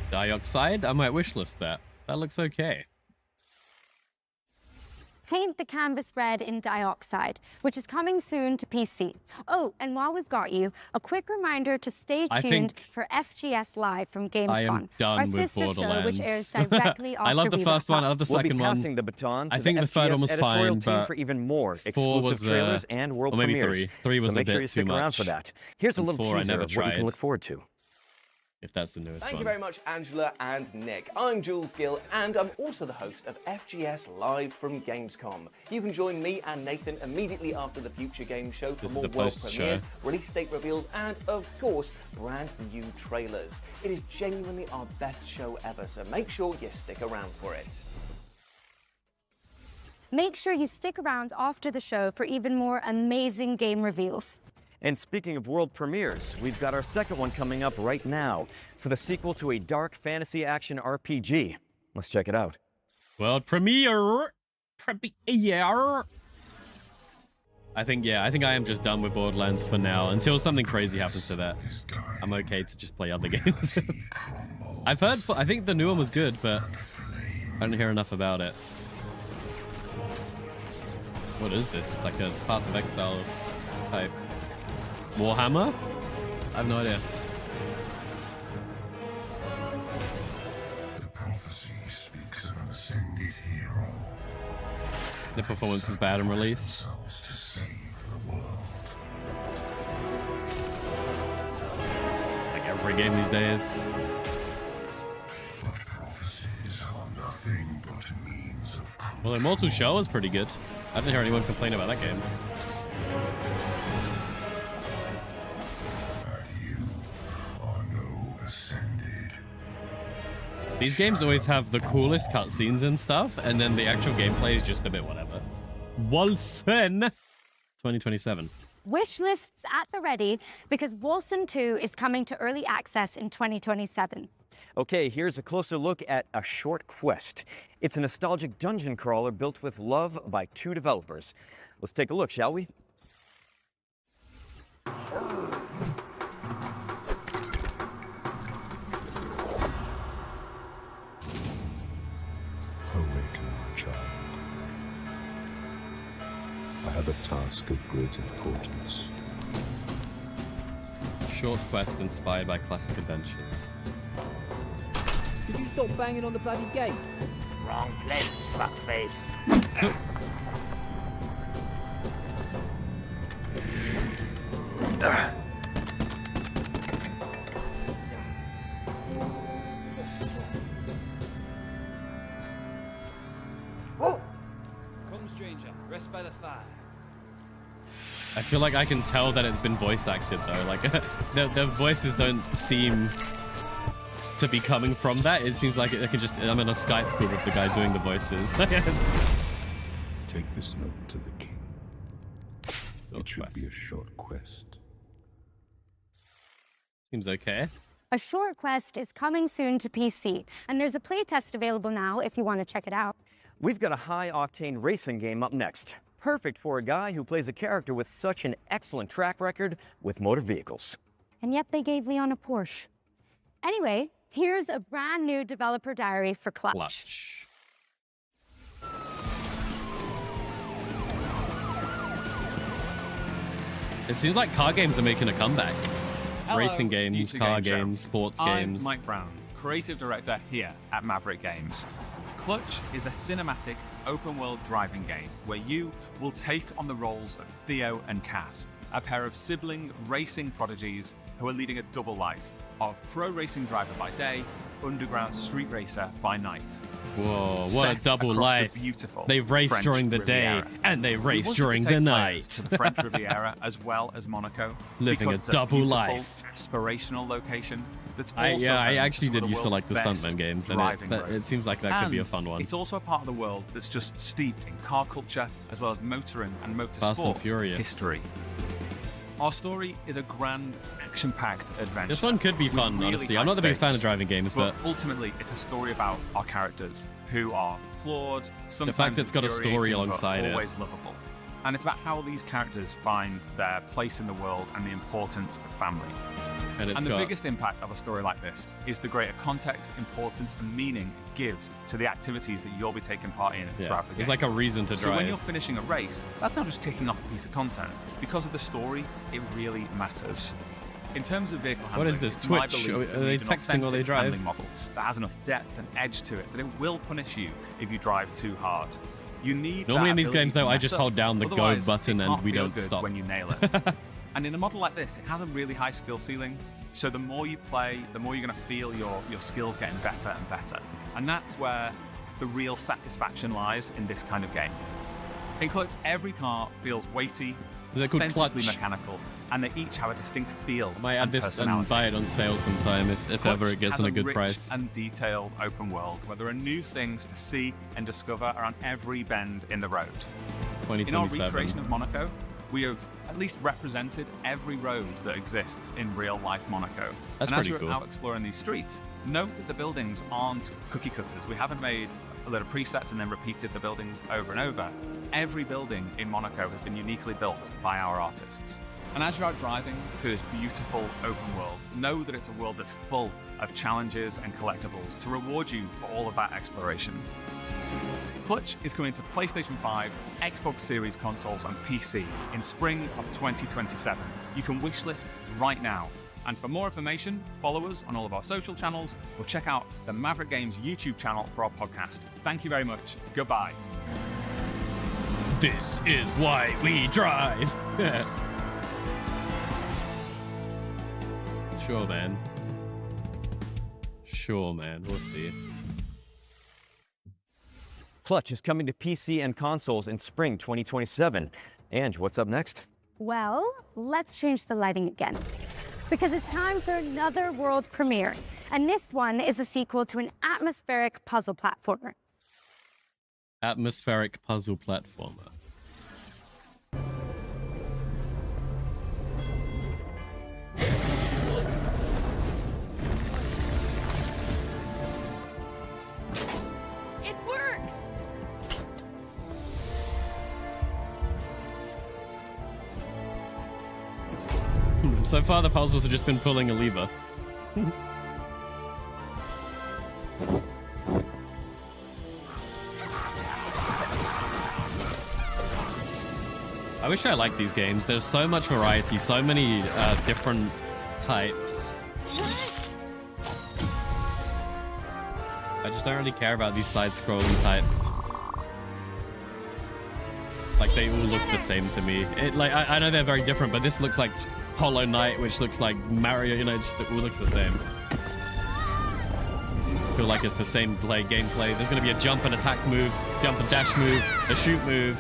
Dioxide? I might wishlist that. That looks okay. Paint the canvas red in Dioxide, which is coming soon to PC. Oh, and while we've got you, a quick reminder to stay tuned for FGS Live from Gamescom. I am done our with sister Borderlands. show, which airs directly after I love the we first wrap one. I up. love the We'll second be one. passing the baton to I think the third one was editorial fine, team but for even more 4 exclusive was trailers and world or maybe premieres. 3. 3 was so a make sure bit you stick too around much. for that. Here's a And little 4 I teaser never of what you tried. can look forward to. If that's the newest Thank one. you very much, Angela and Nick. I'm Jules Gill, and I'm also the host of FGS Live from Gamescom. You can join me and Nathan immediately after the Future Games show for This is more the world post-show. premieres, release date reveals, and of course, brand new trailers. It is genuinely our best show ever, so make sure you stick around for it. Make sure you stick around after the show for even more amazing game reveals. And speaking of world premieres, we've got our second one coming up right now for the sequel to a dark fantasy action RPG. Let's check it out. World premiere. I think I am just done with Borderlands for now. Until something crazy happens to that, I'm okay to just play other games. I've heard. I think the new one was good, but I don't hear enough about it. What is this? Like a Path of Exile type Warhammer? I have no idea. The prophecy speaks of an ascended hero. The performance is bad in release. To save the world. Like every game these days. But prophecies are nothing but a means of Well, Immortal Shell was pretty good. I didn't hear anyone complain about that game. These games always have the coolest cutscenes and stuff, and then the actual gameplay is just a bit whatever. Wolfen 2027. Wish lists at the ready because Wolfen 2 is coming to early access in 2027. Okay, here's a closer look at A Short Quest. It's a nostalgic dungeon crawler built with love by 2 developers. Let's take a look, shall we? Awaken, child. I have a task of great importance. Short quest inspired by classic adventures. Could you stop banging on the bloody gate? Wrong place, fuckface. Come, stranger. Rest by the fire. I feel like I can tell that it's been voice acted though. Like the voices don't seem to be coming from that. It seems like I can just, I'm in a Skype call with the guy doing the voices. Take this note to the king. It should be a short quest. Seems okay. A Short Quest is coming soon to PC, and there's a playtest available now if you want to check it out. We've got a high-octane racing game up next. Perfect for a guy who plays a character with such an excellent track record with motor vehicles. And yet they gave Leon a Porsche. Anyway, here's a brand new developer diary for Clutch. It seems like car games are making a comeback. Hello, Racing games, Future car Game Show. games, sports I'm games. Mike Brown, creative director here at Maverick Games. Clutch is a cinematic, open-world driving game where you will take on the roles of Theo and Cass, a pair of sibling racing prodigies who are leading a double life of pro racing driver by day, underground street racer by night. Whoa, what a Set double across life. The beautiful They race French during the Riviera. day and they We race wanted during to the take night. players to the French Riviera as well as Monaco. Living because a it's double beautiful, life. Aspirational location that's also I home actually to some did of used to like the world's Stuntman best games, and driving it roads. seems like that could be a And fun one. It's also a part of the world that's just steeped in car culture as well as motoring and Fast and motorsport Furious. history. Our story is a grand, action-packed adventure. This one could be with fun, really honestly. high I'm not the biggest fan of stakes. driving games, but ultimately, it's a story about our characters who are flawed, sometimes the fact that it's got a story infuriating, but alongside it. always lovable. And it's about how these characters find their place in the world and the importance of family. And it's the got- biggest impact of a story like this is the greater context, importance, and meaning it gives to the activities that you'll be taking part in throughout the game. There's like a reason to So when drive. you're finishing a race, that's not just ticking off a piece of content. Because of the story, it really matters. In terms of vehicle handling, What is this, it's my Twitch? belief Are that we they need an texting while they authentic drive? handling model that has enough depth and edge to it that it will punish you if you drive too hard. You need Normally that in these ability games, to though, I mess just up. hold down the go Otherwise, button it and can't we feel don't good stop. when you nail it. And in a model like this, it has a really high skill ceiling. So the more you play, the more you're going to feel your skills getting better and better. And that's where the real satisfaction lies in this kind of game. In Clutch, every car feels weighty, Is it called authentically Clutch? mechanical, and they each have a distinct feel I might add and this and personality. buy it on sale sometime if Clutch ever it gets has on a good rich price. and detailed open world where there are new things to see and discover around every bend in the road. In our 2027. recreation of Monaco, we have at least represented every road that exists in real-life Monaco. That's and as pretty you're cool. out exploring these streets, note that the buildings aren't cookie cutters. We haven't made a lot of presets and then repeated the buildings over and over. Every building in Monaco has been uniquely built by our artists. And as you're out driving through this beautiful open world, know that it's a world that's full of challenges and collectibles to reward you for all of that exploration. Clutch is coming to PlayStation 5, Xbox Series consoles, and PC in spring of 2027. You can wishlist right now. And for more information, follow us on all of our social channels or check out the Maverick Games YouTube channel for our podcast. Thank you very much. Goodbye. This is why we drive. Sure, man. Sure, man. We'll see. Clutch is coming to PC and consoles in spring 2027. Ange, what's up next? Well, let's change the lighting again. Because it's time for another world premiere. And this one is a sequel to an atmospheric puzzle platformer. Atmospheric puzzle platformer. It works! So far, the puzzles have just been pulling a lever. I wish I liked these games. There's so much variety, so many different types. I just don't really care about these side-scrolling type. Like, they all look the same to me. I know they're very different, but this looks like Hollow Knight, which looks like Mario, you know, just, it all looks the same. I feel like it's the same gameplay. There's going to be a jump and attack move, jump and dash move, a shoot move.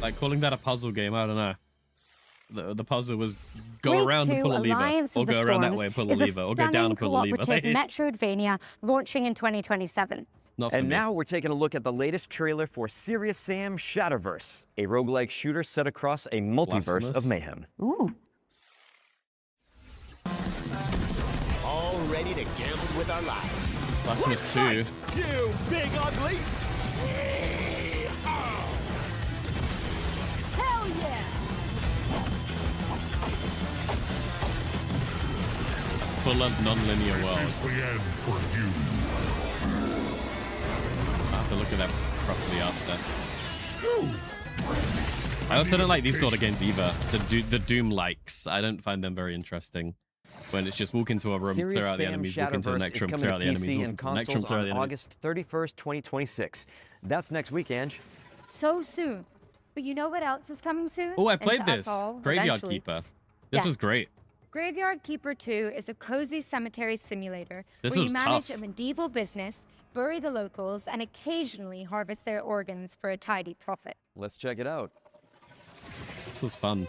Like, calling that a puzzle game, I don't know. The puzzle was go around and pull a lever, or go around that way and pull a lever, or go down and pull a lever. Metroidvania launching in 2027. And now we're taking a look at the latest trailer for Serious Sam Shatterverse, a roguelike shooter set across a multiverse of mayhem. Ooh. All ready to gamble with our lives. Blasphemous 2. You big ugly! Hell yeah! Full-length non-linear world. I have to look at that properly after. I also don't like these sort of games either. The Doom likes. I don't find them very interesting. When it's just walk into a room, clear out the enemies, walk into the next room, clear out the enemies, walk into the next room, clear out the enemies. August 31st, 2026. That's next week, Ange. So soon. But you know what else is coming soon? Oh, I played this. Graveyard Eventually. Keeper. This was great. Graveyard Keeper 2 is a cozy cemetery simulator This where you was manage tough. a medieval business, bury the locals, and occasionally harvest their organs for a tidy profit. Let's check it out. This was fun.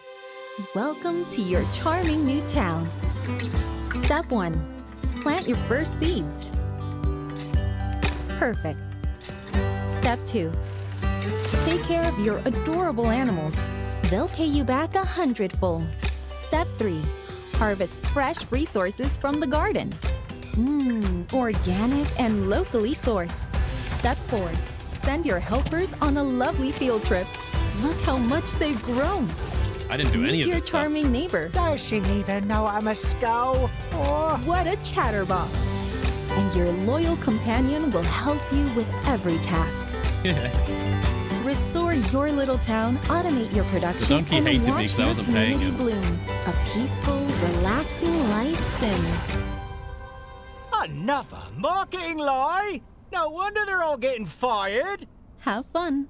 Welcome to your charming new town. Step 1. Plant your first seeds. Perfect. Step 2. Take care of your adorable animals. They'll pay you back 100-fold. Step 3. Harvest fresh resources from the garden. Organic and locally sourced. Step 4. Send your helpers on a lovely field trip. Look how much they've grown. I didn't do any of Meet your this stuff. charming neighbor. Does she even know I'm a skull? Oh. What a chatterbox. And your loyal companion will help you with every task. Restore your little town, automate your production, donkey and hated me watch 'cause I your wasn't paying community him. bloom. A peaceful, relaxing life sim. Another marketing lie? No wonder they're all getting fired. Have fun.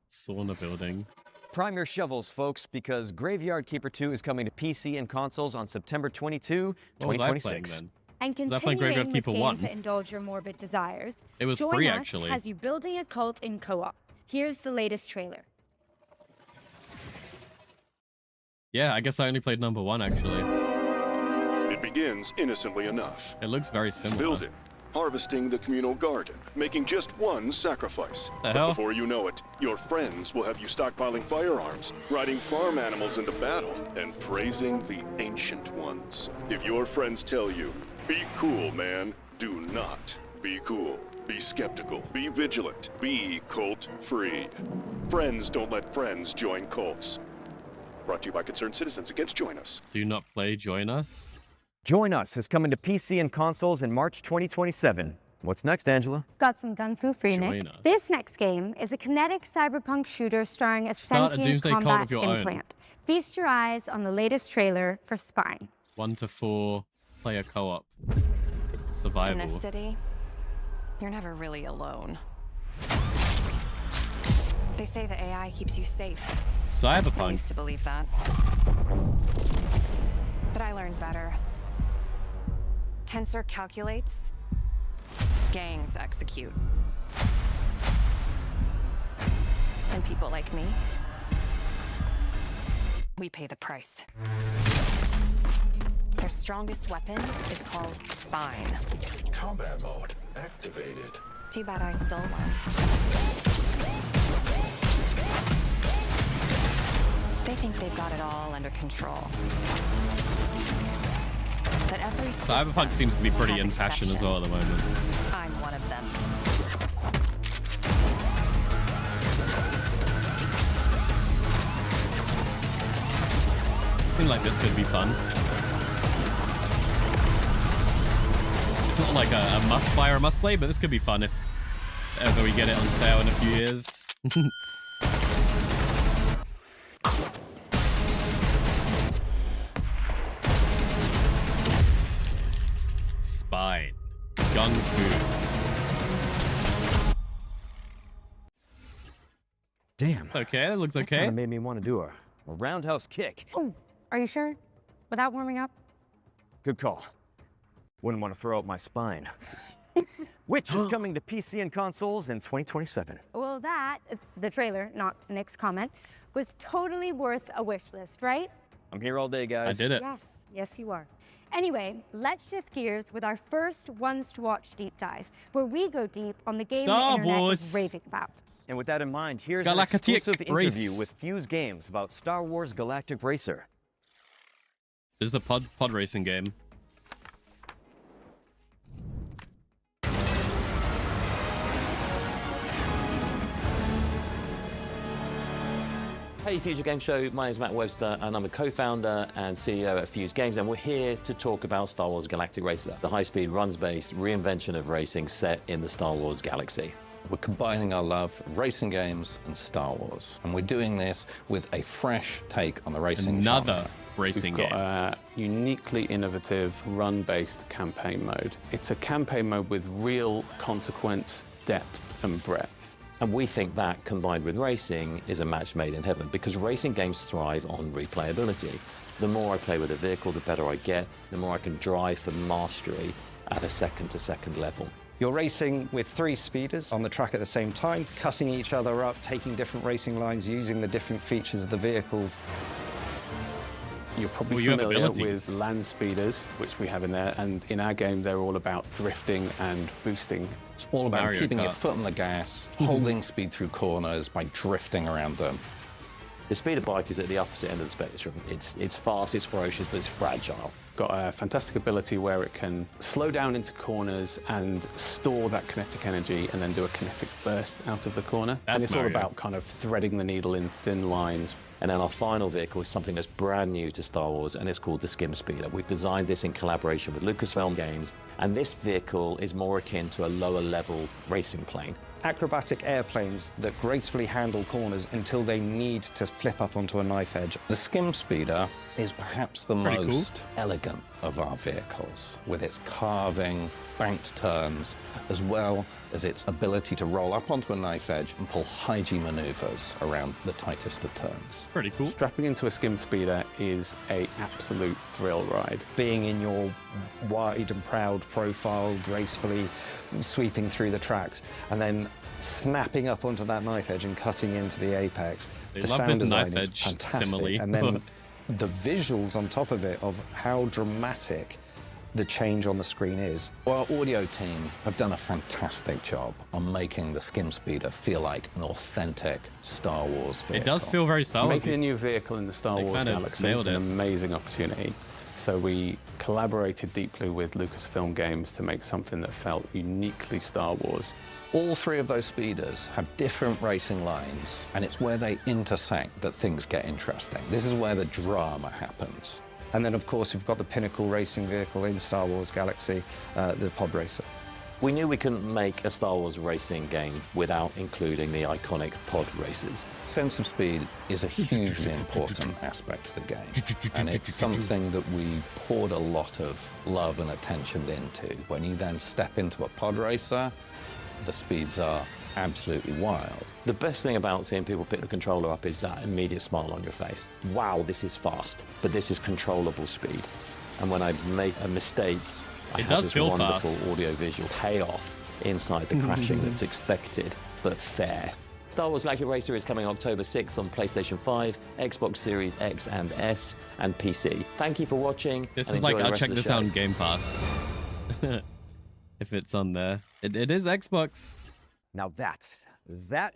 Sauna building. Prime your shovels, folks, because Graveyard Keeper 2 is coming to PC and consoles on September 22, What was I playing 2026. then? And Was I playing Graveyard continuing with Keeper games 1? that indulge your morbid desires, It was Join free, Us actually. has you building a cult in co-op. Here's the latest trailer. Yeah, I guess I only played number 1, actually. It begins innocently enough. It looks very similar. Building, harvesting the communal garden, making just one sacrifice. The But hell? before you know it, your friends will have you stockpiling firearms, riding farm animals into battle, and praising the ancient ones. If your friends tell you, be cool, man, do not be cool. Be skeptical, be vigilant, be cult-free. Friends don't let friends join cults. Brought to you by Concerned Citizens Against Join Us. Do not play Join Us. Join Us is coming to PC and consoles in March 2027. What's next, Angela? Got some gun fu for you, Join Nick. Us. This next game is a kinetic cyberpunk shooter starring a Start a sentient Doomsday Cult combat of your own. implant. Feast your eyes on the latest trailer for Spine. 1 to 4 player co-op. In Survival. this city, you're never really alone. They say the AI keeps you safe. I Cyberpunk. used to believe that. But I learned better. Tensor calculates, gangs execute. And people like me, we pay the price. Their strongest weapon is called Spine. Combat mode activated. Too bad I stole one. They think they've got it all under control. But every Cyberpunk seems to be pretty in fashion as well at the moment. I'm one of them. Something like this could be fun. It's not like a must buy or a must play, but this could be fun if ever we get it on sale in a few years. Spine. Gung Fu. Damn. Okay, that looks okay. Kind of made me want to do a roundhouse kick. Oh, are you sure? Without warming up? Good call. Wouldn't want to throw out my spine. Which is coming to PC and consoles in 2027. Well, that, the trailer, not Nick's comment, was totally worth a wish list, right? I'm here all day, guys. I did it. Yes, yes you are. Anyway, let's shift gears with our first Ones to Watch deep dive, where we go deep on the game Star the internet Wars. is raving about. And with that in mind, here's Galactic an exclusive interview Race. with Fuse Games about Star Wars Galactic Racer. This is the pod racing game. Hey Future Game Show, my name is Matt Webster and I'm a co-founder and CEO at Fuse Games, and we're here to talk about Star Wars Galactic Racer, the high-speed runs-based reinvention of racing set in the Star Wars galaxy. We're combining our love of racing games and Star Wars, and we're doing this with a fresh take on the racing Another genre. racing game. We've got a uniquely innovative run-based campaign mode. It's a campaign mode with real consequence, depth and breadth. And we think that, combined with racing, is a match made in heaven, because racing games thrive on replayability. The more I play with a vehicle, the better I get, the more I can drive for mastery at a second-to-second level. You're racing with 3 speeders on the track at the same time, cutting each other up, taking different racing lines, using the different features of the vehicles. You're probably familiar with land speeders, which we have in there, and in our game they're all about drifting and boosting. It's all about keeping your foot on the gas, holding speed through corners by drifting around them. The speeder bike is at the opposite end of the spectrum. It's fast, it's ferocious, but it's fragile. Got a fantastic ability where it can slow down into corners and store that kinetic energy and then do a kinetic burst out of the corner. And it's all about kind of threading the needle in thin lines. And then our final vehicle is something that's brand new to Star Wars, and it's called the Skim Speeder. We've designed this in collaboration with Lucasfilm Games, and this vehicle is more akin to a lower level racing plane. Acrobatic airplanes that gracefully handle corners until they need to flip up onto a knife edge. The Skim Speeder is perhaps the most elegant of our vehicles, with its carving, banked turns, as well as its ability to roll up onto a knife edge and pull high G maneuvers around the tightest of turns. Pretty cool. Strapping into a Skim Speeder is an absolute thrill ride. Being in your wide and proud profile, gracefully sweeping through the tracks, and then snapping up onto that knife edge and cutting into the apex. The sound design is fantastic. And then the visuals on top of it of how dramatic the change on the screen is. Our audio team have done a fantastic job on making the Skim Speeder feel like an authentic Star Wars vehicle. It does feel very Star Wars. Making a new vehicle in the Star Wars galaxy is an amazing opportunity. So we collaborated deeply with Lucasfilm Games to make something that felt uniquely Star Wars. All 3 of those speeders have different racing lines, and it's where they intersect that things get interesting. This is where the drama happens. And then, of course, we've got the pinnacle racing vehicle in Star Wars Galaxy, the Pod Racer. We knew we couldn't make a Star Wars racing game without including the iconic pod races. Sense of speed is a hugely important aspect of the game, and it's something that we poured a lot of love and attention into. When you then step into a pod racer, the speeds are absolutely wild. The best thing about seeing people pick the controller up is that immediate smile on your face. Wow, this is fast, but this is controllable speed. And when I make a mistake, I have this wonderful audio-visual payoff inside the crashing that's expected, but fair. Star Wars Galactic Racer is coming October 6th on PlayStation 5, Xbox Series X and S, and PC. Thank you for watching. This is like, I'll check this out on Game Pass. If it's on there. It is Xbox. Now that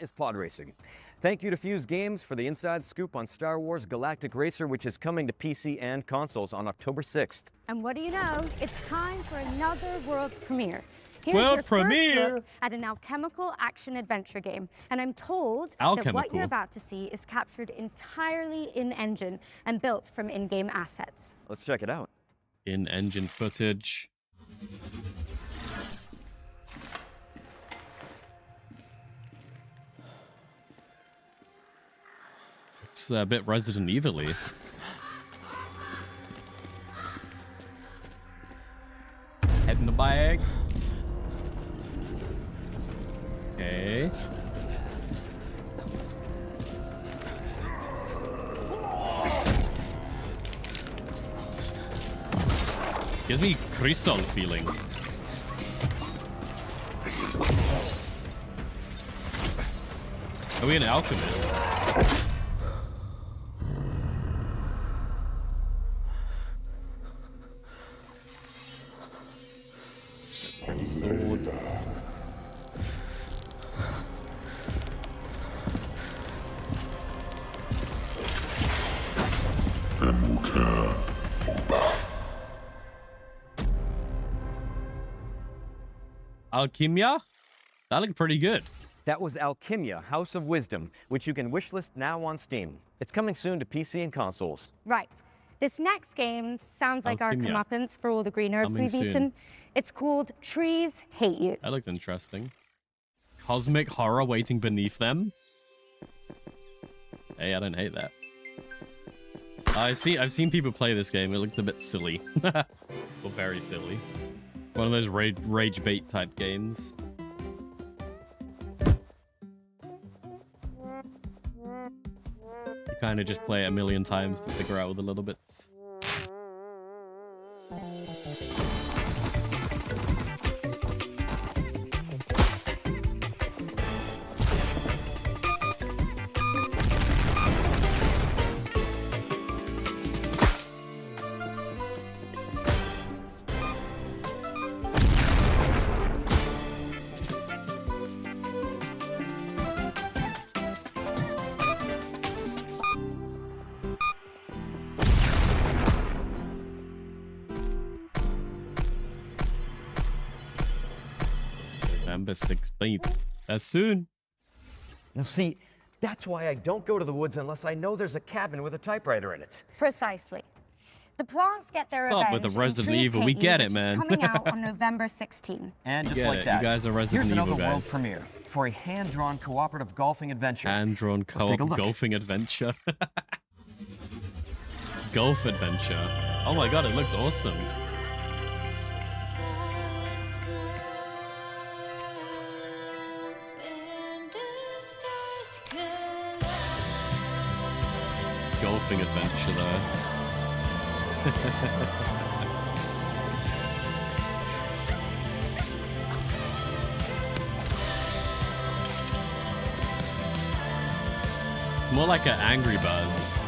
is pod racing. Thank you to Fuse Games for the inside scoop on Star Wars Galactic Racer, which is coming to PC and consoles on October 6th. And what do you know? It's time for another world's premiere. Here's World your premiere! First look at an alchemical action-adventure game. And I'm told that what you're about to see is captured entirely in-engine and built from in-game assets. Let's check it out. In-engine footage. It's a bit Resident Evil-y. Head in the bag. Okay. Gives me Crystal feeling. Are we an alchemist? Sword. Alchemia? That looked pretty good. That was Alchemia, House of Wisdom, which you can wishlist now on Steam. It's coming soon to PC and consoles. Right. This next game sounds like Alchemia. our comeuppance for all the green herbs Coming we've soon. eaten. It's called Trees Hate You. That looked interesting. Cosmic horror waiting beneath them. Hey, I don't hate that. I've seen people play this game. It looked a bit silly. Or very silly. One of those rage bait type games. You kind of just play it a million times to figure out all the little bits. November 16th. That's soon. Now see, that's why I don't go to the woods unless I know there's a cabin with a typewriter in it. Precisely. The plants get their Stop revenge. with the in Resident Trees Evil. Hate We You, get it, which is man. coming out on November 16. And We just get like it. that, You guys are Resident here's Evil another world guys. premiere for a hand-drawn cooperative golfing adventure. Hand-drawn Let's take a co-op look. golfing adventure. Golf adventure. Oh my god, it looks awesome. Golfing adventure though. More like an Angry Birds.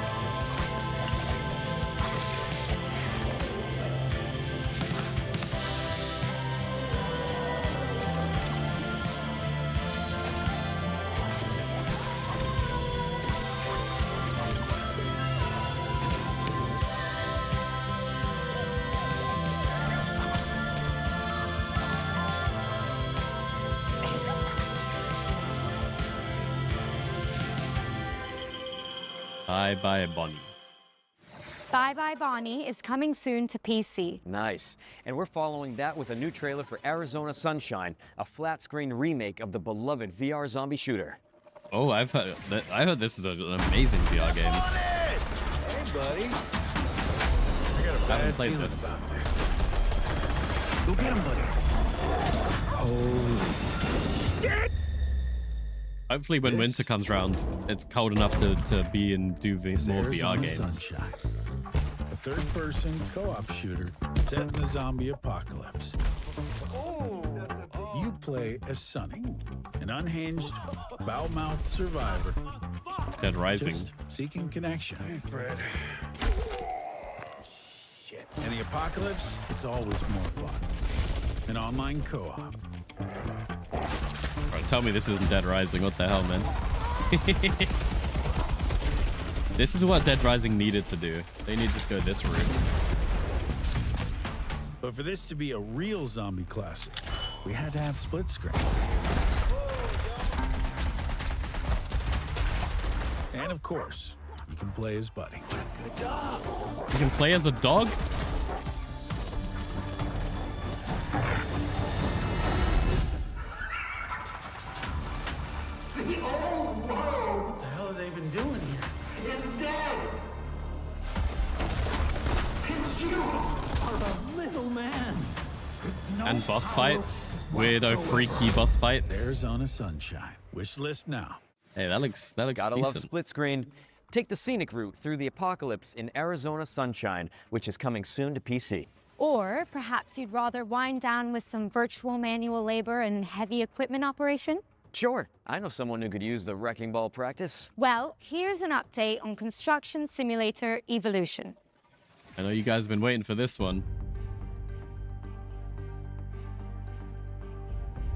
Bye bye Bonnie. Bye Bye Bonnie is coming soon to PC. Nice. And we're following that with a new trailer for Arizona Sunshine, a flat-screen remake of the beloved VR zombie shooter. Oh, I've heard that. I heard this is an amazing VR game. Hey, buddy. I got a I haven't bad played feeling this. about this. Go get him, buddy. Holy shit! Hopefully when winter comes around, it's cold enough to be and do more VR Arizona games. Sunshine, a third-person co-op shooter set in the zombie apocalypse. You play as Sonny, an unhinged, foul-mouthed survivor. Dead Rising. Just seeking connection. Hey, Fred. Shit. In the apocalypse, it's always more fun. An online co-op. Bro, tell me this isn't Dead Rising. What the hell, man? This is what Dead Rising needed to do. They need to just go this route. But for this to be a real zombie classic, we had to have split screen. And of course, you can play as Buddy. What a good dog. You can play as a dog? What the hell have they been doing here? It's dead. It's you, a little man. No and boss fights. Weirdo, freaky boss fights. Arizona Sunshine. Wish list now. Hey, that looks Gotta decent. love split screen. Take the scenic route through the apocalypse in Arizona Sunshine, which is coming soon to PC. Or perhaps you'd rather wind down with some virtual manual labor and heavy equipment operation? Sure, I know someone who could use the wrecking ball practice. Well, here's an update on Construction Simulator Evolution. I know you guys have been waiting for this one.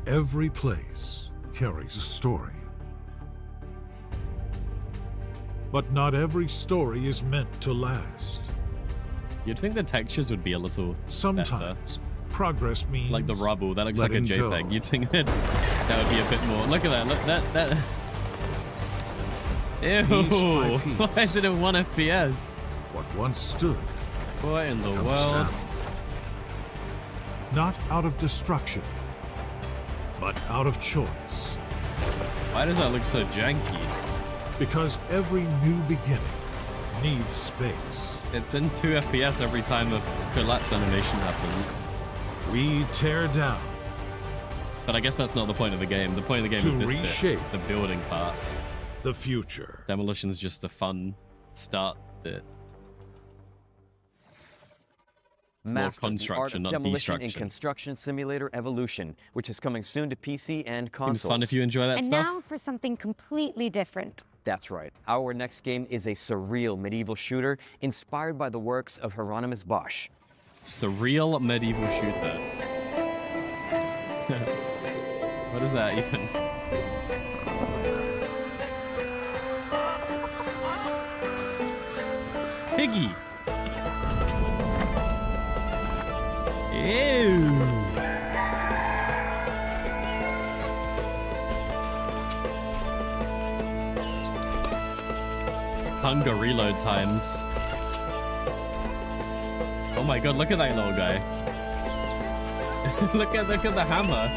Every place carries a story. But not every story is meant to last. You'd think the textures would be a little Sometimes better. Progress means like the rubble. That looks like a letting JPEG. go. You'd think that would be a bit more. Look at that. Look that. Ew. Why is it at 1 FPS? What once stood. What in the comes world? down. Not out of destruction, but out of choice. Why does that look so janky? Because every new beginning needs space. It's in 2 FPS every time a collapse animation happens. We tear down. But I guess that's not the point of the game. The point of the game To is this reshape bit, the building part. The future. Demolition's just a fun start bit. It's more Master the art construction, of not demolition in destruction. Construction Simulator Evolution, which is coming soon to PC and consoles. Seems fun if you enjoy that And stuff. now for something completely different. That's right. Our next game is a surreal medieval shooter inspired by the works of Hieronymus Bosch. Surreal medieval shooter. What is that even? Piggy! Ew! Hunger reload times. Oh my god, look at that little guy. look at the hammer.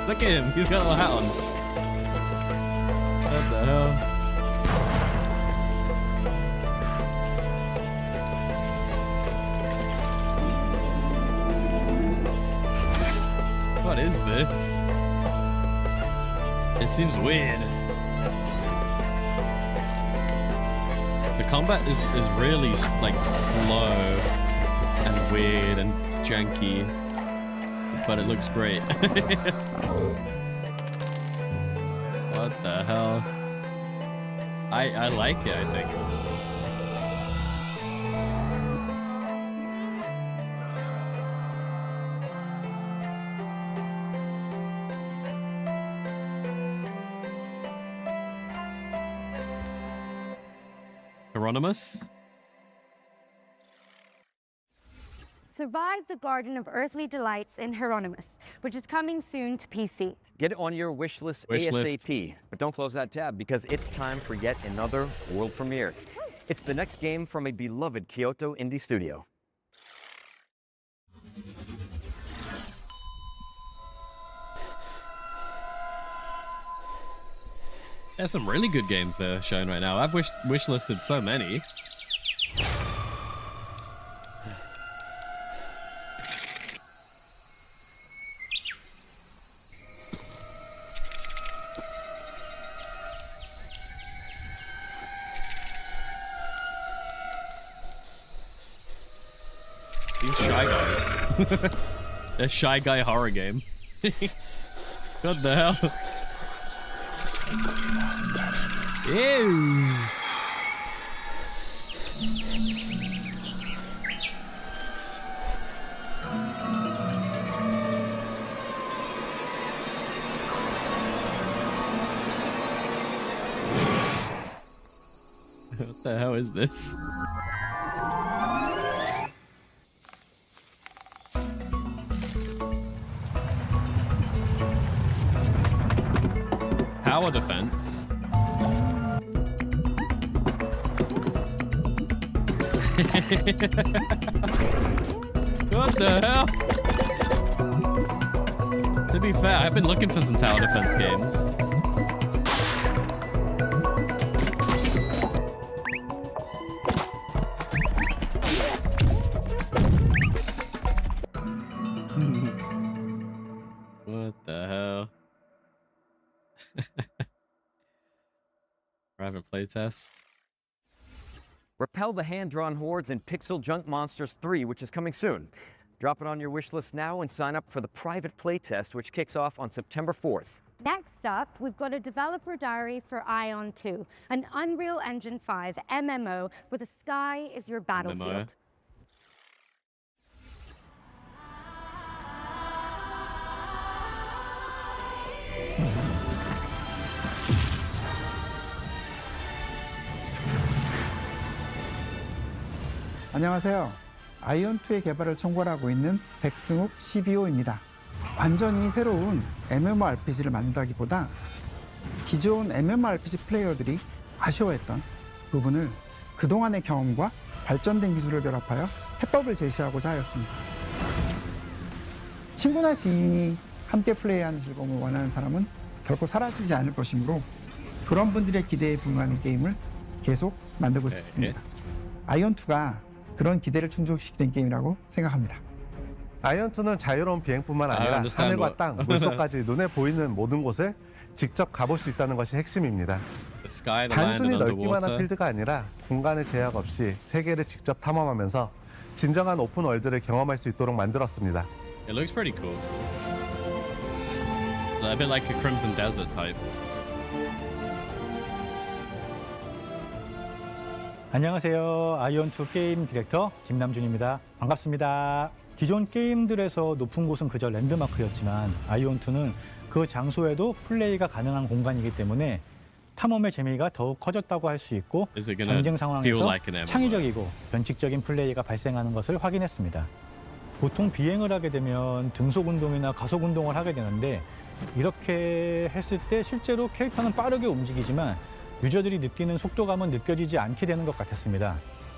Look at him, he's got a little hat on. What the hell? What is this? It seems weird. The combat is really like slow and weird and janky, but it looks great. What the hell? I like it, I think. Hieronymus? Survive the Garden of Earthly Delights in Hieronymus, which is coming soon to PC. Get it on your wish list ASAP. But don't close that tab because it's time for yet another world premiere. It's the next game from a beloved Kyoto indie studio. There's some really good games they're showing right now. I've wishlisted so many. These Shy Guys. A Shy Guy horror game. What the hell? Ew. What the hell is this? Tower defense. What the hell? To be fair, I've been looking for some tower defense games. What the hell? Private playtest. Repel the hand-drawn hordes in Pixel Junk Monsters 3, which is coming soon. Drop it on your wish list now and sign up for the private playtest, which kicks off on September 4th. Next up, we've got a developer diary for Ion 2, an Unreal Engine 5 MMO where the sky is your battlefield. 안녕하세요. 아이온2의 개발을 총괄하고 있는 백승욱 CBO입니다. 완전히 새로운 MMORPG를 만든다기보다 기존 MMORPG 플레이어들이 아쉬워했던 부분을 그동안의 경험과 발전된 기술을 결합하여 해법을 제시하고자 하였습니다. 친구나 지인이 함께 플레이하는 즐거움을 원하는 사람은 결코 사라지지 않을 것이므로 그런 분들의 기대에 부응하는 게임을 계속 만들고 싶습니다. 아이온2가 그런 기대를 충족시키는 게임이라고 생각합니다. 아이온2는 자유로운 비행뿐만 아니라 하늘과 땅, 물속까지 눈에 보이는 모든 곳을 직접 가볼 수 있다는 것이 핵심입니다. 단순히 넓기만 한 필드가 아니라 공간의 제약 없이 세계를 직접 탐험하면서 진정한 오픈 월드를 경험할 수 있도록 만들었습니다. It looks pretty cool. A bit like a Crimson Desert type. 안녕하세요. 아이온2 게임 디렉터 김남준입니다. 반갑습니다. 기존 게임들에서 높은 곳은 그저 랜드마크였지만 아이온2는 그 장소에도 플레이가 가능한 공간이기 때문에 탐험의 재미가 더욱 커졌다고 할 수 있고 전쟁 상황에서 창의적이고 변칙적인 플레이가 발생하는 것을 확인했습니다. 보통 비행을 하게 되면 등속 운동이나 가속 운동을 하게 되는데 이렇게 했을 때 실제로 캐릭터는 빠르게 움직이지만 유저들이 느끼는 속도감은 느껴지지 않게 되는 것 같았습니다.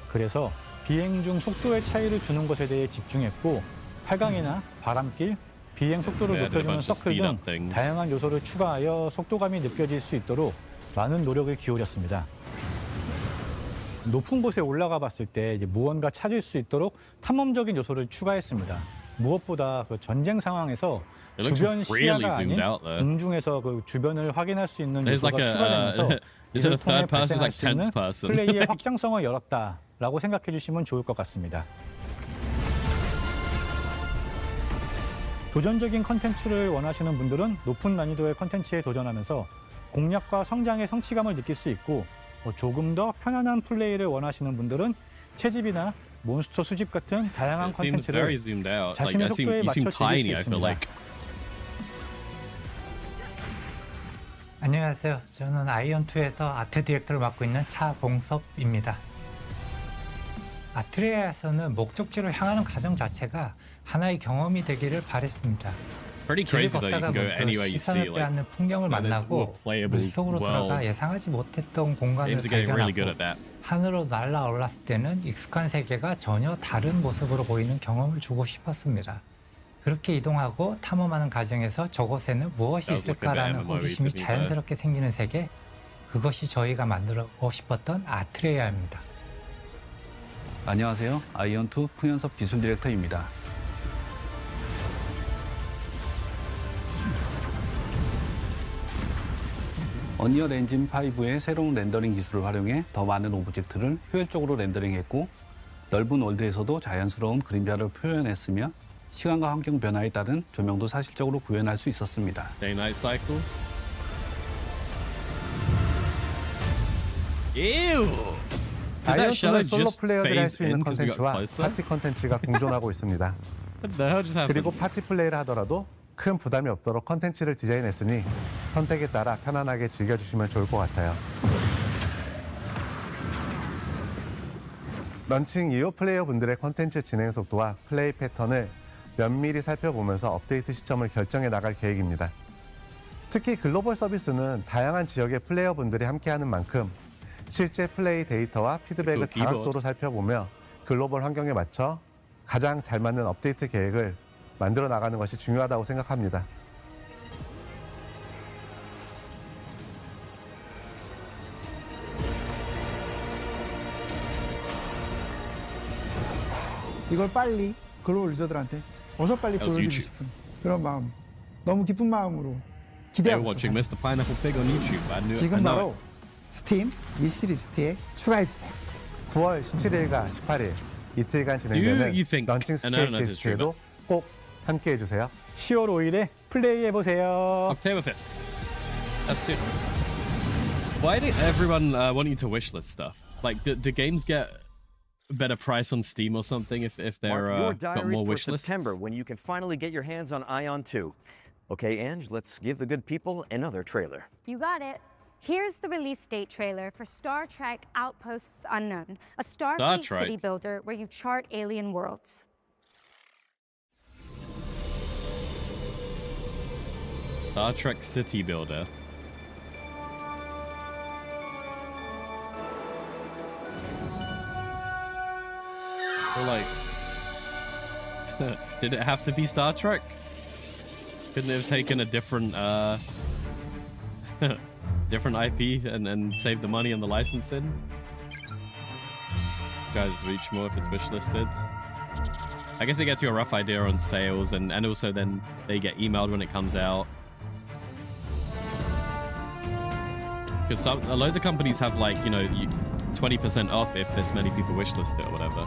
그래서 비행 중 속도의 차이를 주는 것에 대해 집중했고 활강이나 바람길, 비행 속도를 높여주는 서클 등 다양한 요소를 추가하여 속도감이 느껴질 수 있도록 많은 노력을 기울였습니다. 높은 곳에 올라가 봤을 때 무언가 찾을 수 있도록 탐험적인 요소를 추가했습니다. 무엇보다 그 전쟁 상황에서 주변 시야가 아닌 공중에서 그 주변을 확인할 수 있는 요소가 추가되면서 이를 통해 발생할 수 있는 플레이의 확장성을 열었다라고 생각해 주시면 좋을 것 같습니다. 도전적인 컨텐츠를 원하시는 분들은 높은 난이도의 컨텐츠에 도전하면서 공략과 성장의 성취감을 느낄 수 있고 조금 더 편안한 플레이를 원하시는 분들은 채집이나 몬스터 수집 같은 다양한 컨텐츠를 자신의 속도에 맞춰 즐길 수 있습니다. 안녕하세요. 저는 아이온2에서 아트 디렉터를 맡고 있는 차봉섭입니다. 아트레아에서는 목적지로 향하는 과정 자체가 하나의 경험이 되기를 바랬습니다. 길을 걷다가 문득 시선을 빼앗는 풍경을 만나고 물속으로 들어가 예상하지 못했던 공간을 발견하고 하늘로 날아올랐을 때는 익숙한 세계가 전혀 다른 모습으로 보이는 경험을 주고 싶었습니다. 그렇게 이동하고 탐험하는 과정에서 저곳에는 무엇이 있을까라는 호기심이 자연스럽게 생기는 세계, 그것이 저희가 만들고 싶었던 아트레아입니다. 안녕하세요. 아이온2 풍현섭 기술 디렉터입니다. 어니얼 엔진 5의 새로운 렌더링 기술을 활용해 더 많은 오브젝트를 효율적으로 렌더링했고 넓은 월드에서도 자연스러운 그림자를 표현했으며 시간과 환경 변화에 따른 조명도 사실적으로 구현할 수 있었습니다. Day-night cycle. Ew. 아이언2는 솔로 플레이어들이 할 수 있는 컨텐츠와 파티 컨텐츠가 공존하고 있습니다. 그리고 파티 플레이를 하더라도 큰 부담이 없도록 컨텐츠를 디자인했으니 선택에 따라 편안하게 즐겨주시면 좋을 것 같아요. 런칭 이후 플레이어분들의 컨텐츠 진행 속도와 플레이 패턴을 면밀히 살펴보면서 업데이트 시점을 결정해 나갈 계획입니다. 특히 글로벌 서비스는 다양한 지역의 플레이어분들이 함께하는 만큼 실제 플레이 데이터와 피드백을 다각도로 살펴보며 글로벌 환경에 맞춰 가장 잘 맞는 업데이트 계획을 만들어 나가는 것이 중요하다고 생각합니다. 이걸 빨리 글로벌 유저들한테 어서 빨리 보여주고 싶은 그런 마음, 너무 기쁜 마음으로 기대하고 있습니다. 지금 바로 스팀 위시리스트에 추가해주세요. 9월 17일과 18일 이틀간 진행되는 런칭 스테이키스트에도 꼭 함께해주세요. 10월 5일에 플레이해보세요. October 5th. That's soon. Why did everyone want you to wishlist stuff? Like, do games get a better price on Steam or something if they're got more wish lists? September, when you can finally get your hands on Ion 2. Okay, Ange, let's give the good people another trailer. You got it. Here's the release date trailer for Star Trek Outposts Unknown, a Starfleet city builder where you chart alien worlds. Star Trek City Builder. Well, like, did it have to be Star Trek? Couldn't it have taken a different different IP and saved the money on the licensing? Guys, reach more if it's wishlisted. I guess it gets you a rough idea on sales, and also then they get emailed when it comes out. Because loads of companies have, like, you know, 20% off if this many people wishlist it or whatever.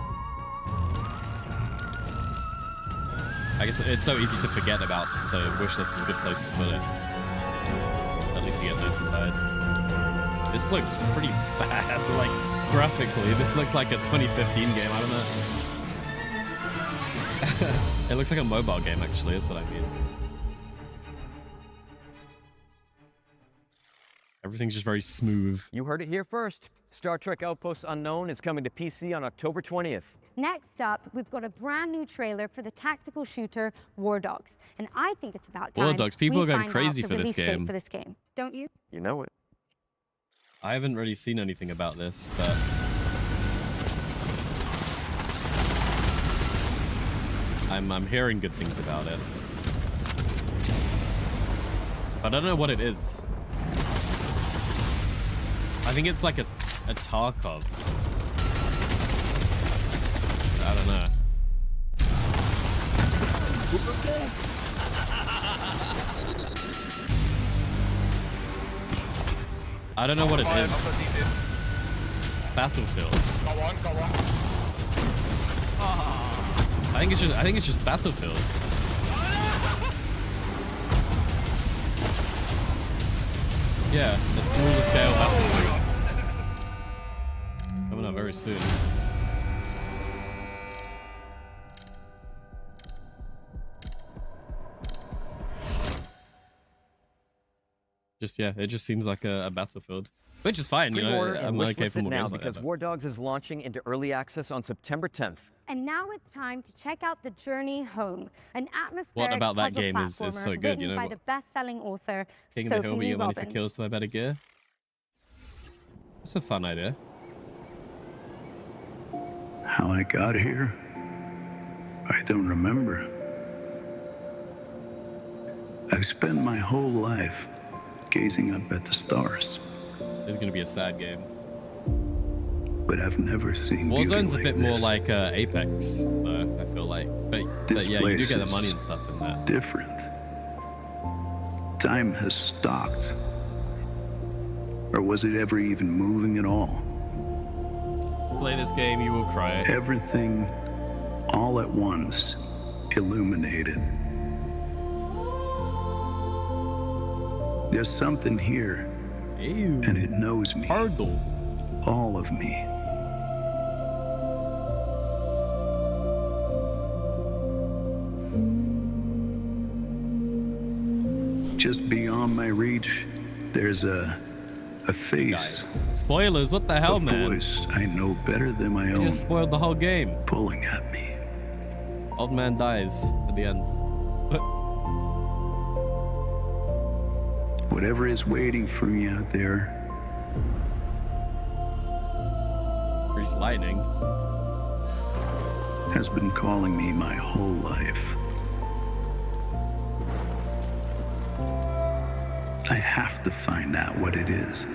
I guess it's so easy to forget about, so wishlist is a good place to put it. So at least you get notified. This looks pretty bad, like, graphically. This looks like a 2015 game, I don't know. It looks like a mobile game, actually, that's what I mean. Everything's just very smooth. You heard it here first. Star Trek Outposts Unknown is coming to PC on October 20th. Next up, we've got a brand new trailer for the tactical shooter War Dogs, and I think it's about time War Dogs, people are going crazy for this game. Don't you? You know it. I haven't really seen anything about this, but I'm hearing good things about it. But I don't know what it is. I think it's like a Tarkov. I don't know. I don't know what it is. Battlefield. I think it's just Battlefield. Yeah, a smaller scale Battlefield. Coming up very soon. Yeah, it just seems like a Battlefield, which is fine, you know. I'm okay for more games like that. Because War Dogs is launching into early access on September 10th. And now it's time to check out The Journey Home, an atmospheric what about that puzzle game is so good, you know? by the best-selling author King Sophie of the Hill, you get money for Robbins. kills to buy better gear. That's a fun idea. How I got here, I don't remember. I've spent my whole life gazing up at the stars. It's gonna be a sad game. But I've never seen Warzone's like a bit this. more like Apex, though, I feel like. But yeah, you do get the money and stuff in that. Different. Time has stopped. Or was it ever even moving at all? Play this game, you will cry. Everything, all at once, illuminated. There's something here, and it knows me. All of me. Just beyond my reach, there's a face. Guys, spoilers, what the hell, a man? Voice I know better than my own. You just spoiled the whole game. Pulling at me. Old man dies at the end. Whatever is waiting for me out there. Grease lightning. Has been calling me my whole life. I have to find out what it is.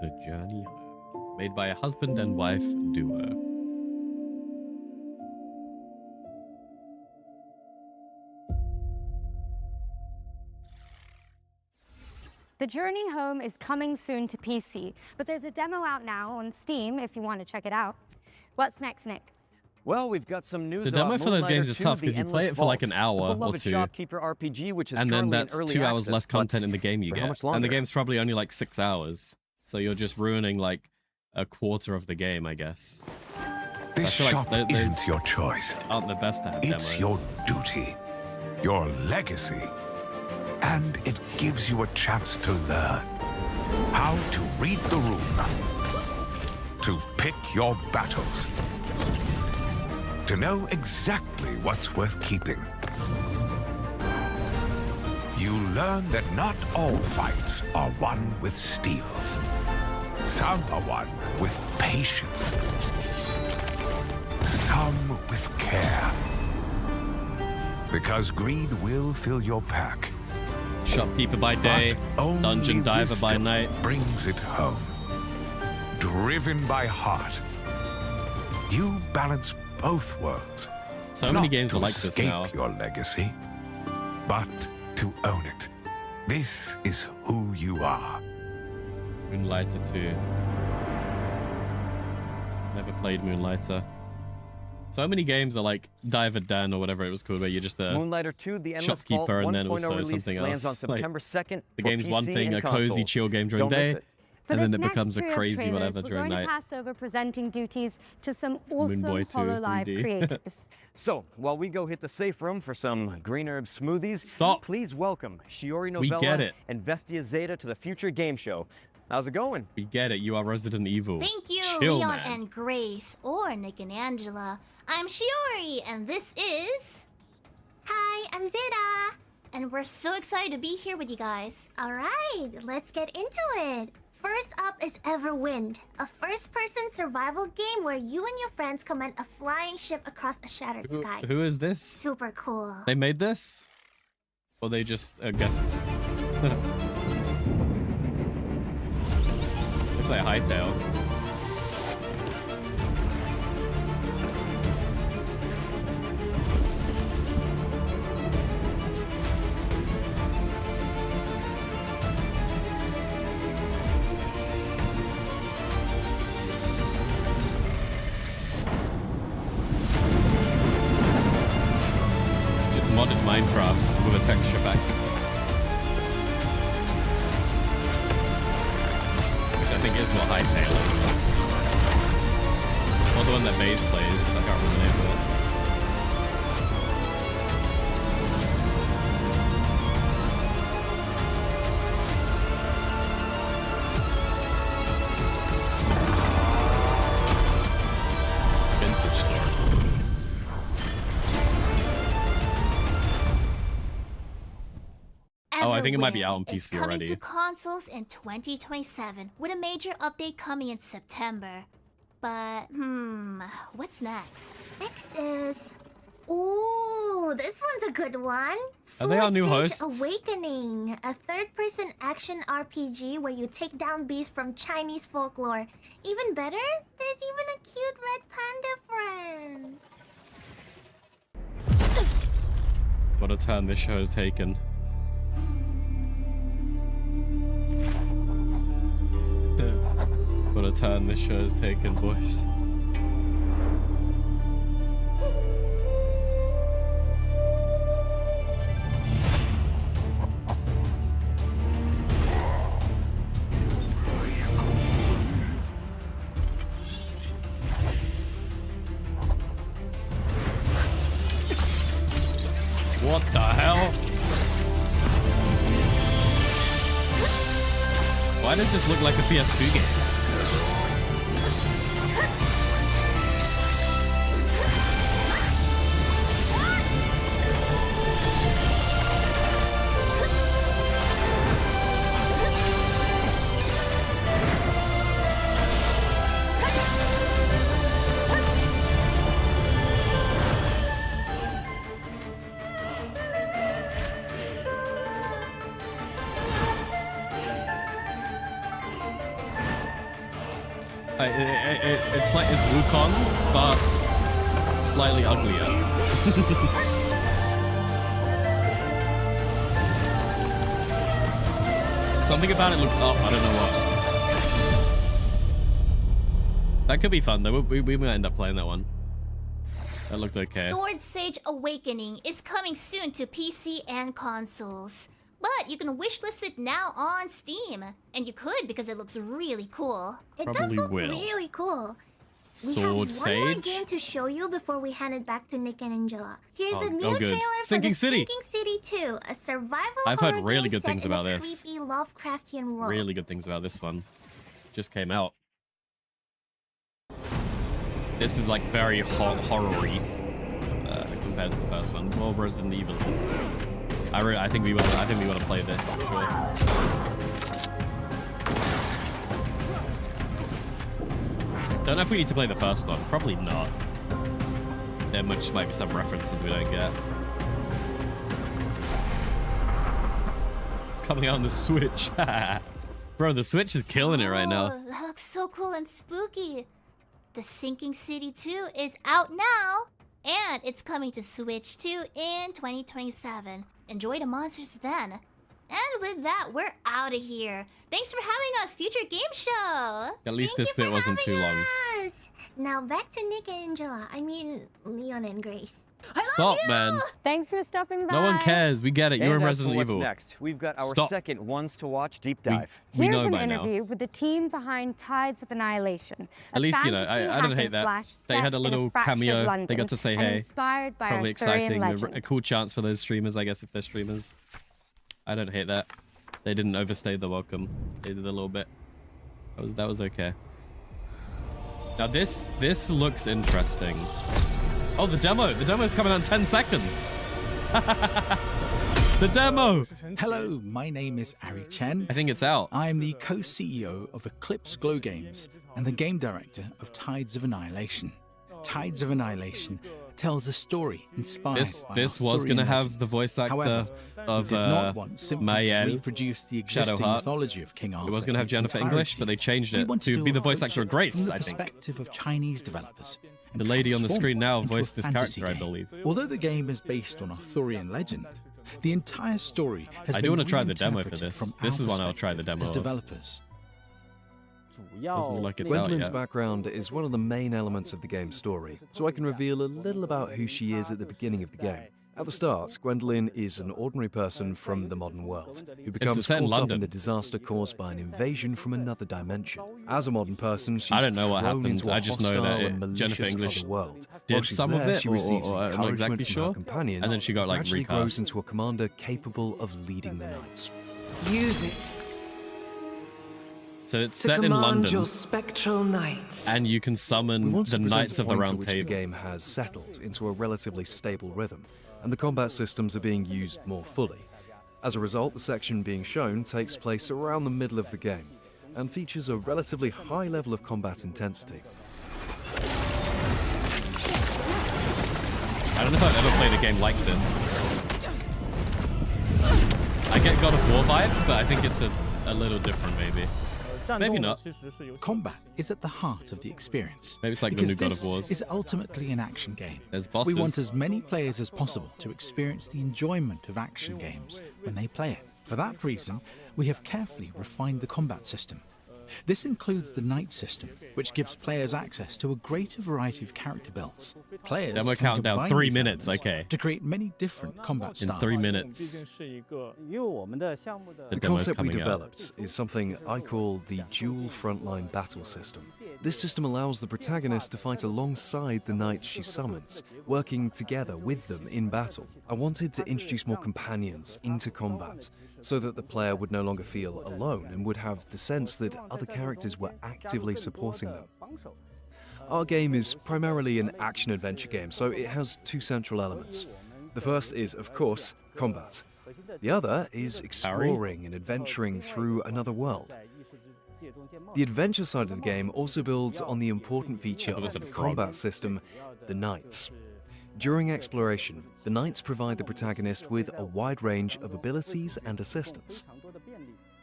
The Journey Home, made by a husband and wife duo. The Journey Home is coming soon to PC, but there's a demo out now on Steam if you want to check it out. What's next, Nick? Well, we've got some news. The demo for those games is tough because you play it for like an hour or two, Shopkeeper RPG, which is and then that's in early 2 hours access, less content in the game you for how get. much And the longer? game's probably only like 6 hours, so you're just ruining like a quarter of the game, I guess. This I feel like shop isn't your choice. Aren't the best to have It's demos. your duty, your legacy, and it gives you a chance to learn how to read the room, to pick your battles, to know exactly what's worth keeping. You learn that not all fights are won with steel. Some are won with patience. Some with care. Because greed will fill your pack. Shopkeeper by day, dungeon diver by night. Brings it home. Driven by heart. You balance both worlds. So many Not games to are like this now. escape your legacy, but to own it. This is who you are. Moonlighter 2. Never played Moonlighter. So many games are like Diver Dan or whatever it was called, where you're just a Moonlighter 2, the Endless shopkeeper Vault and then 1.0 also release something lands else. on September 2nd the for game's one PC thing, and a cozy consoles. chill game during Don't miss day, it. For and then this it next becomes a trio of crazy trailers, whatever we're during going night. to pass over presenting duties to some awesome Moonboy 2 HoloLive 3D. creators. So, while we go hit the safe room for some green herb smoothies, please welcome Shiori We Novella get it. and Vestia Zeta to the Future Game Show. How's it going? We get it. You are Resident Evil. Thank you, Chill, Leon man. and Grace, or Nick and Angela. I'm Shiori, and this is... Hi, I'm Zeta. And we're so excited to be here with you guys. Alright, let's get into it. First up is Everwind, a first-person survival game where you and your friends command a flying ship across a shattered sky. Who is this? Super cool. They made this? Or they just guessed? Looks like a hightail. Just modded Minecraft with a texture pack. Which I think is what Hightail is. Or the one that Baze plays. I can't remember the name of it. Vintage store. Oh, I think it might be out on It's PC coming already. to consoles in 2027, with a major update coming in September. But, what's next? Next is... Ooh, this one's a good one. Are they our new Sword Sage hosts? Awakening, a third-person action RPG where you take down beasts from Chinese folklore. Even better, there's even a cute red panda friend. What a turn this show has taken. the turn this show has taken, boys. What the hell? Why does this look like a PS2 game? It's like it's Wukong, but slightly uglier. Something about it looks up. I don't know what. That could be fun though. We might end up playing that one. That looked okay. Sword Sage Awakening is coming soon to PC and consoles. But you can wishlist it now on Steam. And you could because it looks really cool. It Probably does look will. really cool. Sword we have one Sage? more game to show you before we hand it back to Nick and Angela. Here's a new good. trailer Sinking for the City. Sinking City 2, a survival I've horror heard really game good set things in about a this. creepy Lovecraftian world. Really good things about this one. Just came out. This is like very horror-y compared to the first one. Well, Resident Evil. I think we want to play this for sure. Don't know if we need to play the first one. Probably not. There might be some references we don't get. It's coming out on the Switch. Bro, the Switch is killing it right now. Oh, that looks so cool and spooky. The Sinking City 2 is out now. And it's coming to Switch 2 in 2027. Enjoy the monsters then. And with that, we're out of here. Thanks for having us, Future Game Show. At least this bit wasn't too long. Yes. Now back to Nick and Angela. I mean, Leon and Grace. Stop, man. Thanks for stopping by. No one cares. We get it. You're in And as Resident for what's Evil. next? We've got our Stop. second ones to watch deep dive. We Here's know an by now. interview with the team behind Tides of Annihilation. At least, you know, I don't hate that. They had a little cameo. They got to say hey. Inspired by Probably Arthurian exciting. legend. A cool chance for those streamers, I guess, if they're streamers. I don't hate that. They didn't overstay the welcome. They did a little bit. That was okay. Now this looks interesting. Oh, the demo. The demo is coming out in 10 seconds. The demo. Hello, my name is Ari Chen. I think it's out. I am the co-CEO of Eclipse Glow Games and the game director of Tides of Annihilation. Tides of Annihilation tells a story inspired by this was going to have the voice actor However, of did not want simply to Mayen, reproduce the existing Shadowheart. mythology of King Arthur. It was going to have in its Jennifer English, entirety. but they changed We it wanted to be the voice approach actor of it Grace, from the I think. perspective of Chinese developers. and The lady on the transform screen now it into a voiced this fantasy character, I game. believe. Although the game is based on Arthurian legend, the entire story has I been do want to try the demo for reinterpreted this. from This our is one I'll try the demo as of. developers. Doesn't look like it's out Gwendolyn's yet. background is one of the main elements of the game's story, so I can reveal a little about who she is at the beginning of the game. At the start, Gwendolyn is an ordinary person from the modern world, who becomes set in caught up London. in the disaster caused by an invasion from another dimension. As a modern person, she's I don't know what thrown happened. into a I just know hostile that and Jennifer malicious English other world. did While she's some there, of it, she or receives I'm not encouragement exactly from sure. her companions, And then she got like gradually grows recast. into a commander capable of leading the knights. Use it So it's to set in command London, your spectral knights. and you can We summon want to the present Knights a of the point at Round which the Table. game has settled into a relatively stable rhythm, and the combat systems are being used more fully. As a result, the section being shown takes place around the middle of the game, and features a relatively high level of combat intensity. I don't know if I've ever played a game like this. I get God of War vibes, but I think it's a little different, maybe. Maybe not. Combat is at the heart of the experience. Maybe it's like the because new God this of Wars. is ultimately an action game. There's bosses. We want as many players as possible to experience the enjoyment of action games when they play it. For that reason, we have carefully refined the combat system, This includes the Knight system, which gives players access to a greater variety of character builds. Players Demo can countdown, combine 3 these minutes, elements okay. to create many different combat In styles. 3 minutes. The concept we developed is something I call the dual frontline battle system. This system allows the protagonist to fight alongside the knights she summons, working together with them in battle. I wanted to introduce more companions into combat, so that the player would no longer feel alone and would have the sense that other characters were actively supporting them. Our game is primarily an action-adventure game, so it has two central elements. The first is, of course, combat. The other is exploring and adventuring through another world. The adventure side of the game also builds on the important feature of the combat system, the knights. During exploration, the knights provide the protagonist with a wide range of abilities and assistance.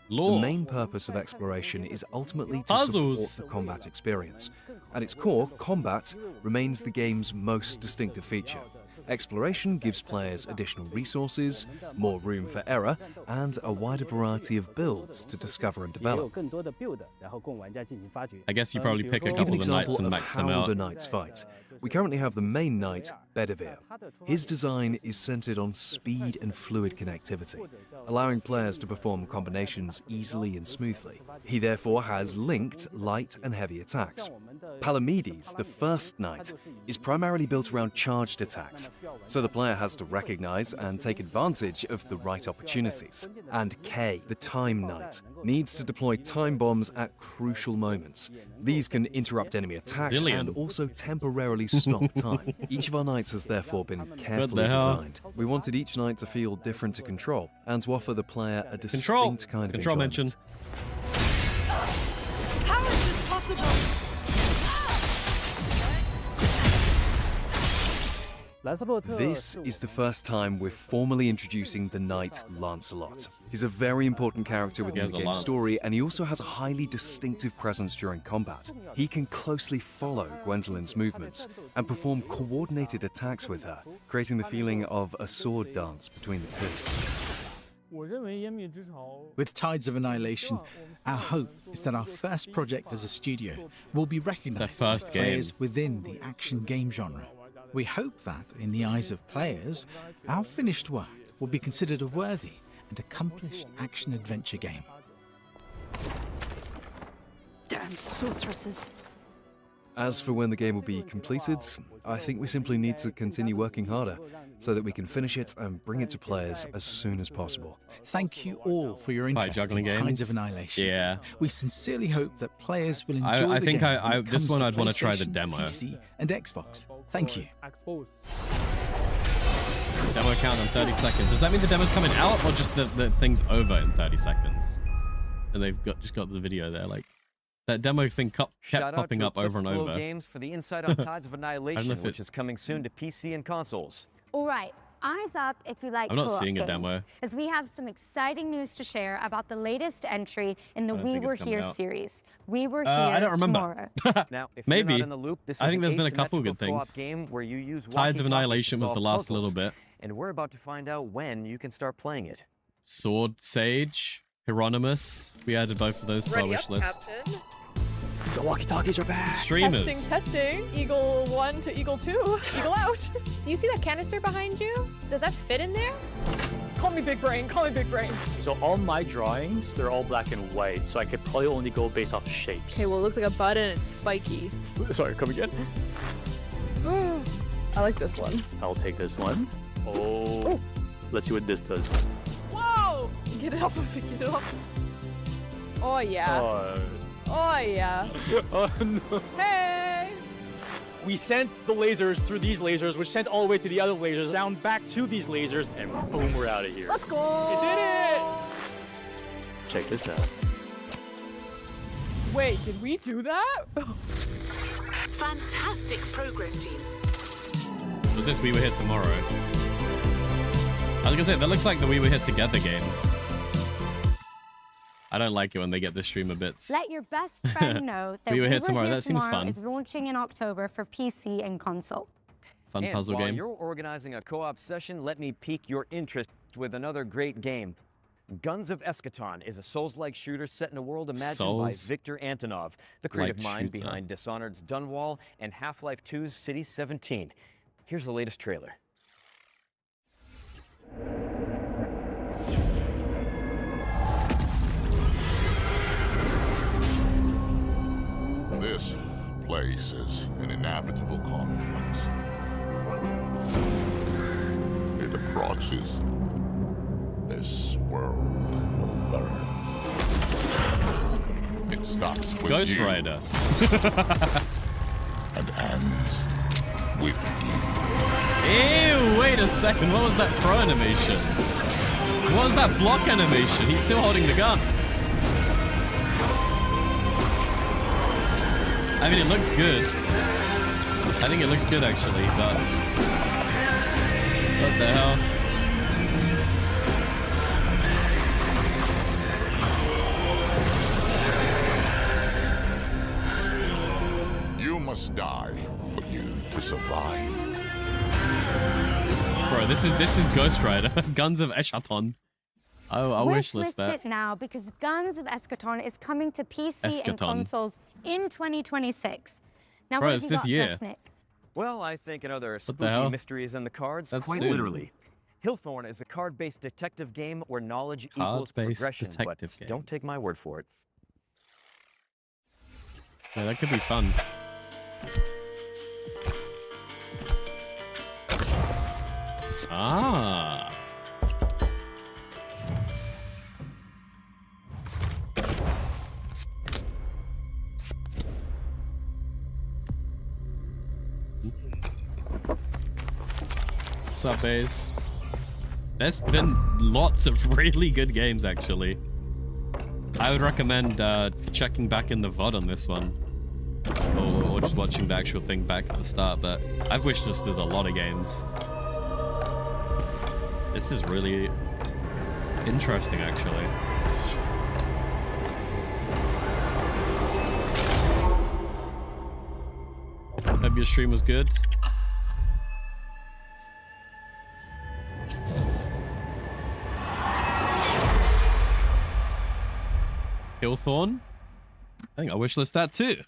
The main purpose of exploration is ultimately to support the combat experience. At its core, combat remains the game's most distinctive feature. Exploration gives players additional resources, more room for error, and a wider variety of builds to discover and develop. I guess you probably pick a To give couple an of the knights example and of max them how out. the knights fight, we currently have the main knight, Bedivere. His design is centered on speed and fluid connectivity, allowing players to perform combinations easily and smoothly. He therefore has linked light and heavy attacks. Palamedes, the first knight, is primarily built around charged attacks, so the player has to recognize and take advantage of the right opportunities. And Kay, the time knight, needs to deploy time bombs at crucial moments. These can interrupt enemy attacks and also temporarily stop time. Each of our knights has therefore been carefully designed. We wanted each knight to feel different to control and to offer the player a distinct kind of Control enjoyment. mention. How is this possible? This is the first time we're formally introducing the knight Lancelot. He's a very important character within the game's story, and he also has a highly distinctive presence during combat. He can closely follow Gwendolyn's movements and perform coordinated attacks with her, creating the feeling of a sword dance between the two. With Tides of Annihilation, our hope is that our first project as a studio will be recognized by first players within the action game genre. We hope that, in the eyes of players, our finished work will be considered a worthy and accomplished action-adventure game. Damn sorceresses. As for when the game will be completed, I think we simply need to continue working harder so that we can finish it and bring it to players as soon as possible. Thank you all for your interest juggling in Tides games? of Annihilation. Yeah. We sincerely hope that players will enjoy I the think game when it this comes one to I'd want to try the PlayStation, demo. PC, and Xbox. Thank you. Demo count on 30 seconds. Does that mean the demo's coming out or just the thing's over in 30 seconds? And they've just got the video there, like that demo thing kept popping up over and over. Games for the insight on Tides of Annihilation, which is coming soon to PC and consoles. All right, eyes up if you like I'm not co-op seeing a games, demo. as we have some exciting news to share about the latest entry in the I don't We think Were it's coming Here out. series. We Were Here I don't remember. Tomorrow. Now, if Maybe. you're not in the loop, this is I think there's been a couple asymmetrical good things. co-op game where you use Tides of walkie-talkies Annihilation to was the solve last puzzles, little bit. and we're about to find out when you can start playing it. Sword Sage, Hieronymus. We added both of those to our Ready wish up, list. Captain. The walkie-talkies are back. Streamers. Testing. Eagle 1 to Eagle 2. Eagle out. Do you see that canister behind you? Does that fit in there? Call me big brain. Call me big brain. So all my drawings, they're all black and white, so I could probably only go based off shapes. Okay, well, it looks like a button and it's spiky. Sorry, come again? I like this one. I'll take this one. Oh. Let's see what this does. Whoa! Get it off of me. Get it off. Oh, yeah. Oh, yeah. Oh, no. Hey! We sent the lasers through these lasers, which sent all the way to the other lasers, down back to these lasers, and boom, we're out of here. Let's go! We did it! Check this out. Wait, did we do that? Fantastic progress, team. Was this We Were Here Tomorrow? I was gonna say, that looks like the We Were Here Together games. I don't like it when they get the streamer bits. Let your best friend know that We Were Here Tomorrow. That seems fun. is launching in October for PC and console. Fun And puzzle while game. you're organizing a co-op session, let me pique your interest with another great game. Guns of Eschaton is a Souls-like shooter set in a world imagined by Victor Antonov, the creative mind behind Dishonored's Dunwall and Half-Life 2's City 17. Here's the latest trailer. This place is an inevitable conflict. It approaches. This world will burn. It starts with Ghost you. Rider. And ends with you. Ew, wait a second. What was that throw animation? What was that block animation? He's still holding the gun. I mean, it looks good. I think it looks good, actually, but... What the hell? You must die for you to survive. Bro, this is Ghost Rider. Guns of Eschaton. Oh, I wishlist that. It now because Guns of Eschaton is coming to PC and consoles in 2026. Now, bro, what it's have you this got year. for us, Nick? Well, I think another the spooky hell? mystery is in the cards, That's quite soon. literally. Hillthorn is a card-based detective game where knowledge equals Card-based progression, but detective game. don't take my word for it. Yeah, that could be fun. Ah. What's up, Baze? There's been lots of really good games, actually. I would recommend checking back in the VOD on this one. Or just watching the actual thing back at the start, but I've wishlisted a lot of games. This is really interesting, actually. Hope your stream was good. Hillthorn? I think I wishlist that too.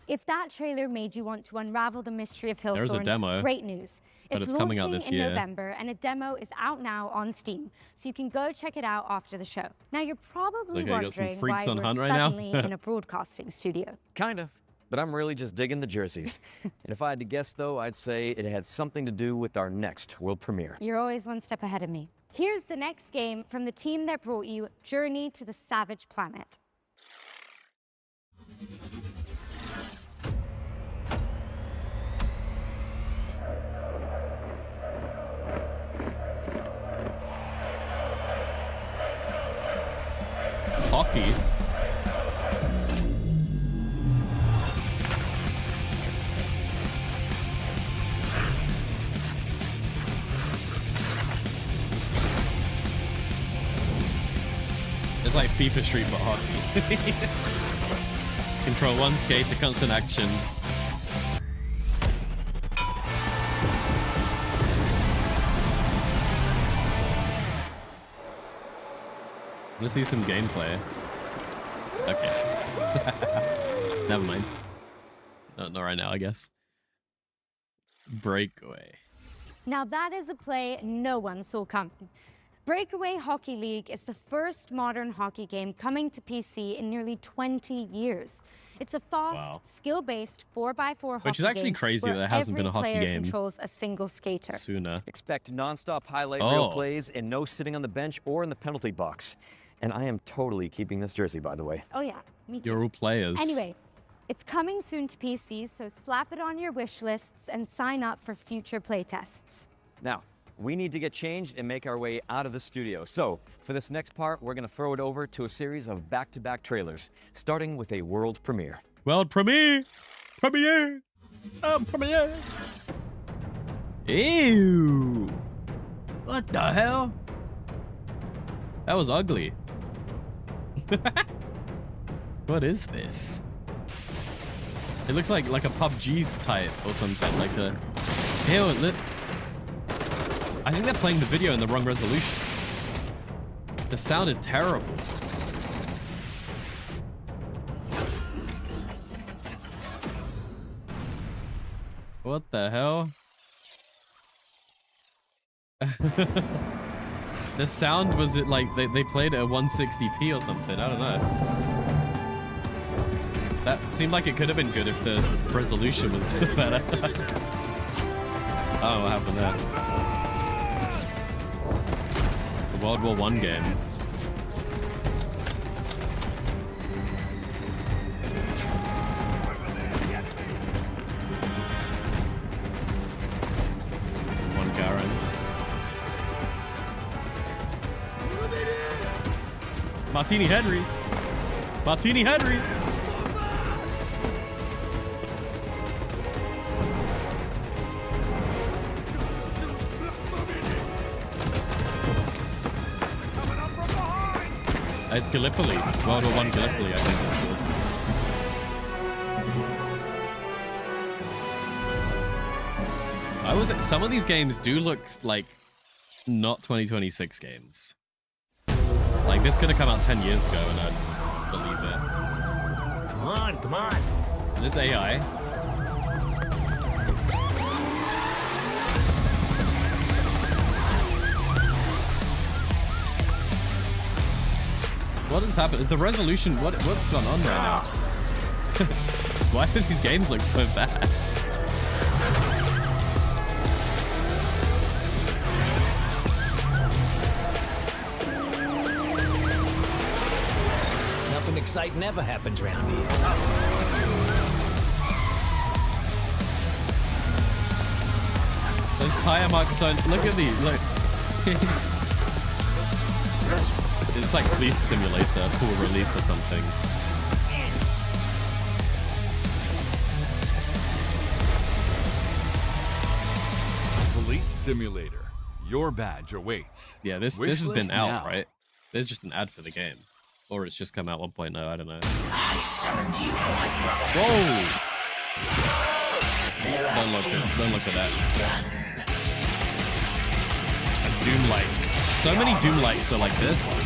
If that trailer made you want to unravel the mystery of Hillthorn, There's a demo, great news. but it's coming out this launching in year. November, and a demo is out now on Steam, so you can go check it out after the show. Now, you're probably Okay, got some wondering freaks why on we're hunt right now? suddenly in a broadcasting studio. Kind of. But I'm really just digging the jerseys. And if I had to guess, though, I'd say it had something to do with our next world premiere. You're always one step ahead of me. Here's the next game from the team that brought you Journey to the Savage Planet. Hockey. It's like FIFA Street but hockey. Control 1, skate to constant action. Let's see some gameplay. Okay. Never mind. Not right now, I guess. Breakaway. Now that is a play no one saw coming. Breakaway Hockey League is the first modern hockey game coming to PC in nearly 20 years. It's a fast, skill-based 4x4 hockey game. Which is actually crazy that there hasn't been a hockey every player game controls a single skater. sooner. Expect non-stop highlight reel plays and no sitting on the bench or in the penalty box. And I am totally keeping this jersey, by the way. Oh yeah, me too. You're all players. Anyway, it's coming soon to PC, so slap it on your wish lists and sign up for future playtests. Now, we need to get changed and make our way out of the studio. So, for this next part, we're going to throw it over to a series of back-to-back trailers, starting with a world premiere. World premiere! Premiere! Oh, premiere! Ew! What the hell? That was ugly. What is this? It looks like a PUBG's type or something, like a... Ew, I think they're playing the video in the wrong resolution. The sound is terrible. What the hell? The sound, was it like they played it at 160p or something? I don't know. That seemed like it could have been good if the resolution was better. Oh, what happened there? The World War I game. One Garand. Martini Henry. Martini Henry. It's Gallipoli. World War I Gallipoli, I think it's called. Some of these games do look like not 2026 games. Like, this could have come out 10 years ago and I'd believe it. Come on, come on. Is this AI? What has happened? Is the resolution... What's gone on right now? Why do these games look so bad? Nothing exciting ever happens around here. Those tire marks don't... Look at these. Look. It's like Police Simulator, full release or something. Police Simulator. Your badge awaits. Yeah, this has been out, right? There's just an ad for the game. Or it's just come out 1.0, I don't know. I summoned you, my brother. Whoa! Don't look at that. A Doom light. So many Doom lights are like this.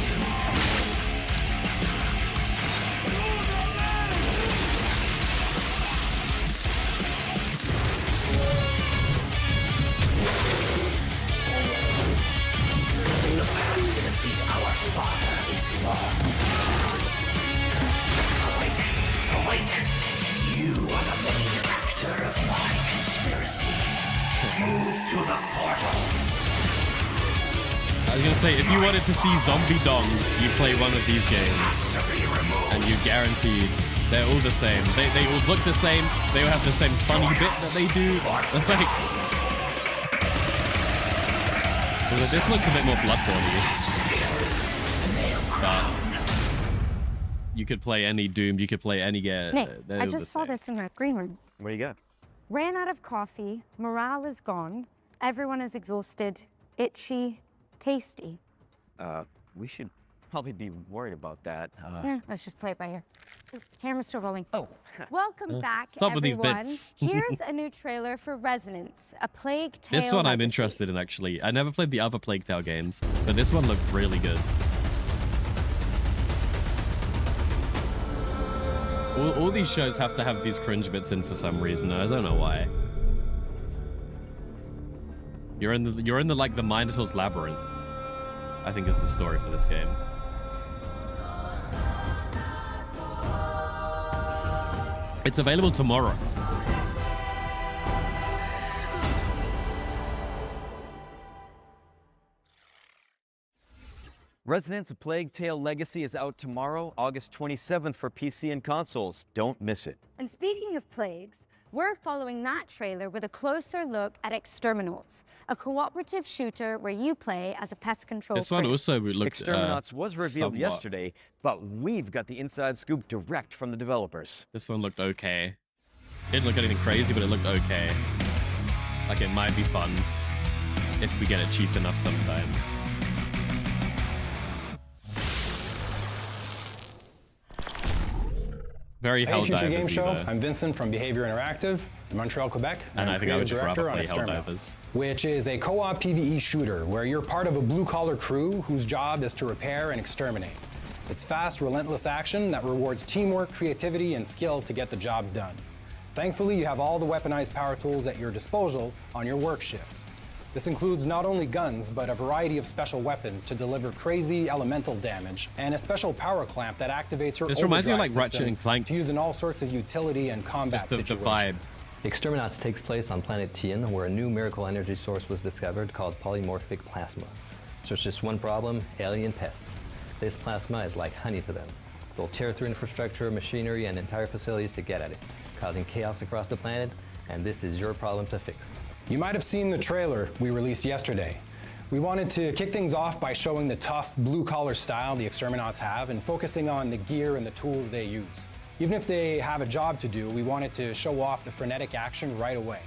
Awake! You are the main actor of my conspiracy. Move to the portal. I was gonna say, if you wanted to see zombie dongs, you play one of these games, and you guaranteed they're all the same. They all look the same. They all have the same funny bit that they do. It's like, this looks a bit more Bloodborne-y. But you could play any Doom. You could play any game. Nick, I just saw this in that green room. What do you got? Ran out of coffee. Morale is gone. Everyone is exhausted. Itchy. Tasty. We should probably be worried about that. Yeah, let's just play it by ear. Camera's still rolling. Oh. Welcome back, Stop with these everyone. bits. Here's a new trailer for Resonance, a Plague Tale This one I'm legacy. interested in, actually. I never played the other Plague Tale games, but this one looked really good. All these shows have to have these cringe bits in for some reason. I don't know why. You're in the like the Minotaur's Labyrinth, I think, is the story for this game. It's available tomorrow. Resonance: A Plague Tale Legacy is out tomorrow, August 27th for PC and consoles. Don't miss it. And speaking of plagues, we're following that trailer with a closer look at Exterminals, a cooperative shooter where you play as a pest control This one crew. also looked Exterminals was revealed somewhat. yesterday, but we've got the inside scoop direct from the developers. This one looked okay. It didn't look anything crazy, but it looked okay. Like, it might be fun if we get it cheap enough sometime. Very Hey, Future Game Helldivers-y, Show. though. I'm Vincent from Behavior Interactive in Montreal, Quebec. And I'm I think I would creative just rather director on play Exterminators, Helldivers. which is a co-op PvE shooter where you're part of a blue-collar crew whose job is to repair and exterminate. It's fast, relentless action that rewards teamwork, creativity, and skill to get the job done. Thankfully, you have all the weaponized power tools at your disposal on your work shift. This includes not only guns, but a variety of special weapons to deliver crazy elemental damage, and a special power clamp that activates your This reminds me of, overdrive like, Ratchet system and Clank. to use in all sorts of utility and combat Just the situations. vibe. Exterminats takes place on planet Tien, where a new miracle energy source was discovered called polymorphic plasma. So it's just one problem: alien pests. This plasma is like honey to them. They'll tear through infrastructure, machinery, and entire facilities to get at it, causing chaos across the planet, and this is your problem to fix. You might have seen the trailer we released yesterday. We wanted to kick things off by showing the tough, blue-collar style the Exterminats have and focusing on the gear and the tools they use. Even if they have a job to do, we wanted to show off the frenetic action right away,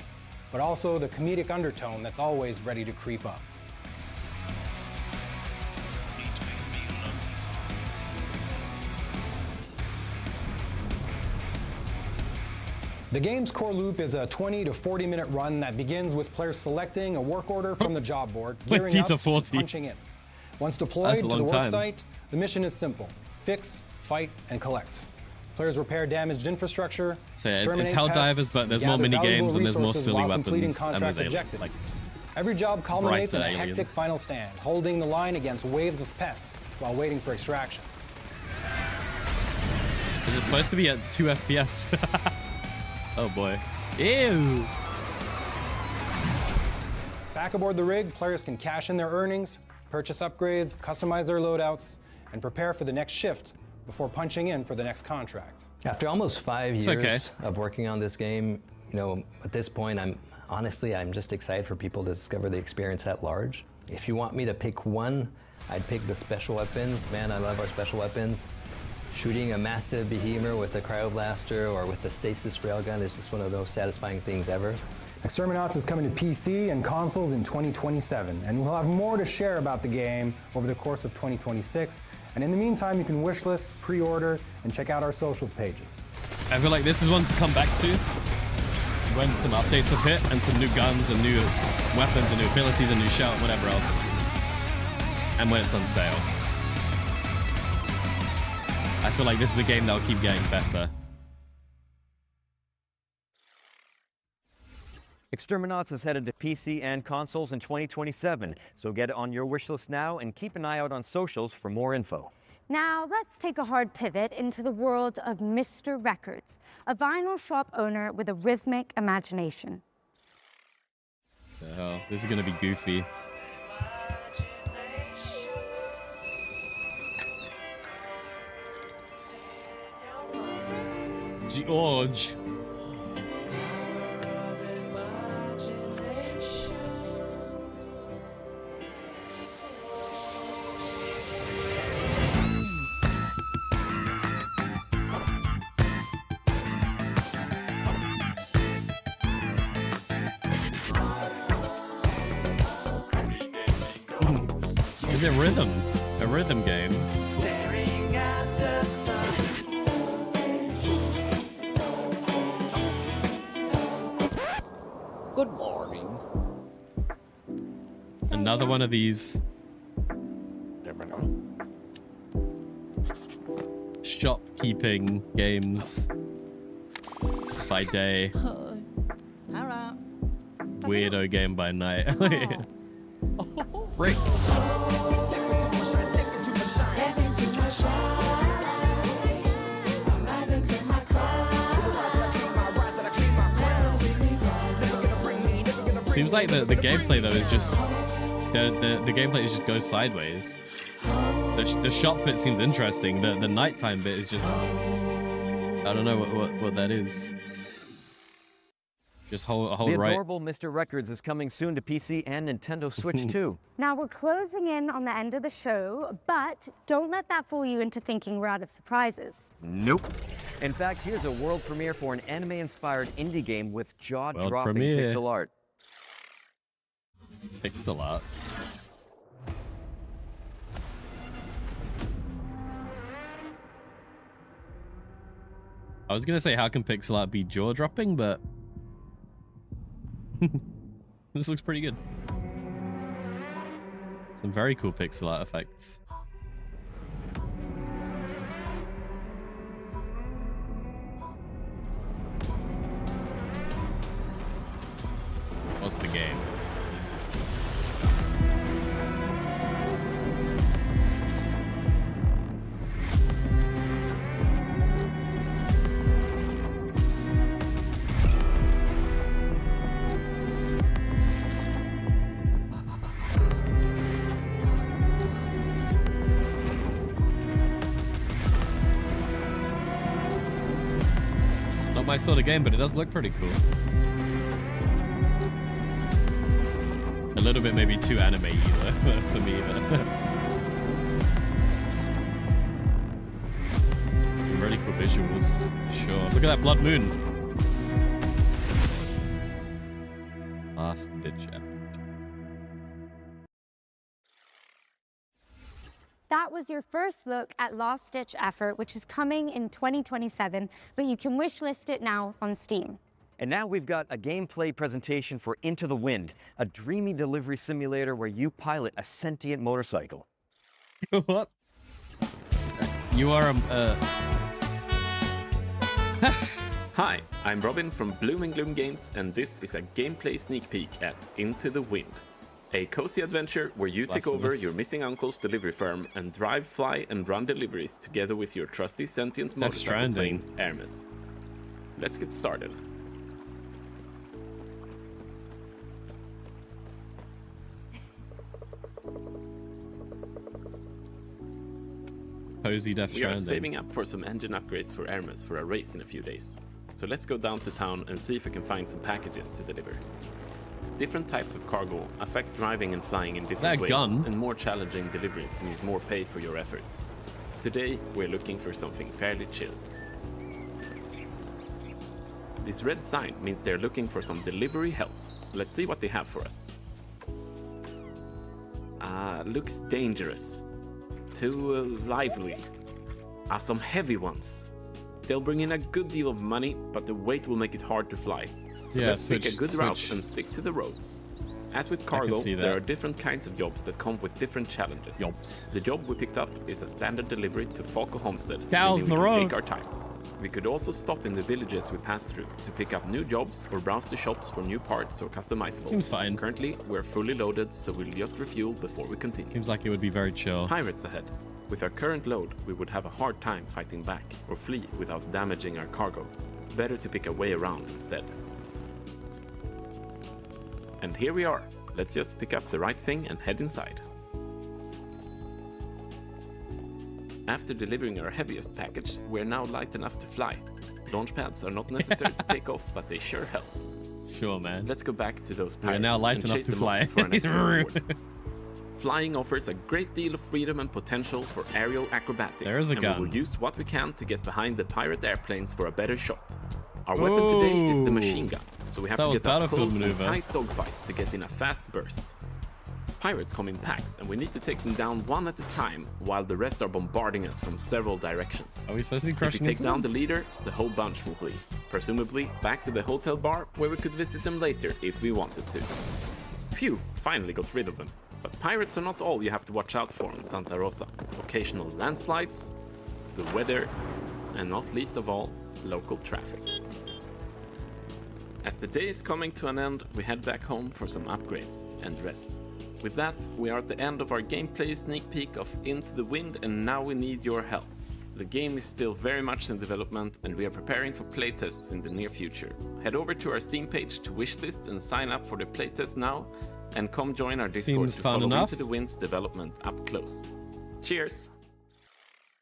but also the comedic undertone that's always ready to creep up. The game's core loop is a 20 to 40 minute run that begins with players selecting a work order from the job board, gearing 20 up, to 40. punching in. Once deployed to the work site, the mission is simple: fix, fight, and collect. Players repair damaged infrastructure, So yeah, it's exterminate Helldivers, pests, but there's and more gather mini games valuable and there's more resources silly while completing weapons and contract there's objectives. like Every job culminates in a brighter hectic aliens. final stand, holding the line against waves of pests while waiting for extraction. Is it supposed to be at 2 FPS? Oh boy. Ew. Back aboard the rig, players can cash in their earnings, purchase upgrades, customize their loadouts, and prepare for the next shift before punching in for the next contract. After almost 5 It's years okay. of working on this game, you know, at this point, I'm just excited for people to discover the experience at large. If you want me to pick one, I'd pick the special weapons. Man, I love our special weapons. Shooting a massive behemoth with a cryoblaster or with a stasis railgun is just one of those satisfying things ever. Exterminats is coming to PC and consoles in 2027, and we'll have more to share about the game over the course of 2026. And in the meantime, you can wishlist, pre-order, and check out our social pages. I feel like this is one to come back to when some updates have hit and some new guns and new weapons and new abilities and new shout, whatever else. And when it's on sale. I feel like this is a game that'll keep getting better. Exterminats is headed to PC and consoles in 2027, so get it on your wish list now and keep an eye out on socials for more info. Now, let's take a hard pivot into the world of Mr. Records, a vinyl shop owner with a rhythmic imagination. The hell? This is gonna be goofy. George. Is it rhythm? A rhythm game? Good morning. Another one of these shopkeeping games by day, weirdo game by night. Rick. Seems like the gameplay though is just the gameplay is just goes sideways. The shop bit seems interesting. The nighttime bit is just I don't know what that is. Just hold The right. adorable Mr. Records is coming soon to PC and Nintendo Switch too. Now, we're closing in on the end of the show, but don't let that fool you into thinking we're out of surprises. Nope. In fact, here's a world premiere for an anime-inspired indie game with jaw-dropping premiere. pixel art. Pixel art. I was gonna say, how can pixel art be jaw-dropping, but this looks pretty good. Some very cool pixel art effects. What's the game? Not my sort of game, but it does look pretty cool. A little bit maybe too anime either for me, but some really cool visuals. Sure. Look at that blood moon. Last ditch effort. That was your first look at Last Ditch Effort, which is coming in 2027, but you can wishlist it now on Steam. And now we've got a gameplay presentation for Into the Wind, a dreamy delivery simulator where you pilot a sentient motorcycle. What? You are Hi, I'm Robin from Bloom & Gloom Games, and this is a gameplay sneak peek at Into the Wind. A cozy adventure where you take over your missing uncle's delivery firm and drive, fly, and run deliveries together with your trusty sentient motorcycle plane, Hermes. Let's get started. Cozy Death We are Stranding. saving up for some engine upgrades for Hermes for a race in a few days. So let's go down to town and see if we can find some packages to deliver. Different types of cargo affect driving and flying in different ways, and more challenging deliveries means more pay for your efforts. Today, we're looking for something fairly chill. This red sign means they're looking for some delivery help. Let's see what they have for us. Looks dangerous. Too lively. Some heavy ones. They'll bring in a good deal of money, but the weight will make it hard to fly. So let's pick a good route and stick to the roads. As with cargo, there are different kinds of jobs that come with different challenges. The job we picked up is a standard delivery to Falco Homestead, meaning we can take our time. We could also stop in the villages we pass through to pick up new jobs or browse the shops for new parts or customizables. Seems fine. Currently, we're fully loaded, so we'll just refuel before we continue. Seems like it would be very chill. Pirates ahead. With our current load, we would have a hard time fighting back or flee without damaging our cargo. Better to pick a way around instead. And here we are. Let's just pick up the right thing and head inside. After delivering our heaviest package, we're now light enough to fly. Launch pads are not necessary to take off, but they sure help. Sure, man. Let's go back to those pirates. We're now light enough to fly. He's rude. Flying offers a great deal of freedom and potential for aerial acrobatics. There is a gun. And we will use what we can to get behind the pirate airplanes for a better shot. Our weapon today is the machine gun, so we have to get up close and tight dogfights to get in a fast burst. Pirates come in packs, and we need to take them down one at a time, while the rest are bombarding us from several directions. Are we supposed to be crushing If we take down the leader, the whole bunch will flee. Presumably back to the hotel bar, where we could visit them later if we wanted to. Phew, finally got rid of them. But pirates are not all you have to watch out for in Santa Rosa. Occasional landslides, the weather, and not least of all, local traffic. As the day is coming to an end, we head back home for some upgrades and rest. With that, we are at the end of our gameplay sneak peek of Into the Wind, and now we need your help. The game is still very much in development, and we are preparing for playtests in the near future. Head over to our Steam page to wishlist and sign up for the playtest now, and come join our Discord to follow Into the Wind's development up close. Cheers!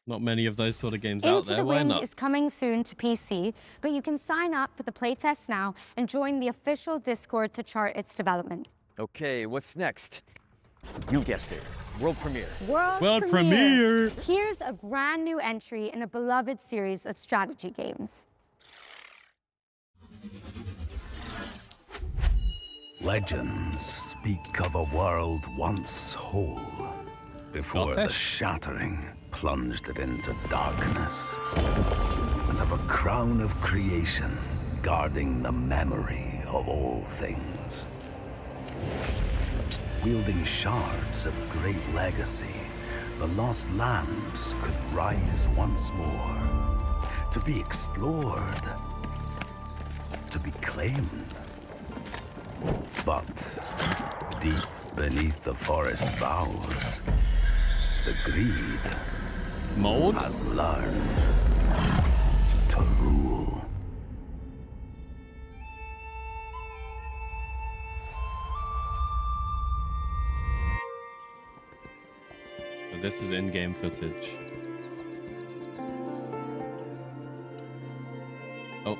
Not many of those sort of games out there. Why not? Into the Wind is coming soon to PC, but you can sign up for the playtest now and join the official Discord to chart its development. Okay, what's next? You guessed it. World premiere. World premiere! Here's a brand new entry in a beloved series of strategy games. Legends speak of a world once whole, before the shattering plunged it into darkness, and of a crown crown of creation, guarding the memory of all things. Wielding shards of great legacy, the lost lands could rise once more, to be explored, to be claimed. But deep beneath the forest boughs, the greed has learned to rule. This is in-game footage. Oh.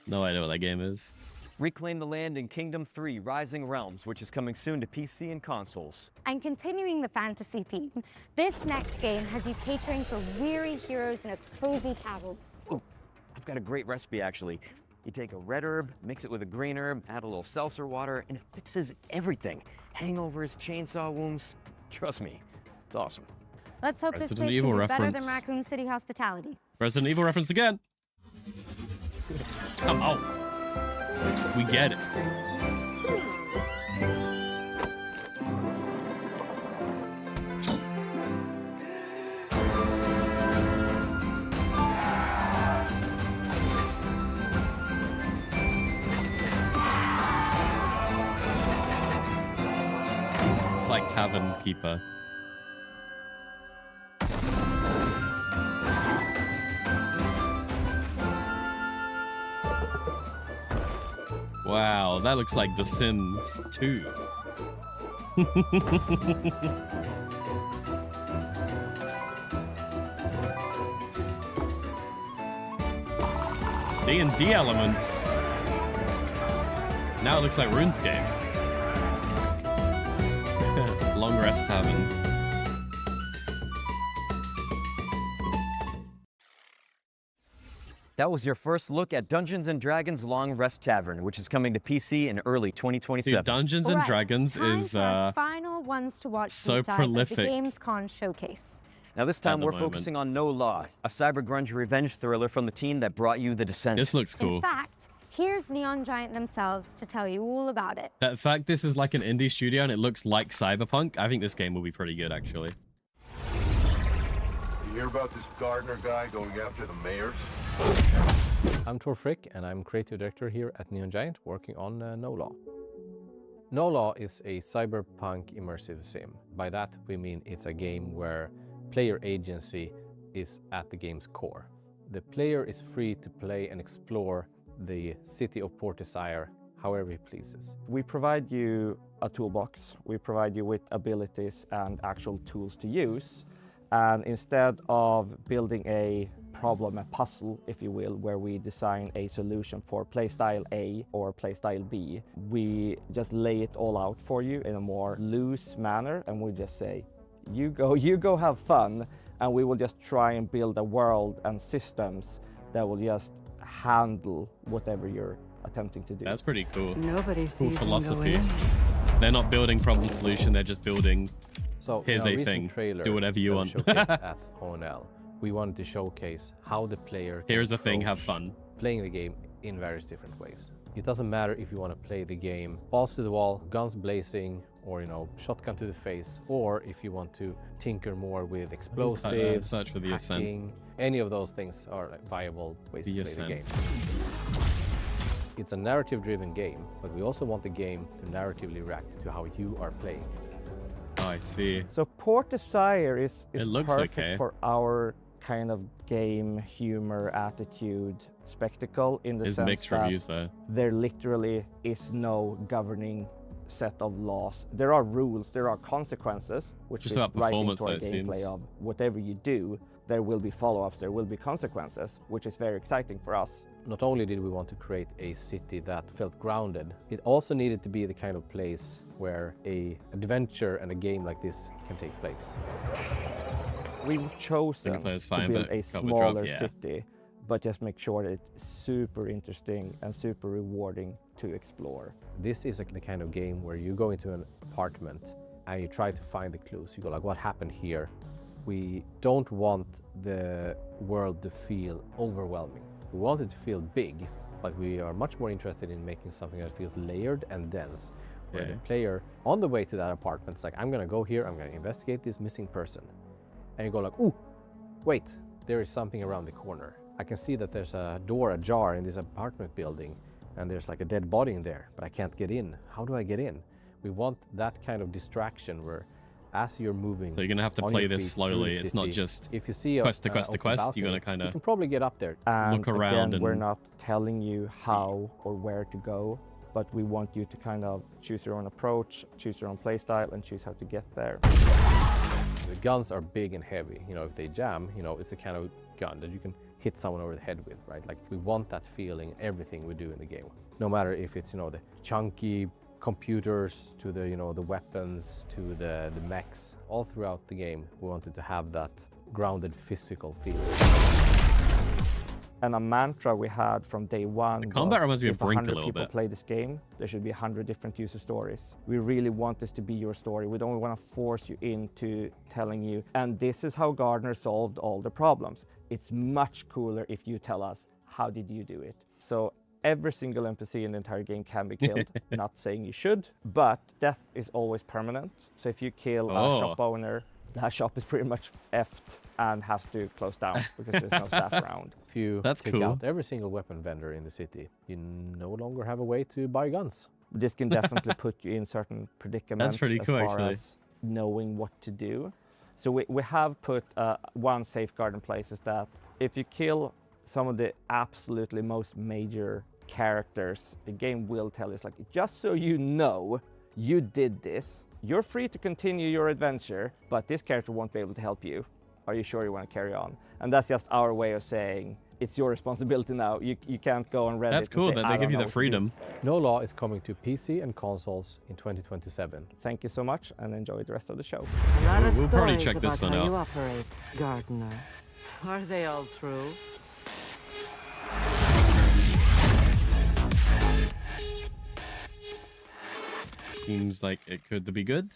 No idea what that game is. Reclaim the Land in Kingdom 3 Rising Realms, which is coming soon to PC and consoles. And continuing the fantasy theme, this next game has you catering for weary heroes in a cozy tavern. Ooh, I've got a great recipe actually. You take a red herb, mix it with a green herb, add a little seltzer water, and it fixes everything. Hangovers, chainsaw wounds, trust me, it's awesome. Let's hope Resident this place Evil can be better than reference. Raccoon City hospitality. Resident Evil reference again. Come on. We get it. It's like Tavern Keeper. Wow, that looks like The Sims 2. D&D elements. Now it looks like RuneScape. Long Rest Tavern. That was your first look at Dungeons & Dragons Long Rest Tavern, which is coming to PC in early 2027. Dude, Dungeons and Dragons is final ones to watch so deep dive prolific. At the Gamescom showcase. Now this time the we're moment. focusing on No Law, a cyber grunge revenge thriller from the team that brought you The Descent. This looks cool. In fact, here's Neon Giant themselves to tell you all about it. That fact this is like an indie studio and it looks like Cyberpunk, I think this game will be pretty good actually. You hear about this Gardner guy going after the mayors? I'm Tor Frick and I'm creative director here at Neon Giant working on No Law. No Law is a cyberpunk immersive sim. By that we mean it's a game where player agency is at the game's core. The player is free to play and explore the city of Port Desire however he pleases. We provide you a toolbox, we provide you with abilities and actual tools to use, and instead of building a problem, a puzzle, if you will, where we design a solution for playstyle A or playstyle B, we just lay it all out for you in a more loose manner, and we just say, you go have fun, and we will just try and build a world and systems that will just handle whatever you're attempting to do. That's pretty cool. Nobody Cool sees him go philosophy. in. They're not building problem solution, they're just building So here's in our a recent thing. trailer Do whatever you that want. we showcased at ONL, we wanted to showcase how the player can Here's the thing, have approach fun. playing the game in various different ways. It doesn't matter if you want to play the game balls to the wall, guns blazing, or shotgun to the face, or if you want to tinker more with explosives, search for the Ascent. hacking. Any of those things are viable ways to play Ascent. the game. It's a narrative-driven game, but we also want the game to narratively react to how you are playing. Oh, I see. So Port Desire is It looks perfect okay. for our kind of game, humor, attitude, spectacle in the There's sense mixed that reviews there. there literally is no governing set of laws. There are rules, there are consequences, which Just is about right performance, into our though, it gameplay seems. of whatever you do, there will be follow-ups, there will be consequences, which is very exciting for us. Not only did we want to create a city that felt grounded, it also needed to be the kind of place where an adventure and a game like this can take place. We've chosen Single player's to fine, build but a couple of smaller drop, yeah. city, but just make sure that it's super interesting and super rewarding to explore. This is the kind of game where you go into an apartment and you try to find the clues. You go like, what happened here? We don't want the world to feel overwhelming. We want it to feel big, but we are much more interested in making something that feels layered and dense. Where the player, on the way to that apartment, is like, I'm gonna go here, I'm gonna investigate this missing person. And you go like, ooh, wait, there is something around the corner. I can see that there's a door ajar in this apartment building, and there's like a dead body in there, but I can't get in. How do I get in? We want that kind of distraction where as you're moving, so you're gonna have to play this slowly. It's not just if you see quest to quest to quest. balcony, You're gonna kind you of can probably get up there, look around, and we're not telling you how or where to go, but we want you to kind of choose your own approach, choose your own playstyle, and choose how to get there. The guns are big and heavy. You know, if they jam, you know, it's the kind of gun that you can hit someone over the head with, right? Like, we want that feeling everything we do in the game. No matter if it's, you know, the chunky computers to the, you know, the weapons to the mechs, all throughout the game, we wanted to have that grounded physical feel. And a mantra we had from day one, the combat reminds me of if Brink a 100 little people bit. play this game, there should be 100 different user stories. We really want this to be your story. We don't want to force you into telling you, and this is how Gardner solved all the problems. It's much cooler if you tell us, how did you do it? So every single NPC in the entire game can be killed. Not saying you should, but death is always permanent. So if you kill a shop owner, that shop is pretty much effed and has to close down because there's no staff around. If you take out every single weapon vendor in the city, you no longer have a way to buy guns. This can definitely put you in certain predicaments. That's pretty cool, as far actually. as knowing what to do. So we have put one safeguard in place, is that if you kill some of the absolutely most major characters, the game will tell you, it's like, just so you know, you did this. You're free to continue your adventure, but this character won't be able to help you. Are you sure you want to carry on? And that's just our way of saying, it's your responsibility now. You can't go on Reddit. That's cool that they give you the freedom. No Law is coming to PC and consoles in 2027. Thank you so much, and enjoy the rest of the show. A lot of We'll probably stories check this about one how you out. operate, Gardner. Are they all true? Seems like it could be good.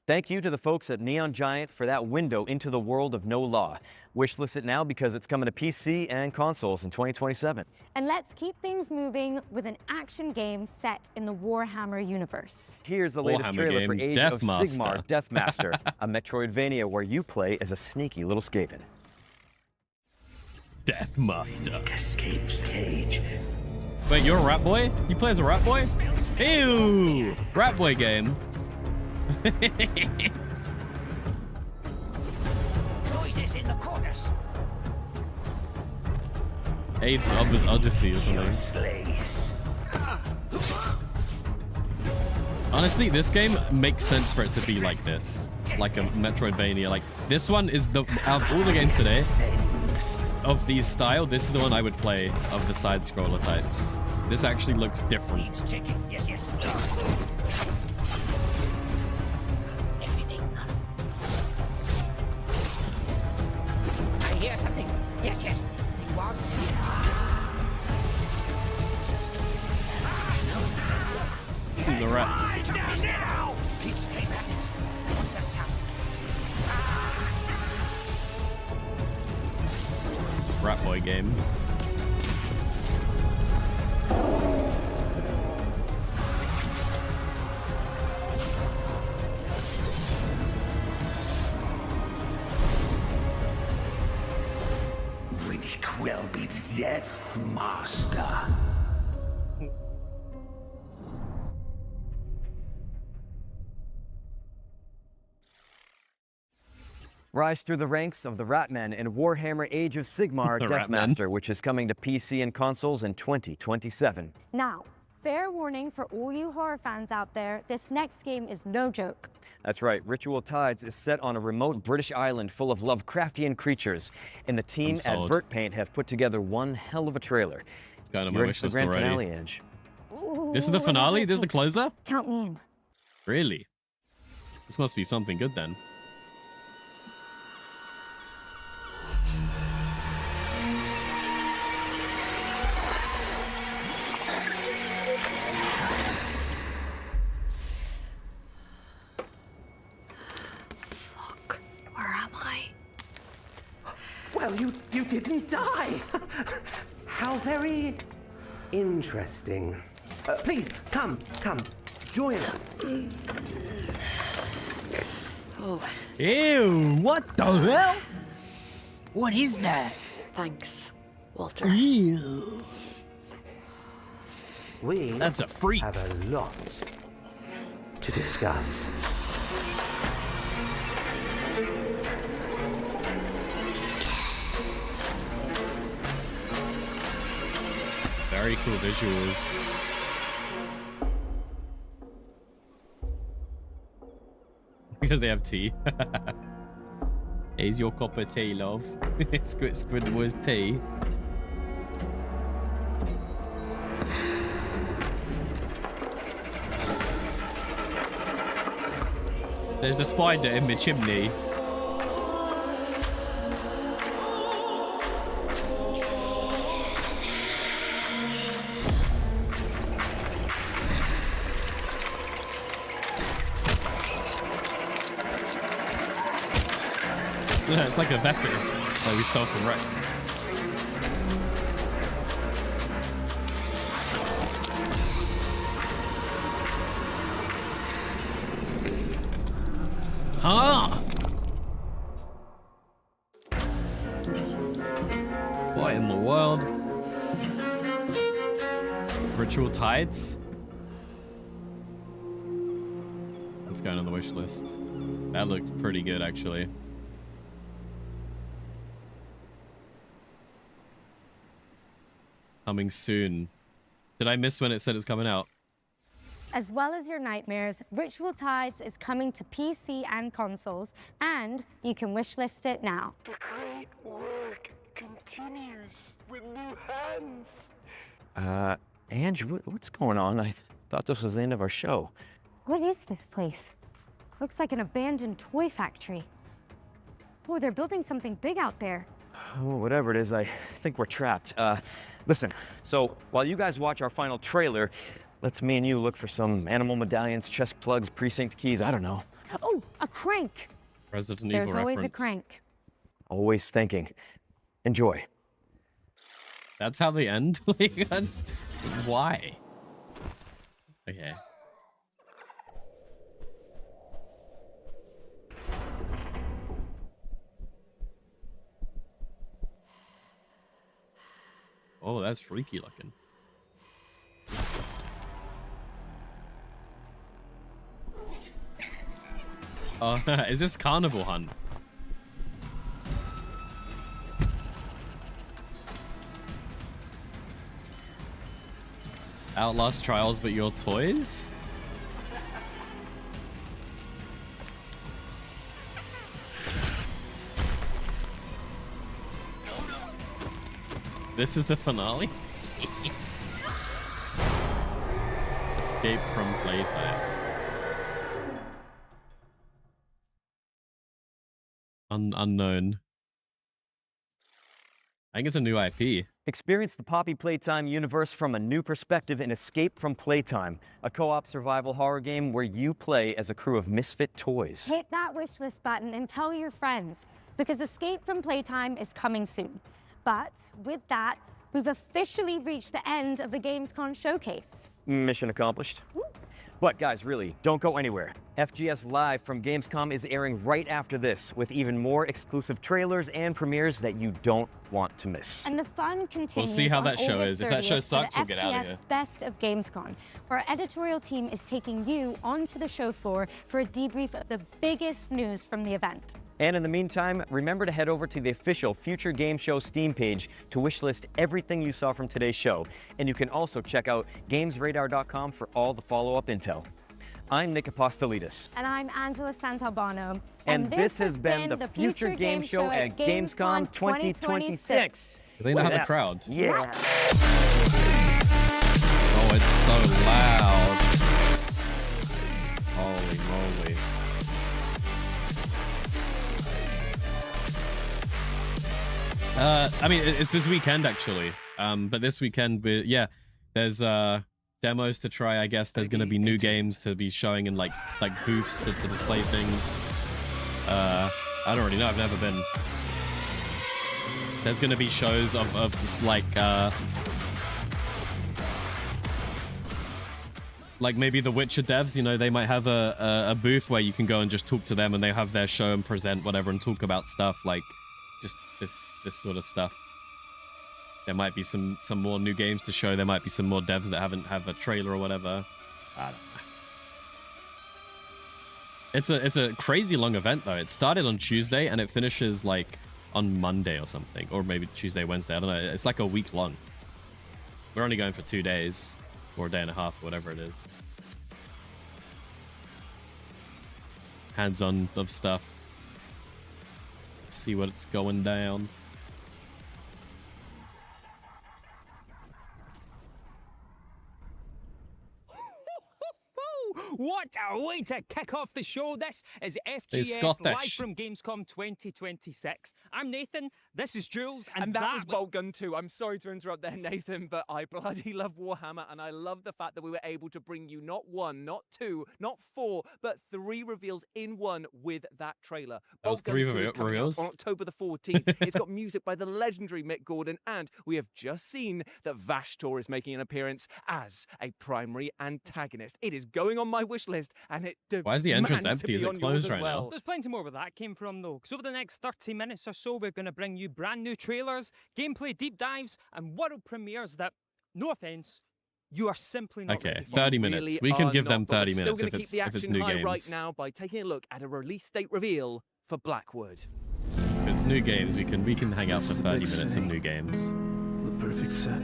Thank you to the folks at Neon Giant for that window into the world of No Law. Wishlist it now because it's coming to PC and consoles in 2027. And let's keep things moving with an action game set in the Warhammer universe. Here's the latest Warhammer trailer for game, Age of Deathmaster. Sigmar Deathmaster, a Metroidvania where you play as a sneaky little Skaven. Deathmaster. Escape stage. Wait, you're a rat boy? You play as a rat boy? Ew! Rat boy game. Noises in the corners. AIDS Odyssey or something. Honestly, this game makes sense for it to be like this. Like a Metroidvania. Like, this one is the, out of all the games today, of these style, this is the one I would play of the side-scroller types. This actually looks different. Yes, yes. Everything. I hear something. Yes, yes. It was. The rats. Rat boy game. Which will be Death Master. Rise through the ranks of the Ratmen in Warhammer Age of Sigmar The Deathmaster, which is coming to PC and consoles in 2027. Now, fair warning for all you horror fans out there, this next game is no joke. That's right, Ritual Tides is set on a remote British island full of Lovecraftian creatures, and the team at Vertpaint have put together one hell of a trailer. It's got on You my ready wish for the list grand already. finale, Edge? This is the finale? This is the closer? Count me in. Really? This must be something good then. Where am I? you didn't die. How very interesting. Please, come, join us. Oh. Ew, what the hell? What is that? Thanks, Walter. Ew. That's a freak. Have a lot to discuss. Very cool visuals. Because they have tea. Here's your cup of tea, love. Squidward's tea. There's a spider in my chimney. Yeah, it's like a vector that we stole from Rex. Ah! What in the world? Ritual Tides? That's going on the wish list. That looked pretty good, actually. Coming soon. Did I miss when it said it's coming out? As well as your nightmares, Ritual Tides is coming to PC and consoles, and you can wishlist it now. The great work continues with new hands. Andrew, what's going on? I thought this was the end of our show. What is this place? Looks like an abandoned toy factory. Oh, they're building something big out there. Well, whatever it is, I think we're trapped. Listen, so while you guys watch our final trailer, let's me and you look for some animal medallions, chest plugs, precinct keys, I don't know. Oh, a crank. Resident Evil There's always reference. a crank. Always thinking. Enjoy. That's how they end? Like, that's... Why? Okay. Oh, that's freaky looking. Is this Carnival Hunt? Outlast Trials, but your toys? This is the finale? Escape from playtime. Unknown. I think it's a new IP. Experience the Poppy Playtime universe from a new perspective in Escape from Playtime, a co-op survival horror game where you play as a crew of misfit toys. Hit that wishlist button and tell your friends, because Escape from Playtime is coming soon. But with that, we've officially reached the end of the Gamescom showcase. Mission accomplished. But guys, really, don't go anywhere. FGS Live from Gamescom is airing right after this, with even more exclusive trailers and premieres that you don't want to miss. And the fun continues. We'll see how on that show August is. If that show 30th sucks, for we'll the get out of FGS here. Best of Gamescom, where our editorial team is taking you onto the show floor for a debrief of the biggest news from the event. And in the meantime, remember to head over to the official Future Game Show Steam page to wishlist everything you saw from today's show. And you can also check out GamesRadar.com for all the follow-up intel. I'm Nick Apostolidis. And I'm Angela Santalbano. And this has been the Future Game Show at Gamescom 2026. Do they not have a crowd? Yeah. Oh, it's so loud. Holy moly. I mean, it's this weekend actually. But this weekend, yeah, there's demos to try. I guess there's gonna be new games to be showing in like booths to display things. I don't really know. I've never been. There's going to be shows of like maybe the Witcher devs, you know, they might have a booth where you can go and just talk to them, and they have their show and present whatever and talk about stuff like just this sort of stuff. There might be some more new games to show. There might be some more devs that haven't have a trailer or whatever. I don't know. It's a crazy long event though. It started on Tuesday and it finishes like on Monday or something, or maybe Tuesday, Wednesday. I don't know. It's like a week long. We're only going for 2 days. Or a day and a half, whatever it is. Hands-on of stuff. See what's going down. What a way to kick off the show. This is FGS live from Gamescom 2026. I'm Nathan, this is Jules, and that was Bolt Gun 2. I'm sorry to interrupt there, Nathan, but I bloody love Warhammer, and I love the fact that we were able to bring you not 1, not 2, not 4, but 3 reveals in one with that trailer. That was 3 reveals? On October the 14th. It's got music by the legendary Mick Gordon, and we have just seen that Vashtor is making an appearance as a primary antagonist. It is going on my wish list, and it why is the entrance empty? Is it closed right now? There's plenty more where that came from though, because over the next 30 minutes or so we're going to bring you brand new trailers, gameplay deep dives, and world premieres that, no offense, you are simply not ready for. 30 minutes. Really we can give them not, 30 minutes if it's new games. Right now by taking a look at a release date reveal for Blackwood. If it's new games, we can hang out for 30 minutes of new games. The perfect set.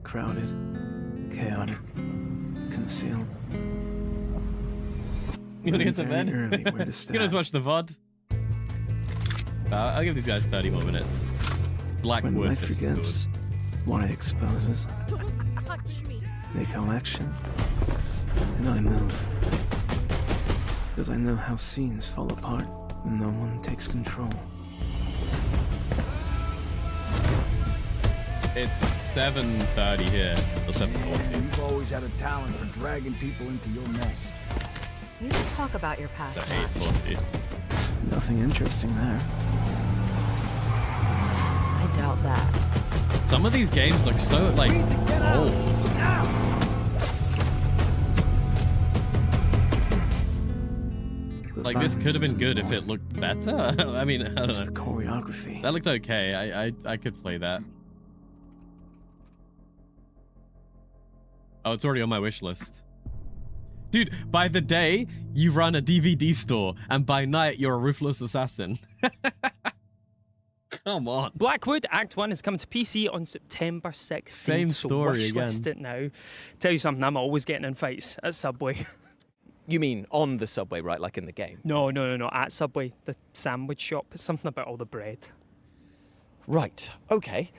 Crowded, chaotic, concealed. You wanna get to bed? You can just watch the VOD. I'll give these guys 30 more minutes. Blackwood. When life forgives, what it exposes. Don't touch me. They call action, and I move. Because I know how scenes fall apart when no one takes control. It's 7:30 here, or 7:40. You've always had a talent for dragging people into your mess. You can talk about your past. 8:40. Nothing interesting there. I doubt that. Some of these games look so like old. Like this could have been good if it looked better. I mean, I don't know. It's the choreography. That looked okay. I could play that. Oh, it's already on my wish list. Dude, by the day, you run a DVD store, and by night, you're a ruthless assassin. Come on. Blackwood Act 1 is coming to PC on September 16th. Same story so wishlist it now. Tell you something, I'm always getting in fights at Subway. You mean on the Subway, right? Like in the game? No, at Subway, the sandwich shop. It's something about all the bread. Right, okay.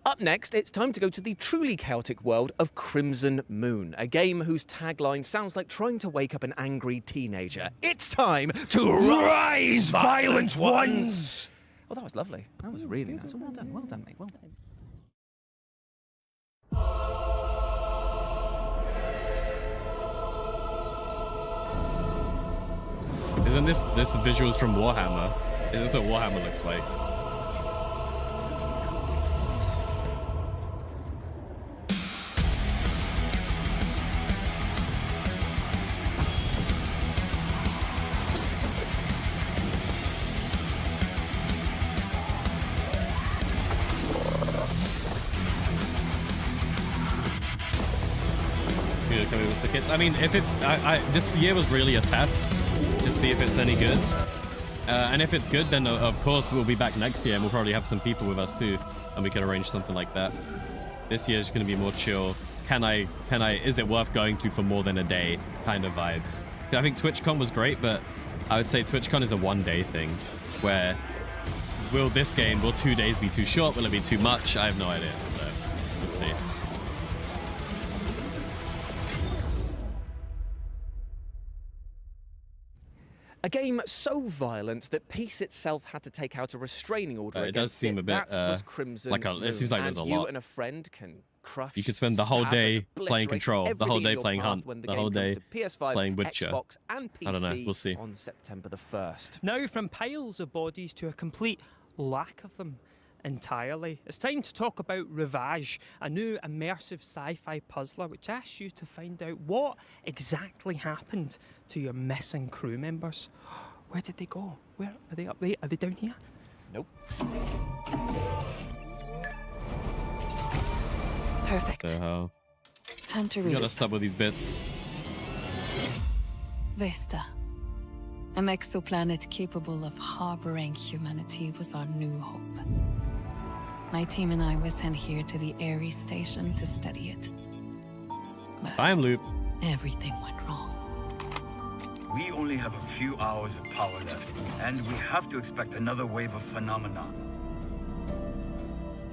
Up next, it's time to go to the truly chaotic world of Crimson Moon, a game whose tagline sounds like trying to wake up an angry teenager. It's time to rise, violent ones! Oh, that was lovely. That was really nice. Well done, mate, well done. Isn't this visuals from Warhammer? Is this what Warhammer looks like? I mean, if it's this year was really a test to see if it's any good, and if it's good, then of course we'll be back next year and we'll probably have some people with us too, and we can arrange something like that. This year's going to be more chill. Is it worth going to for more than a day kind of vibes? I think TwitchCon was great, but I would say TwitchCon is a one-day thing where will 2 days be too short? Will it be too much? I have no idea, so we'll see. A game so violent that peace itself had to take out a restraining order. It does seem a bit that was Crimson like it seems like there's a lot. You and a friend can crush. You could spend the whole day playing Control, the whole day playing Hunt, the whole day PS5, playing Witcher. Xbox, and PC I don't know. We'll see. On September the 1st. Now, from piles of bodies to a complete lack of them entirely. It's time to talk about Rivage, a new immersive sci-fi puzzler which asks you to find out what exactly happened to your missing crew members. Where did they go? Where are they? Up there? Are they down here? Nope. Perfect. The hell? Time to You read gotta it. stop with these bits. Vesta. An exoplanet capable of harboring humanity was our new hope. My team and I were sent here to the Ares station to study it. But Time loop. everything went wrong. We only have a few hours of power left, and we have to expect another wave of phenomena.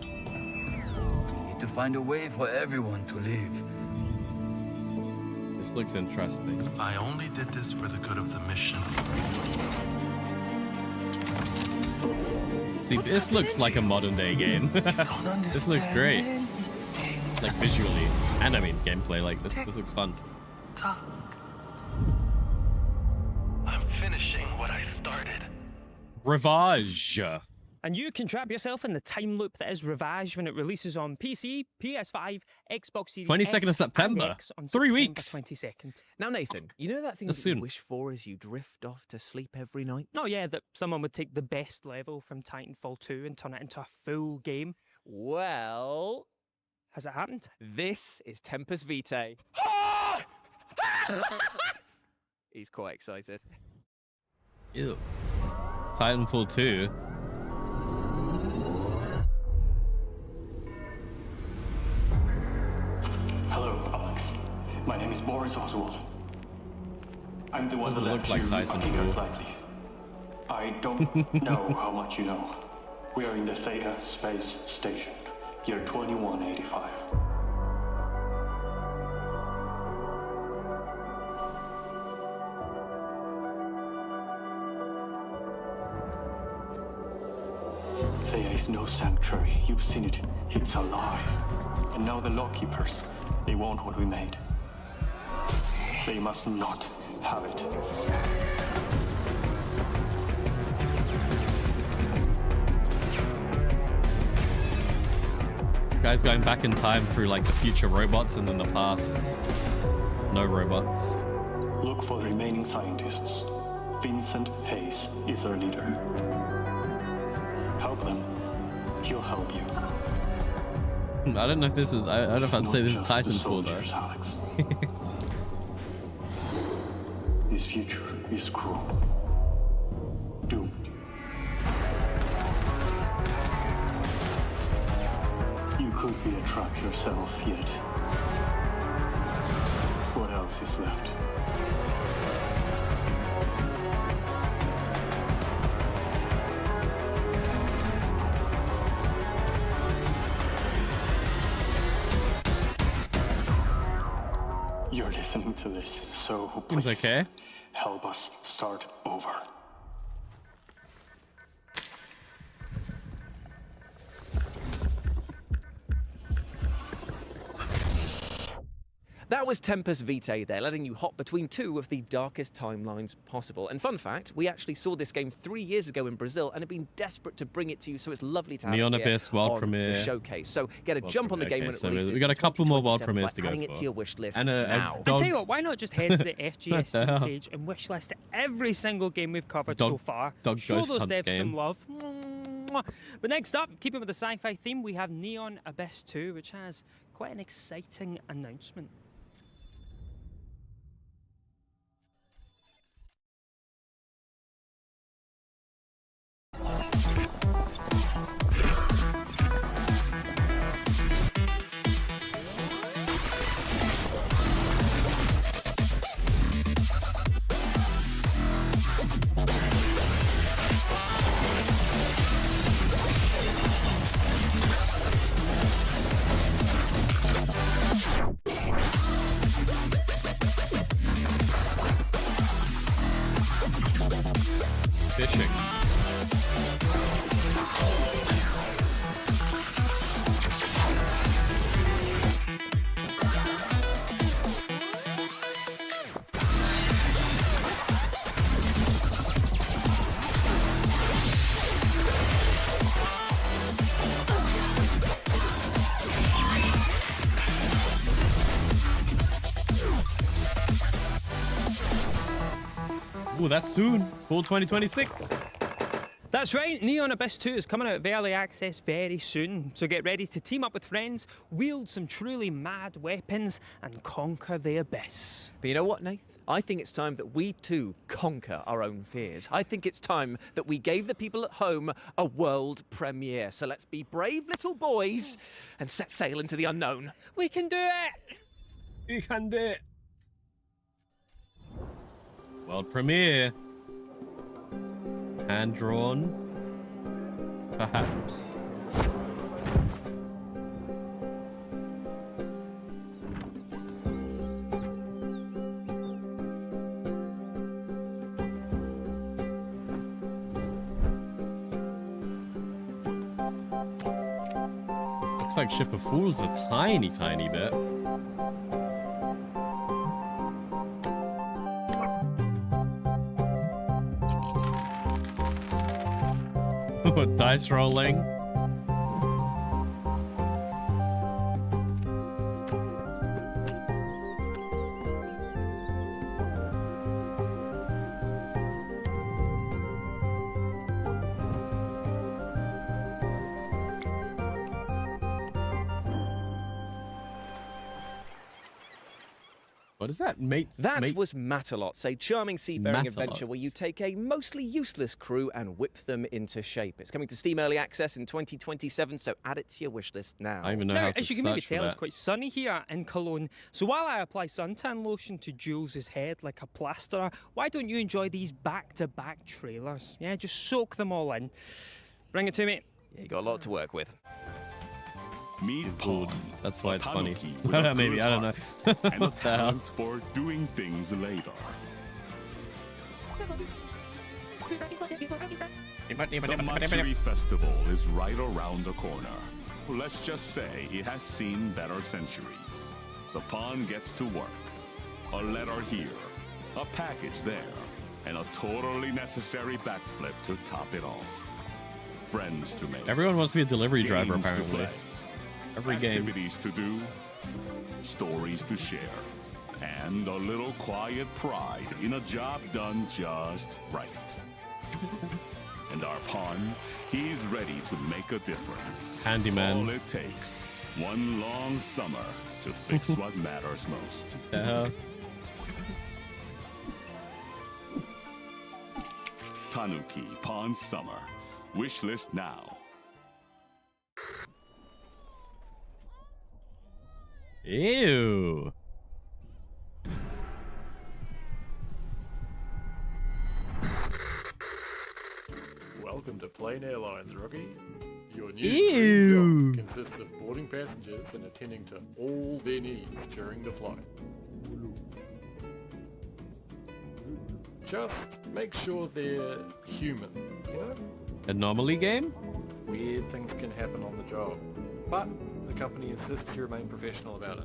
We need to find a way for everyone to live. This looks interesting. I only did this for the good of the mission. See, this looks like a modern day game. This looks great. Like visually. And I mean gameplay, like this looks fun. I'm finishing what I started. Rivage. And you can trap yourself in the time loop that is Rivage when it releases on PC, PS5, Xbox Series 22nd X, of September. and X on 3 September weeks. 22nd. Now, Nathan, you know that thing That's that you soon. wish for as you drift off to sleep every night? Oh yeah, that someone would take the best level from Titanfall 2 and turn it into a full game. Well, has it happened? This is Tempest Vitae. He's quite excited. Ew. Titanfall 2. Hello, Alex. My name is Boris Oswald. I'm the one Doesn't who look left like you Titanfall. lightly. I don't know how much you know. We are in the Theta Space Station, year 2185. Thea is no sanctuary. You've seen it. It's alive. And now the lawkeepers, they want what we made. They must not have it. Guys going back in time through like the future robots and then the past no robots. Look for the remaining scientists. Vincent Hayes is our leader. Help them. He'll help you. I don't know if this is. I don't know if I'd say this is Titanfall though. Alex. This future is cruel. Doomed. You could be a trap yourself yet. What else is left? You're listening to this, so please Seems okay. help us start over. That was Tempest Vitae there, letting you hop between two of the darkest timelines possible. And fun fact, we actually saw this game 3 years ago in Brazil and have been desperate to bring it to you, so it's lovely to have Neon it here Abyss world on premiere. the showcase. So get a jump on the game when it so releases. we got a couple more world premieres to go adding for. it to your wish list And a now. I dog- tell you what, why not just head to the FGS What the Steam hell? page and wishlist every single game we've covered Dog- so far. dog Show ghost those hunt devs some game. love. But next up, keeping with the sci-fi theme, we have Neon Abyss 2, which has quite an exciting announcement. Ooh, that's soon. Fall 2026. That's right, Neon Abyss 2 is coming out of early access very soon, so get ready to team up with friends, wield some truly mad weapons, and conquer the Abyss. But you know what, Nath? I think it's time that we too conquer our own fears. I think it's time that we gave the people at home a world premiere. So let's be brave little boys and set sail into the unknown. We can do it! We can do it. World premiere. Hand drawn, perhaps. Looks like Ship of Fools a tiny, tiny bit. Dice rolling. What is that? That was Matalot, a charming seafaring adventure where you take a mostly useless crew and whip them into shape. It's coming to Steam Early Access in 2027, so add it to your wish list now. I don't even know Now, how to as you can maybe search for tell, it's that. quite sunny here in Cologne. So while I apply suntan lotion to Jules' head like a plasterer, why don't you enjoy these back-to-back trailers? Yeah, just soak them all in. Bring it to me. Yeah, you got a lot to work with. Meet Paul. That's why it's funny. with a Maybe, good I don't know. heart and a What the hell? talent for doing things later. The Matsuri Festival is right around the corner. Let's just say it has seen better centuries. Sapan gets to work. A letter here, a package there, and a totally necessary backflip to top it off. Friends to make. Everyone wants to be a delivery driver, Games to apparently. play. Every game. Activities to do, stories to share, and a little quiet pride in a job done just right. And our pawn, he's ready to make a difference. Handyman. All it takes, one long summer to fix what matters most. The hell? Tanuki Pawn Summer. Wishlist now. Ew. Welcome to Plane Airlines, rookie. Your new Ew. dream job consists of boarding passengers and attending to all their needs during the flight. Just make sure they're human, you know? Anomaly game? Weird things can happen on the job, but the company insists you remain professional about it.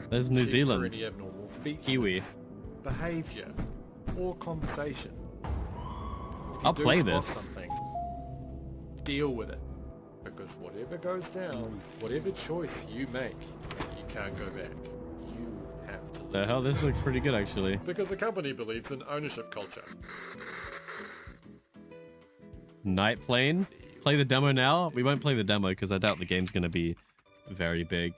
There's New Check Zealand. for any abnormal features, Kiwi. behavior, or conversation. If you I'll do play spot this. something, deal with it. Because whatever goes down, whatever choice you make, you can't go back. You have to. The hell, this looks pretty good, actually. Because the company believes in ownership culture. Night Plane? Play the demo now? We won't play the demo because I doubt the game's going to be very big.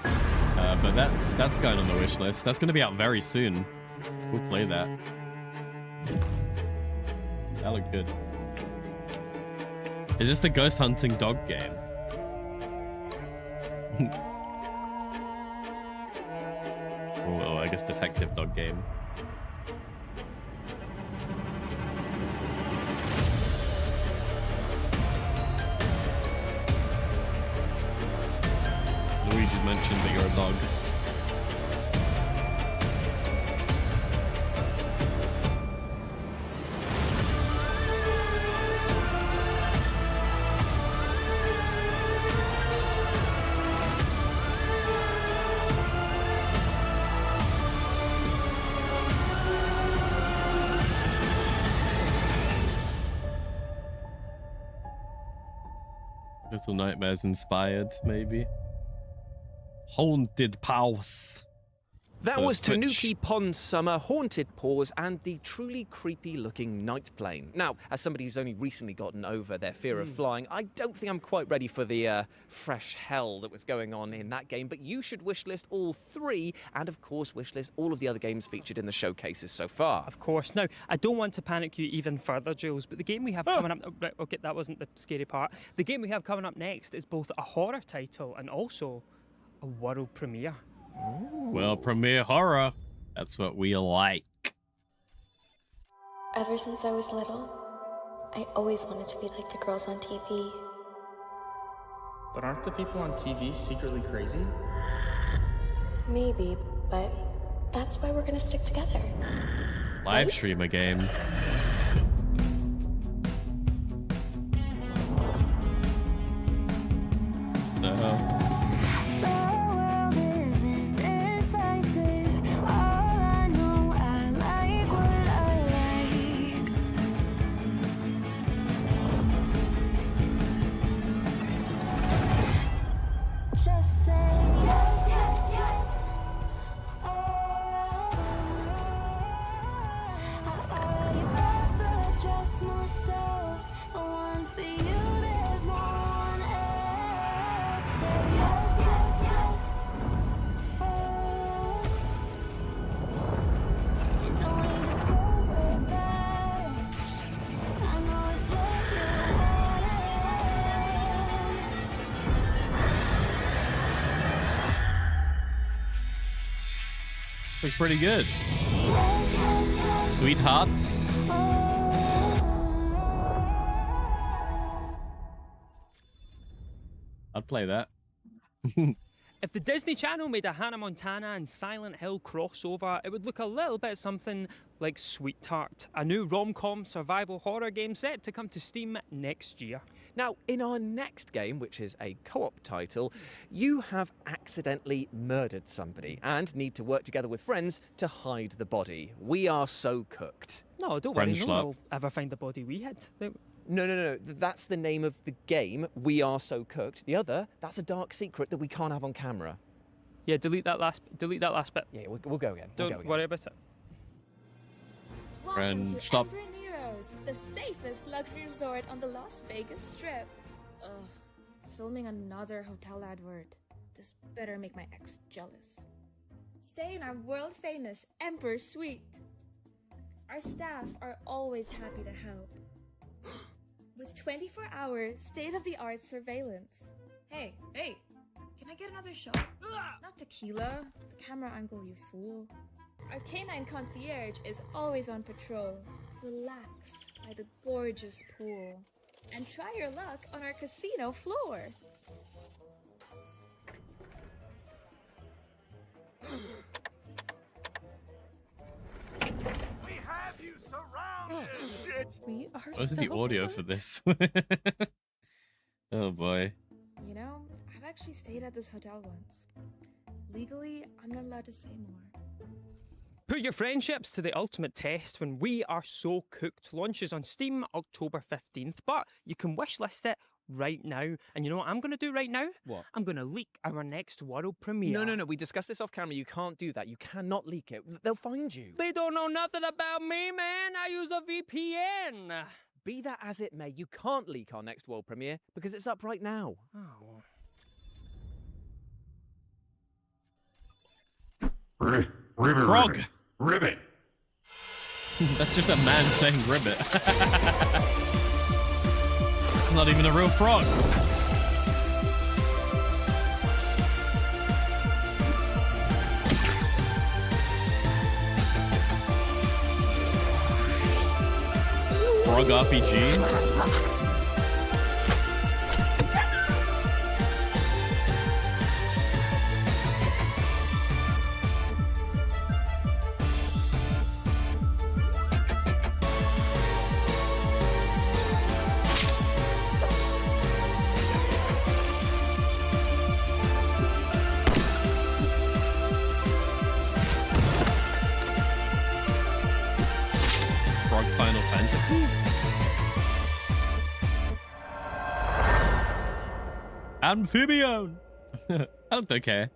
But that's going on the wish list. That's going to be out very soon. We'll play that. That looked good. Is this the ghost hunting dog game? Oh, I guess detective dog game. Luigi's mentioned that you're a dog. Little Nightmares inspired, maybe. Haunted Palace. That for was Switch. Tanuki Pond Summer, Haunted Paws, and the truly creepy-looking night plane. Now, as somebody who's only recently gotten over their fear of flying, I don't think I'm quite ready for the fresh hell that was going on in that game, but you should wishlist all 3, and of course wishlist all of the other games featured in the showcases so far. Of course. Now, I don't want to panic you even further, Jules, but the game we have coming up... Right, okay, that wasn't the scary part. The game we have coming up next is both a horror title and also a world premiere. Well, premiere horror. That's what we like. Ever since I was little, I always wanted to be like the girls on TV. But aren't the people on TV secretly crazy? Maybe, but that's why we're gonna stick together. Live stream a game. Just say yes, yes, yes. I already bought the dress myself. The one for you, there's no one else. Say yes, yes, yes. You don't need to throw it back. I know it's what you wanted. Looks pretty good. Sweetheart. I'd play that. If the Disney Channel made a Hannah Montana and Silent Hill crossover, it would look a little bit something like Sweetheart, a new rom-com survival horror game set to come to Steam next year. Now, in our next game, which is a co-op title, you have accidentally murdered somebody and need to work together with friends to hide the body. We are so cooked. No, don't worry, no one will ever find the body we hid. No. That's the name of the game, We Are So Cooked. The other, that's a dark secret that we can't have on camera. Yeah, delete that last bit. Yeah, we'll go again. Don't worry about it. Welcome to stop. Emperor Nero's, the safest luxury resort on the Las Vegas Strip. Ugh, filming another hotel advert. This better make my ex jealous. Stay in our world-famous Emperor Suite. Our staff are always happy to help. With 24-hour state-of-the-art surveillance. Hey, can I get another shot? Not tequila, the camera angle, you fool. Our canine concierge is always on patrol. Relax by the gorgeous pool. And try your luck on our casino floor. We have you surrounded! Shit! We are What's so the audio for this? Oh boy. You know, I've actually stayed at this hotel once. Legally, I'm not allowed to say more. Put your friendships to the ultimate test when We Are So Cooked launches on Steam October 15th, but you can wishlist it right now. And you know what I'm going to do right now? What? I'm going to leak our next world premiere. No. We discussed this off camera. You can't do that. You cannot leak it. They'll find you. They don't know nothing about me, man. I use a VPN. Be that as it may, you can't leak our next world premiere because it's up right now. Oh. Frog. Ribbit. That's just a man saying ribbit. It's not even a real frog. Frog RPG. Frog Final Fantasy? Amphibian! I looked okay.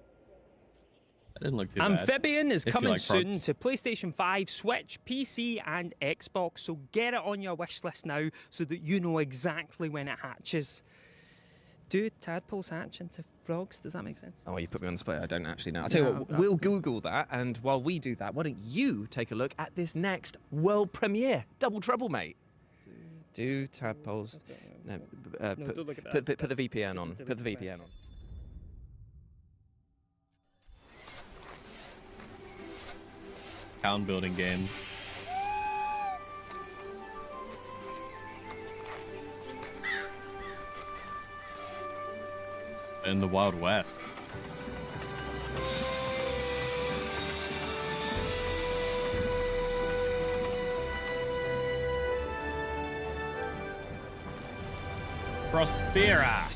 That didn't look too bad. Amphibian is If you coming like soon frogs. to PlayStation 5, Switch, PC, and Xbox. So get it on your wish list now so that you know exactly when it hatches. Do tadpoles hatch into frogs? Does that make sense? Oh, you put me on the spot. I don't actually know. I'll tell you what, we'll Google that, and while we do that, why don't you take a look at this next world premiere? Double trouble, mate. Do tadpoles... No, don't look at that. put the VPN on. Put the VPN on. Town building game. In the Wild West. Prospera.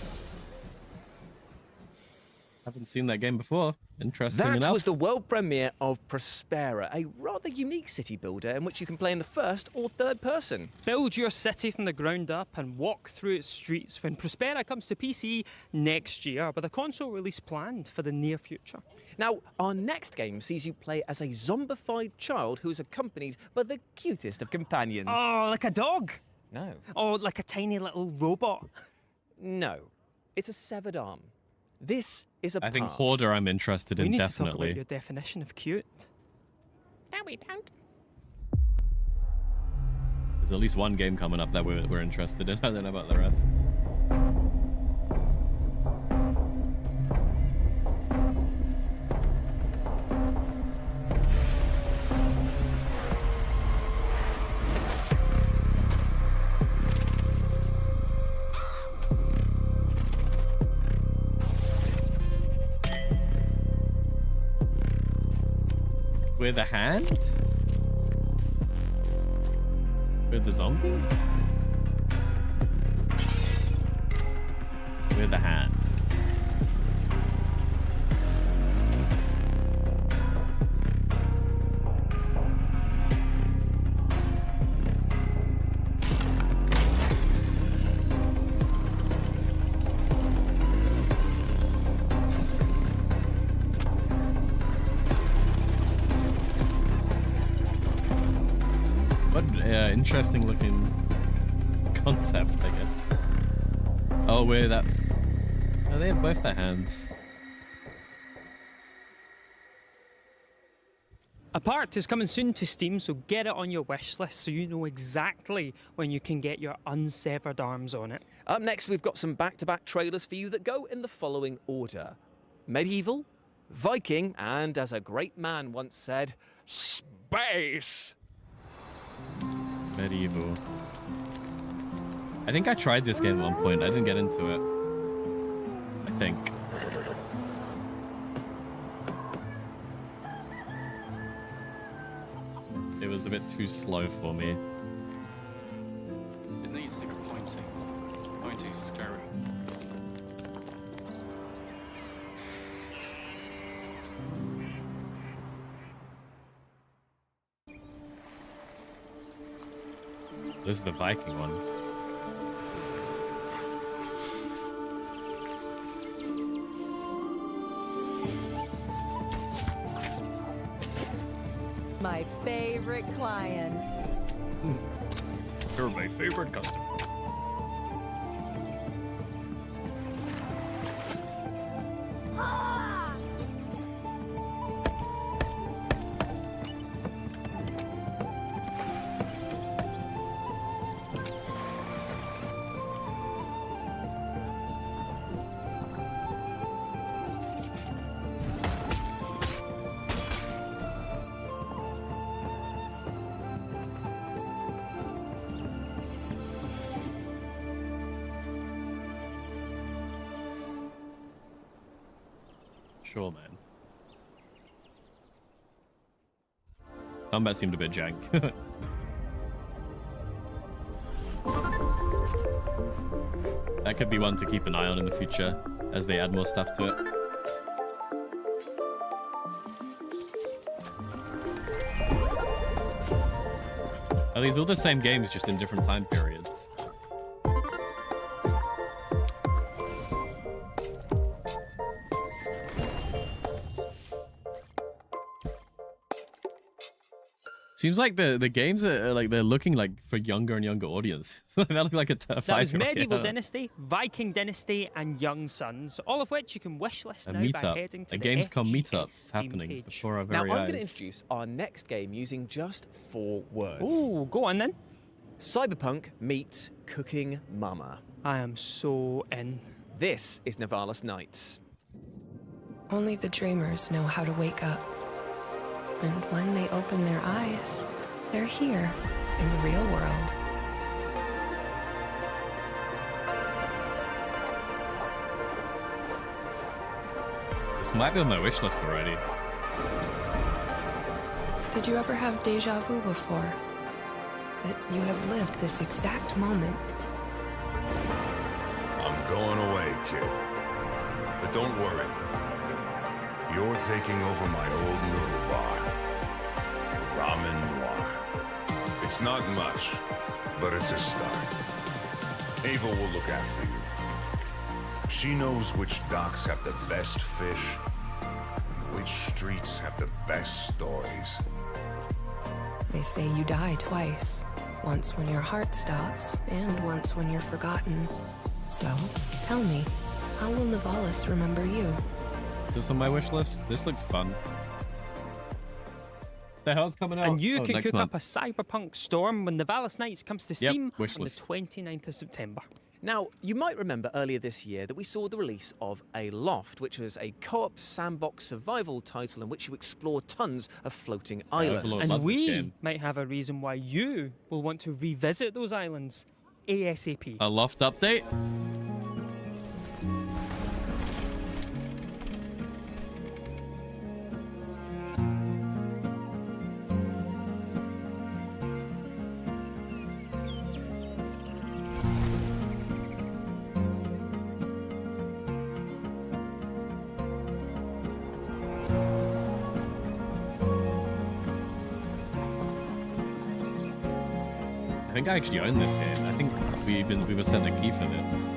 Haven't seen that game before. Interesting That enough. was the world premiere of Prospera, a rather unique city builder in which you can play in the first or third person. Build your city from the ground up and walk through its streets when Prospera comes to PC next year, with a console release planned for the near future. Now, our next game sees you play as a zombified child who is accompanied by the cutest of companions. Oh, like a dog? No. Oh, like a tiny little robot? No. It's a severed arm. This is a I think part. Hoarder I'm interested in, We need to definitely. talk about your definition of cute. No, we don't. There's at least one game coming up that we're interested in. I don't know about the rest. With a hand? With the zombie? With a hand. What interesting looking concept, I guess. Oh, wait, that... Oh, they have both their hands. A part is coming soon to Steam, so get it on your wish list so you know exactly when you can get your unsevered arms on it. Up next, we've got some back-to-back trailers for you that go in the following order. Medieval, Viking, and as a great man once said, space! Medieval. I think I tried this game at one point. I didn't get into it. I think. It was a bit too slow for me. It needs to go pointing. Pointing is scary. This is the Viking one. My favorite client. You're my favorite customer. Sure, man. Combat seemed a bit jank. That could be one to keep an eye on in the future as they add more stuff to it. Are these all the same games, just in different time periods? Seems like the games are like they're looking like for younger and younger audience. They look like a That was 5-year-old Medieval game. Dynasty, Viking Dynasty, and Young Sons, all of which you can wishlist A now by meetup, heading to a the Gamescom FGS meetup Steam happening page. before our Now, very I'm eyes. going to introduce our next game using just 4 words. Ooh, go on then. Cyberpunk meets Cooking Mama. I am so in. This is Navalis Nights. Only the dreamers know how to wake up. And when they open their eyes, they're here in the real world. This might be on my wish list already. Did you ever have deja vu before? That you have lived this exact moment? I'm going away, kid. But don't worry. You're taking over my old noodle bar. Ramen Noir. It's not much, but it's a start. Ava will look after you. She knows which docks have the best fish, and which streets have the best stories. They say you die twice. Once when your heart stops, and once when you're forgotten. So, tell me, how will Navalis remember you? Is this on my wish list? This looks fun. The hell's coming out? And you Oh, can next cook month. up a cyberpunk storm when Navalis Nights comes to Yep, Steam on wish the list. 29th of September. Now, you might remember earlier this year that we saw the release of A Loft, which was a co-op sandbox survival title in which you explore tons of floating islands. And we might have a reason why you will want to revisit those islands ASAP. A Loft update? I think I actually own this game. I think we were sent a key for this.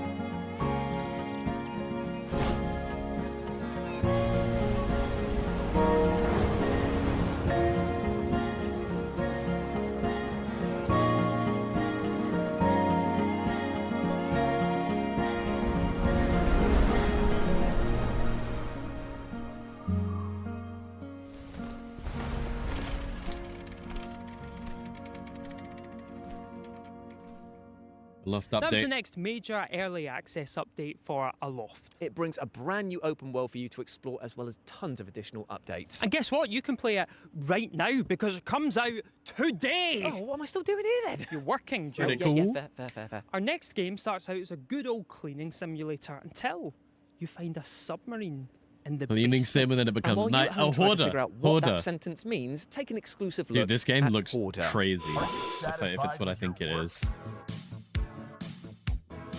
Loft update. That was the next major early access update for Aloft. It brings a brand new open world for you to explore, as well as tons of additional updates. And guess what? You can play it right now because it comes out today. Oh, what am I still doing here then? You're working, Joe. Pretty cool. Yeah, fair. Our next game starts out as a good old cleaning simulator until you find a submarine in the Cleaning basement. sim and then it And becomes while night. you at home Oh, try to hoarder. figure out what Hoarder. that sentence means, take an exclusive look Dude, this game at looks Hoarder. crazy. If it's what I think it is.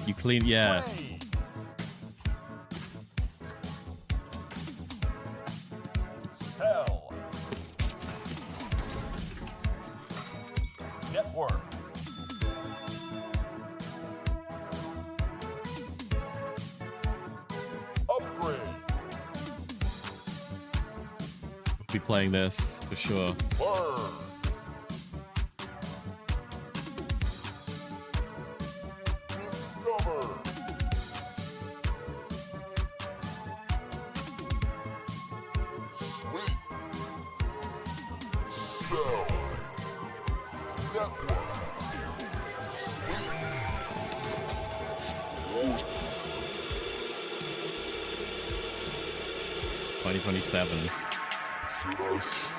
You clean, yeah. Sell. Network. Upgrade. Be playing this for sure. Burn. Discover. Sweet. Sell. Network. Sweet. 2027.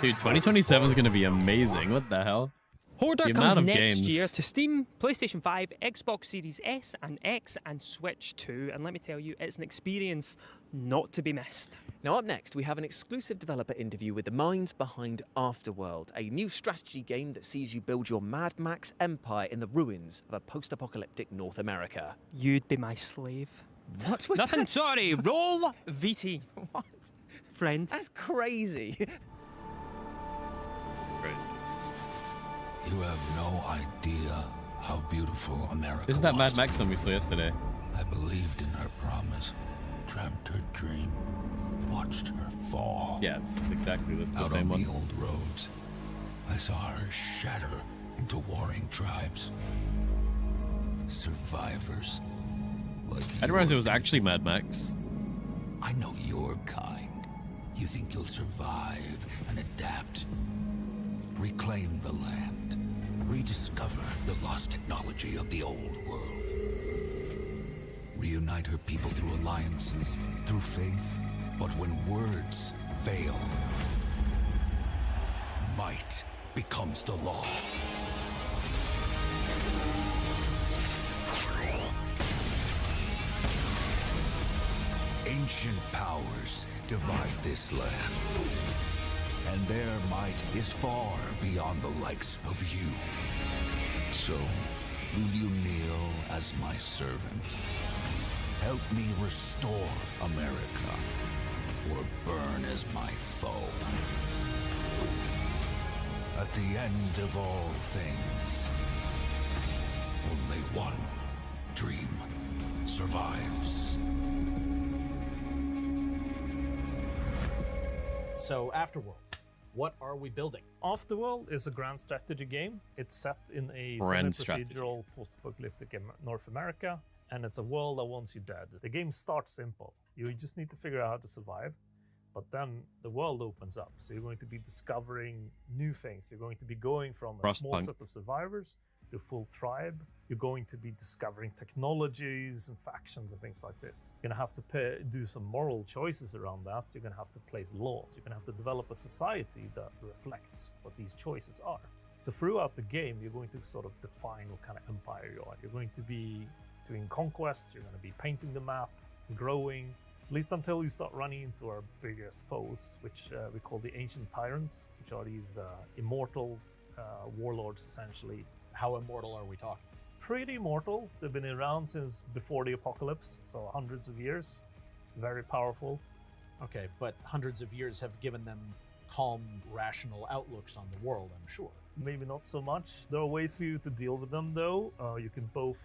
Dude, 2027 is going to be amazing. What the hell? Hoarder The comes amount of next games. year to Steam, PlayStation 5, Xbox Series S and X, and Switch 2. And let me tell you, it's an experience not to be missed. Now up next, we have an exclusive developer interview with the minds behind Afterworld, a new strategy game that sees you build your Mad Max empire in the ruins of a post-apocalyptic North America. You'd be my slave. What was Nothing, that? sorry. Roll VT. What? Friend. That's crazy. You have no idea how beautiful America This is that was. Mad Max one we saw yesterday. I believed in her promise, dreamt her dream, watched her fall. Yeah, this is exactly the out same on one. the old roads. I saw her shatter into warring tribes. Survivors. Like I didn't realize it was actually Mad Max. I know your kind. You think you'll survive and adapt. Reclaim the land. Rediscover the lost technology of the old world. Reunite her people through alliances, through faith. But when words fail, might becomes the law. Ancient powers divide this land, and their might is far beyond the likes of you. So, will you kneel as my servant? Help me restore America, or burn as my foe. At the end of all things, only one dream survives. So, Afterworld, what are we building? Afterworld is a grand strategy game. It's set in a semi-procedural post-apocalyptic North America, and it's a world that wants you dead. The game starts simple. You just need to figure out how to survive, but then the world opens up. So you're going to be discovering new things. You're going to be going from a small set of survivors to full tribe. You're going to be discovering technologies and factions and things like this. You're gonna have to do some moral choices around that. You're gonna have to place laws. You're gonna have to develop a society that reflects what these choices are. So throughout the game, you're going to sort of define what kind of empire you are. You're going to be doing conquests. You're gonna be painting the map, growing, at least until you start running into our biggest foes, which we call the Ancient Tyrants, which are these immortal warlords, essentially. How immortal are we talking? Pretty immortal. They've been around since before the apocalypse, so hundreds of years. Very powerful. Okay, but hundreds of years have given them calm, rational outlooks on the world, I'm sure. Maybe not so much. There are ways for you to deal with them, though. You can both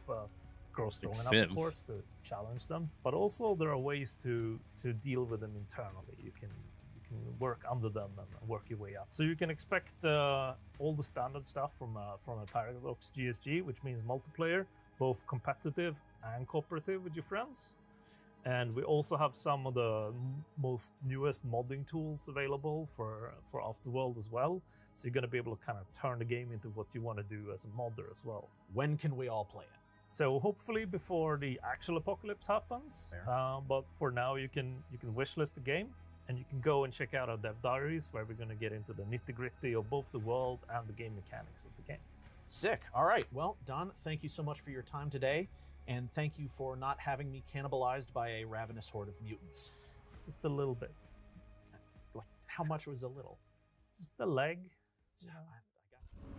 grow strong enough, of course, to challenge them, but also there are ways to deal with them internally. You can work under them and work your way up. So you can expect all the standard stuff from a Paradox GSG, which means multiplayer, both competitive and cooperative with your friends. And we also have some of the most newest modding tools available for Afterworld as well. So you're going to be able to kind of turn the game into what you want to do as a modder as well. When can we all play it? So hopefully before the actual apocalypse happens. But for now, you can wishlist the game. And you can go and check out our dev diaries, where we're going to get into the nitty-gritty of both the world and the game mechanics of the game. Sick. All right. Well, Don, thank you so much for your time today. And thank you for not having me cannibalized by a ravenous horde of mutants. Just a little bit. Like, how much was a little? Just a leg.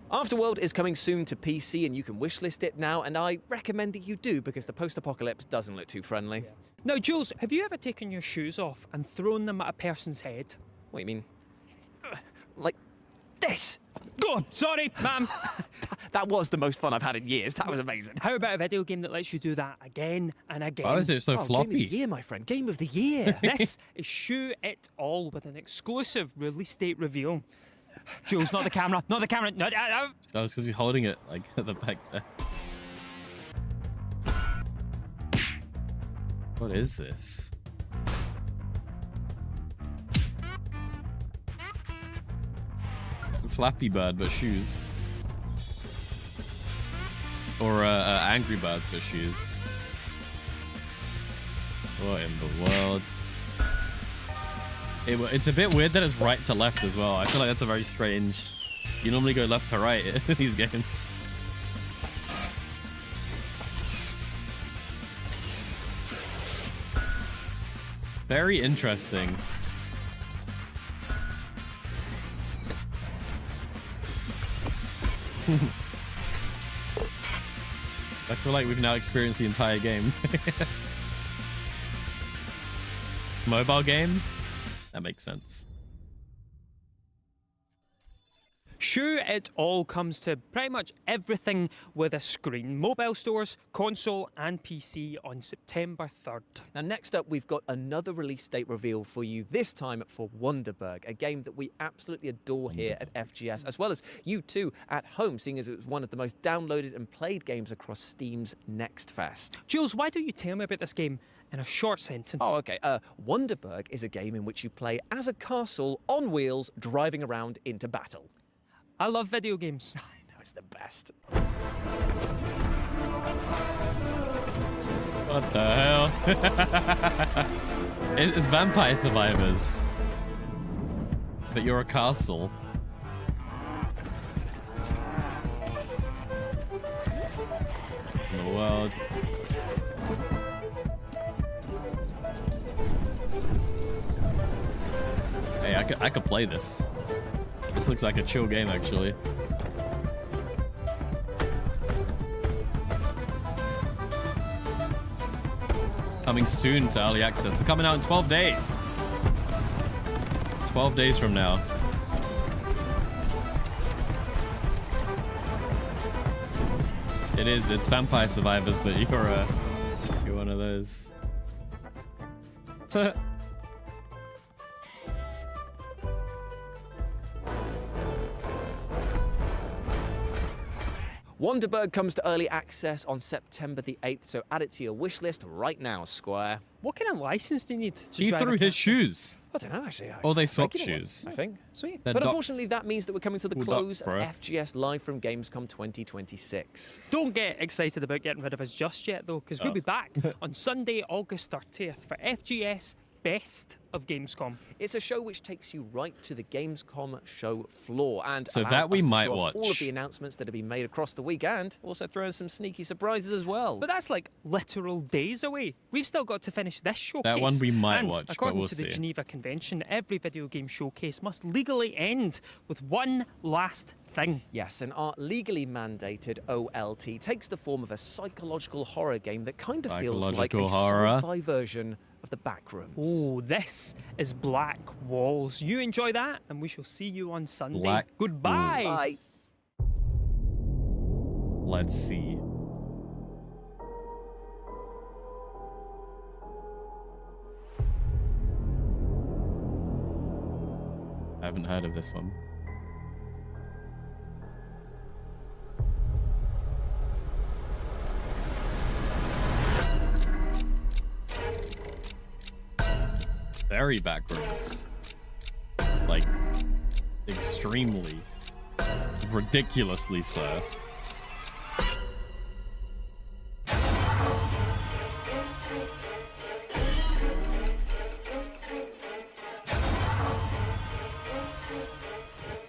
Afterworld is coming soon to PC, and you can wishlist it now, and I recommend that you do, because the post-apocalypse doesn't look too friendly. Yeah. Now, Jules, have you ever taken your shoes off and thrown them at a person's head? What do you mean? Like this? Oh, sorry, ma'am. That was the most fun I've had in years. That was amazing. How about a video game that lets you do that again and again? Why is it so floppy? Game of the year, my friend. Game of the year. This is Shoe It All with an exclusive release date reveal. Jules, not the camera. Not the camera. No. That was because he's holding it like at the back there. What is this? Flappy Bird, but shoes. Or Angry Bird, but shoes. What in the world? It's a bit weird that it's right to left as well. I feel like that's a very strange... You normally go left to right in these games. Very interesting. I feel like we've now experienced the entire game. Mobile game? That makes sense. Sure, it all comes to pretty much everything with a screen. Mobile stores, console and PC on September 3rd. Now next up we've got another release date reveal for you, this time for Wonderberg, a game that we absolutely adore here at FGS, as well as you too at home, seeing as it was one of the most downloaded and played games across Steam's Next Fest. Jules, why don't you tell me about this game in a short sentence? Oh, okay. Wonderberg is a game in which you play as a castle on wheels driving around into battle. I love video games. I know, it's the best. What the hell? It's Vampire Survivors. But you're a castle. In the world. Hey, I could play this. This looks like a chill game, actually. Coming soon to early access. It's coming out in 12 days. 12 days from now. It is. It's Vampire Survivors, but you're one of those. Wonderberg comes to early access on September the 8th, so add it to your wish list right now, Squire. What kind of license do you need to He drive threw a his castle? shoes. I don't know, actually. Oh, they swapped Regular one, shoes. I think. Sweet. They're But docs. unfortunately, that means that we're coming to the Cool close docs, bro. of FGS Live from Gamescom 2026. Don't get excited about getting rid of us just yet, though, because we'll be back on Sunday, August 30th for FGS Best of Gamescom. It's a show which takes you right to the Gamescom show floor and So allows that we us to might show off all watch. of the announcements that have been made across the week and also throw in some sneaky surprises as well. But that's like literal days away. We've still got to finish this showcase. That one we might and watch, but according we'll to the see. Geneva Convention, every video game showcase must legally end with one last thing. Yes, and our legally mandated OLT takes the form of a psychological horror game that kind of feels like a Psychological horror. sci-fi version of the Backrooms. Oh, this is Black Walls. You enjoy that, and we shall see you on Sunday. Black Goodbye. Bye. Let's see. I haven't heard of this one. Very backwards. Like, extremely, ridiculously so.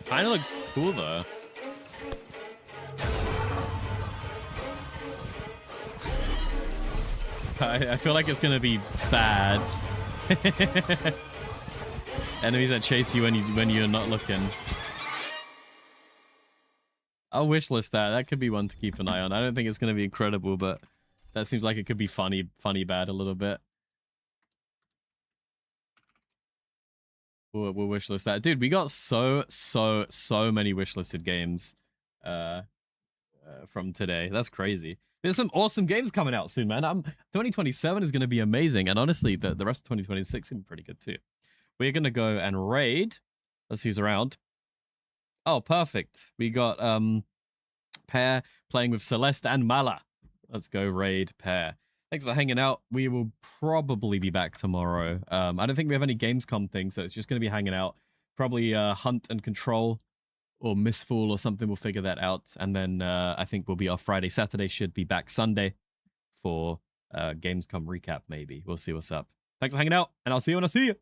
Kinda looks cool though. I feel like it's gonna be bad. Enemies that chase you when you're not looking. I'll wishlist that. That could be one to keep an eye on. I don't think it's gonna be incredible, but that seems like it could be funny bad a little bit. We'll wishlist that. Dude, we got so many wishlisted games from today. That's crazy. There's some awesome games coming out soon, man. 2027 is going to be amazing. And honestly, the rest of 2026 is going to be pretty good too. We're going to go and raid. Let's see who's around. Oh, perfect. We got Pear playing with Celeste and Mala. Let's go raid Pear. Thanks for hanging out. We will probably be back tomorrow. I don't think we have any Gamescom things, so it's just going to be hanging out. Probably Hunt and Control or Mistfall or something. We'll figure that out. And then I think we'll be off Friday. Saturday should be back Sunday for Gamescom recap, maybe. We'll see what's up. Thanks for hanging out, and I'll see you when I see you.